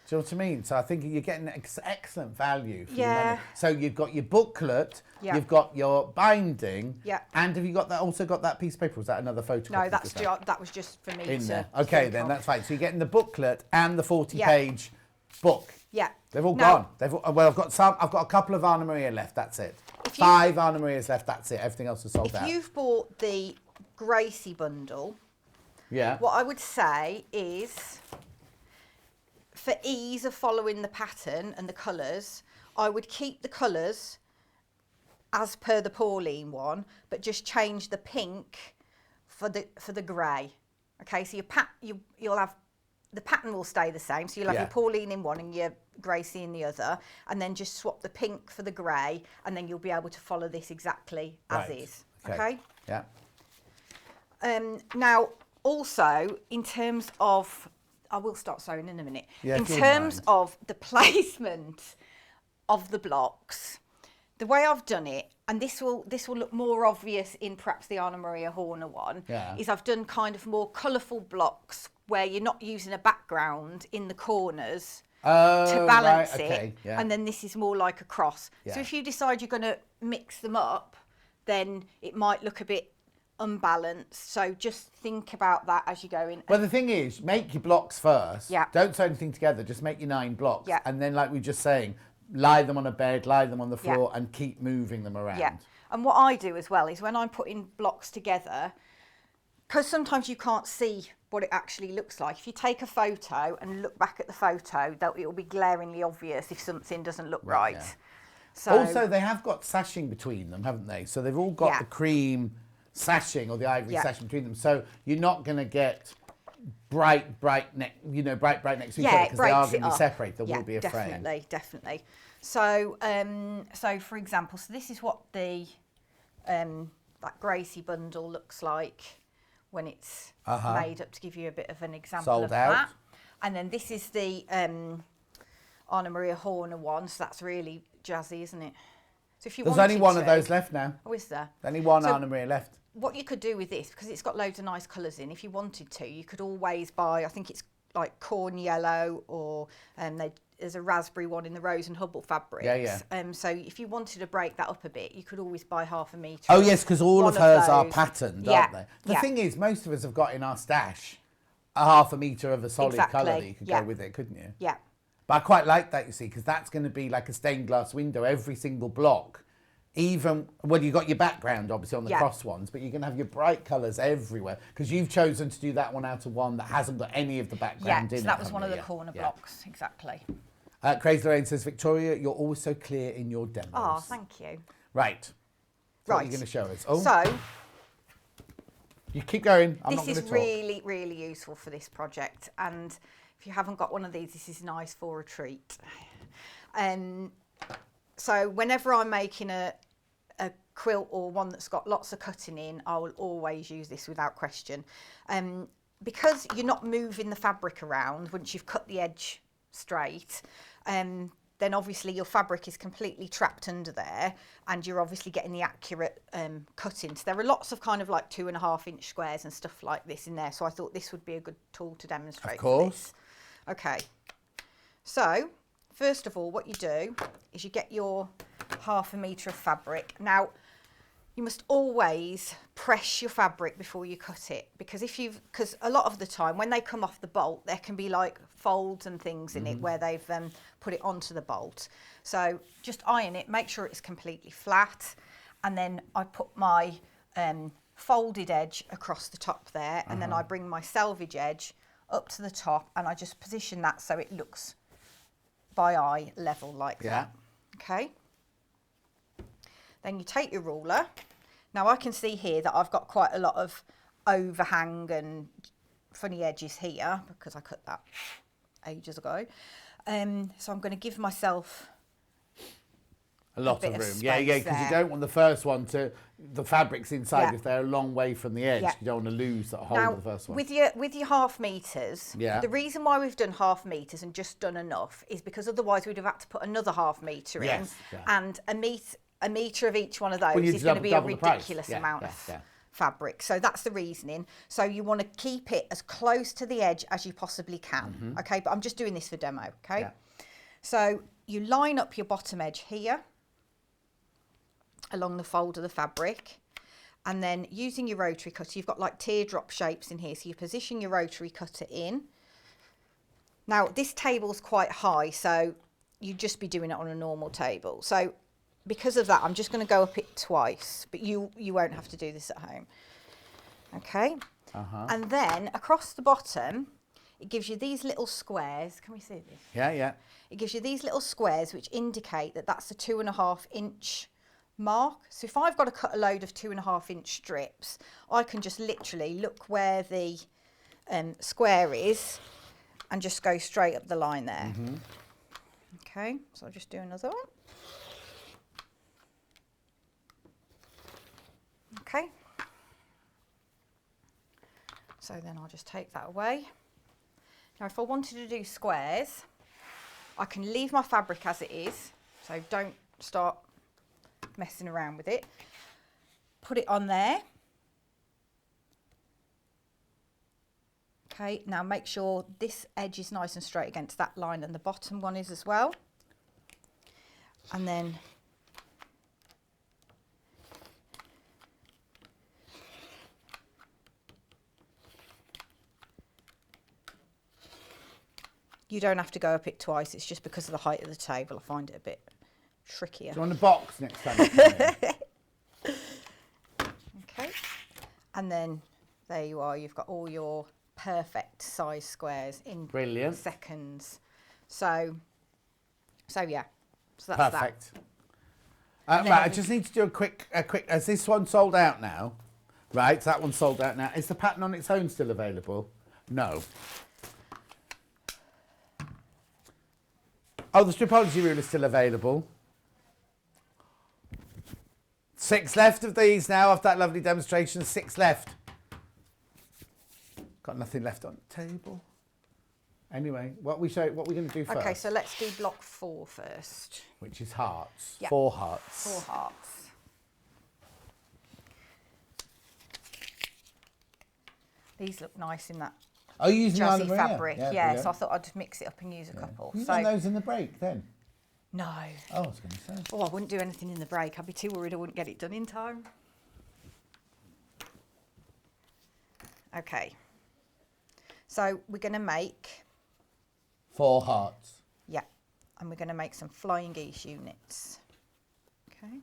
Do you know what I mean? So I think you're getting excellent value for your money. So you've got your booklet, you've got your binding, and have you got that? Also got that piece of paper? Was that another photocopy? No, that was just for me. In there. Okay, then that's fine. So you're getting the booklet and the 40-page book. Yeah. They've all gone. Well, I've got a couple of Anna Maria left. That's it. 5 Anna Marias left. That's it. Everything else is sold out. If you've bought the Gracie bundle, what I would say is, for ease of following the pattern and the colours, I would keep the colours as per the Pauline one, but just change the pink for the grey. Okay, so you'll have the pattern will stay the same. So you'll have your Pauline in one and your Gracie in the other, and then just swap the pink for the grey, and then you'll be able to follow this exactly as is. Okay. Yeah. Now, also in terms of, I will start sewing in a minute. Yeah, in terms of the placement of the blocks, the way I've done it, and this will look more obvious in perhaps the Anna Maria Horner one, is I've done kind of more colourful blocks where you're not using a background in the corners to balance it, and then this is more like a cross. So if you decide you're going to mix them up, then it might look a bit unbalanced. So just think about that as you go in. Well, the thing is, make your blocks first. Yeah. Don't sew anything together. Just make your 9 blocks. Yeah. And then, like we were just saying, lie them on a bed, lie them on the floor, and keep moving them around. Yeah. And what I do as well is when I'm putting blocks together, because sometimes you can't see what it actually looks like. If you take a photo and look back at the photo, it will be glaringly obvious if something doesn't look right. Yeah. So, also, they have got sashing between them, haven't they? So they've all got the cream sashing or the ivory sashing between them. So you're not going to get bright next to each other because they are going to be separated. There will be a frame. Definitely. So, so for example, so this is what the that Gracie bundle looks like when it's made up, to give you a bit of an example of that. And then this is the Anna Maria Horner one, so that's really jazzy, isn't it? So if you There's only one of those left now. Oh, is there? Only one Anna Maria left. What you could do with this, because it's got loads of nice colours in, if you wanted to, you could always buy, I think it's like corn yellow, or there's a raspberry one in the Rose and Hubble fabrics. So if you wanted to break that up a bit, you could always buy half a metre. Oh yes, because all of hers are patterned, aren't they? The thing is, most of us have got in our stash a half a metre of a solid colour that you could go with it, couldn't you? Yeah. But I quite like that, you see, because that's going to be like a stained glass window, every single block. Even, well, you've got your background, obviously, on the cross ones, but you're going to have your bright colours everywhere, because you've chosen to do that one out of one that hasn't got any of the background in it. So that was one of the corner blocks, exactly. Crazy Lorraine says, Victoria, you're always so clear in your demos. Oh, thank you. Right. What are you going to show us? Oh. So, you keep going. This is really, really useful for this project, and if you haven't got one of these, this is nice for a treat. So whenever I'm making a quilt or one that's got lots of cutting in, I will always use this without question. Because you're not moving the fabric around once you've cut the edge straight, then obviously your fabric is completely trapped under there, and you're obviously getting the accurate cutting. So there are lots of kind of like 2.5 inch squares and stuff like this in there. So I thought this would be a good tool to demonstrate. Of course. Okay. So first of all, what you do is you get your half a metre of fabric. Now, you must always press your fabric before you cut it, because because a lot of the time when they come off the bolt, there can be like folds and things in it where they've put it onto the bolt. So just iron it, make sure it's completely flat, and then I put my folded edge across the top there, and then I bring my selvage edge up to the top, and I just position that so it looks by eye level like that. Okay. Then you take your ruler. Now I can see here that I've got quite a lot of overhang and funny edges here because I cut that ages ago. So I'm going to give myself a lot of room. Yeah, because you don't want the first one the fabric's inside if they're a long way from the edge. You don't want to lose that hold of the first one. With your half metres, the reason why we've done half metres and just done enough is because otherwise we'd have had to put another half metre in, and a metre of each one of those is going to be a ridiculous amount of fabric. So that's the reasoning. So you want to keep it as close to the edge as you possibly can. Okay, but I'm just doing this for demo. Okay, so you line up your bottom edge here along the fold of the fabric, and then using your rotary cutter, you've got like teardrop shapes in here, so you position your rotary cutter in. Now this table's quite high, so you'd just be doing it on a normal table. So because of that, I'm just going to go up it twice, but you won't have to do this at home. Okay, and then across the bottom it gives you these little squares. Can we see this? Yeah. It gives you these little squares which indicate that that's a 2.5 inch mark. So if I've got to cut a load of 2.5 inch strips, I can just literally look where the square is and just go straight up the line there. Okay, so I'll just do another one. Okay, so then I'll just take that away. Now if I wanted to do squares, I can leave my fabric as it is, so don't start messing around with it. Put it on there. Okay, now make sure this edge is nice and straight against that line, and the bottom one is as well. And then you don't have to go up it twice, it's just because of the height of the table. I find it a bit trickier. Do you want a box next time? You come here? Okay, and then there you are, you've got all your perfect size squares in Brilliant. seconds. So yeah, so that's Perfect. Right, I just need to do a quick, has this one sold out now? Right, that one's sold out now. Is the pattern on its own still available? No. Oh, the stripology rule is still available. 6 left of these now after that lovely demonstration. 6 left. Got nothing left on the table. Anyway, what we going to do first? Okay, so let's do block 4 first. Which is hearts. Yeah. 4 hearts. 4 hearts. These look nice in that Oh, you're using jazzy Anna Maria? fabric. Yeah, so I thought I'd mix it up and use a couple. You So done those in the break then? no. Oh, I was going to say. Oh, I wouldn't do anything in the break. I'd be too worried I wouldn't get it done in time. Okay. So we're going to make, 4 hearts. yeah, and we're going to make some flying geese units. Okay.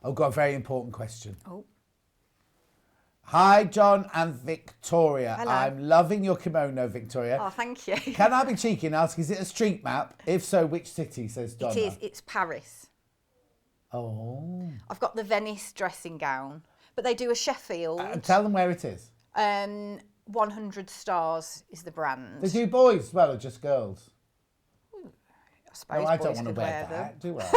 I've got a very important question. Oh, Hi, John and Victoria. Hello. I'm loving your kimono, Victoria. oh thank you. Can I be cheeky and ask, is it a street map? If so, which city, says Donna? It is. It's Paris. Oh. I've got the Venice dressing gown, but they do a Sheffield. Tell them where it is. 100 Stars is the brand. They do boys as well, or just girls? I suppose No, I boys don't want to could wear them. that, do I?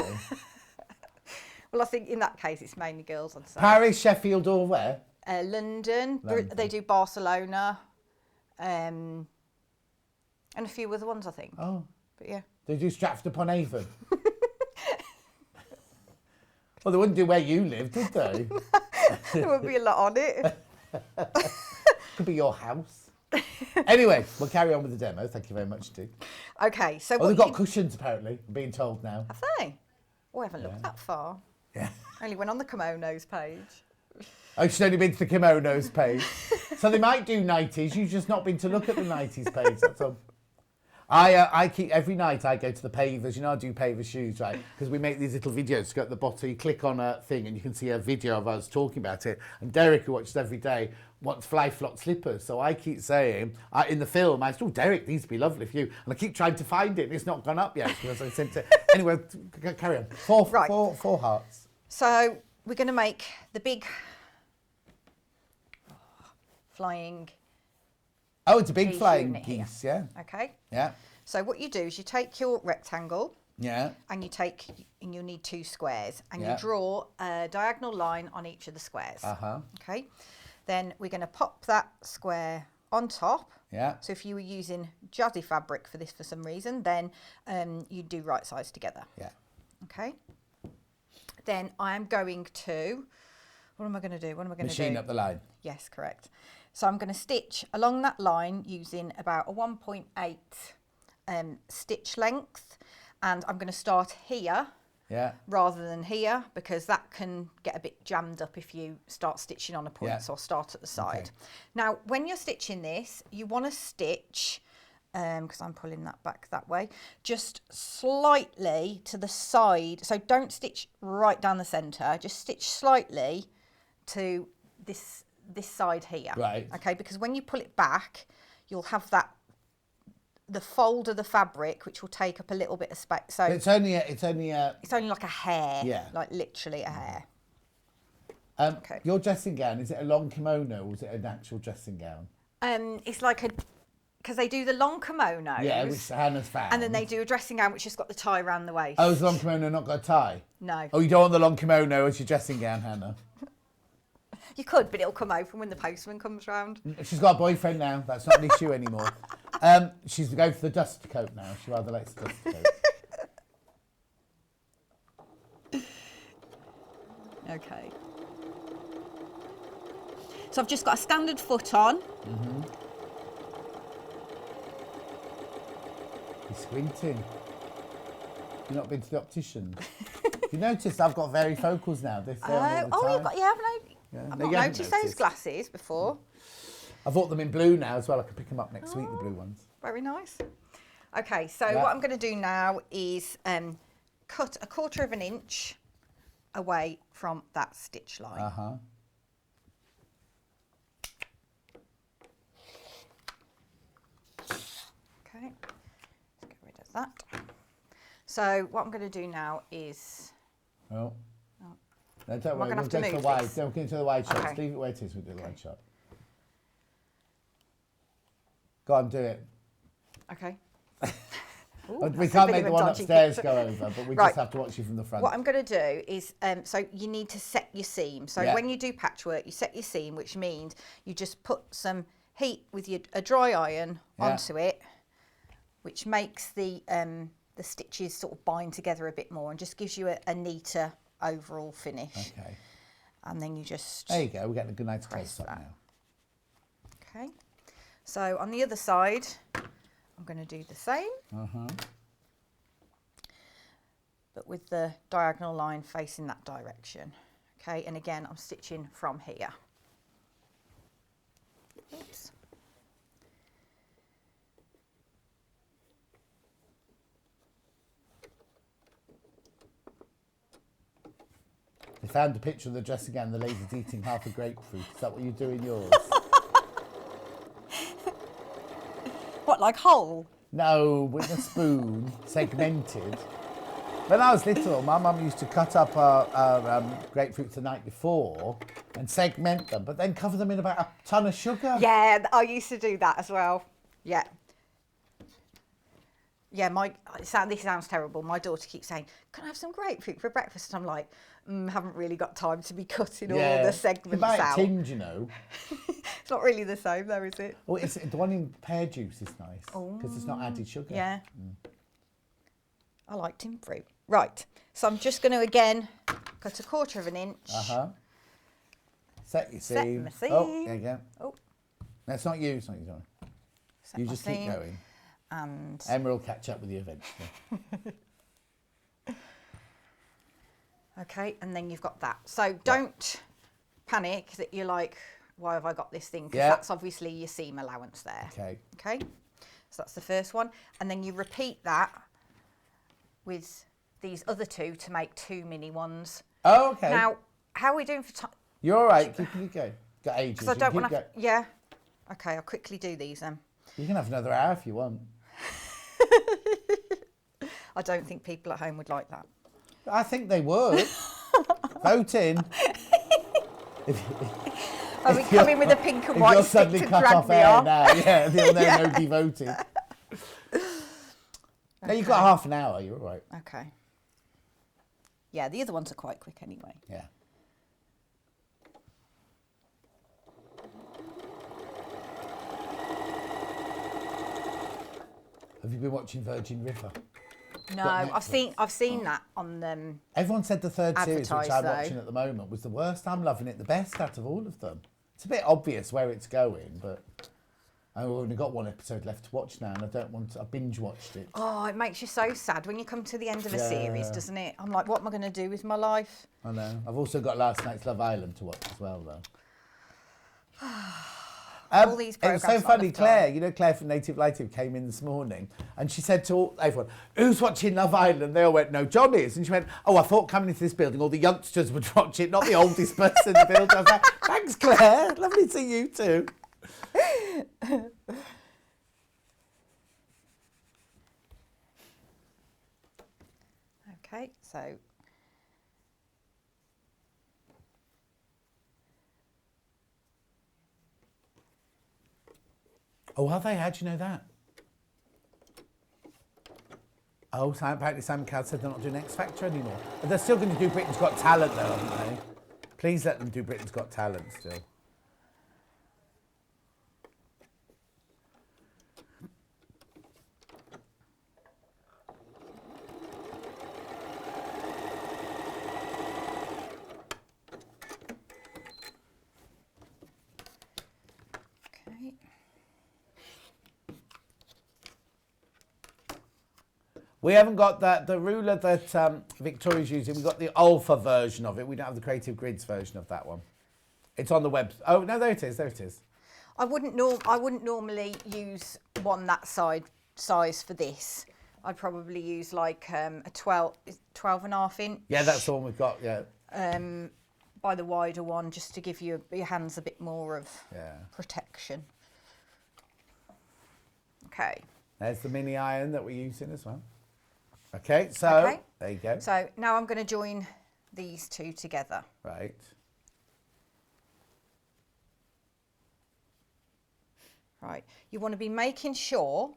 Well, I think in that case it's mainly girls, I'd say. Paris, Sheffield, or where? London. London. They do Barcelona, and a few other ones, I think. Oh. But yeah. They do Stratford-upon-Avon. Well, they wouldn't do where you live, did they? There would be a lot on it. Could be your house. Anyway, we'll carry on with the demo. Thank you very much, Steve. Okay, so Oh, they've got cushions, apparently. I'm being told now. Have they? Oh, I haven't looked that far. Yeah. I only went on the kimonos page. I've just only been to the kimonos page. So they might do 90s. You've just not been to look at the 90s page. That's all. I keep, every night I go to the pavers. You know, I do paver shoes, right? Because we make these little videos. Go at the bottom, you click on a thing and you can see a video of us talking about it. And Derek, who watches every day, wants fly flock slippers. So I keep saying, in the film, I said, oh, Derek, these would be lovely for you. And I keep trying to find it and it's not gone up yet because I sent it. Anyway, carry on. Four hearts. So we're going to make the big flying. Oh, it's a big geese flying unit here. geese, yeah. Okay. Yeah. So what you do is you take your rectangle Yeah. and you'll need 2 squares and Yeah. you draw a diagonal line on each of the squares. Uh-huh. Okay. Then we're going to pop that square on top. Yeah. So if you were using jazzy fabric for this for some reason, then you do right sides together. Yeah. Okay. Then I am going to, what am I going to do? Machine up the line. Yes, correct. So I'm going to stitch along that line using about a 1.8 stitch length, and I'm going to start here Yeah. rather than here because that can get a bit jammed up if you start stitching on a point. Yeah. So I'll start at the side. Okay. Now, when you're stitching this, you want to stitch, because I'm pulling that back that way, just slightly to the side. So don't stitch right down the centre, just stitch slightly to this side here. Right. Okay, because when you pull it back, you'll have the fold of the fabric, which will take up a little bit of space. So It's only like a hair. Yeah. Like literally a hair. Okay. Your dressing gown, is it a long kimono or is it an actual dressing gown? It's like because they do the long kimonos. Yeah, which Hannah's found. And then they do a dressing gown which has got the tie around the waist. Oh, has the long kimono not got a tie? No. Oh, you don't want the long kimono as your dressing gown, Hannah? You could, but it'll come open when the postman comes round. She's got a boyfriend now. That's not an issue anymore. She's going for the dust coat now. She rather likes the dust coat. Okay. So I've just got a standard foot on. You're squinting. You've not been to the optician. You noticed I've got varifocals now. They're there all the time. Oh, you've got, yeah, I've No, not you haven't noticed those glasses before. I've bought them in blue now as well. I can pick them up next week, the blue ones. Very nice. Okay, so what I'm going to do now is cut 1/4 of an inch away from that stitch line. Okay, let's get rid of that. So what I'm going to do now is... Oh. No, don't worry, gonna we'll have to go to the move wide. this? Don't go into the wide shots. Okay. Leave it where it is, we'll do the wide shot. Go on, do it. Okay. We can't make the one upstairs go over, but we just have to watch you from the front. What I'm going to do is, so you need to set your seam. So when you do patchwork, you set your seam, which means you just put some heat with a dry iron onto it, which makes the stitches sort of bind together a bit more and just gives you a neater overall finish. Okay. And then you just... There you go, we're getting a good nice close up now. Okay. So on the other side, I'm going to do the same. But with the diagonal line facing that direction. Okay, and again, I'm stitching from here. Oops. They found a picture of the dress again, the lady's eating half a grapefruit. Is that what you do in yours? What, like whole? No, with a spoon, segmented. When I was little, my mum used to cut up our grapefruits the night before and segment them, but then cover them in about a ton of sugar. Yeah, I used to do that as well. Yeah. Yeah, this sounds terrible. My daughter keeps saying, "Can I have some grapefruit for breakfast?" And I'm like, haven't really got time to be cutting all the segments out. out. Tinned, you know. It's not really the same though, is it? Well, the one in pear juice is nice because it's not added sugar. Yeah. I like tinned fruit. Right, so I'm just going to again cut 1/4 of an inch. Set your seam. Set my seam. Oh, there you go. Oh. That's not you, it's not you, Donna. Set You my just keep seam. going. And Emma will catch up with you eventually. okay, and then you've got that. So don't panic that you're like, why have I got this thing? Because that's obviously your seam allowance there. Okay. Okay, so that's the first one. And then you repeat that with these other two to make 2 mini ones. Oh, okay. Now, how are we doing for time? You're all right. Keep going. Got ages. Because I don't want to... Yeah. Okay, I'll quickly do these then. You can have another hour if you want. I don't think people at home would like that. I think they would. Vote in. Are we coming with a pink and white stick to drag me on? Now, yeah, they'll know nobody voted. No, you've got half an hour. You're all right. Okay. Yeah, the other ones are quite quick anyway. Yeah. Have you been watching Virgin River? No, I've seen that on them. Everyone said the third series, which I'm though. watching at the moment, was the worst. I'm loving it the best out of all of them. It's a bit obvious where it's going, but I've only got one episode left to watch now, and I binge watched it. Oh, it makes you so sad when you come to the end of a series, doesn't it? I'm like, what am I going to do with my life? I know. I've also got last night's Love Island to watch as well, though. All these it was so funny, Clare, you know Clare from Native Lighting came in this morning and she said to everyone, "Who's watching Love Island?" They all went, "No, John is." And she went, "Oh, I thought coming into this building all the youngsters would watch it, not the oldest person in the building." I was like, "Thanks, Clare. Lovely to see you too." Okay, so... Oh, are they? How do you know that? Oh, apparently Sam Cowd said they're not doing X Factor anymore. But they're still going to do Britain's Got Talent, though, haven't they? Please let them do Britain's Got Talent still. We haven't got the ruler that Victoria's using. We've got the Alpha version of it. We don't have the Creative Grids version of that one. It's on the web. Oh, no, there it is. There it is. I wouldn't normally use one that size for this. I'd probably use like a 12 and a half inch. Yeah, that's the one we've got, yeah. By the wider one, just to give your hands a bit more of protection. Okay. There's the mini iron that we're using as well. Okay, so there you go. So now I'm going to join these two together. Right. Right. You want to be making sure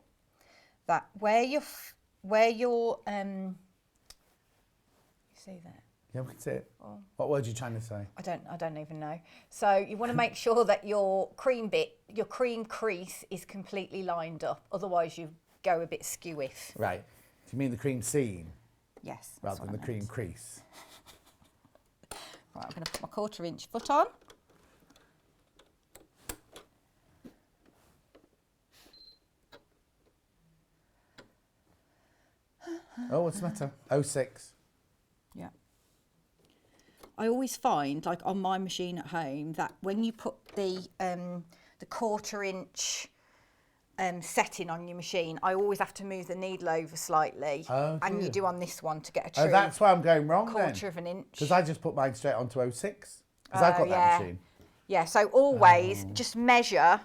that where your you see that? Yeah, we can see it. Oh. What word are you trying to say? I don't even know. So you want to make sure that your cream crease is completely lined up. Otherwise you go a bit skew-if. Right. Do you mean the cream seam? Yes. Rather than the cream crease. Right, I'm going to put my 1/4 inch foot on. Oh, what's the matter? 06. Yeah. I always find, like on my machine at home, that when you put the 1/4 inch setting on your machine, I always have to move the needle over slightly. Oh, and you do on this one to get a true. Oh, that's why I'm going wrong 1/4 of an inch. Because I just put mine straight onto 06. Because I've got that machine. Yeah, so always just measure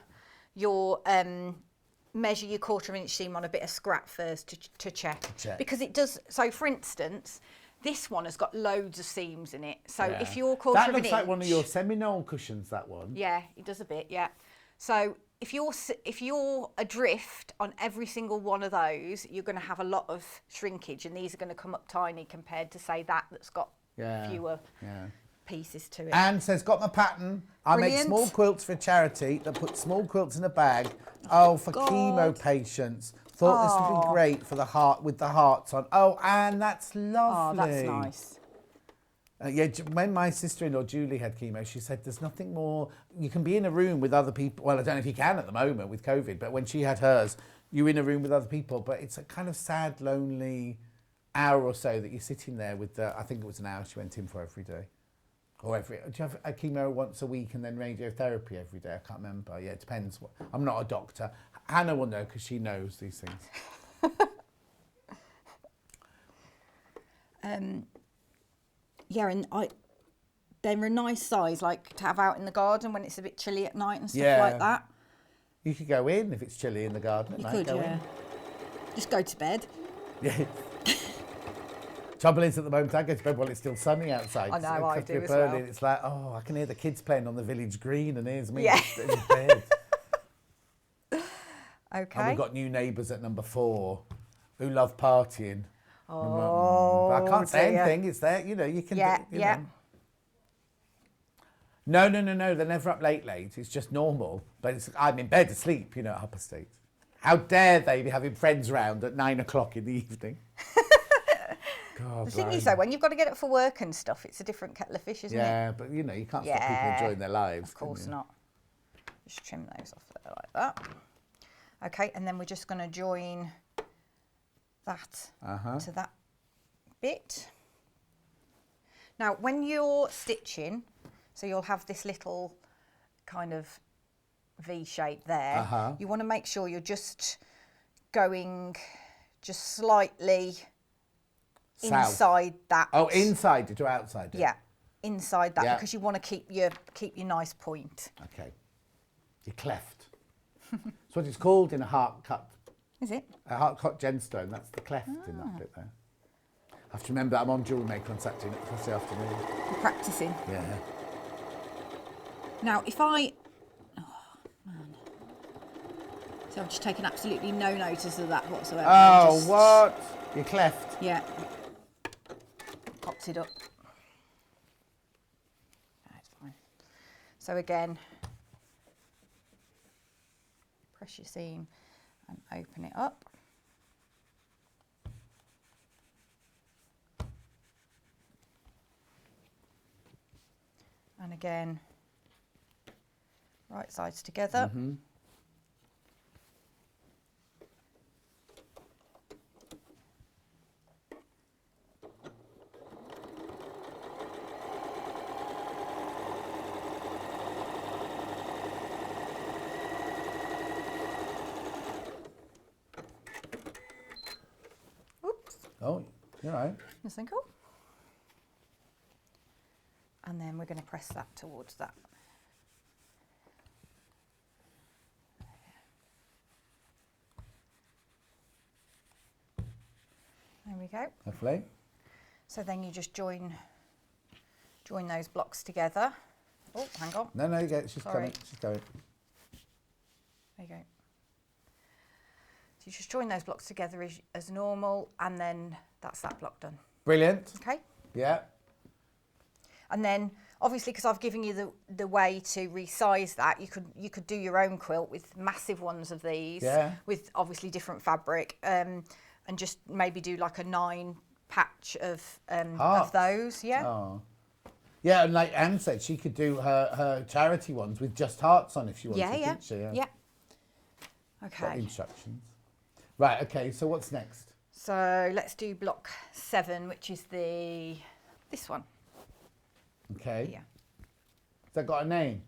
your 1/4 inch seam on a bit of scrap first to check. Because it does. So for instance, this one has got loads of seams in it. So if you're 1/4 of an inch, that looks like one of your Seminole cushions. That one. Yeah, it does a bit. Yeah. So if you're adrift on every single one of those, you're going to have a lot of shrinkage, and these are going to come up tiny compared to say that's got fewer pieces to it. Anne says, got my pattern. I make small quilts for charity that put small quilts in a bag. Oh, for chemo patients. Thought this would be great for the heart with the hearts on. Oh, Anne, that's lovely. Oh, that's nice. Yeah, when my sister-in-law Julie had chemo, she said there's nothing more. You can be in a room with other people. Well, I don't know if you can at the moment with COVID, but when she had hers, you're in a room with other people. But it's a kind of sad, lonely hour or so that you're sitting there with I think it was an hour she went in for every day. Or do you have a chemo once a week and then radiotherapy every day? I can't remember. Yeah, it depends. I'm not a doctor. Hannah will know because she knows these things. Yeah, and they're a nice size, like to have out in the garden when it's a bit chilly at night and stuff like that. You could go in if it's chilly in the garden at night. You could, yeah. Just go to bed. Yeah. Trouble is, at the moment, I go to bed while it's still sunny outside. I know, I do as well. It's like, oh, I can hear the kids playing on the village green, and here's me in bed. Okay. And we've got new neighbours at number 4 who love partying. Oh, but I can't say anything. It's there, you can. Know. No. They're never up late. It's just normal. But I'm in bed asleep, at 8:30. How dare they be having friends round at 9 o'clock in the evening? God, the thing is, though, when you've got to get up for work and stuff, it's a different kettle of fish, isn't it? Yeah, but you can't stop people enjoying their lives. Of course not. Just trim those off there like that. Okay, and then we're just going to join that to that bit. Now, when you're stitching, so you'll have this little kind of V shape there. You want to make sure you're just going slightly inside that. Oh, inside it or outside it? Yeah, inside that because you want to keep your nice point. Okay. Your cleft. That's what it's called in a heart cut. Is it? A heart cut gemstone. That's the cleft in that bit there. I have to remember that I'm on jewellery maker on Saturday afternoon. You're practicing. Yeah. Now, if I... Oh, man. So I've just taken absolutely no notice of that whatsoever. Oh, what? Your cleft? Yeah. Popped it up. That's fine. So again, press your seam and open it up. And again, right sides together. Oh, you're right. Isn't that cool? And then we're going to press that towards that. There we go. Lovely. So then you just join those blocks together. Oh, hang on. No, you get. She's coming. She's going. There you go. So you just join those blocks together as normal, and then that's that block done. Brilliant. Okay. Yeah. And then obviously, because I've given you the way to resize that, you could do your own quilt with massive ones of these, with obviously different fabric, and just maybe do like a 9 patch of those. Yeah. Oh. Yeah, and like Anne said, she could do her charity ones with just hearts on if she wanted. Couldn't she? Yeah. Okay. Got the instructions. Right. Okay. So what's next? So let's do block 7, which is this one. Okay. Yeah. Has that got a name?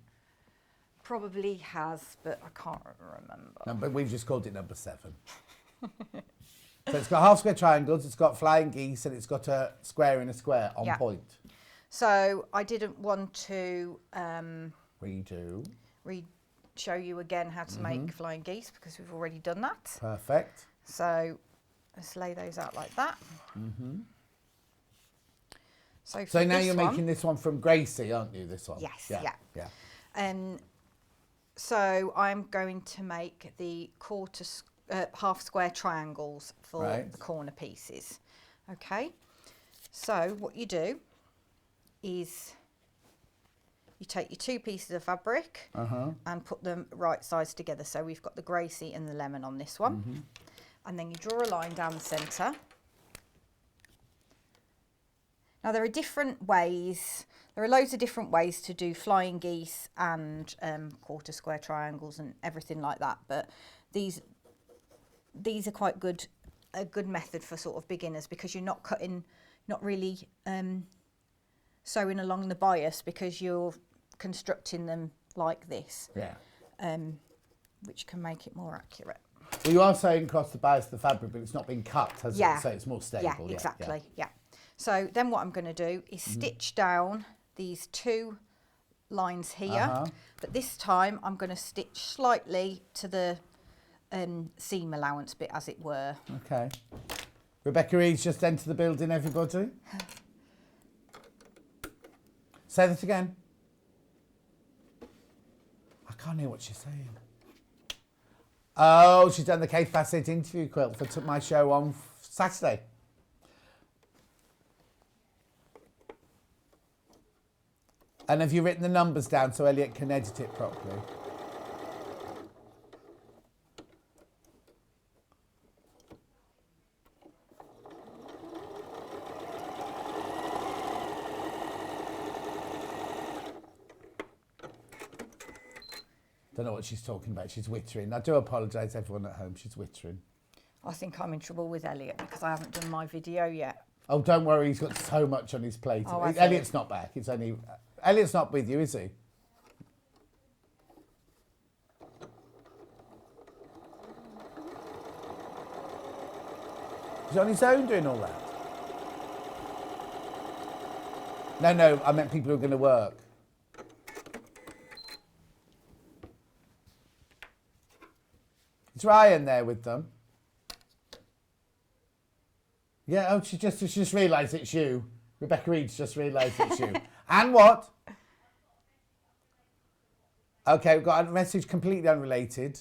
Probably has, but I can't remember. No, but we've just called it number 7. So it's got half square triangles, it's got flying geese, and it's got a square in a square on point. So I didn't want to show you again how to make flying geese because we've already done that. Perfect. So let's lay those out like that. So now you're making this one from Gracie, aren't you, this one? Yes, yeah. So I'm going to make the half square triangles for the corner pieces. Okay, so what you do is you take your 2 pieces of fabric and put them right sides together. So we've got the Gracie and the lemon on this one. And then you draw a line down the centre. Now there are different ways, there are loads of different ways to do flying geese and quarter square triangles and everything like that, but these are quite a good method for sort of beginners because you're not really sewing along the bias because you're constructing them like this, which can make it more accurate. Well, you are sewing across the bias of the fabric, but it's not been cut, has it? So it's more stable. Yeah, exactly, yeah. So then what I'm going to do is stitch down these 2 lines here, but this time I'm going to stitch slightly to the seam allowance bit, as it were. Okay. Rebecca Reed's just entered the building, everybody. Say that again. I can't hear what she's saying. Oh, she's done the Kate Fassett interview quilt for my show on Saturday. And have you written the numbers down so Elliot can edit it properly? Don't know what she's talking about. She's wittering. I do apologise, everyone at home. She's wittering. I think I'm in trouble with Elliot because I haven't done my video yet. Oh, don't worry. He's got so much on his plate. Oh, Elliot's not back. It's only... Elliot's not with you, is he? He's on his own doing all that. No, I meant people who are going to work. Is Ryan there with them? Yeah, oh, she just realised it's you. Rebecca Reed's just realised it's you. And what? Okay, we've got a message completely unrelated.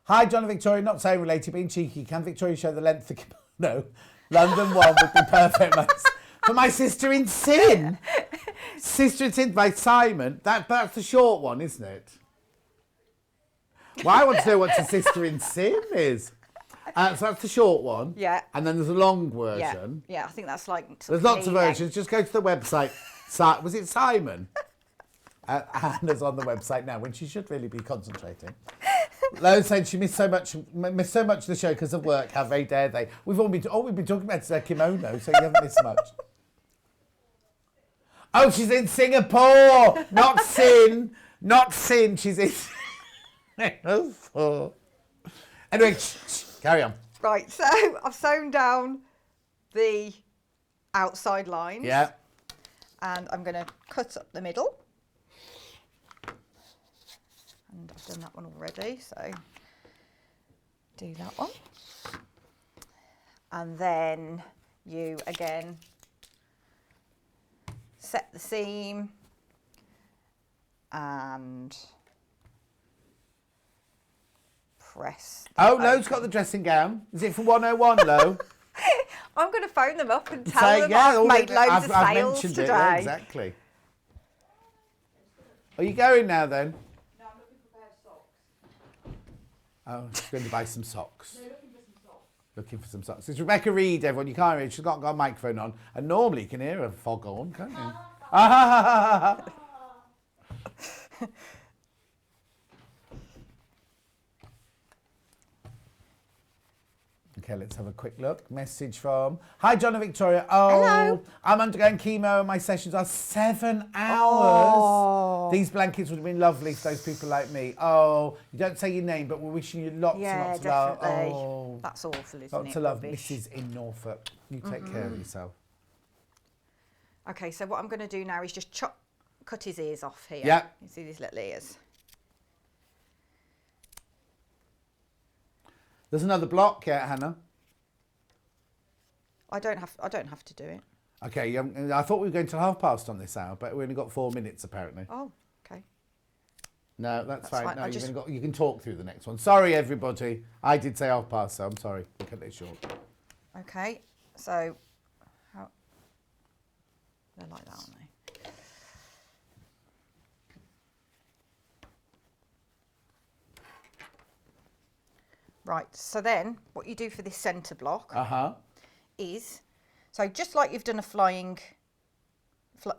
Hi, John and Victoria, not saying related, being cheeky. Can Victoria show the length of the kimono? London 1 would be perfect. For my Sister in Sin. Sister in Sin by Simon. That's the short one, isn't it? Well, I want to know what a Sister in Sin is. So that's the short one. Yeah. And then there's a long version. Yeah, I think that's like... There's lots of versions. Just go to the website. Was it Simon? Anna's on the website now when she should really be concentrating. Lois saying she missed so much of the show because of work. How very dare they? We've been talking about their kimono, so you haven't missed much. Oh, she's in Singapore, not Sin, not Sin. She's in Singapore. Anyway, carry on. Right, so I've sewn down the outside lines. Yeah. And I'm going to cut up the middle. And I've done that one already, so do that one. And then you again set the seam and press. Oh, Lo's got the dressing gown. Is it for 101, Lo? I'm going to phone them up and tell Say, them yeah, I've made loads of I've sales mentioned today. it. Yeah, exactly. Are you going now then? No, I'm looking for a pair of socks. Oh, she's going to buy some socks. No, looking for some socks. Looking for some socks. It's Rebecca Reed, everyone. You can't read. She's got a microphone on. And normally you can hear a foghorn, can't you? Okay, let's have a quick look. Message from... Hi, John and Victoria. Oh, hello. I'm undergoing chemo and my sessions are 7 hours. Oh. These blankets would have been lovely for those people like me. Oh, you don't say your name, but we're wishing you lots and lots of love. definitely. Oh, That's awful, isn't lots it? of love. Rubbish. Mrs. in Norfolk. You take care of yourself. Okay, so what I'm going to do now is just cut his ears off here. Yeah. You see these little ears? There's another block, yeah, Hannah. I don't have to do it. Okay, I thought we were going till past on this hour, but we only got 4 minutes apparently. Oh, okay. No, that's fine. No, I you've just- only got, you can talk through the next one. Sorry, everybody. I did say past, so I'm sorry. We cut it short. Okay, so they're like that, aren't they? Right, so then what you do for this centre block is, so just like you've done a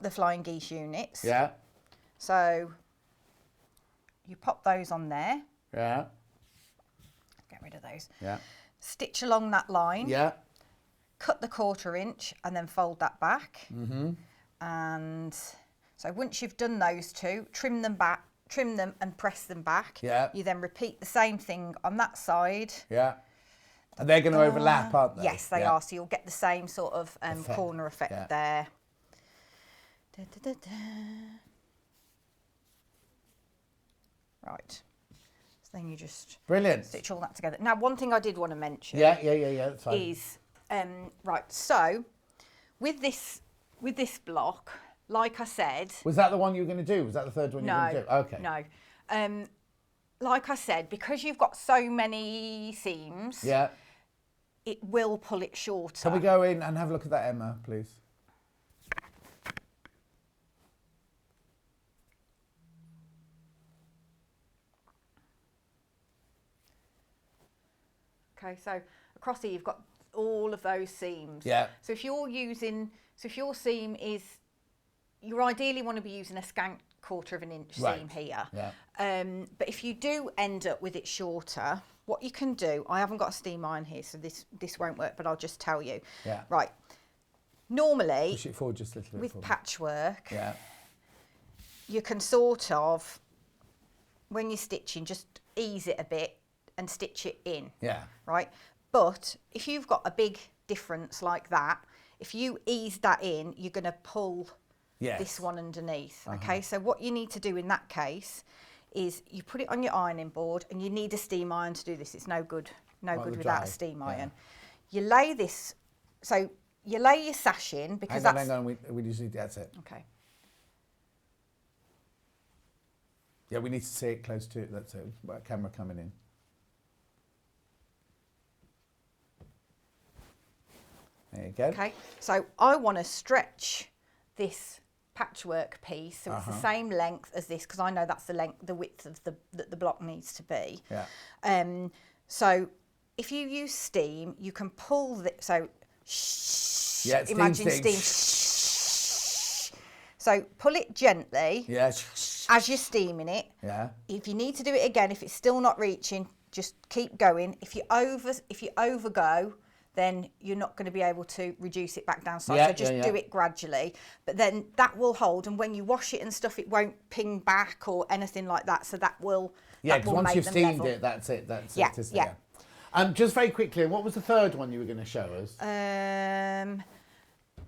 the flying geese units. Yeah, So you pop those on there. yeah, Get rid of those. yeah, Stitch along that line. yeah. Cut the 1/4 inch and then fold that back. And so once you've done those two, trim them and press them back. Yeah. You then repeat the same thing on that side. Yeah. And they're going to overlap, aren't they? Yes, they Yeah. are. So you'll get the same sort of corner effect Yeah. there. Da, da, da, da. Right. So then you just Brilliant. stitch all that together. Now, one thing I did want to mention Yeah, that's fine. is right. So with this block, like I said, Was that the one you were going to do? Was that the third one you were going to do? Okay. no. Like I said, because you've got so many seams, Yeah. it will pull it shorter. Can we go in and have a look at that, Emma, please? Okay, so across here you've got all of those seams. Yeah. So if your seam is, you ideally want to be using a scant 1/4 inch Right. seam here. Yeah. But if you do end up with it shorter, what you can do, I haven't got a steam iron here, so this won't work, but I'll just tell you. Yeah. Right. Normally, Push it forward just a little bit. with for me. patchwork, Yeah. you can sort of, when you're stitching, just ease it a bit and stitch it in. Yeah. Right? But if you've got a big difference like that, if you ease that in, you're going to pull Yes. this one underneath. Okay, so what you need to do in that case is you put it on your ironing board, and you need a steam iron to do this. It's no good the without dry, a steam yeah. iron. You lay this, so you lay your sash in because that's... Hang on, we usually, that's it. Okay. Yeah, we need to see it close to it. That's it. Camera coming in. There you go. Okay, so I want to stretch this patchwork piece so it's the same length as this, because I know that's the width of the block needs to be. Yeah. So if you use steam, you can pull so Yeah, steam, imagine steam. steam. So pull it gently Yeah. as you're steaming it. Yeah. If you need to do it again, if it's still not reaching, just keep going. If you overgo, then you're not going to be able to reduce it back down. So just do it gradually. But then that will hold, and when you wash it and stuff, it won't ping back or anything like that. So that will Yeah, because once make you've them steamed level. it, that's it. That's Yeah, it, isn't yeah. it? Just very quickly, what was the third one you were going to show us?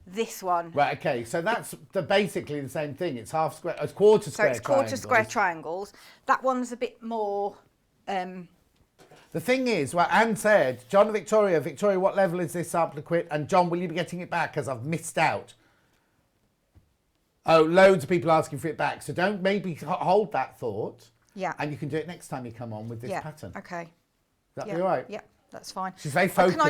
This one. Right, okay, so that's basically the same thing. It's half square, it's quarter square So it's quarter square triangles. That one's a bit more... The thing is, well, Anne said, John and Victoria, what level is this Applique? And John, will you be getting it back as I've missed out? Oh, loads of people asking for it back. So don't maybe hold that thought. Yeah. And you can do it next time you come on with this pattern. Okay. Is that be all right? Yeah, that's fine. She's very focused. Can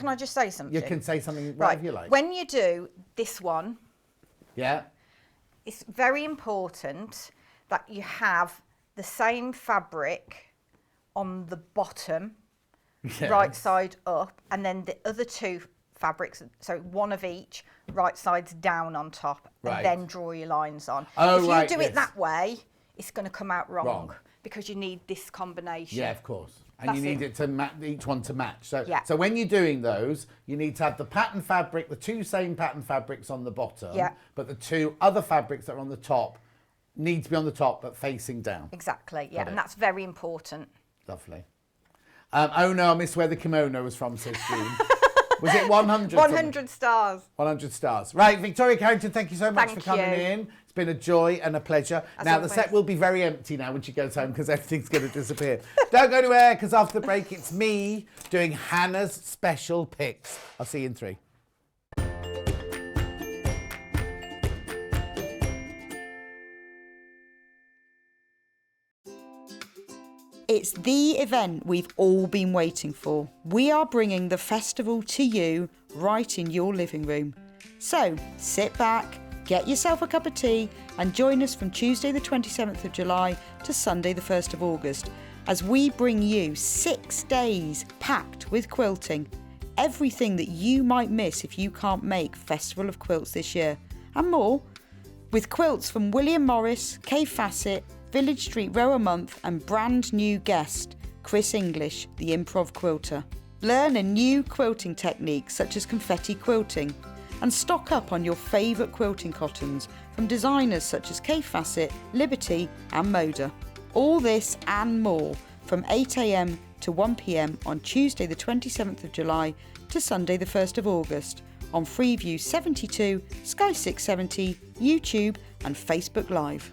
I just say something? You can say something, whatever you like. When you do this one, it's very important that you have the same fabric on the bottom, right side up, and then the other two fabrics, so one of each, right sides down on top, and then draw your lines on. If you do it that way, it's going to come out wrong because you need this combination. Yeah, of course. And you need it to each one to match. So when you're doing those, you need to have the pattern fabric, the two same pattern fabrics on the bottom, but the two other fabrics that are on the top need to be on the top but facing down. Exactly, and that's very important. Lovely. Oh no, I missed where the kimono was from, says June. Was it 100? 100 stars. 100 stars. Right, Victoria Carrington, thank you so much for coming in. It's been a joy and a pleasure. Now, the set will be very empty now when she goes home because everything's going to disappear. Don't go anywhere because after the break, it's me doing Hannah's special picks. I'll see you in 3. It's the event we've all been waiting for. We are bringing the festival to you right in your living room. So sit back, get yourself a cup of tea and join us from Tuesday the 27th of July to Sunday the 1st of August as we bring you 6 days packed with quilting. Everything that you might miss if you can't make Festival of Quilts this year and more. With quilts from William Morris, Kay Fassett, Village Street Row a Month and brand new guest, Chris English, the improv quilter. Learn a new quilting technique such as confetti quilting and stock up on your favourite quilting cottons from designers such as Kay Fassett, Liberty and Moda. All this and more from 8 a.m. to 1 p.m. on Tuesday the 27th of July to Sunday the 1st of August on Freeview 72, Sky 670, YouTube and Facebook Live.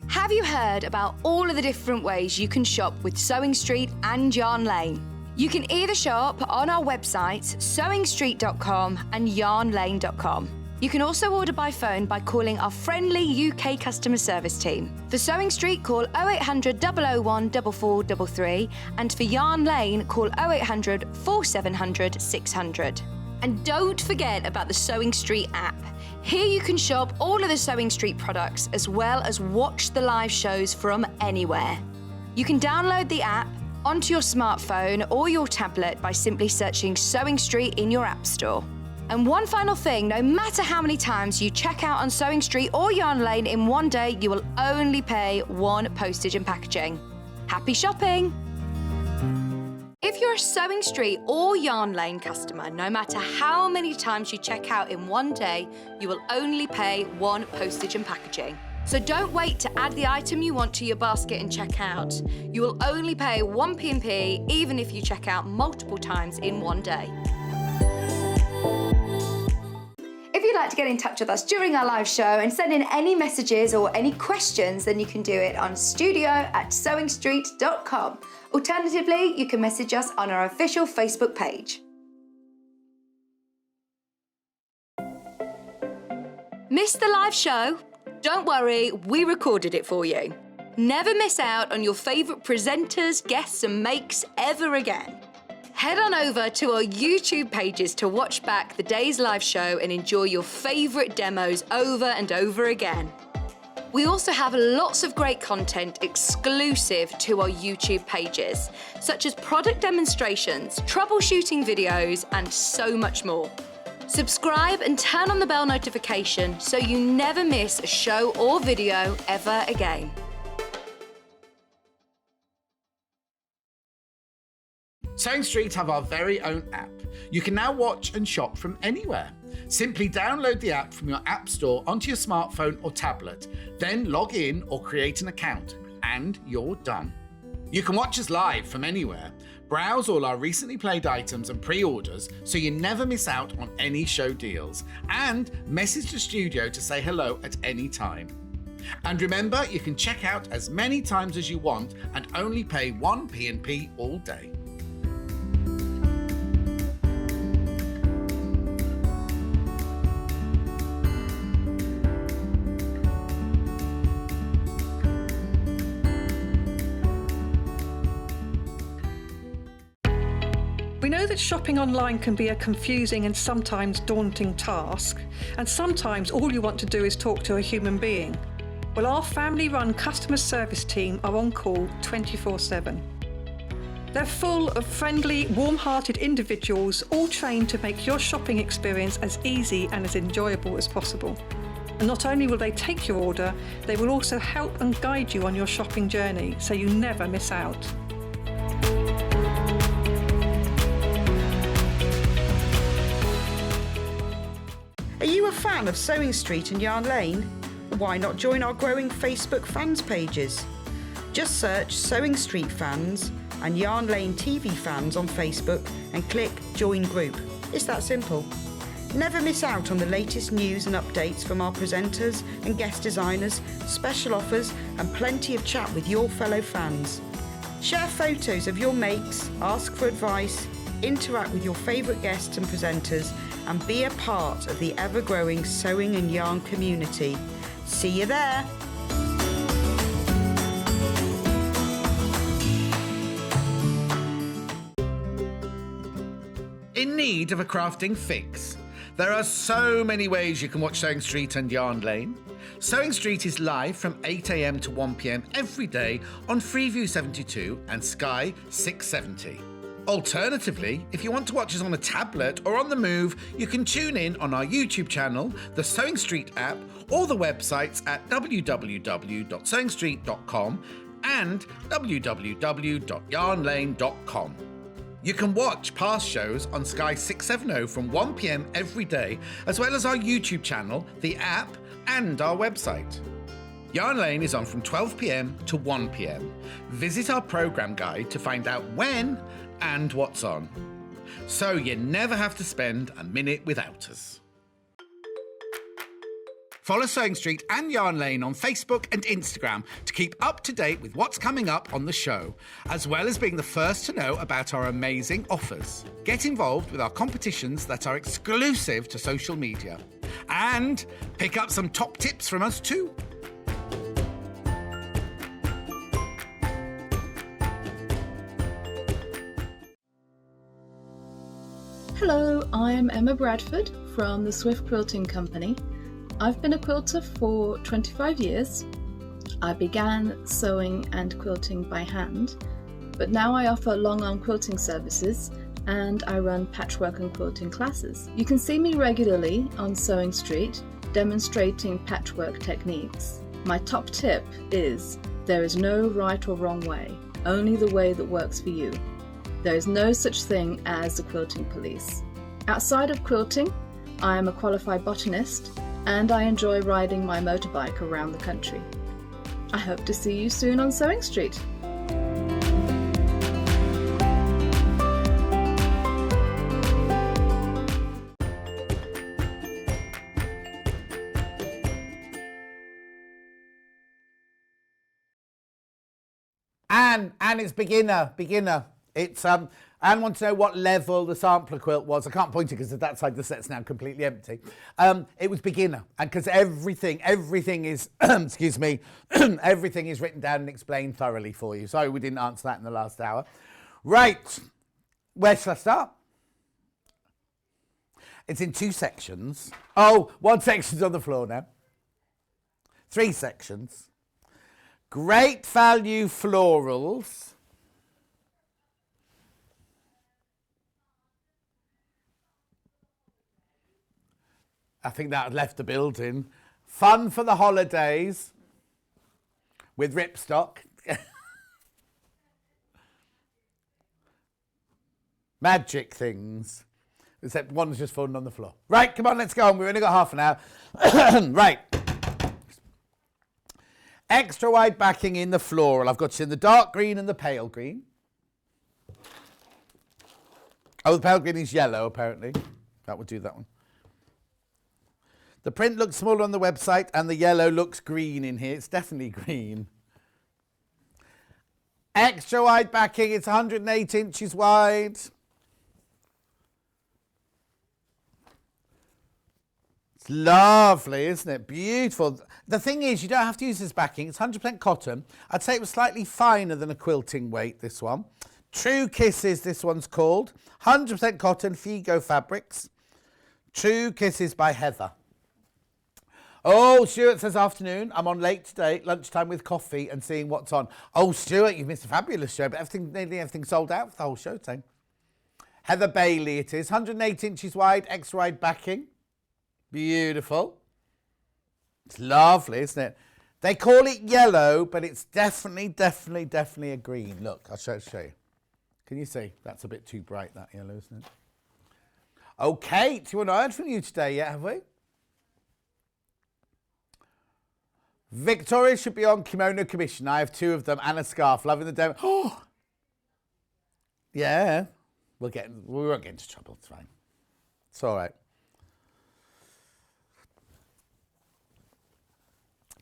Have you heard about all of the different ways you can shop with Sewing Street and Yarn Lane? You can either shop on our websites, sewingstreet.com and yarnlane.com. You can also order by phone by calling our friendly UK customer service team. For Sewing Street, call 0800 001 4433 and for Yarn Lane, call 0800 4700 600. And don't forget about the Sewing Street app. Here you can shop all of the Sewing Street products as well as watch the live shows from anywhere. You can download the app onto your smartphone or your tablet by simply searching Sewing Street in your app store. And one final thing, no matter how many times you check out on Sewing Street or Yarn Lane in one day, you will only pay 1 postage and packaging. Happy shopping! If you're a Sewing Street or Yarn Lane customer, no matter how many times you check out in one day, you will only pay 1 postage and packaging. So don't wait to add the item you want to your basket and check out. You will only pay 1 P&P even if you check out multiple times in one day. If you'd like to get in touch with us during our live show and send in any messages or any questions, then you can do it on studio@sewingstreet.com. Alternatively, you can message us on our official Facebook page. Missed the live show? Don't worry, we recorded it for you. Never miss out on your favourite presenters, guests and makes ever again. Head on over to our YouTube pages to watch back the day's live show and enjoy your favourite demos over and over again. We also have lots of great content exclusive to our YouTube pages, such as product demonstrations, troubleshooting videos, and so much more. Subscribe and turn on the bell notification so you never miss a show or video ever again. Sewing Street have our very own app. You can now watch and shop from anywhere. Simply download the app from your app store onto your smartphone or tablet, then log in or create an account, and you're done. You can watch us live from anywhere, browse all our recently played items and pre-orders so you never miss out on any show deals, and message the studio to say hello at any time. And remember, you can check out as many times as you want and only pay one P&P all day. We know that shopping online can be a confusing and sometimes daunting task, and sometimes all you want to do is talk to a human being. Well, our family-run customer service team are on call 24/7. They're full of friendly, warm-hearted individuals, all trained to make your shopping experience as easy and as enjoyable as possible. And not only will they take your order, they will also help and guide you on your shopping journey, so you never miss out. Are you a fan of Sewing Street and Yarn Lane? Why not join our growing Facebook fans pages? Just search Sewing Street Fans and Yarn Lane TV Fans on Facebook and click Join Group. It's that simple. Never miss out on the latest news and updates from our presenters and guest designers, special offers and plenty of chat with your fellow fans. Share photos of your makes, ask for advice, interact with your favourite guests and presenters, and be a part of the ever-growing sewing and yarn community. See you there! In need of a crafting fix? There are so many ways you can watch Sewing Street and Yarn Lane. Sewing Street is live from 8 a.m. to 1 p.m. every day on Freeview 72 and Sky 670. Alternatively, if you want to watch us on a tablet or on the move, you can tune in on our YouTube channel, the Sewing Street app, or the websites at www.sewingstreet.com and www.yarnlane.com. You can watch past shows on Sky 670 from 1 p.m. every day, as well as our YouTube channel, the app, and our website. Yarn Lane is on from 12 p.m. to 1 p.m. Visit our programme guide to find out when and what's on, so you never have to spend a minute without us. Follow Sewing Street and Yarn Lane on Facebook and Instagram to keep up to date with what's coming up on the show, as well as being the first to know about our amazing offers. Get involved with our competitions that are exclusive to social media, and pick up some top tips from us too. Hello, I'm Emma Bradford from the Swift Quilting Company. I've been a quilter for 25 years. I began sewing and quilting by hand, but now I offer long-arm quilting services and I run patchwork and quilting classes. You can see me regularly on Sewing Street demonstrating patchwork techniques. My top tip is there is no right or wrong way, only the way that works for you. There is no such thing as the quilting police. Outside of quilting, I am a qualified botanist and I enjoy riding my motorbike around the country. I hope to see you soon on Sewing Street. And it's beginner. It's Anne wants to know what level the sampler quilt was. I can't point it because that side of the set's now completely empty. It was beginner, and because everything is excuse me, everything is written down and explained thoroughly for you. Sorry we didn't answer that in the last hour. Right, where shall I start? It's in 2 sections. Oh, 1 section's on the floor now. 3 sections. Great value florals. I think that had left the building. Fun for the holidays with ripstock. Magic things. Except one's just fallen on the floor. Right, come on, let's go on. We've only got half an hour. Right. Extra wide backing in the floral. I've got you in the dark green and the pale green. Oh, the pale green is yellow, apparently. That would do that one. The print looks smaller on the website and the yellow looks green in here. It's definitely green. Extra wide backing. It's 108 inches wide. It's lovely, isn't it? Beautiful. The thing is, you don't have to use this backing. It's 100% cotton. I'd say it was slightly finer than a quilting weight, this one. True Kisses, this one's called. 100% cotton, Figo fabrics. True Kisses by Heather. Oh, Stuart says, afternoon. I'm on late today, lunchtime with coffee and seeing what's on. Oh, Stuart, you've missed a fabulous show, but nearly everything sold out for the whole show today. Heather Bailey it is. 108 inches wide, extra wide backing. Beautiful. It's lovely, isn't it? They call it yellow, but it's definitely a green. Look, I'll show you. Can you see? That's a bit too bright, that yellow, isn't it? Oh, Kate, we've not heard from you today yet, have we? Victoria should be on kimono commission. I have 2 of them and a scarf. Loving the demo. Oh, yeah. We won't get into trouble. It's fine. It's all right.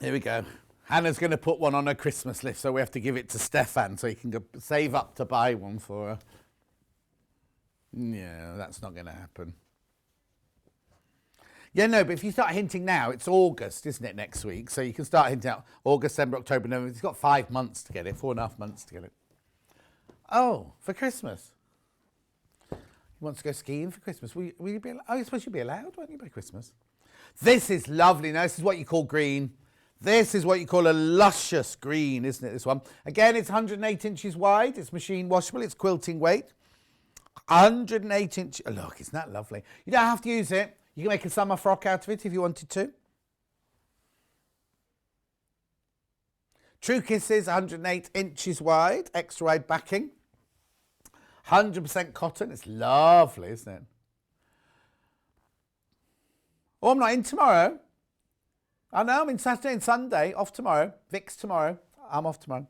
Here we go. Hannah's going to put one on her Christmas list, so we have to give it to Stefan so he can go save up to buy one for her. Yeah, that's not going to happen. Yeah, no, but if you start hinting now, it's August, isn't it, next week? So you can start hinting out August, September, October, November. He's got 5 months to get it, 4.5 months to get it. Oh, for Christmas. He wants to go skiing for Christmas. Will you be allowed? Oh, I suppose you'll be allowed, won't you, by Christmas? This is lovely. Now, this is what you call green. This is what you call a luscious green, isn't it, this one? Again, it's 108 inches wide. It's machine washable. It's quilting weight. 108 inches. Oh, look, isn't that lovely? You don't have to use it. You can make a summer frock out of it if you wanted to. True Kisses, 108 inches wide. Extra wide backing. 100% cotton. It's lovely, isn't it? Oh, I'm not in tomorrow. I know, I'm in Saturday and Sunday, off tomorrow. Vic's tomorrow. I'm off tomorrow.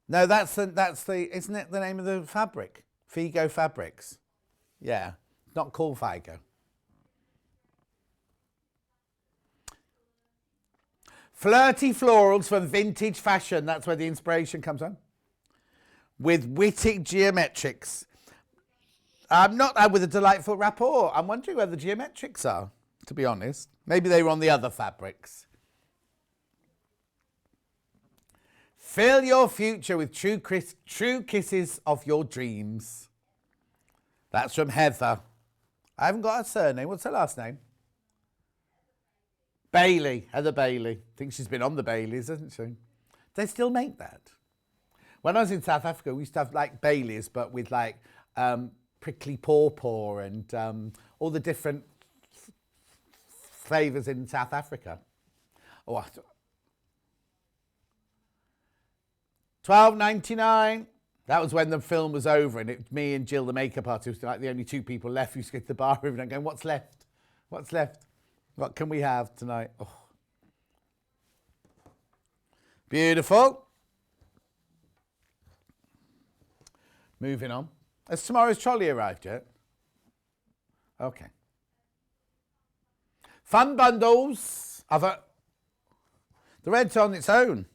No, that's the, isn't it the name of the fabric? Figo Fabrics. Yeah, not called Figo. Flirty florals from vintage fashion. That's where the inspiration comes from. With witty geometrics. I'm not with a delightful rapport. I'm wondering where the geometrics are, to be honest. Maybe they were on the other fabrics. Fill your future with true kisses of your dreams. That's from Heather. I haven't got her surname. What's her last name? Bailey. Heather Bailey. I think she's been on the Baileys, hasn't she? They still make that. When I was in South Africa, we used to have like Baileys, but with like prickly pawpaw and all the different flavours in South Africa. Oh, $12.99. That was when the film was over, and it me and Jill, the makeup artist, were like the only 2 people left. We used to go to the bar every night going, "What's left? What's left? What can we have tonight?" Oh. Beautiful. Moving on. Has tomorrow's trolley arrived yet? Okay. Fun bundles. The red's on its own.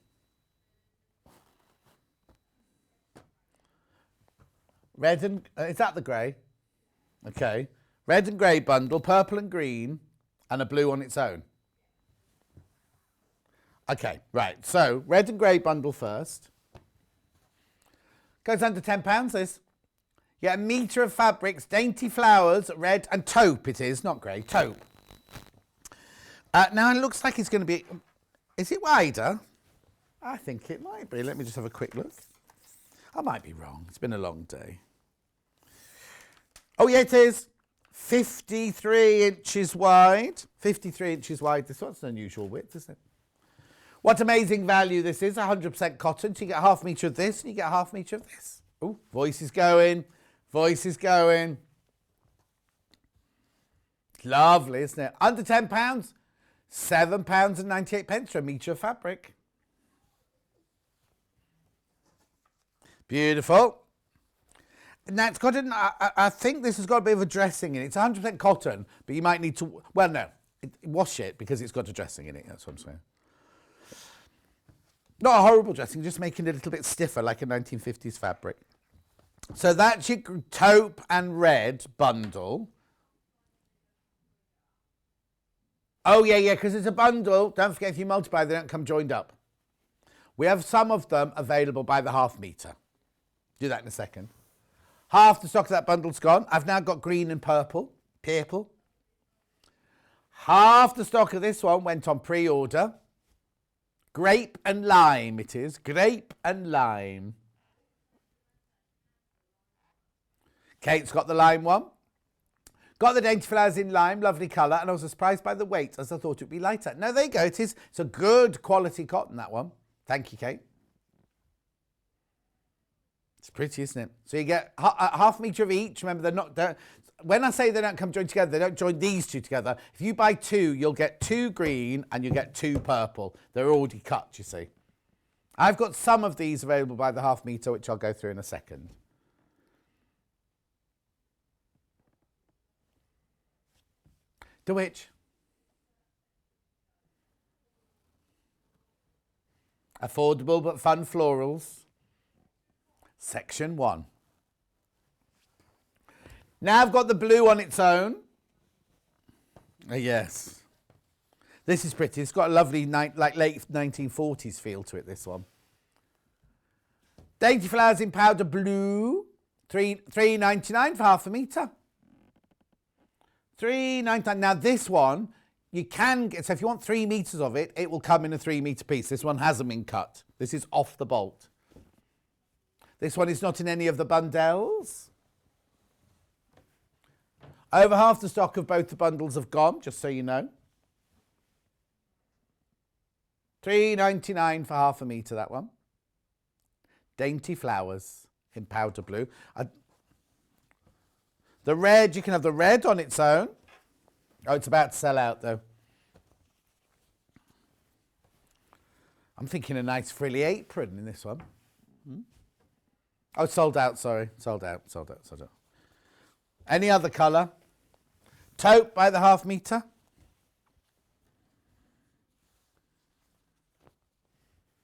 Red and, is that the grey? Okay. Red and grey bundle, purple and green, and a blue on its own. Okay, right. So, red and grey bundle first. Goes under £10, this. You get a metre of fabrics, dainty flowers, red and taupe it is, not grey, taupe. Now it looks like it's going to be, is it wider? I think it might be. Let me just have a quick look. I might be wrong. It's been a long day. Oh, yeah, it is. 53 inches wide. 53 inches wide. This one's an unusual width, isn't it? What amazing value this is. 100% cotton. So you get half a metre of this and you get half a metre of this. Oh, voice is going. Voice is going. Lovely, isn't it? Under £10, £7.98 for a metre of fabric. Beautiful. Now it's got I think this has got a bit of a dressing in it. It's 100% cotton, but you might need to, well, no, wash it because it's got a dressing in it. That's what I'm saying. Not a horrible dressing, just making it a little bit stiffer like a 1950s fabric. So that's your taupe and red bundle. Oh, yeah, because it's a bundle. Don't forget, if you multiply, they don't come joined up. We have some of them available by the half metre. Do that in a second. Half the stock of that bundle's gone. I've now got green and purple. Half the stock of this one went on pre-order. Grape and lime it is. Grape and lime. Kate's got the lime one. Got the dainty flowers in lime, lovely colour, and I was surprised by the weight as I thought it would be lighter. No, there you go, it is. It's a good quality cotton, that one. Thank you, Kate. It's pretty, isn't it? So you get half a metre of each. Remember, when I say they don't come joined together, they don't join these two together. If you buy two, you'll get 2 green and you get 2 purple. They're already cut, you see. I've got some of these available by the half metre, which I'll go through in a second. To which? Affordable but fun florals. Section 1. Now I've got the blue on its own. Yes. This is pretty. It's got a lovely like late 1940s feel to it, this one. Dainty flowers in powder blue. $3.99 for half a metre. $3.99. Now this one, you can get, so if you want 3 metres of it, it will come in a 3 metre piece. This one hasn't been cut. This is off the bolt. This one is not in any of the bundles. Over half the stock of both the bundles have gone, just so you know. $3.99 for half a metre, that one. Dainty flowers in powder blue. The red, you can have the red on its own. Oh, it's about to sell out, though. I'm thinking a nice frilly apron in this one. Oh, sold out, sorry. Sold out. Any other colour? Taupe by the half metre.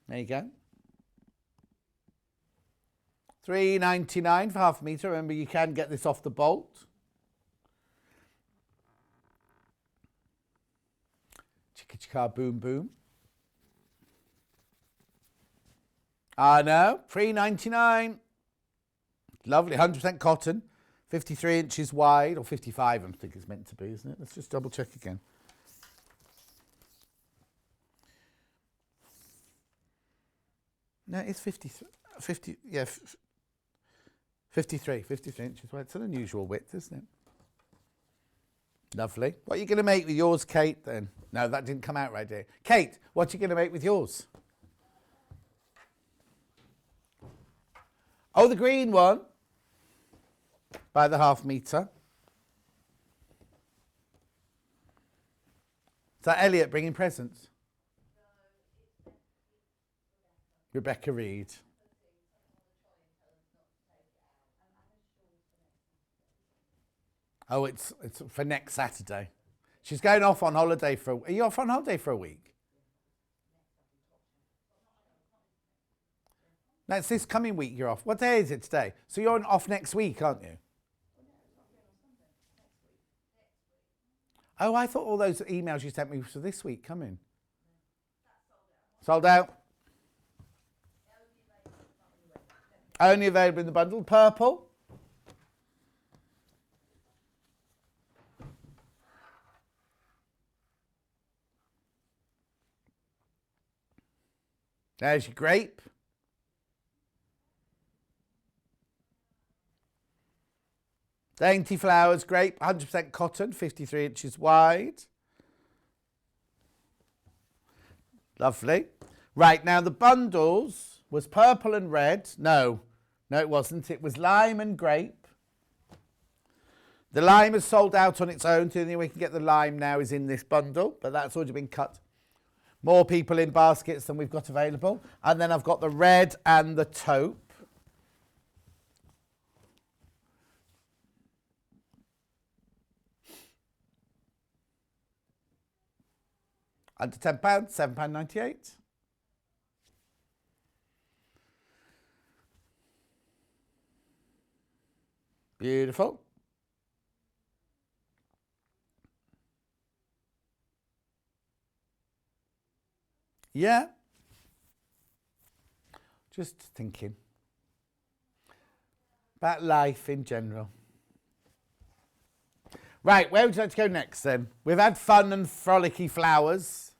There you go. $3.99 for half a metre. Remember, you can get this off the bolt. Chicka chicka boom boom. I know, $3.99. Lovely, 100% cotton, 53 inches wide, or 55 I think it's meant to be, isn't it? Let's just double check again. No, it's 53, yeah, 53 inches wide. It's an unusual width, isn't it? Lovely. What are you going to make with yours, Kate, then? No, that didn't come out right, dear. Kate, what are you going to make with yours? Oh, the green one. By the half metre. Is that Elliot bringing presents? Rebecca Reed. Oh, it's for next Saturday. She's going off on holiday for... Are you off on holiday for a week? No, it's this coming week you're off. What day is it today? So you're off next week, aren't you? Oh, I thought all those emails you sent me for this week coming. Sold out. Only available in the bundle. Purple. There's your grape. Dainty flowers, grape, 100% cotton, 53 inches wide. Lovely. Right, now the bundles was purple and red. No, No, it wasn't. It was lime and grape. The lime is sold out on its own. The only way we can get the lime now is in this bundle, but that's already been cut. More people in baskets than we've got available. And then I've got the red and the taupe. Under £10, £7.98. Beautiful. Yeah. Just thinking about life in general. Right, where would you like to go next then? We've had fun and frolicky flowers.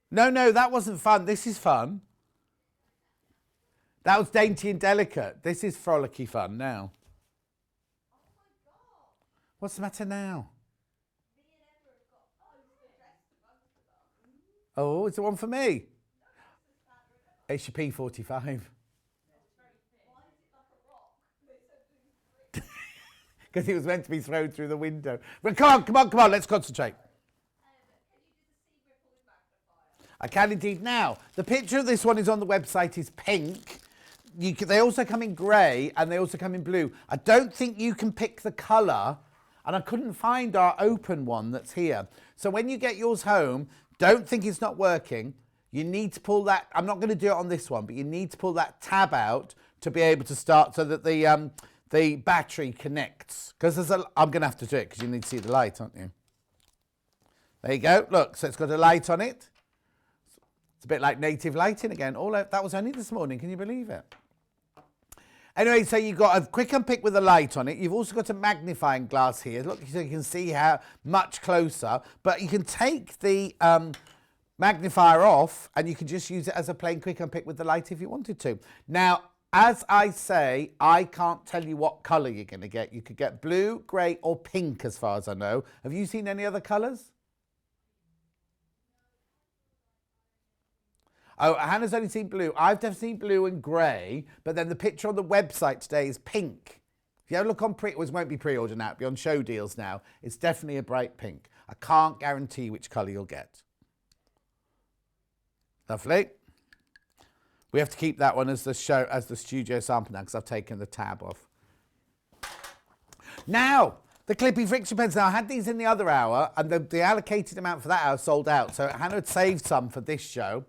No, that wasn't fun. This is fun. That was dainty and delicate. This is frolicky fun now. What's the matter now? Oh, it's the one for me. It's your P45. Because it was meant to be thrown through the window. But come on, let's concentrate. I can indeed. Now, the picture of this one is on the website is pink. They also come in grey and they also come in blue. I don't think you can pick the colour, and I couldn't find our open one that's here. So when you get yours home, don't think it's not working. You need to pull that, I'm not going to do it on this one, but you need to pull that tab out to be able to start so that the battery connects. Because I'm going to have to do it because you need to see the light, aren't you? There you go. Look, so it's got a light on it. It's a bit like native lighting again. That was only this morning. Can you believe it? Anyway, so you've got a quick unpick with a light on it. You've also got a magnifying glass here. Look, so you can see how much closer. But you can take the magnifier off and you can just use it as a plain quick unpick with the light if you wanted to. Now, as I say, I can't tell you what colour you're going to get. You could get blue, grey or pink as far as I know. Have you seen any other colours? Oh, Hannah's only seen blue. I've definitely seen blue and grey, but then the picture on the website today is pink. If you have a look on it won't be pre-order now, it'll be on show deals now. It's definitely a bright pink. I can't guarantee which colour you'll get. Lovely. We have to keep that one as the studio sample now because I've taken the tab off. Now, the clippy friction pens. Now, I had these in the other hour and the allocated amount for that hour sold out. So Hannah had saved some for this show.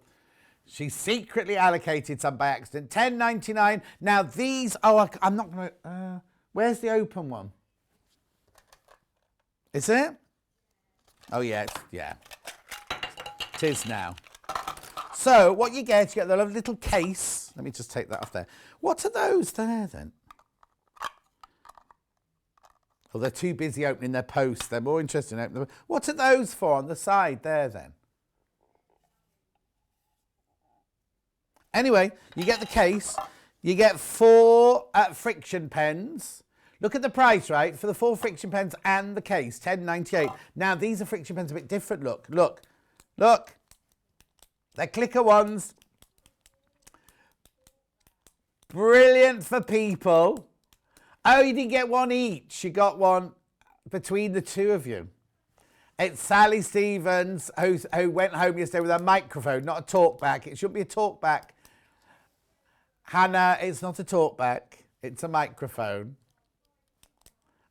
She secretly allocated some by accident. £10.99. Now these, I'm not going to, where's the open one? Is it? Oh yeah, yeah. It is now. So what you get the lovely little case. Let me just take that off there. What are those there then? Well, they're too busy opening their posts. They're more interested in opening them. What are those for on the side there then? Anyway, you get the case. You get 4 friction pens. Look at the price, right? For the 4 friction pens and the case, £10.98. Now, these are friction pens a bit different. Look. They're clicker ones. Brilliant for people. Oh, you didn't get one each. You got one between the two of you. It's Sally Stevens, who went home yesterday with a microphone, not a talk back. It shouldn't be a talk back. Hannah, it's not a talk back. It's a microphone.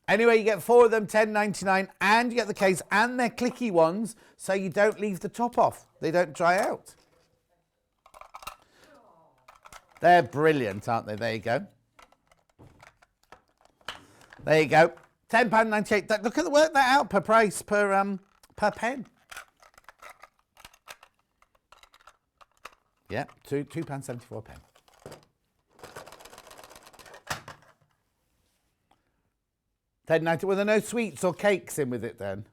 Anyway, you get 4 of them, £10.99, and you get the case, and they're clicky ones, so you don't leave the top off. They don't dry out. They're brilliant, aren't they? There you go. There you go. £10.98. Look at the work that out per price, per pen. Yeah, £2.74 pen. £10.90. Well, there are no sweets or cakes in with it then.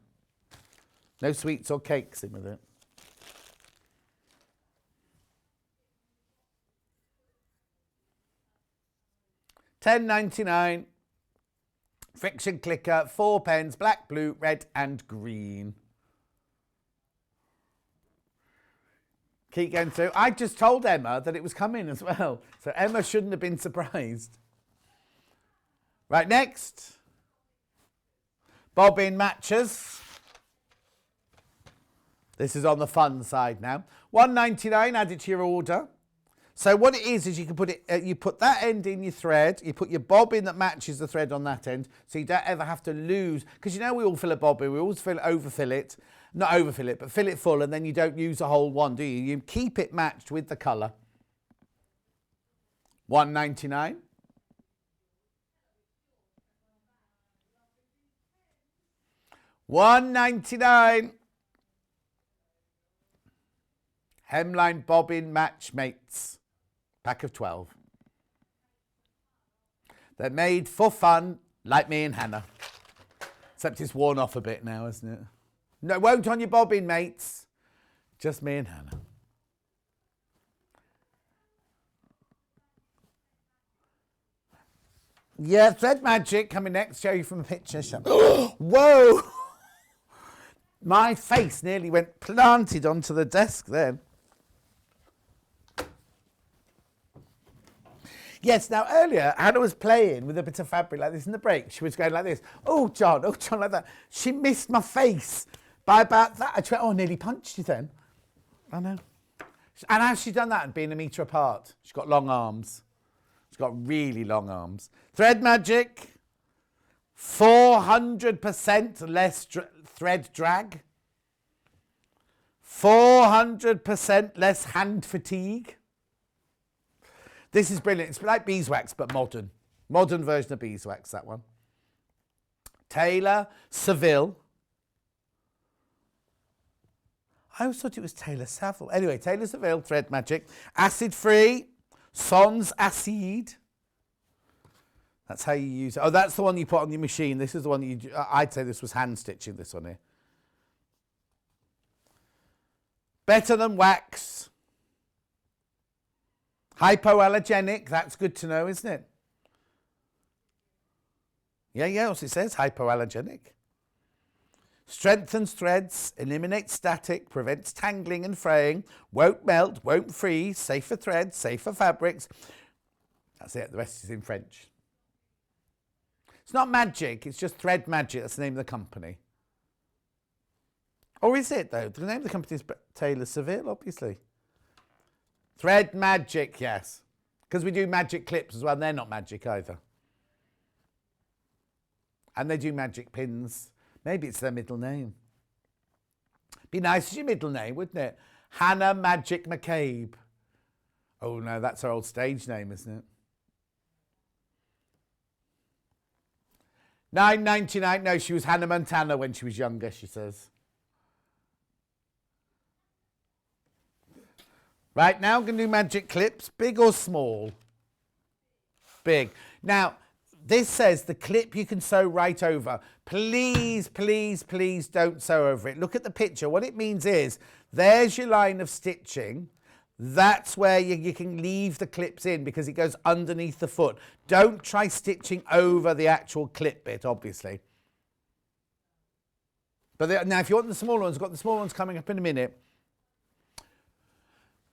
No sweets or cakes in with it. £10.99. Friction clicker, 4 pens, black, blue, red and green. Keep going through. I just told Emma that it was coming as well. So Emma shouldn't have been surprised. Right, next. Bobbin matches. This is on the fun side now. $1.99 added to your order. So what it is you can put it, you put that end in your thread, you put your bobbin that matches the thread on that end, so you don't ever have to lose, because you know we all fill a bobbin, we always overfill it, not overfill it, but fill it full, and then you don't use a whole one, do you? You keep it matched with the colour. $1.99. $1.99. Hemline bobbin match mates. Pack of 12. They're made for fun, like me and Hannah. Except it's worn off a bit now, isn't it? No, it won't on your bobbin mates. Just me and Hannah. Yeah, Thread Magic coming next. Show you from a picture. Whoa! My face nearly went planted onto the desk then. Yes, now earlier, Hannah was playing with a bit of fabric like this in the break. She was going like this. Oh, John, like that. She missed my face by about that. I went, oh, I nearly punched you then. I know. And has she done that and been a metre apart? She's got long arms. She's got really long arms. Thread Magic, 400% less thread drag. 400% less hand fatigue. This is brilliant. It's like beeswax, but modern. Modern version of beeswax, that one. Taylor Saville. I always thought it was Taylor Saville. Anyway, Taylor Saville, Thread Magic. Acid-free, sans acide. That's how you use it. Oh, that's the one you put on your machine. This is the one you... I'd say this was hand stitching, this one here. Better than wax. Hypoallergenic, that's good to know, isn't it? Yeah, also it says hypoallergenic. Strengthens threads, eliminates static, prevents tangling and fraying, won't melt, won't freeze, safer threads, safer fabrics. That's it, the rest is in French. It's not magic, it's just Thread Magic, that's the name of the company. Or is it though? The name of the company is Taylor Saville, obviously. Thread Magic, yes. Because we do magic clips as well, and they're not magic either. And they do magic pins. Maybe it's their middle name. Be nice as your middle name, wouldn't it? Hannah Magic McCabe. Oh no, that's her old stage name, isn't it? $9.99. No, she was Hannah Montana when she was younger, she says. Right, now I'm going to do magic clips, big or small? Big. Now, this says the clip you can sew right over. Please, please, please don't sew over it. Look at the picture. What it means is, there's your line of stitching. That's where you can leave the clips in because it goes underneath the foot. Don't try stitching over the actual clip bit, obviously. But now, if you want the smaller ones, I've got the small ones coming up in a minute.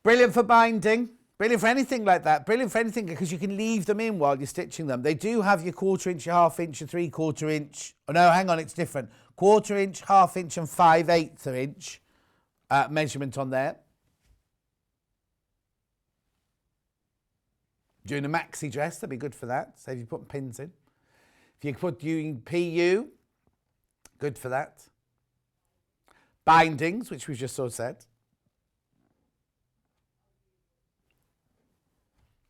Brilliant for binding, brilliant for anything like that, brilliant for anything because you can leave them in while you're stitching them. They do have your 1/4 inch, your 1/2 inch, your 3/4 inch. Oh no, hang on, it's different. 1/4 inch, 1/2 inch and 5/8 inch measurement on there. Doing a maxi dress, that'd be good for that. So if you put pins in. If you put doing PU, good for that. Bindings, which we just sort of said.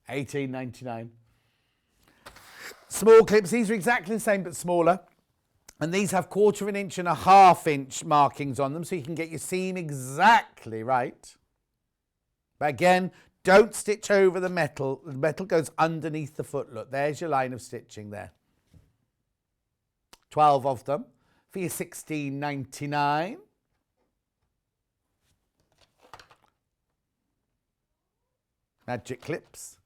$18.99. Small clips, these are exactly the same but smaller. And these have 1/4 inch and 1/2 inch markings on them so you can get your seam exactly right. But again, don't stitch over the metal. The metal goes underneath the foot. Look, there's your line of stitching there. 12 of them for your $16.99. Magic clips.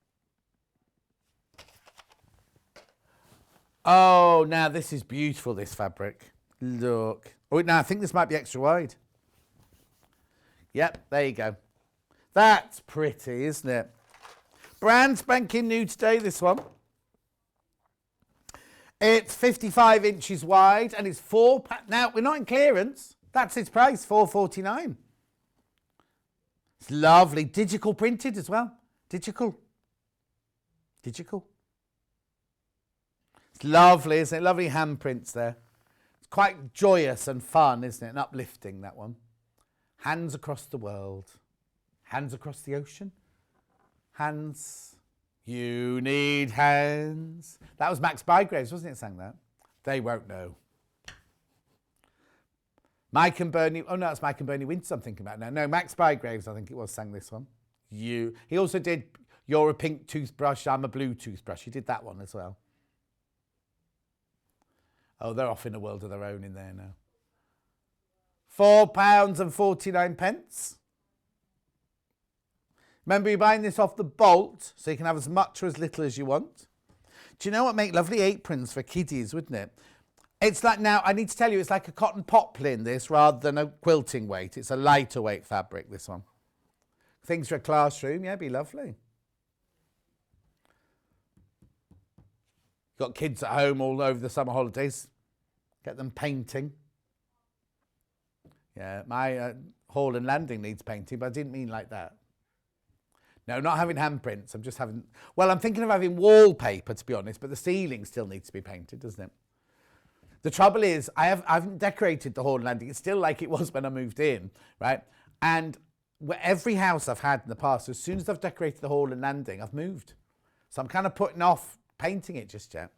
Oh, now this is beautiful, this fabric. Look. Oh, now I think this might be extra wide. Yep, there you go. That's pretty, isn't it? Brand spanking new today, this one. It's 55 inches wide and it's now we're not in clearance. That's its price, £4.49. It's lovely, digital printed as well. Digital. It's lovely, isn't it? Lovely handprints there. It's quite joyous and fun, isn't it? And uplifting, that one. Hands across the world. Hands across the ocean. Hands. You need hands. That was Max Bygraves, wasn't it, sang that? They won't know. Mike and Bernie. Oh, no, it's Mike and Bernie Winters I'm thinking about now. No, Max Bygraves, I think it was, sang this one. He also did You're a Pink Toothbrush, I'm a Blue Toothbrush. He did that one as well. Oh, they're off in a world of their own in there now. £4.49. Remember, you're buying this off the bolt, so you can have as much or as little as you want. Do you know what? Make lovely aprons for kiddies, wouldn't it? It's like, now, I need to tell you, it's like a cotton poplin, this, rather than a quilting weight. It's a lighter weight fabric, this one. Things for a classroom, yeah, be lovely. Got kids at home all over the summer holidays. Get them painting. Yeah, my hall and landing needs painting, but I didn't mean like that. No, not having handprints. I'm just having... Well, I'm thinking of having wallpaper, to be honest, but the ceiling still needs to be painted, doesn't it? The trouble is, I haven't decorated the hall and landing. It's still like it was when I moved in, right? And every house I've had in the past, as soon as I've decorated the hall and landing, I've moved. So I'm kind of putting off painting it just yet,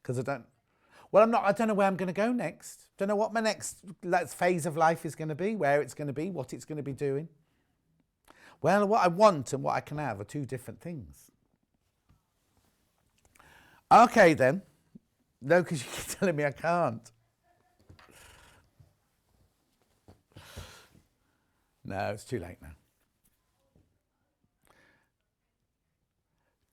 because I don't know where I'm going to go next. Don't know what my next phase of life is going to be, where it's going to be, what it's going to be doing. Well, what I want and what I can have are two different things. Okay, then. No, because you keep telling me I can't. No, it's too late now.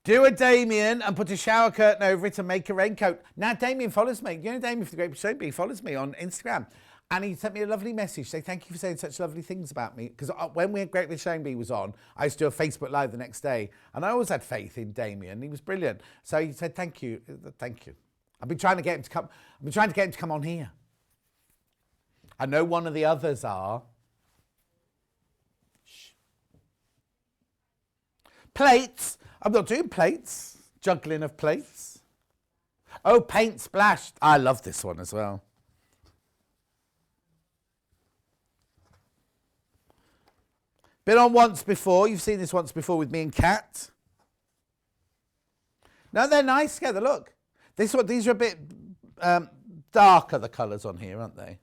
Do a Damien and put a shower curtain over it and make a raincoat. Now, Damien follows me. You know, Damien from the Great British Sewing Bee follows me on Instagram. And he sent me a lovely message saying, thank you for saying such lovely things about me. Because when Great British Sewing Bee was on, I used to do a Facebook Live the next day. And I always had faith in Damien. He was brilliant. So he said, thank you. Thank you. I've been trying to get him to come. I've been trying to get him to come on here. I know one of the others are. Shh. Plates. I'm not doing plates. Juggling of plates. Oh, paint splashed. I love this one as well. Been on once before. You've seen this once before with me and Kat. No, they're nice together. Look. These are a bit darker, the colours on here, aren't they?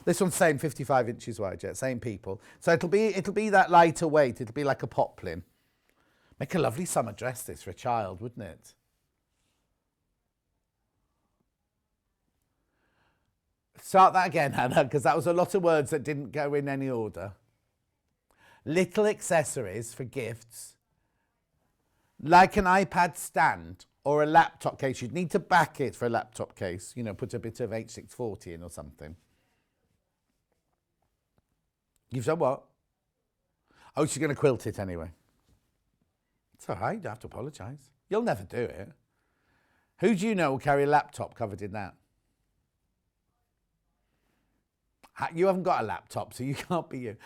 This one's same 55 inches wide, yeah, same people. So it'll be that lighter weight. It'll be like a poplin. Make a lovely summer dress, this, for a child, wouldn't it? Start that again, Hannah, because that was a lot of words that didn't go in any order. Little accessories for gifts, like an iPad stand or a laptop case. You'd need to back it for a laptop case. You know, put a bit of H640 in or something. You've done what? Oh, she's going to quilt it anyway. It's all right, you don't have to apologise. You'll never do it. Who do you know will carry a laptop covered in that? You haven't got a laptop, so you can't be you.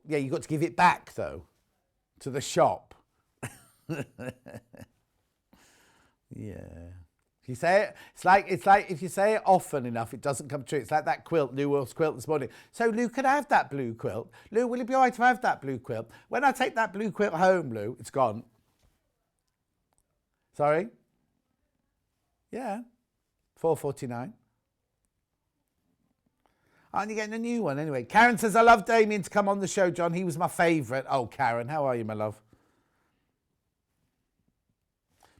Yeah, you've got to give it back, though, to the shop. Yeah. If you say it, it's like if you say it often enough, it doesn't come true. It's like that quilt, Lou Wolf's quilt this morning. So, Lou, could I have that blue quilt? Lou, will it be all right if I have that blue quilt? When I take that blue quilt home, Lou, it's gone. Sorry? Yeah. £4.49. Aren't you getting a new one anyway? Karen says, I love Damien to come on the show, John. He was my favourite. Oh, Karen, how are you, my love?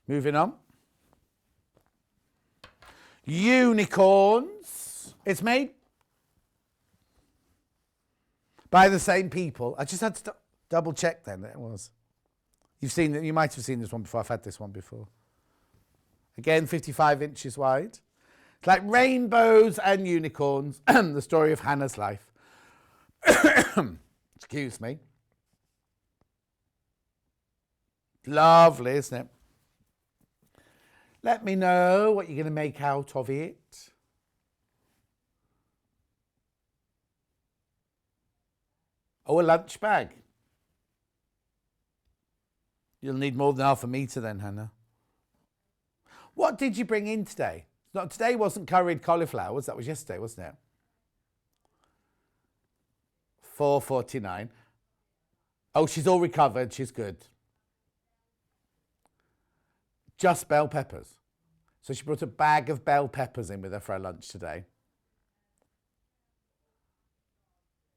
Moving on. Unicorns. It's made by the same people. I just had to double check then that it was. You might have seen this one before. I've had this one before. Again, 55 inches wide. It's like rainbows and unicorns, the story of Hannah's life. Excuse me. Lovely, isn't it? Let me know what you're going to make out of it. Oh, a lunch bag. You'll need more than half a metre then, Hannah. What did you bring in today? Not today wasn't curried cauliflower, that was yesterday, wasn't it? $4.49. Oh, she's all recovered. She's good. Just bell peppers. So she brought a bag of bell peppers in with her for her lunch today.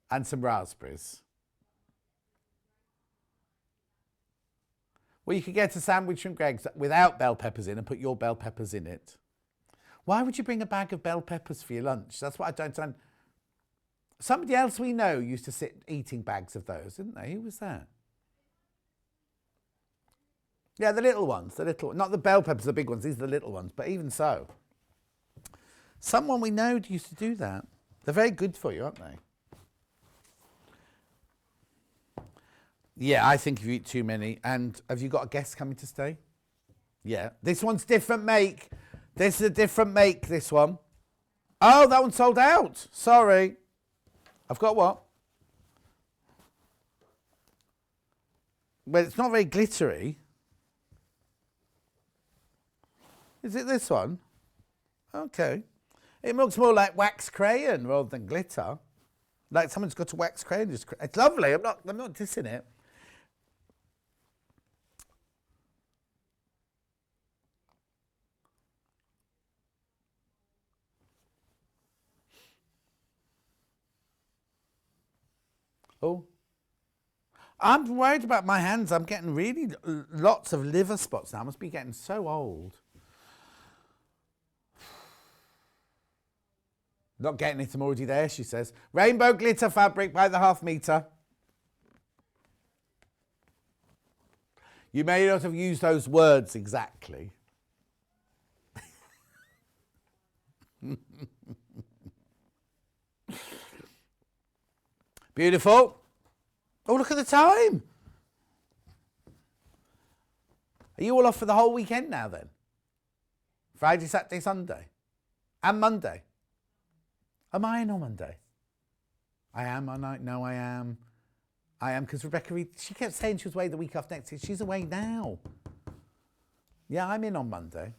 And some raspberries. Well, you could get a sandwich from Greg's without bell peppers in and put your bell peppers in it. Why would you bring a bag of bell peppers for your lunch? That's what I don't understand. Somebody else we know used to sit eating bags of those, didn't they? Who was that? Yeah, the little ones. Not the bell peppers, the big ones. These are the little ones. But even so, someone we know used to do that. They're very good for you, aren't they? Yeah, I think if you eat too many. And have you got a guest coming to stay? Yeah. This one's different make. This is a different make, this one. Oh, that one sold out. Sorry. I've got what? Well, it's not very glittery. Is it this one? Okay. It looks more like wax crayon rather than glitter. Like someone's got a wax crayon. It's lovely. I'm not dissing it. Oh. I'm worried about my hands. I'm getting really lots of liver spots now. I must be getting so old. Not getting it, I'm already there, she says. Rainbow glitter fabric by the half metre. You may not have used those words exactly. Beautiful. Oh, look at the time. Are you all off for the whole weekend now then? Friday, Saturday, Sunday? And Monday? Am I in on Monday? I am, aren't I? No, I am. I am, because Rebecca Reed, she kept saying she was away the week after next. She's away now. Yeah, I'm in on Monday.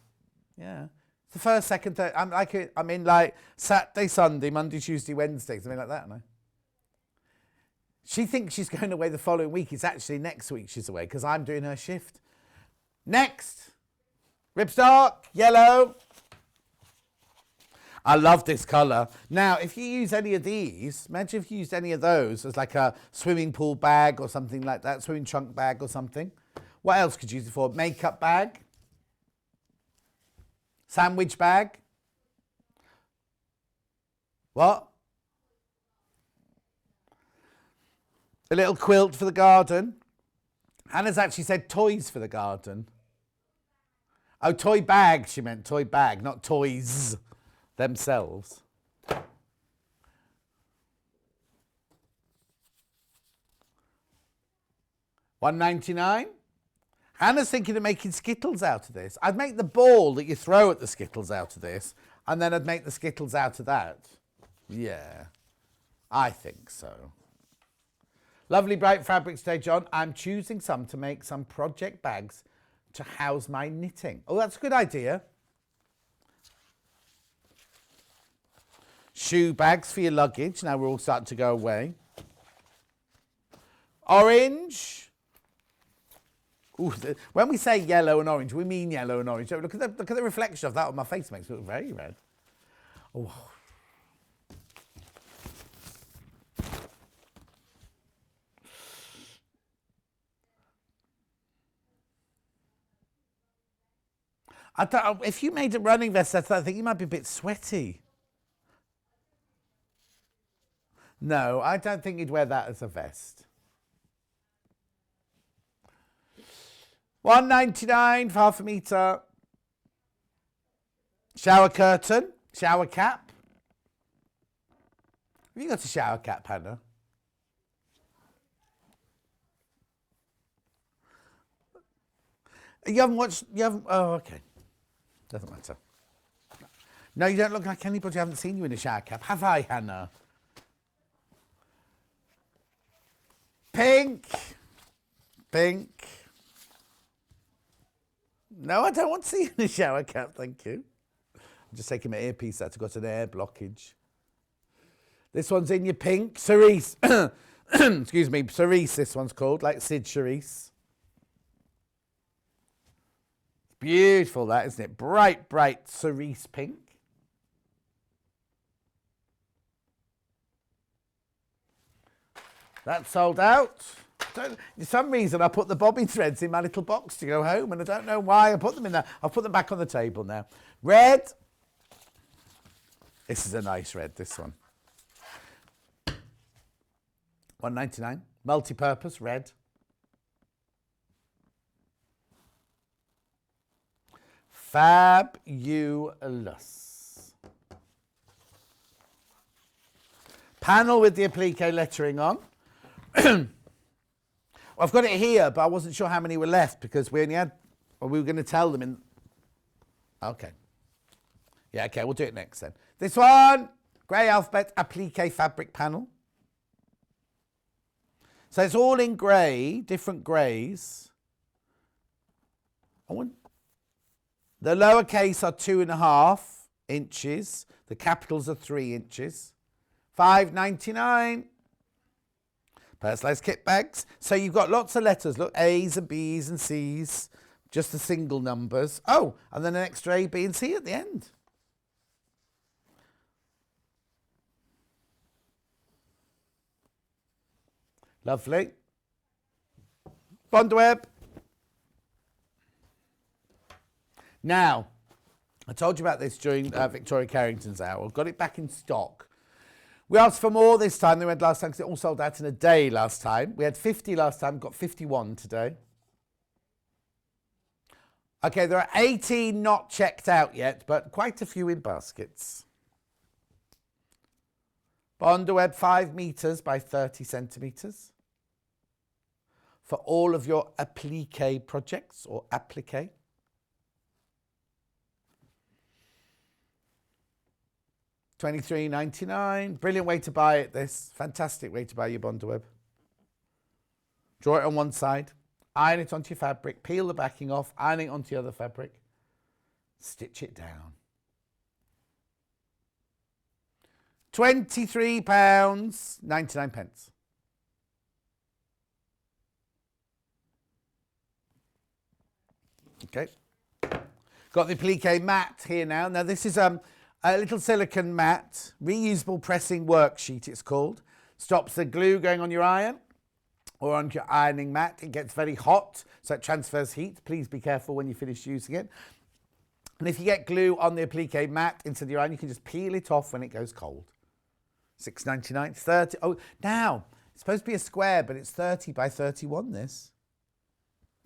Yeah. It's the first, second, third. I'm in like Saturday, Sunday, Monday, Tuesday, Wednesday, something like that, aren't I? She thinks she's going away the following week. It's actually next week she's away because I'm doing her shift. Next. Ripstock, yellow. I love this colour. Now, if you use any of these, imagine if you used any of those as like a swimming pool bag or something like that, swimming trunk bag or something. What else could you use it for? Makeup bag? Sandwich bag? What? A little quilt for the garden. Hannah's actually said toys for the garden. Oh, toy bag, she meant toy bag, not toys themselves. $1.99. Hannah's thinking of making Skittles out of this. I'd make the ball that you throw at the Skittles out of this, and then I'd make the Skittles out of that. Yeah, I think so. Lovely bright fabrics today, John. I'm choosing some to make some project bags to house my knitting. Oh, that's a good idea. Shoe bags for your luggage. Now we're all starting to go away. Orange. Ooh, when we say yellow and orange, we mean yellow and orange. Look at the reflection of that on my face. It makes it look very red. Oh. I thought, if you made a running vest, I think you might be a bit sweaty. No, I don't think you'd wear that as a vest. $1.99 for half a metre. Shower curtain, shower cap. Have you got a shower cap, Hannah? You haven't watched, you haven't, oh, okay. Doesn't matter. No, you don't look like anybody. I haven't seen you in a shower cap. Have I, Hannah? Pink. Pink. No, I don't want to see you in a shower cap, thank you. I'm just taking my earpiece out. I've got an air blockage. This one's in your pink. Cerise. Excuse me, cerise this one's called, like Sid Charisse. Beautiful that, isn't it? Bright, bright cerise pink. That's sold out. For some reason, I put the bobbin threads in my little box to go home, and I don't know why I put them in there. I'll put them back on the table now. Red. This is a nice red, this one. $1.99. Multi-purpose, red. Fabulous. Panel with the applique lettering on. I've got it here, but I wasn't sure how many were left because we only had, or we were going to tell them in. Okay. Yeah, okay, we'll do it next then. This one, grey alphabet applique fabric panel. So it's all in grey, different greys. The lowercase are 2.5 inches. The capitals are 3 inches. $5.99. Personalised kit bags. So you've got lots of letters. Look, A's and B's and C's. Just the single numbers. Oh, and then an extra A, B and C at the end. Lovely. Bondweb. Now, I told you about this during Victoria Carrington's hour. I've got it back in stock. We asked for more this time than we had last time because it all sold out in a day last time. We had 50 last time, got 51 today. Okay, there are 18 not checked out yet, but quite a few in baskets. Bondweb 5 metres by 30 centimetres. For all of your applique projects or applique. $23.99. Brilliant way to buy it, this. Fantastic way to buy your Bondweb. Draw it on one side. Iron it onto your fabric. Peel the backing off. Iron it onto the other fabric. Stitch it down. £23.99. Okay. Got the applique mat here now. Now this is a little silicone mat, reusable pressing worksheet it's called. Stops the glue going on your iron or on your ironing mat. It gets very hot, so it transfers heat. Please be careful when you finish using it. And if you get glue on the applique mat into the iron, you can just peel it off when it goes cold. $6.99, 30. Oh, now, it's supposed to be a square, but it's 30 by 31, this.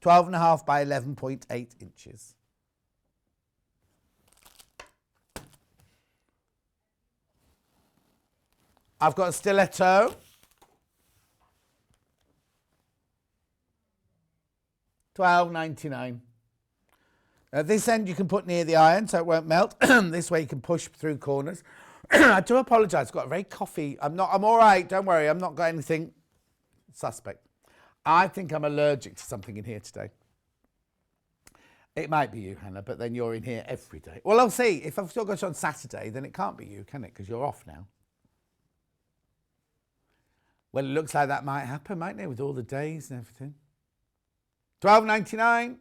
12.5 by 11.8 inches. I've got a stiletto. $12.99. Now this end you can put near the iron so it won't melt. This way you can push through corners. I do apologise, I've got a very coughy. I'm all right, don't worry, I've not got anything suspect. I think I'm allergic to something in here today. It might be you, Hannah, but then you're in here every day. Well, I'll see. If I've still got you on Saturday, then it can't be you, can it? Because you're off now. Well, it looks like that might happen, mightn't it, with all the days and everything. $12.99.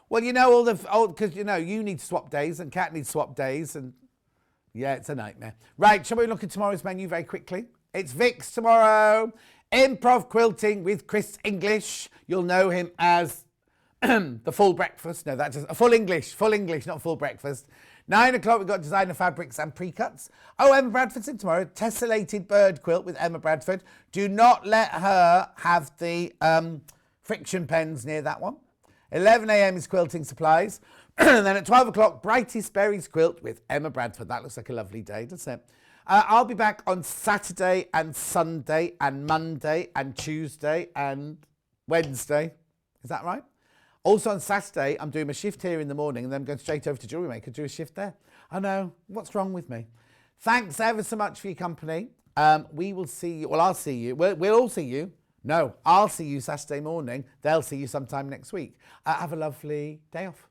Well, you know, because, you know, you need to swap days and Kat needs to swap days. And, yeah, it's a nightmare. Right, shall we look at tomorrow's menu very quickly? It's Vic's tomorrow. Improv quilting with Chris English. You'll know him as the full breakfast. No, that's just a full English, not full breakfast. 9 o'clock, we've got designer fabrics and pre-cuts. Oh, Emma Bradford's in tomorrow. Tessellated bird quilt with Emma Bradford. Do not let her have the friction pens near that one. 11 a.m. is quilting supplies. And then at 12 o'clock, Brightest Berries quilt with Emma Bradford. That looks like a lovely day, doesn't it? I'll be back on Saturday and Sunday and Monday and Tuesday and Wednesday. Is that right? Also on Saturday, I'm doing a shift here in the morning and then I'm going straight over to Jewellery Maker, do a shift there. I know, what's wrong with me? Thanks ever so much for your company. We will see you, well, I'll see you. We'll all see you. No, I'll see you Saturday morning. They'll see you sometime next week. Have a lovely day off.